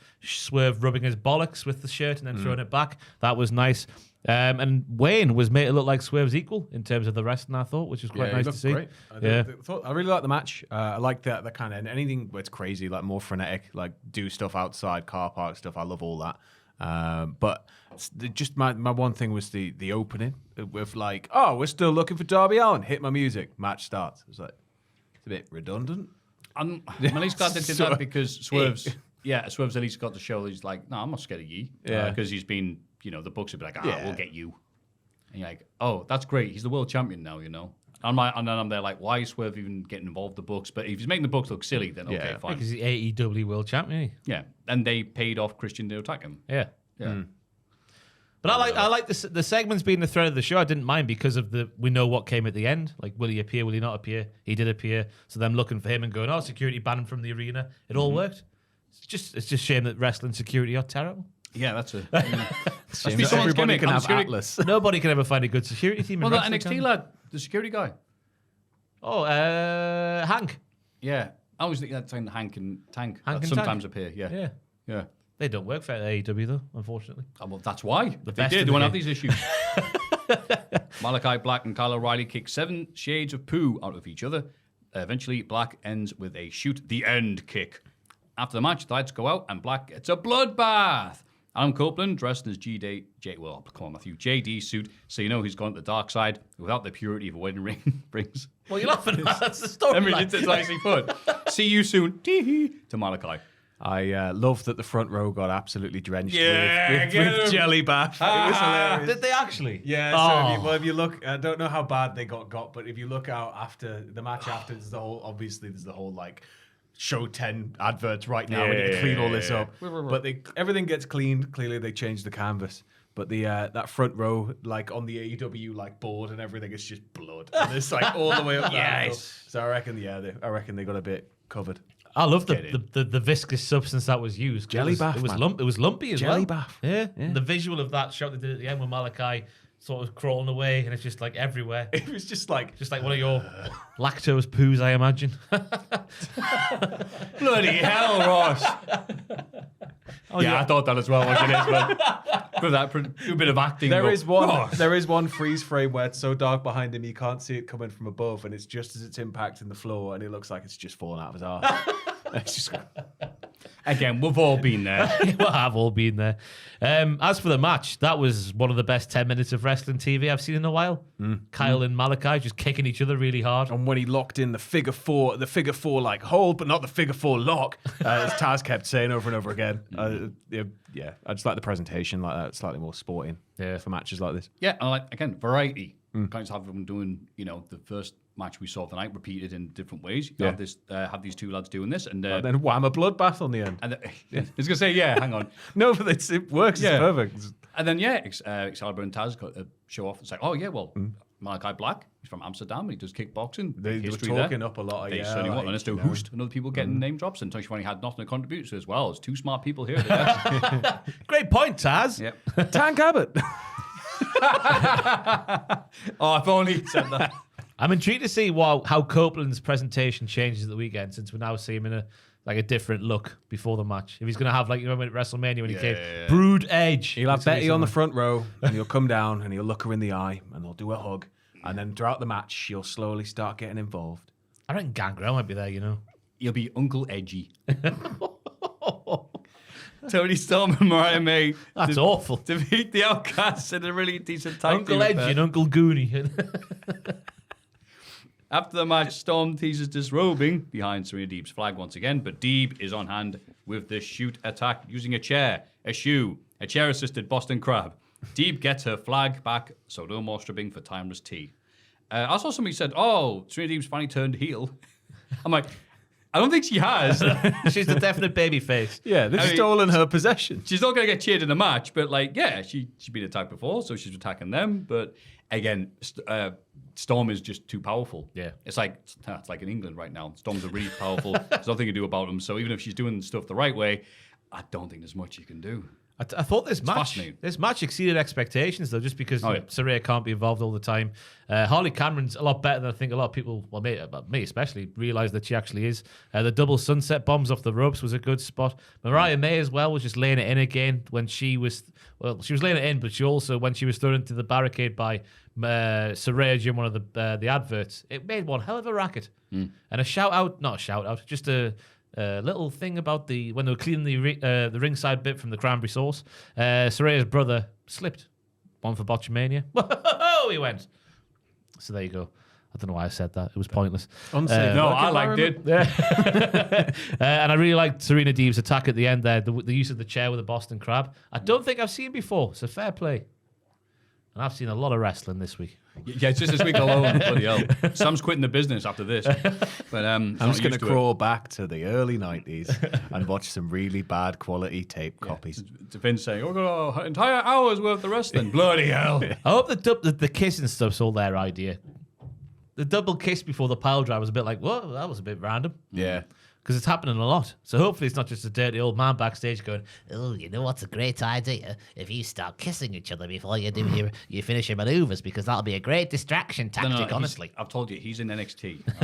rubbing his bollocks with the shirt and then throwing it back. That was nice. And Wayne was made to look like Swerve's equal in terms of the wrestling, I thought, which was quite nice to see.
Great. I really like the match. I like that kind of anything where it's crazy, like more frenetic, like do stuff outside, car park stuff. I love all that. But just my one thing was the opening with like, oh, we're still looking for Darby Allin. Hit my music. Match starts. It was like, it's a bit redundant.
I'm at least glad they did that because Swerve's at least got to show he's like, no, I'm not scared of ye.
Yeah.
Because he's been, the Bucks would be like, we'll get you. And you're like, oh, that's great. He's the world champion now, And then I'm there like, why is Swerve even getting involved in the Bucks? But if he's making the Bucks look silly, then okay, fine.
Because he's the AEW world champion.
Yeah. And they paid off Christian to attack him.
Yeah.
Yeah.
But I like the segments being the thread of the show. I didn't mind because of we know what came at the end. Like, will he appear? Will he not appear? He did appear. So them looking for him and going, oh, security banned him from the arena. It all worked. It's just shame that wrestling security are terrible.
Yeah, that's a...
Shame that everybody can have Atlas.
Nobody can ever find a good security team.
Well, that NXT lad, the security guy.
Oh, Hank.
Yeah. I always think that's in Hank and Tank.
Hank
that
and
sometimes
Tank.
appear. Yeah.
They don't work for AEW though, unfortunately.
Oh, well, that's why. If they
best
did,
of
they won't
the
have these issues. Malachi Black and Kyle O'Reilly kick 7 shades of poo out of each other. Eventually, Black ends with a shoot the end kick. After the match, the lights go out and Black gets a bloodbath. Adam Copeland, dressed in his JD suit, so you know he's gone to the dark side without the purity of a wedding ring brings.
Well, you're laughing at that's the story.
I mean, it's nicely put. See you soon. Tee-hee, to Malachi.
I love that the front row got absolutely drenched
Yeah,
with jelly bath. It was hilarious.
Did they actually?
Yeah, so if you look, I don't know how bad they got, but if you look out after the match after, there's the whole like show 10 adverts right now. We need to clean all this up. But everything gets cleaned. Clearly, they changed the canvas. But the that front row, like on the AEW like board and everything, it's just blood. And it's like all the way up.
Yes.
So I reckon they got a bit covered.
I love the viscous substance that was used.
Jelly bath,
It was
man.
It was lumpy as well.
Jelly bath.
Yeah. The visual of that shot they did at the end with Malachi sort of crawling away, and it's just like everywhere.
It was just like
Just like one of your lactose poos, I imagine.
Bloody hell, Ross. I thought that as well, wasn't it? But with that a bit of acting.
There is one freeze frame where it's so dark behind him you can't see it coming from above, and it's just as it's impacting the floor, and it looks like it's just fallen out of his arse. It's just
Again, we've all been there.
We have all been there. As for the match, that was one of the best 10 minutes of wrestling TV I've seen in a while. Kyle and Malachi just kicking each other really hard.
And when he locked in the figure four like hold, but not the figure 4 lock, as Taz kept saying over and over again. I just like the presentation like that, slightly more sporting for matches like this.
Yeah, and like again, variety. Can't just have them doing, the first match we saw tonight repeated in different ways. You have these two lads doing this, and
then wham, a bloodbath on the end.
And I was gonna say, hang on,
no, but it works. It's perfect.
And then Excalibur and Taz got to show off and say, Malachi Black, he's from Amsterdam, he does kickboxing.
They were talking up a lot.
They certainly want us to host, and other people getting name drops, and Tony Schiavone had nothing to contribute to as well. There's two smart people here.
Great point, Taz.
Yep.
Tank Abbott.
If only he said that.
I'm intrigued to see how Copeland's presentation changes at the weekend, since we now see him in a different look before the match. If he's going to have, at WrestleMania when he came, Brood Edge.
He'll have Betty on the front row, and he'll come down, and he'll look her in the eye, and they'll do a hug. And then throughout the match, she'll slowly start getting involved.
I reckon Gangrel might be there,
He'll be Uncle Edgy. Tony Storm and Mariah May.
That's awful.
Defeat the Outcasts in a really decent tag
Uncle
team
Edgy
affair.
and Uncle Goonie.
After the match, Storm teases disrobing behind Serena Deeb's flag once again, but Deeb is on hand with the shoot attack using a chair, a shoe, a chair-assisted Boston Crab. Deeb gets her flag back, so no more stripping for Timeless T. I saw somebody said, Serena Deeb's finally turned heel. I'm like, I don't think she has.
She's the definite baby face.
Yeah, they've stolen her possession.
She's not going to get cheered in the match, but she's been attacked before, so she's attacking them. But again, Storm is just too powerful.
Yeah.
It's like in England right now. Storms are really powerful. There's nothing to do about them. So even if she's doing stuff the right way, I don't think there's much you can do.
I thought this match exceeded expectations, though, just because Saraya can't be involved all the time. Harley Cameron's a lot better than I think a lot of people, well, me especially, realise that she actually is. The double sunset bombs off the ropes was a good spot. Mariah May as well was just laying it in again when she was laying it in, but she also, when she was thrown into the barricade by Saraya during one of the adverts, it made one hell of a racket. And just a little thing about when they were cleaning the ringside bit from the cranberry sauce. Saraya's brother slipped. One for Botchamania. Whoa, he went. So there you go. I don't know why I said that. It was pointless.
I liked it.
And I really liked Serena Deeb's attack at the end there, the use of the chair with the Boston Crab. I don't think I've seen before, so fair play. And I've seen a lot of wrestling this week.
Yeah, it's just this week alone. Bloody hell. Sam's quitting the business after this. But I'm
just going to crawl back to the early 90s and watch some really bad quality tape copies.
Vince saying, we've got an entire hour's worth of wrestling. Bloody hell.
I hope the kiss and stuff's all their idea. The double kiss before the pile drive was a bit like, whoa, that was a bit random.
Yeah.
Because it's happening a lot. So hopefully it's not just a dirty old man backstage going,
oh, you know what's a great idea? If you start kissing each other before you do your finishing maneuvers, because that'll be a great distraction tactic, honestly.
I've told you, he's in NXT. All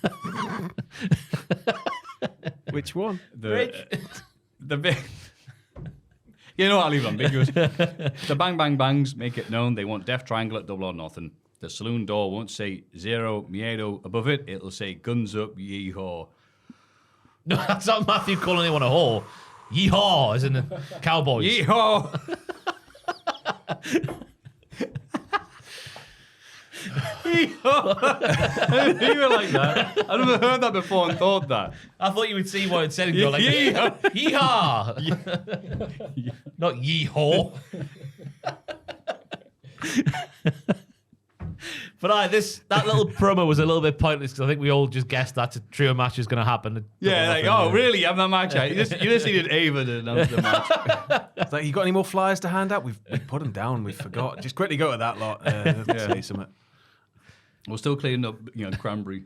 right?
Which one?
The big. You know what? I'll leave it ambiguous. The Bang Bang Bangs make it known they want Death Triangle at Double or Nothing. The saloon door won't say Zero Miedo above it. It'll say Guns Up Yeehaw.
No, that's not Maffew calling anyone a whore. Yeehaw, as in the Cowboys.
Yeehaw! Yeehaw! You were like that. I've never heard that before and thought that.
I thought you would see what it said and go like,
Yeehaw!
yeehaw. Not yeehaw. But that little promo was a little bit pointless because I think we all just guessed that a trio match is going to happen.
Yeah, like, oh, really? You have that match out? You just needed Ava to announce the match.
It's like, you got any more flyers to hand out? We put them down. We forgot. Just quickly go to that lot. Say something.
We're still cleaning up, Cranberry.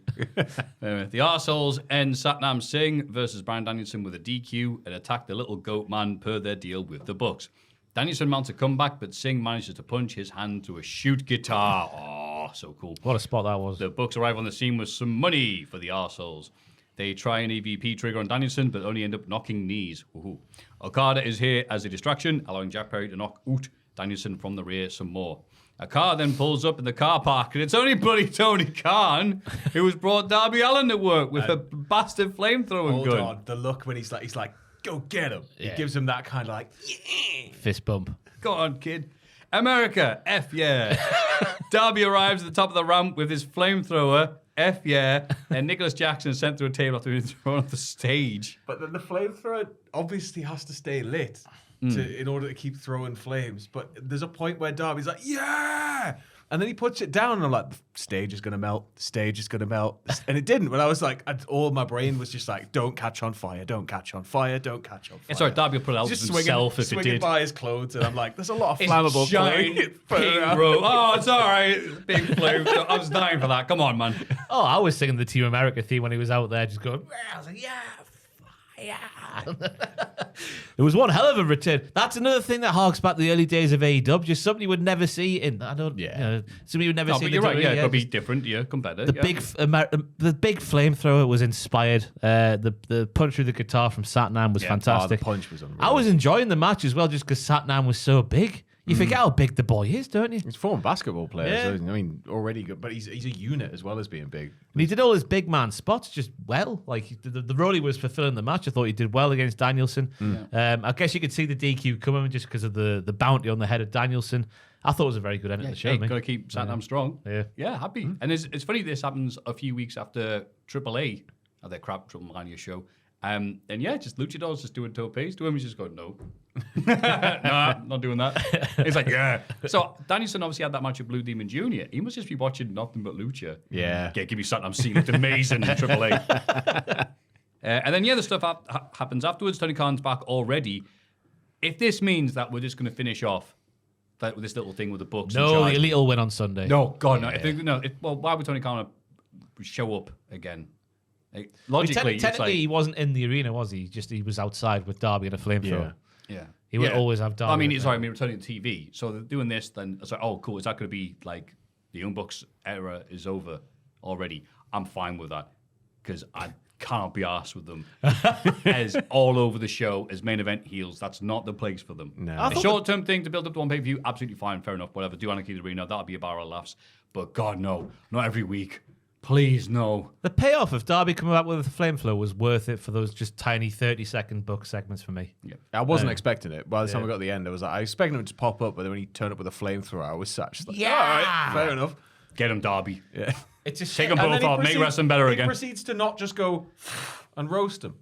Anyway, the Arseholes end Satnam Singh versus Bryan Danielson with a DQ and attack the little goat man per their deal with the Bucks. Danielson mounts a comeback, but Singh manages to punch his hand to a shoot guitar. Oh, so cool.
What a spot that was.
The Bucks arrive on the scene with some money for the Arseholes. They try an EVP trigger on Danielson, but only end up knocking knees. Ooh. Okada is here as a distraction, allowing Jack Perry to knock out Danielson from the rear some more. A car then pulls up in the car park, and it's only bloody Tony Khan who has brought Darby Allin to work with a bastard flamethrower gun.
Hold on. The look when he's like, go get him.
Yeah.
He gives him that kind of like, yeah.
Fist bump.
Go on, kid. America, F yeah. Darby arrives at the top of the ramp with his flamethrower, F yeah, and Nicholas Jackson sent through a table after being thrown off the stage.
But then the flamethrower obviously has to stay lit in order to keep throwing flames. But there's a point where Darby's like, yeah! And then he puts it down, and I'm like, the stage is going to melt. The stage is going to melt. And it didn't. But I was like, all my brain was just like, don't catch on fire, don't catch on fire, don't catch on fire.
Sorry, Darby will put it out
Just
himself if it
swinging
did.
by his clothes, and I'm like, there's a lot of
It's
flammable
giant pink rope. Oh, it's all right. Big flame. I was dying for that. Come on, man.
Oh, I was singing the Team America theme when he was out there just going, I was like, yeah, fire. It was one hell of a return. That's another thing that harks back to the early days of AEW. Just something you would never see in, something you would never see in
But you're
the
right.
WWE.
Yeah, it could be different. Yeah, competitive.
The big flamethrower was inspired. The punch through the guitar from Satnam was fantastic.
The punch was unreal.
I was enjoying the match as well just because Satnam was so big. You forget how big the boy is, don't you?
He's a former basketball player,
Yeah.
so, I mean, already good. But he's a unit as well as being big.
And he did all his big man spots just well. Like the role he was fulfilling the match, I thought he did well against Danielson. I guess you could see the DQ coming just because of the bounty on the head of Danielson. I thought it was a very good end of the show.
Got to keep Satnam strong.
Yeah.
Happy. And it's funny this happens a few weeks after AAA at their crap Triple Mania show. And just luchadors just doing topes. To him, he's just going, no. Nah, not doing that. He's like, yeah. So Danielson obviously had that match with Blue Demon Jr. He must just be watching nothing but lucha.
Yeah.
Give me Satnam scene. It's amazing in AAA. And then, the stuff happens afterwards. Tony Khan's back already. If this means that we're just going to finish off with this little thing with the Bucks.
No, the Elite will win on Sunday.
No, God, no. Why would Tony Khan show up again? Like, logically,
technically, he wasn't in the arena, was he? He was outside with Darby and a flamethrower.
Yeah.
He would always have Darby.
I mean,
with
sorry,
him.
returning to TV. So they're doing this, then it's like, oh, cool. Is that going to be like the Young Bucks era is over already? I'm fine with that because I can't be arsed with them as all over the show as main event heels. That's not the place for them.
No.
A short-term thing to build up to one pay-per-view, absolutely fine, fair enough, whatever. Do Anarchy in the Arena, that'll be a bar of laughs. But God, no. Not every week. Please, no.
The payoff of Darby coming back with a flamethrower was worth it for those just tiny 30-second book segments for me.
Yeah.
I wasn't expecting it. By the time I got to the end, I was like, I expected him to pop up, but then when he turned up with a flamethrower, I was such like, all right, fair enough.
Get him, Darby.
Yeah.
It's just
Take them both off, make wrestling better
he
again.
proceeds to not just go and roast him.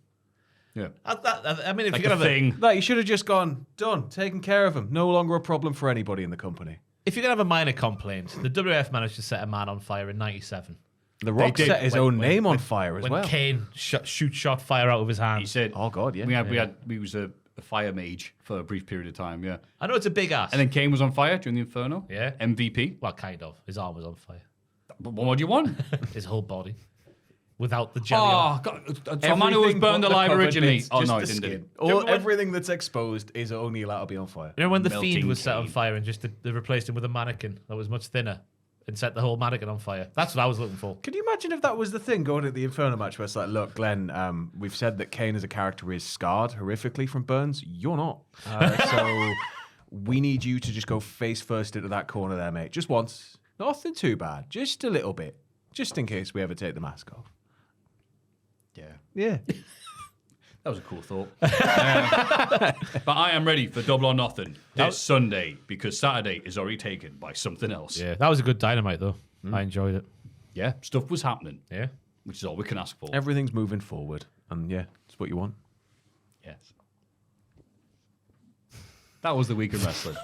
Yeah.
I mean, if
Like
you're
a
gonna have
thing.
No, you should have just gone, done, taken care of him. No longer a problem for anybody in the company.
if you're gonna have a minor complaint, the WF managed to set a man on fire in '97.
The Rock
did.
set his own name on fire as
When
well.
Kane shot fire out of his hand.
He said,
Oh, God, yeah.
we was a fire mage for a brief period of time, yeah.
I know it's a big ass.
And then Kane was on fire during the Inferno.
Yeah.
MVP.
Well, kind of. His arm was on fire.
But what do you want?
His whole body. Without the jelly on.
Oh, God. A man who was burned alive originally. Oh, no, it didn't.
Skin.
do it.
Everything that's exposed is only allowed to be on fire.
You know when the
Melting
Fiend was set on
Kane.
fire and just they replaced him with a mannequin that was much thinner? and set the whole mannequin on fire. That's what I was looking for.
Can you imagine if that was the thing going at the Inferno match where it's like, look, Glenn, we've said that Kane as a character is scarred horrifically from burns. You're not. So we need you to just go face first into that corner there, mate. Just once. Nothing too bad. Just a little bit. Just in case we ever take the mask off.
Yeah.
Yeah.
That was a cool thought. But I am ready for Double or Nothing this Sunday because Saturday is already taken by something else.
Yeah, that was a good Dynamite, though. I enjoyed it.
Yeah, stuff was happening.
Yeah.
Which is all we can ask for.
Everything's moving forward. And yeah, it's what you want.
Yes. That was the week in wrestling.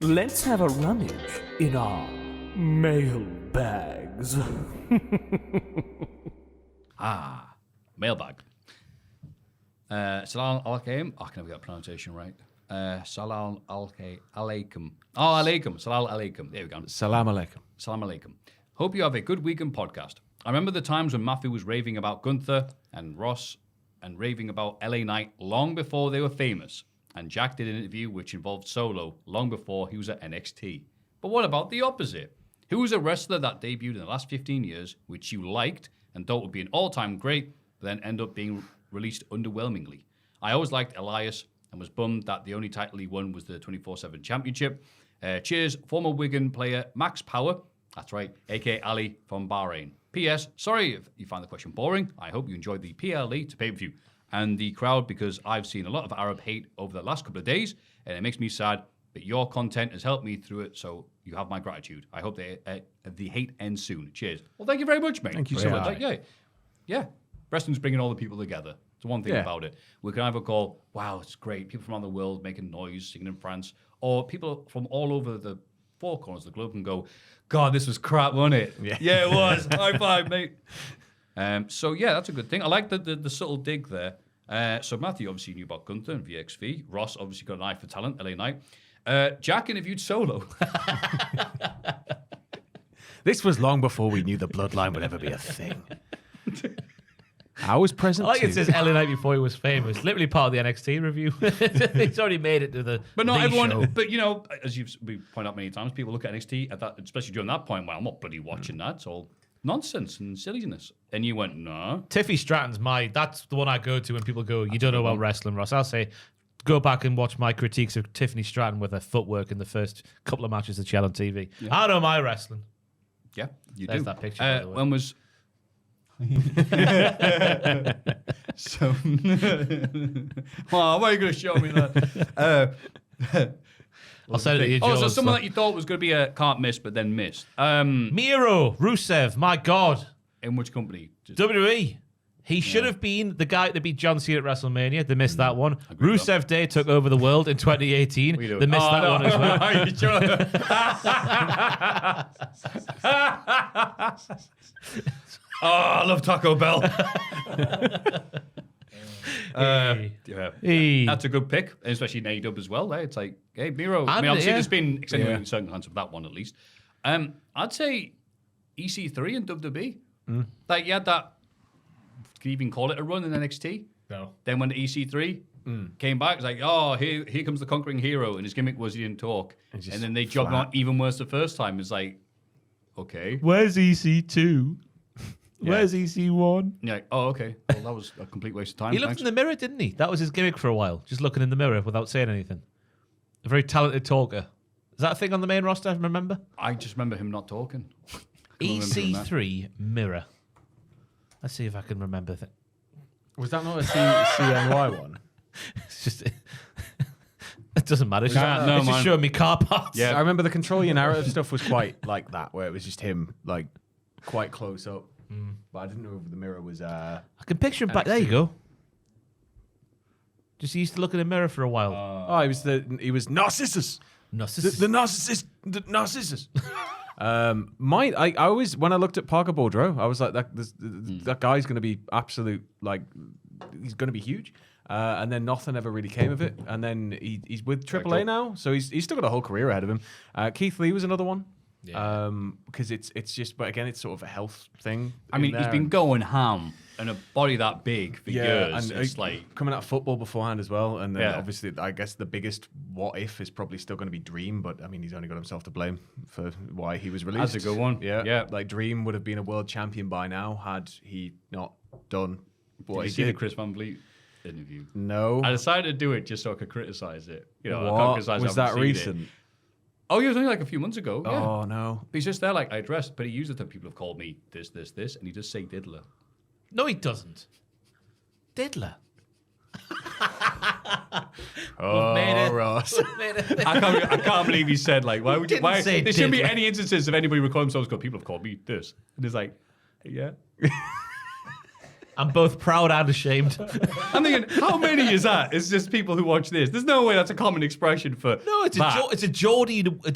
Let's have a rummage in our mailbags.
Mailbag. Salam alaikum. I can never get a pronunciation right. Salam alaikum. Oh, alaikum. Salam alaikum. There we go.
Salam alaikum.
Salam alaikum. Hope you have a good weekend podcast. I remember the times when Maffew was raving about Gunther and Ross and raving about LA Knight long before they were famous. And Jack did an interview which involved Solo long before he was at NXT. But what about the opposite? Who was a wrestler that debuted in the last 15 years, which you liked and thought would be an all-time great, but then end up being released underwhelmingly? I always liked Elias and was bummed that the only title he won was the 24/7 championship. Cheers, former Wigan player Max Power. That's right, a.k.a. Ali from Bahrain. P.S. Sorry if you find the question boring. I hope you enjoyed the PLE to pay-per-view and the crowd because I've seen a lot of Arab hate over the last couple of days and it makes me sad, but your content has helped me through it, so you have my gratitude. I hope the hate ends soon. Cheers. Well, thank you very much, mate.
Thank you so much.
Yeah. Wrestling's bringing all the people together. It's one thing
Yeah.
about it. We can either call, wow, it's great, people from around the world making noise, singing in France, or people from all over the four corners of the globe can go, God, this was crap, wasn't it? Yeah, it was. High five, mate. So, yeah, that's a good thing. I like the subtle dig there. So, Matthew obviously knew about Gunther and VXV. Ross obviously got an eye for talent, LA Knight. Jack interviewed Solo.
This was long before we knew the bloodline would ever be a thing. I was present
I like
too.
it says LA Knight before he was famous. Literally part of the NXT review. He's already made it to the
But not
the
everyone.
show.
But as we point out many times, people look at NXT at that, especially during that point. Well, I'm not bloody watching that. It's all nonsense and silliness. And you went, no.
Tiffy Stratton's that's the one I go to when people go, you don't know about wrestling, Ross. I'll say, go back and watch my critiques of Tiffany Stratton with her footwork in the first couple of matches that she had on TV. I know my wrestling.
Yeah, you
There's
do.
that picture, by the way.
When was... So, why are you going to show me that?
I'll send it to you,
so
Jules.
someone that you thought was going to be a can't miss, but then missed.
Miro, Rusev, my God.
In which company?
WWE. He should have been the guy that beat John Cena at WrestleMania. They missed that one. Rusev Day took over the world in 2018. They missed that one as well.
Are you sure? I love Taco Bell. Yeah.
Hey.
That's a good pick, especially in AEW as well. It's like, hey, Miro. I
And,
mean, obviously,
yeah.
there's been extenuating circumstances of that one at least. I'd say EC3 and WWE. Like, you had that, can you even call it a run in NXT?
No.
Then when the EC3 came back, it's like, oh, here comes the conquering hero, and his gimmick was he didn't talk. And then they jogged on even worse the first time. It's like, okay.
Where's EC2? Where's EC1?
Yeah, like, oh, okay. Well, that was a complete waste of time.
He looked in the mirror, didn't he? That was his gimmick for a while, just looking in the mirror without saying anything. A very talented talker. Is that a thing on the main roster, remember?
I just remember him not talking. I can't remember him that.
EC3 mirror. Let's see if I can remember that.
Was that not a CNY one?
It's just... It doesn't matter. It's,
Nah, no,
it's just
man.
showing me car parts.
Yeah.
I remember the control your narrative stuff was quite like that, where it was just him, like, quite close up. But I didn't know if the mirror was.
I can picture him back. There you go. Just he used to look in the mirror for a while.
He was Narcissus.
Narcissus.
The Narcissus. I always, when I looked at Parker Boudreaux, I was like, that guy's going to be absolute, like, he's going to be huge. And then nothing ever really came of it. And then he's with AAA now, so he's still got a whole career ahead of him. Keith Lee was another one.
Yeah.
Because it's just, but again, it's sort of a health thing.
I mean, he's been going ham and a body that big for years.
and
It's like
coming out of football beforehand as well, and then
Yeah.
obviously, I guess the biggest what if is probably still going to be Dream, but I mean, he's only got himself to blame for why he was released.
That's a good one.
Yeah,
Yeah.
Like Dream would have been a world champion by now had he not done what
did you
he
see
did.
the Chris Van Vliet interview?
No,
I decided to do it just so I could criticize it. You know, I can't
what
criticize
was
I
that
haven't seen it.
recent?
Oh, yeah, it was only like a few months ago. Yeah.
Oh no.
But he's just there like I dressed, but he uses that people have called me this, and he does say diddler.
No, he doesn't. Diddler.
Oh,
made it.
Ross.
I can't believe he said like why would you
Didn't
why
say
there shouldn't be
diddler.
any instances of anybody recording themselves go people have called me this. And it's like, yeah.
I'm both proud and ashamed.
I'm thinking, how many is that? It's just people who watch this. There's no way that's a common expression for
No, it's
that.
it's a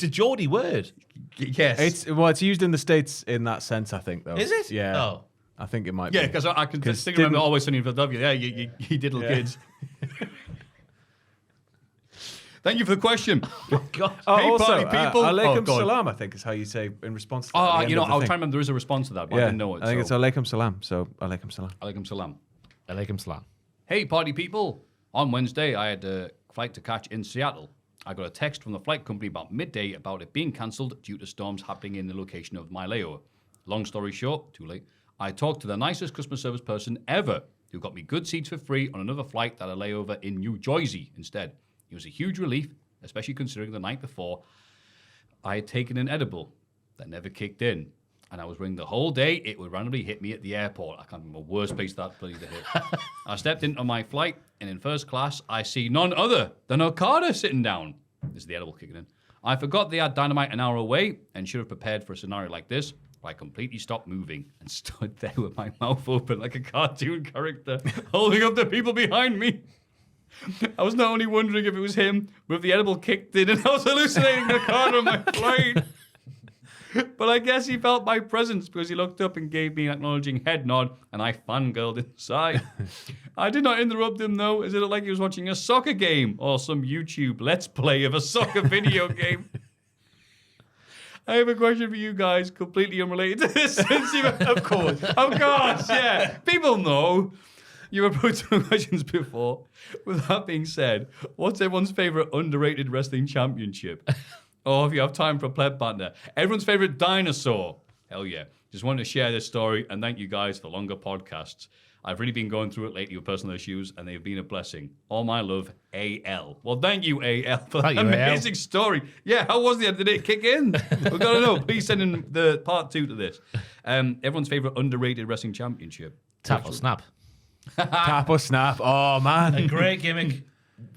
Geordie word.
Yes.
It's used in the States in that sense, I think, though.
Is it?
Yeah.
Oh.
I think it might
Yeah,
be.
because I can just think
didn't-
about Always Sunny in Philadelphia. Yeah, you diddle kids. Thank you for the question.
God.
Oh,
Hey,
also,
party people.
Alaikum
go on.
salam, I think, is how you say in response to that.
Oh,
at the end
you know,
of the
I was
thing.
trying to remember there is a response to that, but I
Yeah,
didn't know it.
I think it's Alaikum salam, so Alaikum salam.
Alaikum salam.
Alaikum salam.
Hey, party people. On Wednesday, I had a flight to catch in Seattle. I got a text from the flight company about midday about it being cancelled due to storms happening in the location of my layover. Long story short, too late. I talked to the nicest customer service person ever who got me good seats for free on another flight that I lay over in New Jersey instead. It was a huge relief, especially considering the night before I had taken an edible that never kicked in. And I was running the whole day. It would randomly hit me at the airport. I can't remember the worst place that bloody to hit. I stepped into my flight, and in first class, I see none other than Okada sitting down. This is the edible kicking in. I forgot they had Dynamite an hour away and should have prepared for a scenario like this. But I completely stopped moving and stood there with my mouth open like a cartoon character, holding up the people behind me. I was not only wondering if it was him, but if the edible kicked in and I was hallucinating Okada on my flight. But I guess he felt my presence because he looked up and gave me an acknowledging head nod, and I fangirled inside. I did not interrupt him, though, as it looked like he was watching a soccer game or some YouTube Let's Play of a soccer video game. I have a question for you guys, completely unrelated to this. Of course, yeah. People know. You've approached some questions before. With that being said, what's everyone's favorite underrated wrestling championship? Or if you have time for a pleb banter, everyone's favorite dinosaur. Hell yeah. Just wanted to share this story and thank you guys for longer podcasts. I've really been going through it lately with personal issues and they've been a blessing. All my love, AL. Well, thank you, AL, for that
Thank you, AL.
amazing story. Yeah, how was it? Did it kick in? We've got to know. Please send in the part 2 to this. Everyone's favorite underrated wrestling championship.
Tap or snap.
Tap or snap. Oh, man.
A great gimmick.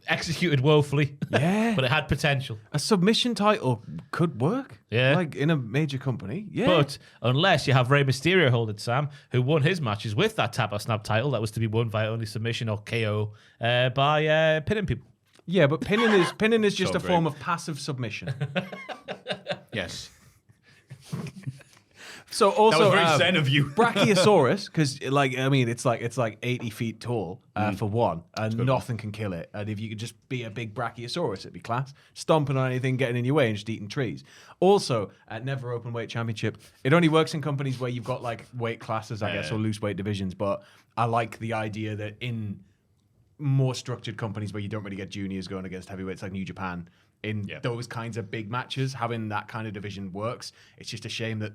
Executed woefully.
Yeah.
But it had potential.
A submission title could work.
Yeah.
Like in a major company. Yeah.
But unless you have Rey Mysterio hold it, Sam, who won his matches with that tap or snap title that was to be won via only submission or KO by pinning people.
yeah, but pinning is just
So
a form
great.
of passive submission.
Yes.
So also
That was very zen of you.
Brachiosaurus, because it's like 80 feet tall for one, and nothing can kill it. And if you could just be a big Brachiosaurus, it'd be class. Stomping on anything, getting in your way, and just eating trees. Also, at Never Open Weight Championship, it only works in companies where you've got like weight classes, I guess, or loose weight divisions. But I like the idea that in more structured companies where you don't really get juniors going against heavyweights like New Japan, in those kinds of big matches, having that kind of division works. It's just a shame that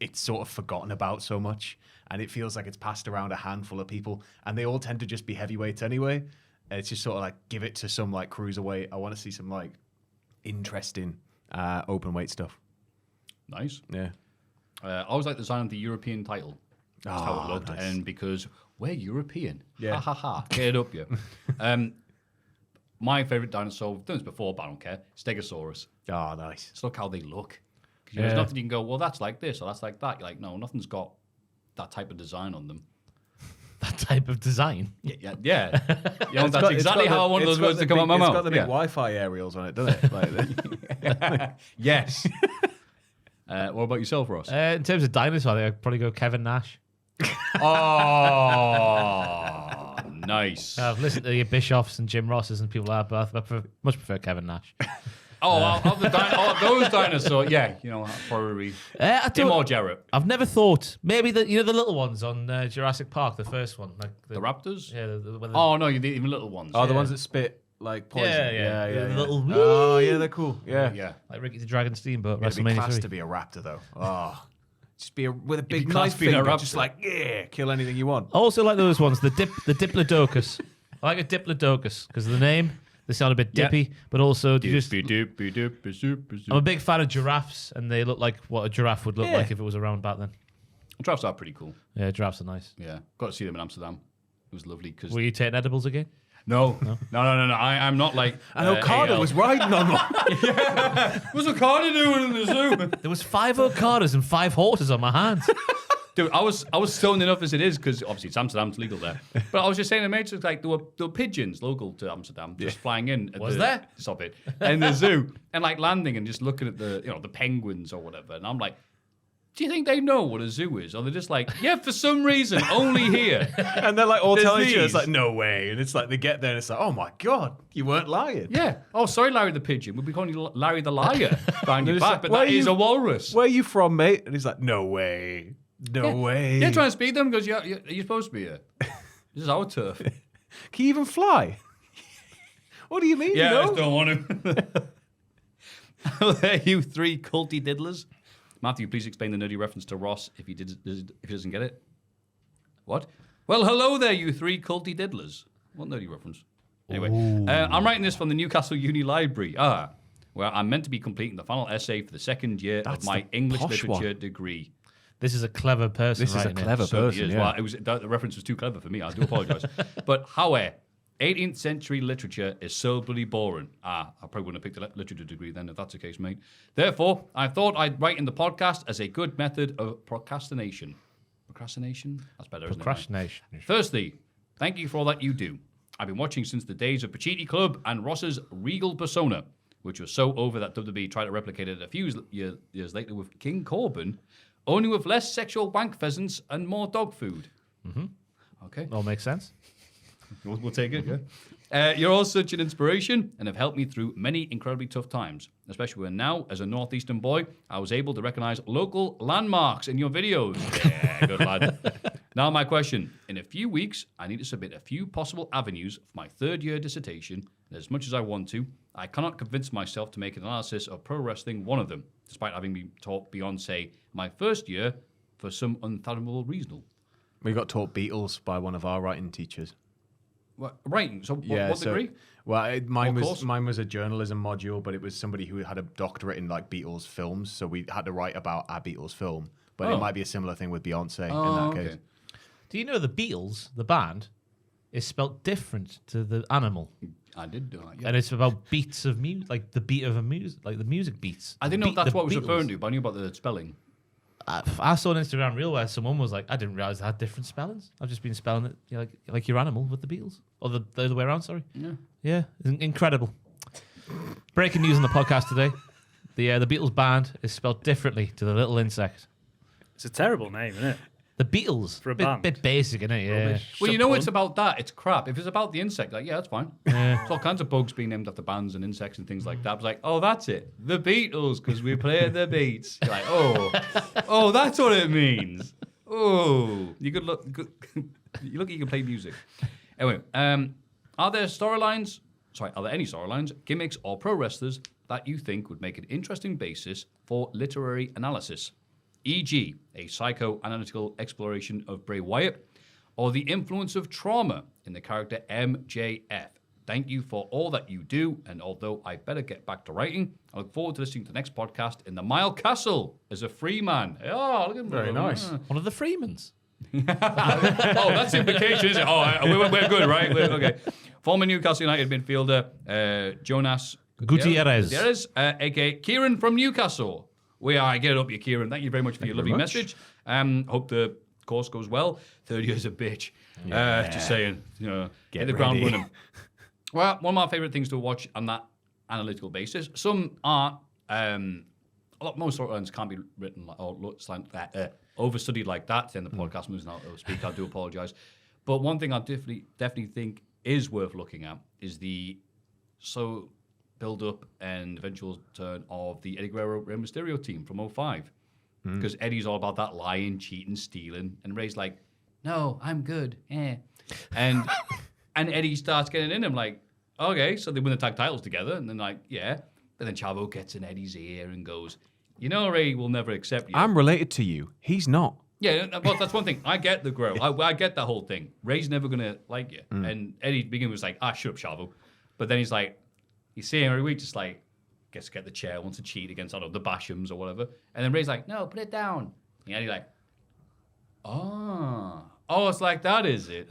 it's sort of forgotten about so much, and it feels like it's passed around a handful of people, and they all tend to just be heavyweights anyway. And it's just sort of like give it to some like cruiserweight. I want to see some like interesting open weight stuff.
Nice.
Yeah.
I always like the design of the European title. That's how it looked.
nice.
And because we're European.
Yeah.
Ha ha ha. Get it up, yeah. My favourite dinosaur, we've done this before, but I don't care. Stegosaurus.
Oh, nice.
Just look how they look. 'Cause there's nothing you can go, well, that's like this or that's like that. You're like, no, nothing's got that type of design on them.
That type of design.
Yeah. You know, that's exactly how I want those words to come out of my mouth.
It's got the big Wi-Fi aerials on it, doesn't it? Like,
Yes. What about yourself, Ross?
In terms of dinosaur, I think I'd probably go Kevin Nash.
Oh, nice.
I've listened to your Bischoffs and Jim Rosses and people like that, but I much prefer Kevin Nash.
Those dinosaurs. Yeah, probably
I
him or
don't,
Jarrett.
I've never thought. Maybe the little ones on Jurassic Park, the first one. Like
The raptors?
Yeah.
Oh, no, even little ones.
Oh, the ones that spit like poison.
Yeah. The little-
Oh, yeah, they're cool. Yeah.
Yeah.
Like Ricky the Dragon Steamboat,
It'd be
WrestleMania
class
3.
to be a raptor, though. Oh. Just be with a
be
big
class
knife
being a
finger,
raptor.
just like, kill anything you want.
I also like those ones, the Diplodocus. I like a Diplodocus because of the name. They sound a bit dippy, but also I'm a big fan of giraffes, and they look like what a giraffe would look like if it was around back then.
Giraffes are pretty cool.
Yeah, giraffes are nice.
Yeah. Got to see them in Amsterdam. It was lovely. Cause
Were you taking edibles again?
No. I'm not like.
And Okada was riding on one.
What's Okada doing in the zoo?
There was 5 Okadas and 5 horses on my hands.
Dude, I was stoned enough as it is because obviously it's Amsterdam, it's legal there. But I was just saying to mates, like there were pigeons local to Amsterdam just flying in.
There?
Stop it. In the zoo and like landing and just looking at the penguins or whatever. And I'm like, do you think they know what a zoo is? Or they're just like, yeah, for some reason, only here.
And they're like all
There's
telling each other, it's
these.
like, no way. And it's like they get there and it's like, oh my God, you weren't lying.
Yeah. Oh, sorry, Larry the pigeon. We'll be calling you Larry the liar behind your
It's
back,
like,
but
where
that is
you-
a walrus.
Where are you from, mate? And he's like, no way. No way.
Yeah, trying to speak to them because you're supposed to be here. This is our turf.
Can you even fly? What do you mean?
Yeah, I
you
just
know?
don't want to. Well, there you 3 culty diddlers. Maffew, please explain the nerdy reference to Ross if he doesn't get it. What? Well, hello there, you 3 culty diddlers. What nerdy reference? Anyway, I'm writing this from the Newcastle Uni Library, where I'm meant to be completing the final essay for the second year
That's
of my
the
English
posh
literature
one.
degree.
This is a clever person.
This is a
writing it.
clever
So
person.
yes,
Yeah.
well, the reference was too clever for me. I do apologise. But however, 18th century literature is so bloody boring. I probably wouldn't have picked a literature degree then if that's the case, mate. Therefore, I thought I'd write in the podcast as a good method of procrastination. Procrastination? That's better, isn't it?
Procrastination.
Firstly, thank you for all that you do. I've been watching since the days of Pacitti Club and Ross's regal persona, which was so over that WWE tried to replicate it a few years later with King Corbin, only with less sexual wank pheasants and more dog food. Mm-hmm. Okay.
All makes sense.
We'll take it, yeah. You're all such an inspiration and have helped me through many incredibly tough times, especially when now, as a Northeastern boy, I was able to recognize local landmarks in your videos. Yeah, good lad. Now my question. In a few weeks, I need to submit a few possible avenues for my third-year dissertation, and as much as I want to, I cannot convince myself to make an analysis of pro wrestling one of them, despite having been taught Beyonce my first year for some unfathomable reason.
We got taught Beatles by one of our writing teachers.
Writing. So what degree?
Well, mine
course?
was a journalism module, but it was somebody who had a doctorate in like Beatles films, so we had to write about a Beatles film. But it might be a similar thing with Beyonce in that case.
Do you know the Beatles, the band, is spelt different to the animal?
I did do that, yeah.
And it's about beats of music, like the beat of a music, like the music beats.
I didn't know if that's
The
what it was
Beatles.
referring to, but I knew about the spelling.
I saw an Instagram reel where someone was like, I didn't realize they had different spellings. I've just been spelling it like your animal with the Beatles. Or the other way around, sorry. Yeah, incredible. Breaking news on the podcast today. The Beatles band is spelled differently to the little insect.
It's a terrible name, isn't it?
The Beatles.
For a band.
Bit basic, isn't it? Yeah.
Well, you know it's about that. It's crap. If it's about the insect, like, yeah, that's fine. There's all kinds of bugs being named after bands and insects and things like that. It's like, oh, that's it. The Beatles, because we play the beats. You're like, oh, that's what it means. Oh, you could look. You can play music. Anyway, are there any storylines, gimmicks, or pro wrestlers that you think would make an interesting basis for literary analysis? E.g., a psychoanalytical exploration of Bray Wyatt, or the influence of trauma in the character MJF. Thank you for all that you do, and although I better get back to writing, I look forward to listening to the next podcast in the Mile Castle as a free man. Oh, look at him.
Very nice.
One of the Freemans.
Oh, that's the implication, isn't it? Oh, we're good, right? Okay. Former Newcastle United midfielder Jonas
Gutierrez.
a.k.a. Kieran from Newcastle. I get it up, you, Kieran. Thank you very much for your lovely message. Hope the course goes well. 3rd year's a bitch. Just saying. Hit the ground running. Well, one of my favourite things to watch on that analytical basis. Some are most storylines can't be written overstudied like that. Then the podcast moves out to speak. I do apologise. But one thing I definitely think is worth looking at is build up and eventual turn of the Eddie Guerrero Rey Mysterio team from 05. Because Eddie's all about that lying, cheating, stealing. And Ray's like, no, I'm good. And Eddie starts getting in him like, okay, so they win the tag titles together. And then like, yeah. But then Chavo gets in Eddie's ear and goes, you know, Ray will never accept you.
I'm related to you. He's not.
Yeah, well, that's one thing. I get the grow. I get that whole thing. Ray's never going to like you. And Eddie beginning was like, shut up, Chavo. But then he's like, he's saying every week, just like, gets to get the chair, wants to cheat against, I don't know, the Bashams or whatever. And then Ray's like, no, put it down. And Eddie's like, oh, it's like that, is it?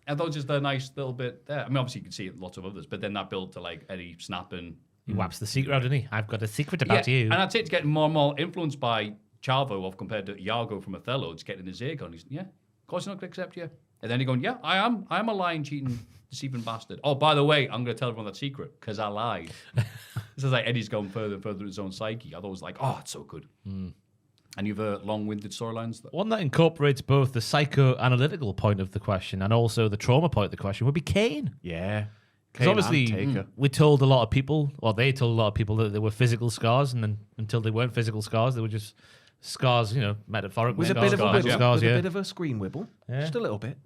And that was just a nice little bit there. I mean, obviously you can see it in lots of others, but then that built to like Eddie snapping.
He whaps the secret out, didn't he? I've got a secret about you.
And I'd say it's getting more and more influenced by Chavo off compared to Iago from Othello. It's getting in his ear going, of course he's not going to accept you. And then he's going, I am a lying, cheating, deceiving bastard. Oh, by the way, I'm going to tell everyone that secret because I lied. This is like Eddie's going further and further in his own psyche. I thought it was like, it's so good. And you've long-winded storylines.
One that incorporates both the psychoanalytical point of the question and also the trauma point of the question would be Kane.
Yeah.
Because obviously, we told a lot of people, or they told a lot of people that they were physical scars, and then until they weren't physical scars, they were just scars, metaphorical
With a
scars.
bit of a wibble.
Scars,
With a bit of a screen wibble.
Yeah.
Just a little bit.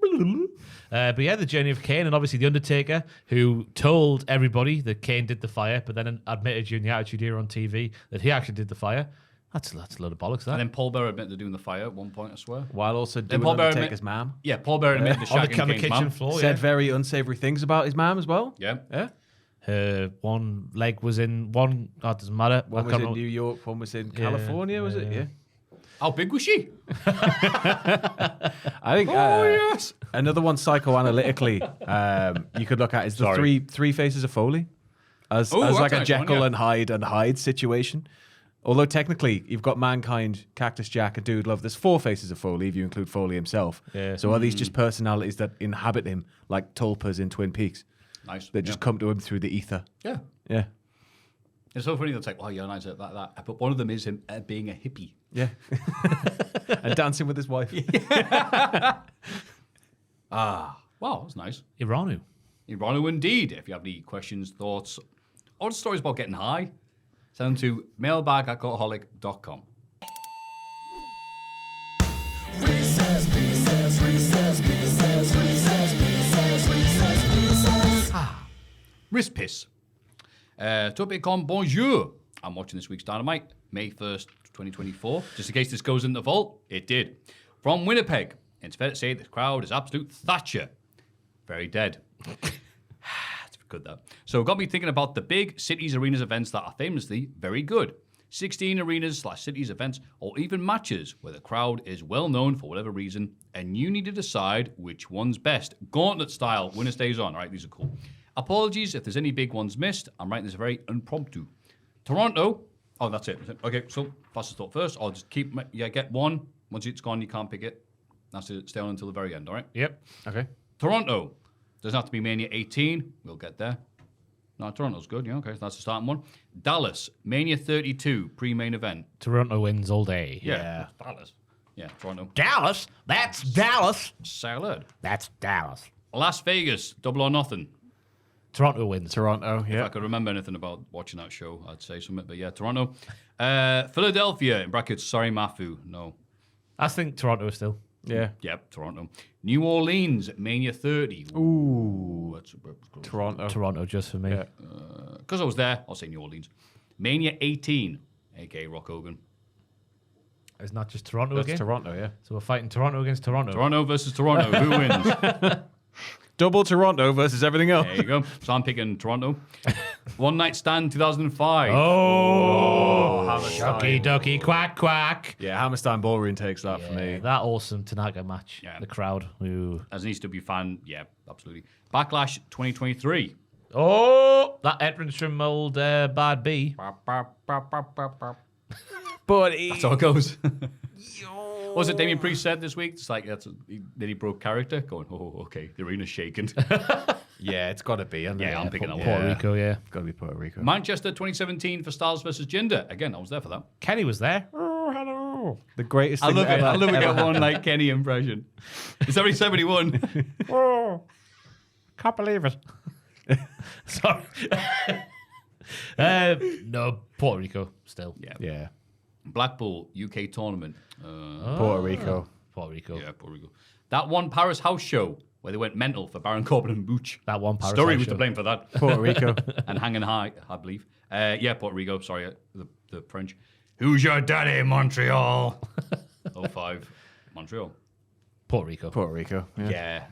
But yeah, the journey of Kane, and obviously The Undertaker, who told everybody that Kane did the fire, but then admitted during the Attitude Era on TV that he actually did the fire. That's a load of bollocks, that.
And then Paul Bearer admitted to doing the fire at one point, I swear.
While also doing
Paul Bearer
Undertaker's mom.
Yeah, Paul Bearer admitted to
on the
shagging Kane's
kitchen
mum.
floor,
Said very unsavory things about his mom as well.
Yeah.
Yeah.
Her one leg was in one. It doesn't matter.
One was in New York, one was in California, was it? Yeah.
How big was she?
I think yes. Another one psychoanalytically you could look at is the three faces of Foley as like a Jekyll and Hyde situation. Although technically you've got Mankind, Cactus Jack, and Dude Love. There's 4 faces of Foley if you include Foley himself.
Yeah.
So are these just personalities that inhabit him like tulpas in Twin Peaks?
Nice.
That just come to him through the ether.
Yeah.
Yeah.
It's so funny. It's like, nice like that. But one of them is him being a hippie.
Yeah. And dancing with his wife.
Wow, that's nice.
Iranu.
Iranu indeed. If you have any questions, thoughts, or stories about getting high, send them to mailbag@cultaholic.com. Wrist piss. Topicon bonjour. I'm watching this week's Dynamite, May 1st, 2024. Just in case this goes in the vault, it did. From Winnipeg. It's fair to say the crowd is absolute Thatcher. Very dead. That's good, that. So it got me thinking about the big cities, arenas, events that are famously very good. 16 arenas/cities events, or even matches where the crowd is well known for whatever reason, and you need to decide which one's best. Gauntlet style, winner stays on. All right, these are cool. Apologies if there's any big ones missed. I'm writing this very impromptu. Toronto. Oh, that's it. Okay, so fastest thought first. I'll just get one. Once it's gone, you can't pick it. That's it. Stay on until the very end, all right?
Yep.
Okay.
Toronto. Doesn't have to be Mania 18. We'll get there. No, Toronto's good. Yeah, okay. So that's the starting one. Dallas. Mania 32. Pre-main event.
Toronto wins all day.
Yeah. Dallas. Yeah, Toronto.
Dallas? That's Dallas.
Salad.
That's Dallas.
Las Vegas. Double or Nothing.
Toronto wins.
Toronto,
If
yeah.
I could remember anything about watching that show, I'd say something. But yeah, Toronto. Philadelphia, in brackets, sorry, Maffew. No.
I think Toronto is still.
Yeah.
Yep, Toronto. New Orleans, Mania 30.
Ooh.
That's
Toronto.
Toronto just for me.
Yeah.
because I was there, I'll say New Orleans. Mania 18, a.k.a. Rock Hogan.
It's not just Toronto
That's
again.
Toronto, yeah.
So we're fighting Toronto against Toronto.
Toronto versus Toronto. Who wins?
Double Toronto versus everything else.
There you go. So I'm picking Toronto. One Night Stand 2005.
Ducky, ducky, quack, quack.
Yeah, Hammerstein Ballroom takes that for me.
That awesome Tanaka match.
Yeah.
The crowd. Ooh.
As an ECW fan, yeah, absolutely. Backlash 2023.
Oh, that entrance from old Bad B.
But
That's how it goes. What was it Damien Priest said this week? It's like he nearly broke character. Going, oh, okay, the arena's shaking.
yeah, it's got to be.
Yeah, I'm picking that one.
Puerto Rico, yeah.
It's got to be Puerto Rico.
Manchester 2017 for Styles versus Jinder. Again, I was there for that.
Kenny was there.
The greatest
I
thing
love
that
it.
ever,
I love it.
ever
Get one like Kenny impression. It's already 71.
Can't believe it. Sorry. No, Puerto Rico still.
Yeah.
Blackpool UK tournament.
Puerto Rico.
Puerto Rico.
Yeah, Puerto Rico. That one Paris house show where they went mental for Baron Corbin and Booch.
That one Paris
Story
house
was
show.
to blame for that.
Puerto Rico.
And hanging high, I believe. Yeah, Puerto Rico. Sorry, the French. Who's your daddy, Montreal? 05, Montreal.
Puerto Rico.
Puerto Rico. Yeah.
Yeah.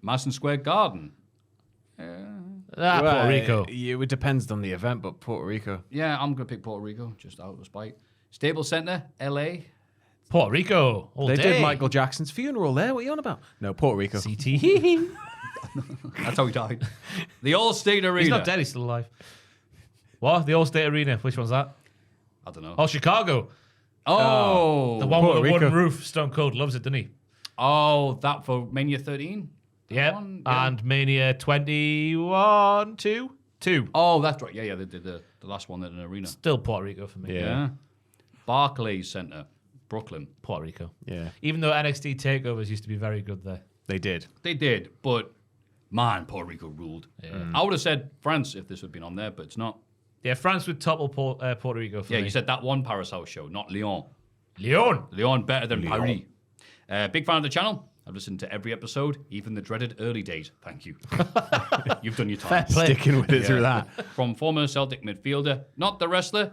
Madison Square Garden.
Puerto Rico.
It depends on the event, but Puerto Rico.
Yeah, I'm going to pick Puerto Rico, just out of spite. Staples Center, LA.
Puerto Rico. All
They
day.
did Michael Jackson's funeral there. What are you on about? No, Puerto Rico.
CT.
That's how he died. The All-State Arena.
He's not dead. He's still alive. What? The All-State Arena. Which one's that?
I don't know.
Oh, Chicago.
Oh.
The one
Puerto
with the wooden
Rico.
roof. Stone Cold loves it, doesn't he?
Oh, that for Mania 13?
Yeah.
one? Yeah.
And Mania 21, 2.
Oh, that's right. Yeah, they did the last one in an arena.
Still Puerto Rico for me.
Yeah. Barclays Center, Brooklyn.
Puerto Rico.
Yeah,
Even though NXT takeovers used to be very good there.
they did.
They did, but man, Puerto Rico ruled. I would have said France if this had been on there, but it's not.
Yeah, France would topple Puerto Rico for
Yeah,
me.
you said that one Paris house show, not Lyon.
Leon.
Lyon better than Paris. Big fan of the channel. I've listened to every episode, even the dreaded early days. Thank you. You've done your time.
Sticking with it through that.
From former Celtic midfielder, not the wrestler,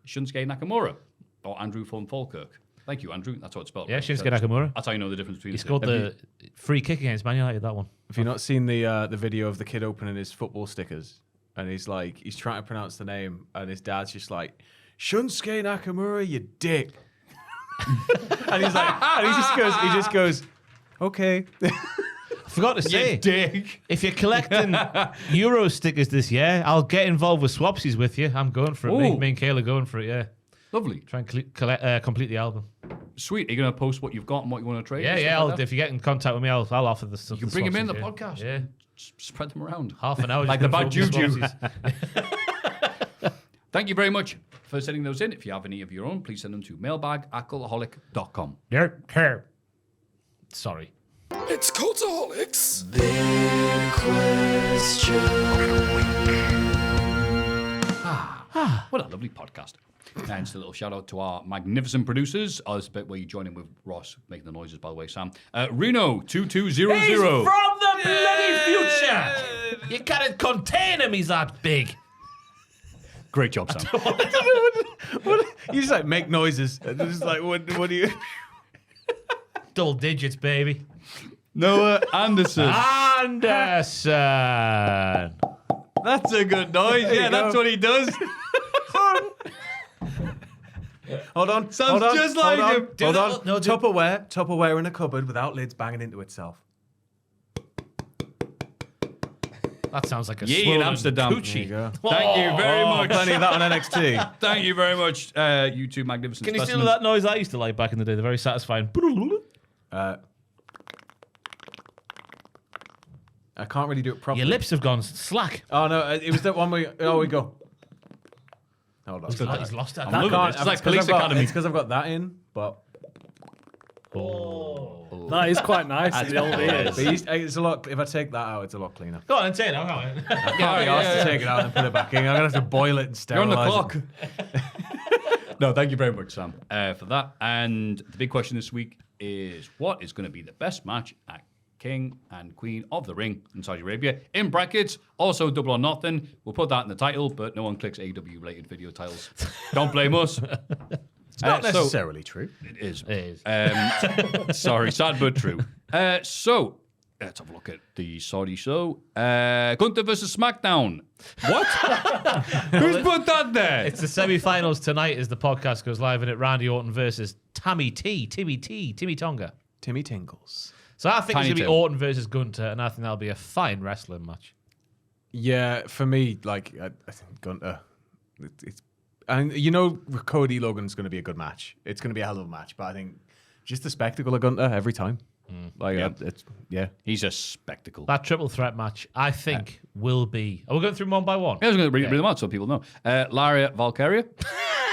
Shinsuke Nakamura, or Andrew von Falkirk. Thank you, Andrew. That's how it's spelled.
Yeah,
right?
Shinsuke Nakamura.
That's how you know the difference between
He
the two.
scored the free kick against Man United, that one.
Have you not seen the video of the kid opening his football stickers? And he's trying to pronounce the name, and his dad's just like, Shunsuke Nakamura, you dick. And he's like, and he just goes, okay.
I forgot to say,
dick.
if you're collecting Euro stickers this year, I'll get involved with Swapsies with you. I'm going for it.
Ooh.
Me and Kayla are going for it, yeah.
Lovely.
Try and complete the album.
Sweet. Are you going to post what you've got and what you want to trade? and
Yeah,
stuff like that?
if you get in contact with me, I'll offer the stuff.
You can bring him in the podcast.
Yeah.
Spread them around.
Half an hour.
Like
just
the
gonna
bad
focus
juju.
Swapsies.
Thank you very much for sending those in. If you have any of your own, please send them to mailbag@cultaholic.com.
Yeah. Sorry.
It's Cultaholics.
What a lovely podcast. And just a little shout out to our magnificent producers. Oh, this bit where you join in with Ross making the noises, by the way, Sam. Reno2200.
He's from the bloody future. You can't contain him. He's that big.
Great job, Sam.
You just like make noises. And it's just like, what do you?
Double digits, baby.
Noah Anderson.
Anderson.
That's a good noise. Yeah, that's what he does.
Hold on.
Sounds
hold on,
just like
hold on,
him.
Hold on.
No, do-
Tupperware in a cupboard without lids banging into itself.
That sounds like a
Yeah, in
swollen
Amsterdam.
coochie.
There you go.
Thank you very much.
Plenty of that on NXT.
Thank you very much, you two magnificent
Can you still do
specimens.
that noise I used to like back in the day? They're very satisfying.
I can't really do it properly.
Your lips have gone slack.
Oh no, it was that one where. Oh, we go. Hold on.
He's lost it.
I'm loving it. It's like Police Academy.
It's because I've got that in, but
That is quite nice. in the old ears.
it's a lot. If I take that out, it's a lot cleaner.
Go on and say it. Come on.
I can't be asked to take it out and put it back in. I'm gonna have to boil it and
You're on
sterilize
the clock. No, thank you very much, Sam, for that. And the big question this week is, what is going to be the best match at King and Queen of the Ring in Saudi Arabia? In brackets, also Double or Nothing. We'll put that in the title, but no one clicks AEW-related video titles. Don't blame us.
It's not necessarily true.
It is.
It is.
Sorry, sad but true. So, let's have a look at the Saudi show. Gunther versus SmackDown. What? Who's put that there?
It's the semi-finals tonight as the podcast goes live, and it Randy Orton versus Timmy Tonga.
Timmy Tingles.
So I think it's
Tiny
going to be
Tim.
Orton versus Gunter, and I think that'll be a fine wrestling match.
Yeah, for me, like I think Gunter. It's and you know Cody Logan's going to be a good match. It's going to be a hell of a match, but I think just the spectacle of Gunter every time. Like
Yep.
it's yeah.
He's a spectacle.
That triple threat match, I think, will be... Are we going through them one by one?
I was going to read them out so people know. Laria Valkyria.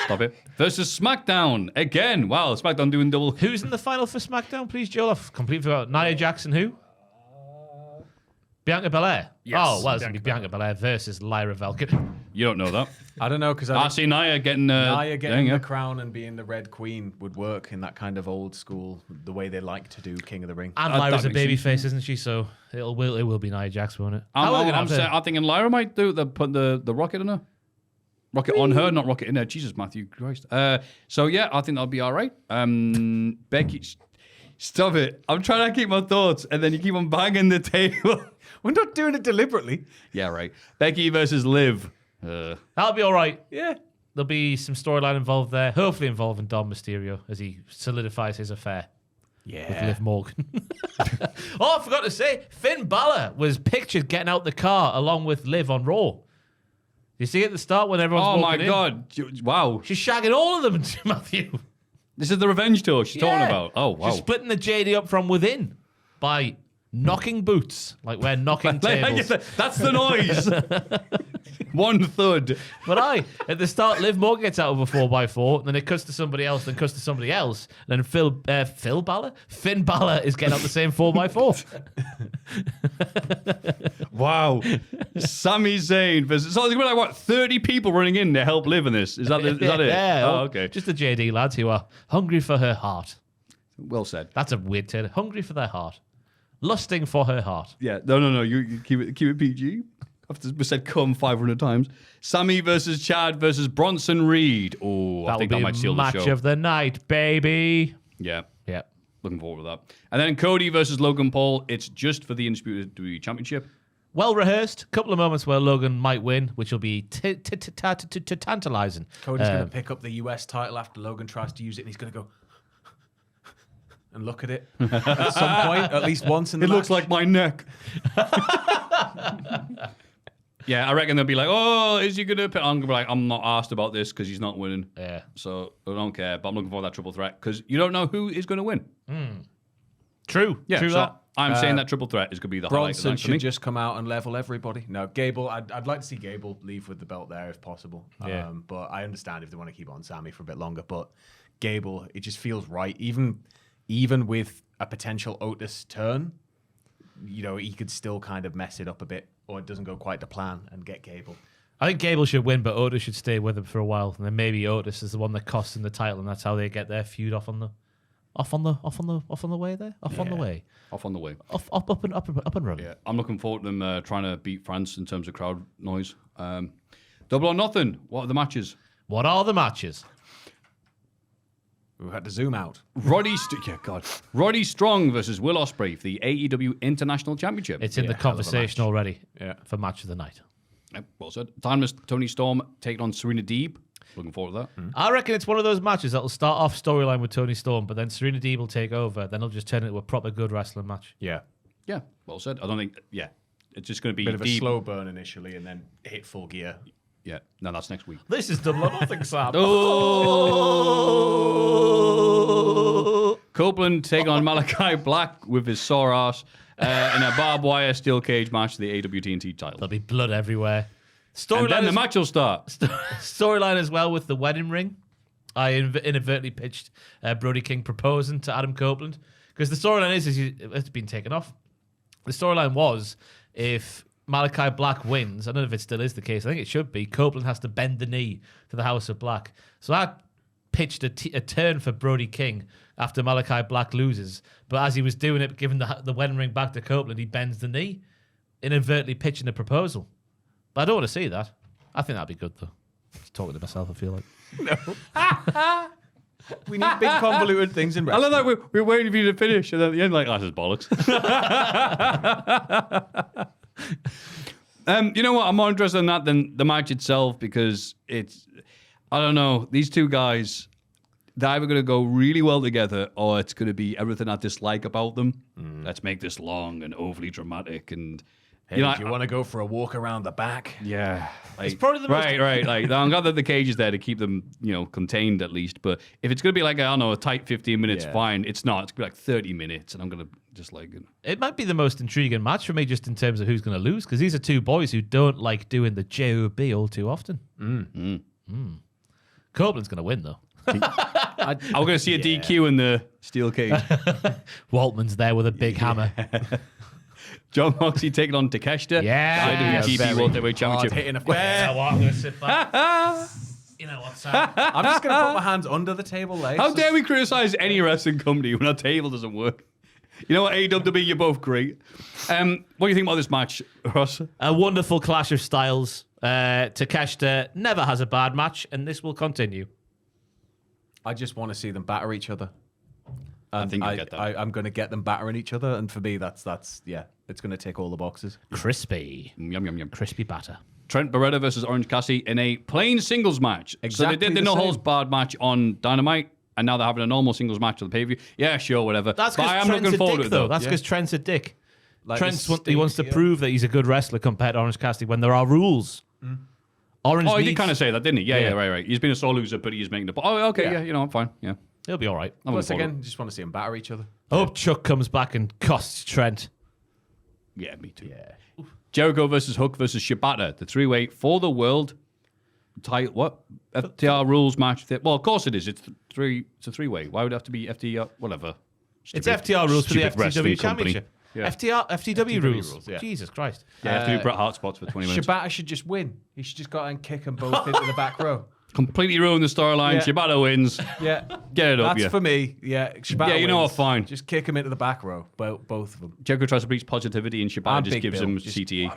Stop it. Versus SmackDown. Again. Wow, SmackDown doing double.
Who's in the final for SmackDown, please, Joel? I've completely forgot. Nia Jackson, who? Bianca Belair.
Yes,
Oh, well, it's going to be
Bianca
Bianca Belair versus Lyra Valkyrie.
You don't know that.
I don't know because
I see Nia getting
the crown and being the Red Queen would work in that kind of old school, the way they like to do King of the Ring.
And Lyra's a
that makes
babyface, isn't she? So it will be Nia Jax, won't it?
I'm thinking Lyra might put the rocket in her. Rocket on her, not rocket in her. Jesus, Maffew Christ. So yeah, I think that'll be all right. Becky, stop it. I'm trying to keep my thoughts, and then you keep on banging the table.
We're not doing it deliberately.
Yeah, right. Becky versus Liv.
That'll be all right.
Yeah.
There'll be some storyline involved there, hopefully involving Dom Mysterio as he solidifies his affair with Liv Morgan. Oh, I forgot to say, Finn Balor was pictured getting out the car along with Liv on Raw. You see at the start when everyone's walking in?
God. Wow.
She's shagging all of them, Maffew.
This is the revenge tour she's talking about. Oh, wow.
She's splitting the JD up from within by knocking boots, like we're knocking tables.
That's the noise. One thud.
But at the start, Liv Morgan gets out of a 4x4, then it cuts to somebody else, then cuts to somebody else, and then Finn Balor is getting out the same 4x4.
Wow. Sami Zayn versus... So there's going to be like, 30 people running in to help Liv in this? Is that it?
Yeah.
Oh, okay.
Just the JD lads who are hungry for her heart.
Well said.
That's a weird term. Hungry for their heart. Lusting for her heart.
Yeah. No. You keep it PG. We said come 500 times. Sammy versus Chad versus Bronson Reed. Oh, I think that might steal the show.
Match of the night, baby.
Yeah.
Yeah.
Looking forward to that. And then Cody versus Logan Paul. It's just for the Undisputed WWE Championship.
Well rehearsed. Couple of moments where Logan might win, which will be tantalizing.
Cody's going to pick up the US title after Logan tries to use it, and he's going to go and look at it at some point, at least once in the match.
It looks like my neck. Yeah, I reckon they'll be like, oh, is he going to... I'm going to be like, I'm not asked about this because he's not winning.
Yeah.
So I don't care, but I'm looking for that triple threat because you don't know who is going to win.
True.
Yeah,
True
so
that.
I'm saying that triple threat is going to be the highlight of the
Bronson
night for me.
should just come out and level everybody. No, Gable, I'd like to see Gable leave with the belt there if possible.
Yeah.
But I understand if they want to keep on Sammy for a bit longer. But Gable, it just feels right. Even with a potential Otis turn, he could still kind of mess it up a bit, or it doesn't go quite to plan and get Gable.
I think Gable should win, but Otis should stay with him for a while, and then maybe Otis is the one that costs him the title, and that's how they get their feud off on the way there. Off on the way. Up and running.
Yeah, I'm looking forward to them trying to beat France in terms of crowd noise. Double or Nothing. What are the matches?
What are the matches?
We had to zoom out.
Roddy Strong versus Will Ospreay for the AEW International Championship.
It's in the conversation already for match of the night.
Yep, well said. Timeless Tony Storm taking on Serena Deeb. Looking forward to that.
I reckon it's one of those matches that'll start off storyline with Tony Storm, but then Serena Deeb will take over. Then it'll just turn into a proper good wrestling match.
Yeah.
Yeah, well said. I don't think... Yeah, it's just going to be...
Bit of a slow burn initially and then hit full gear.
Yeah, no, that's next week.
This is Double or Nothing, Sam.
Oh! Copeland take on Malachi Black with his sore ass in a barbed wire steel cage match for the AEW TNT title.
There'll be blood everywhere.
And then the match will start.
Storyline as well with the wedding ring. I inadvertently pitched Brody King proposing to Adam Copeland because the storyline is it's been taken off. The storyline was if Malachi Black wins, I don't know if it still is the case, I think it should be, Copeland has to bend the knee to the House of Black. So I pitched a turn for Brody King after Malachi Black loses, but as he was doing it, giving the wedding ring back to Copeland, he bends the knee, inadvertently pitching a proposal. But I don't want to see that. I think that'd be good, though. Just talking to myself, I feel like.
No. We need big convoluted things in
I
wrestling.
love that we're waiting for you to finish, and then at the end, like, that's just bollocks. You know what? I'm more interested in that than the match itself because it's, I don't know, these two guys, they're either going to go really well together or it's going to be everything I dislike about them. Let's make this long and overly dramatic and...
Hey, do you want to go for a walk around the back?
Yeah. Like,
It's probably the most...
Right. Like, I'm glad that the cage is there to keep them, contained at least. But if it's going to be like, I don't know, a tight 15 minutes, fine. It's not. It's going to be like 30 minutes, and I'm going to just like...
It might be the most intriguing match for me just in terms of who's going to lose, because these are two boys who don't like doing the JOB all too often. Copeland's going to win, though.
I'm going to see a DQ in the steel cage.
Waltman's there with a big hammer.
John Moxley taking on Takeshita.
Yeah.
IWGP World Heavyweight Championship.
Hard-hitting
You know what? I'm going to sit back. You know what's up?
I'm just going to put my hands under the table legs.
How dare we criticize any wrestling company when our table doesn't work? You know what, AEW, you're both great. What do you think about this match, Ross?
A wonderful clash of styles. Takeshita never has a bad match, and this will continue.
I just want to see them batter each other.
I think you get that.
I'm going to get them battering each other, and for me, that's it's going to tick all the boxes.
Crispy.
Yum, yum, yum.
Crispy batter.
Trent Beretta versus Orange Cassidy in a plain singles match.
Exactly
so they did the
the
no
same.
holds barred match on Dynamite, and now they're having a normal singles match on the pay-per-view. Yeah, sure, whatever.
That's
but I
because
am
Trent's
looking
a
forward
dick,
to it,
though. That's because Trent's a dick.
Like
He wants to prove that he's a good wrestler compared to Orange Cassidy when there are rules. Orange
Oh, he did
needs-
kind of say that, didn't he? Yeah,
Yeah.
right. He's been a sore loser, but he's making the... Oh, okay, yeah, you know, I'm fine, yeah.
He'll be all right.
I'm
Once
looking forward
again, just want to see them batter each other.
I hope Chuck comes back and costs Trent.
Yeah, me too. Yeah. Jericho versus Hook versus Shibata, the three-way for the world title. What? FTR rules match. Well, of course it is. It's a three-way. Why would it have to be FTR? Whatever.
It's FTR rules for the
stupid wrestling
FTW
company.
Championship.
Yeah.
FTW rules.
rules, yeah.
Jesus Christ.
Yeah, you have to do Bret Hart spots for 20 minutes.
Shibata should just win. He should just go out and kick them both into the back row.
Completely ruined the storyline.
Yeah.
Shibata wins.
Yeah,
Get it up,
that's
yeah.
for me. Yeah, Shibata
Yeah, you know
wins.
what, fine.
Just kick him into the back row, both of them.
Jericho tries to preach positivity, and Shibata
And
just
Big
gives
Bill.
him
Just-
CTE.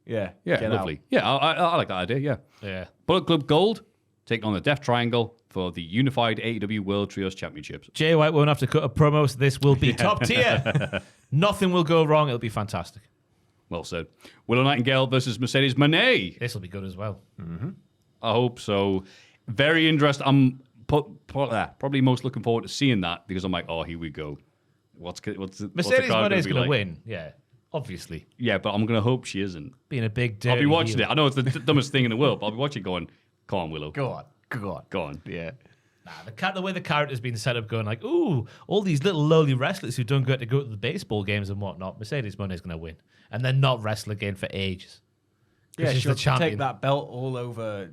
Yeah,
Yeah,
get
lovely.
out.
Yeah, I like that idea, yeah.
Yeah.
Bullet Club Gold taking on the Death Triangle for the unified AEW World Trios Championships.
Jay White won't have to cut a promo, so this will be top tier. Nothing will go wrong. It'll be fantastic.
Well said. Willow Nightingale versus Mercedes Moné.
This will be good as well.
I hope so. Very interesting. I'm probably most looking forward to seeing that because I'm like, oh, here we go. What's the
Mercedes
crowd
Moné's
be
going to
like?
win. Yeah, obviously.
Yeah, but I'm going to hope she isn't.
Being a big dirty
I'll be watching
heel.
it. I know it's the dumbest thing in the world, but I'll be watching it going, come on, Willow.
Go on.
Go on.
Yeah.
Nah, the way the character's been set up, going like, ooh, all these little lowly wrestlers who don't get to go to the baseball games and whatnot. Mercedes Moné's going to win, and then not wrestle again for ages. 'Cause
Yeah,
she's
she'll
the champion.
take that belt all over,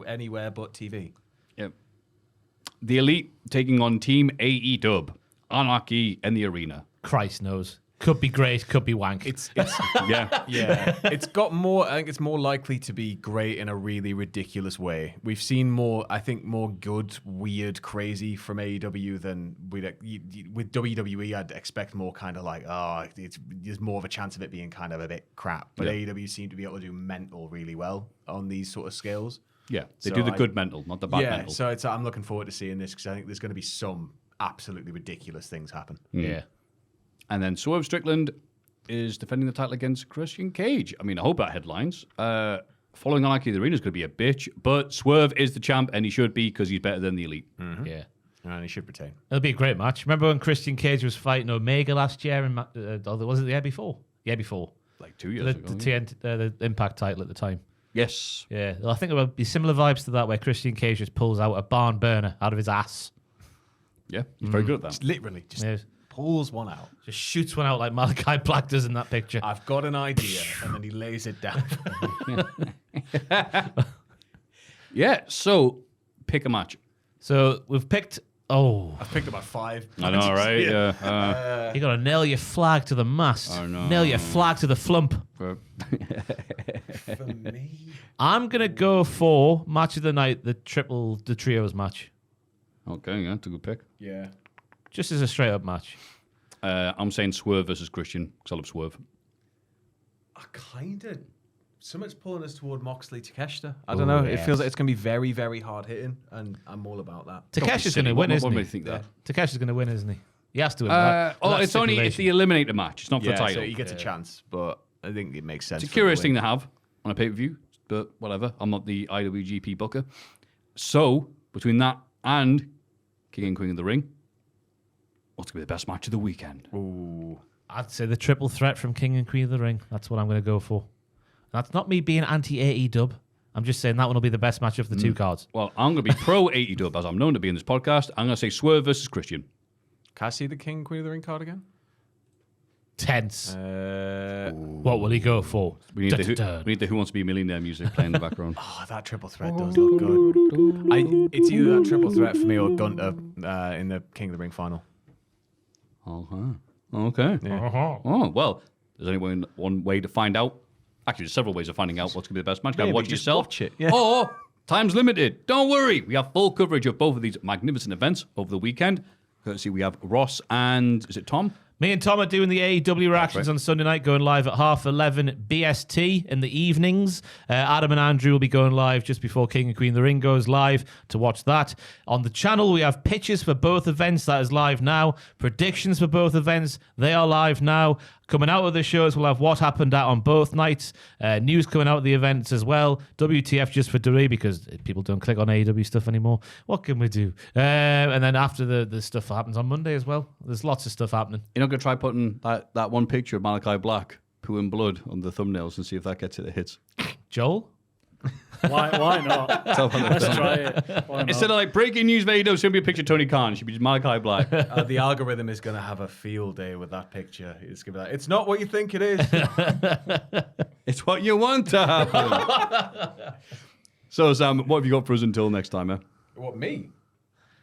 anywhere but TV.
Yep. The Elite taking on Team AEW. Anarchy in the arena.
Christ knows. Could be great, could be wank.
It's
Yeah.
yeah. It's got more. I think it's more likely to be great in a really ridiculous way. We've seen more. I think more good, weird, crazy from AEW than with WWE. I'd expect more kind of like there's more of a chance of it being kind of a bit crap. But
Yeah.
AEW seem to be able to do mental really well on these sort of scales.
Yeah. They
So
do the
I-
good mental, not the bad
Yeah,
mental.
so I'm looking forward to seeing this because I think there's going to be some absolutely ridiculous things happen.
yeah.
And then Swerve Strickland is defending the title against Christian Cage. I mean, I hope that headlines. Following Anarchy in the Arena is going to be a bitch, but Swerve is the champ, and he should be because he's better than the Elite.
Yeah.
And he should retain.
It'll be a great match. Remember when Christian Cage was fighting Omega last year? Was it the year before? Yeah, before.
Like 2 years
The,
ago.
the Impact title at the time.
Yes.
Yeah. Well, I think it would be similar vibes to that where Christian Cage just pulls out a barn burner out of his ass.
Yeah, he's very good at that.
Just literally, just
Yeah.
pulls one out.
Just shoots one out like Malachi Black does in that picture.
I've got an idea, and then he lays it down.
Yeah, so pick a match.
So we've picked. Oh,
I've picked about 5.
I know, right? Yeah.
you got to nail your flag to the mast.
Oh, no.
Nail your flag to the flump.
For me,
I'm gonna go for match of the night, the trios match,
Okay, yeah, that's a good pick.
yeah.
just as a straight up match.
I'm saying Swerve versus Christian, because I love Swerve.
I kind of. Something's pulling us toward Moxley Takeshita. I don't know. It
yes.
feels like it's going to be very, very hard hitting, and I'm all about that.
Takeshi's
silly.
gonna win,
What
isn't
do
he?
you think that?
Takeshi's gonna win, isn't he? He has to win. That
It's only it's the eliminator match. It's not for
Yeah,
the title.
so he gets a chance, but I think it makes sense.
It's a curious thing to have on a pay-per-view, but whatever. I'm not the IWGP booker. So, between that and King and Queen of the Ring, what's going to be the best match of the weekend?
Ooh.
I'd say the triple threat from King and Queen of the Ring. That's what I'm going to go for. That's not me being anti-AEW. I'm just saying that one will be the best match of the two cards.
Well, I'm going to be pro AEW, as I'm known to be in this podcast. I'm going to say Swerve versus Christian.
Can I see the King Queen of the Ring card again?
Tense.
Uh,
What will he go for?
We need,
Dun-dun-dun.
we need the Who Wants to Be a Millionaire music playing in the background.
Oh, that triple threat does look good. It's either that triple threat for me or Gunter in the King of the Ring final.
Okay.
Uh-huh.
Oh, well, There's only one way to find out. Actually, there's several ways of finding out what's going to be the best match. You can
Maybe
watch it
just
yourself.
watch it, yeah.
Or time's limited. Don't worry. We have full coverage of both of these magnificent events over the weekend. Courtesy, we have Ross and, is it Tom?
Me and Tom are doing the AEW reactions
right.
on Sunday night, going live at 11:30 BST in the evenings. Adam and Andrew will be going live just before King and Queen of the Ring goes live to watch that. On the channel, we have pictures for both events. That is live now. Predictions for both events. They are live now. Coming out of the shows, we'll have what happened at on both nights. News coming out of the events as well. WTF just for Doree, because people don't click on AEW stuff anymore. What can we do? And then after the stuff happens on Monday as well. There's lots of stuff happening.
You're not going to try putting that one picture of Malachi Black, poo and blood, on the thumbnails and see if that gets it hits.
Joel?
Why not? Let's try it. Why not?
Instead of like breaking news video, it's going to be a picture of Tony Khan. It should be just Malachi Black.
The algorithm is going to have a field day with that picture. It's going to be like, it's not what you think it is.
It's what you want to happen. So, Sam, what have you got for us until next time, eh?
What, me?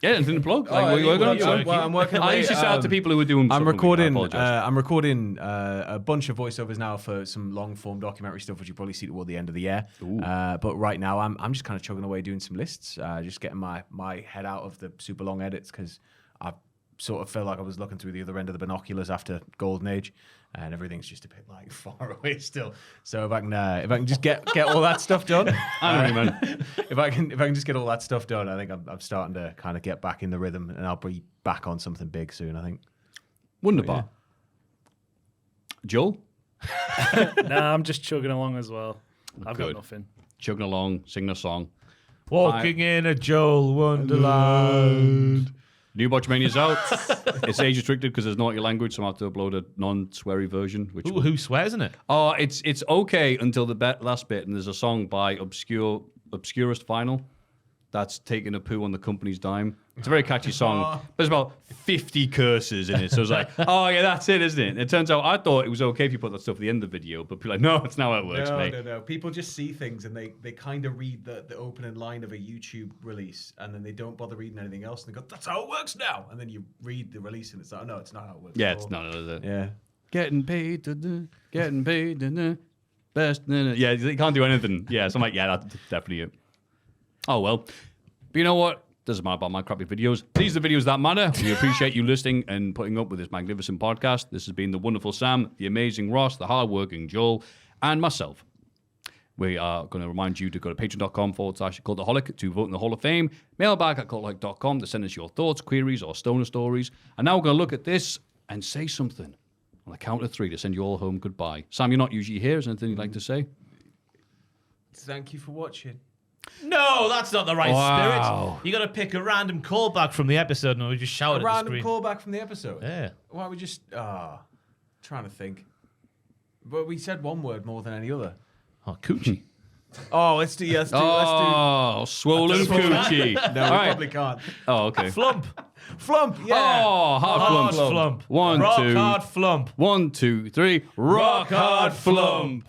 Yeah, anything to plug? Like, what are you working on? Sorry.
Well, I'm working
I
away,
usually say out to people who are doing
I'm
stuff with me. I
recording.
apologise.
I'm recording a bunch of voiceovers now for some long form documentary stuff, which you probably see toward the end of the year. But right now, I'm just kind of chugging away doing some lists, just getting my head out of the super long edits because I sort of felt like I was looking through the other end of the binoculars after Golden Age, and everything's just a bit like far away still. So if I can just get all that stuff done,
I know, man.
if I can just get all that stuff done, I think I'm starting to kind of get back in the rhythm, and I'll be back on something big soon, I think.
Wonderbar. Joel?
Nah, I'm just chugging along as well. I've
Good.
got nothing.
Chugging along, singing a song.
Walking in a Joel Wonderland.
New Botchmania's out. It's age restricted because there's naughty language, so I have to upload a non-sweary version. Which
Who swears in it?
Oh, it's okay until the last bit, and there's a song by Obscurest Final that's taking a poo on the company's dime. It's a very catchy song. There's about 50 curses in it, so it's like, oh yeah, that's it, isn't it? And it turns out I thought it was okay if you put that stuff at the end of the video, but people are like, no, it's not how it works, mate.
No. People just see things and they kind of read the opening line of a YouTube release, and then they don't bother reading anything else, and they go, that's how it works now. And then you read the release, and it's like, oh, no, it's not how it works.
Yeah,
at
it's
all.
not, is it?
Yeah.
Getting paid, getting paid, best. Yeah, you can't do anything. Yeah, so I'm like, yeah, that's definitely it. Oh, well. But you know what? Doesn't matter about my crappy videos. These are the videos that matter. We appreciate you listening and putting up with this magnificent podcast. This has been the wonderful Sam, the amazing Ross, the hardworking Joel, and myself. We are going to remind you to go to patreon.com/Cultaholic to vote in the Hall of Fame. Mailbag at cultaholic.com to send us your thoughts, queries, or stoner stories. And now we're going to look at this and say something on the count of 3 to send you all home goodbye. Sam, you're not usually here. Is there anything you'd like to say?
Thank you for watching.
No, that's not the right
Wow.
spirit. You got to pick a random callback from the episode, and we just shout
A
at the
random
screen.
callback from the episode.
Yeah.
Why we just trying to think. But we said one word more than any other.
Oh, coochie.
Oh, let's do.
Oh, swollen coochie.
No, we probably can't.
Oh, okay.
Flump.
Flump. Yeah.
Oh, hard flump.
Flump.
One,
Rock
two.
hard flump.
1, 2, 3. Rock hard flump.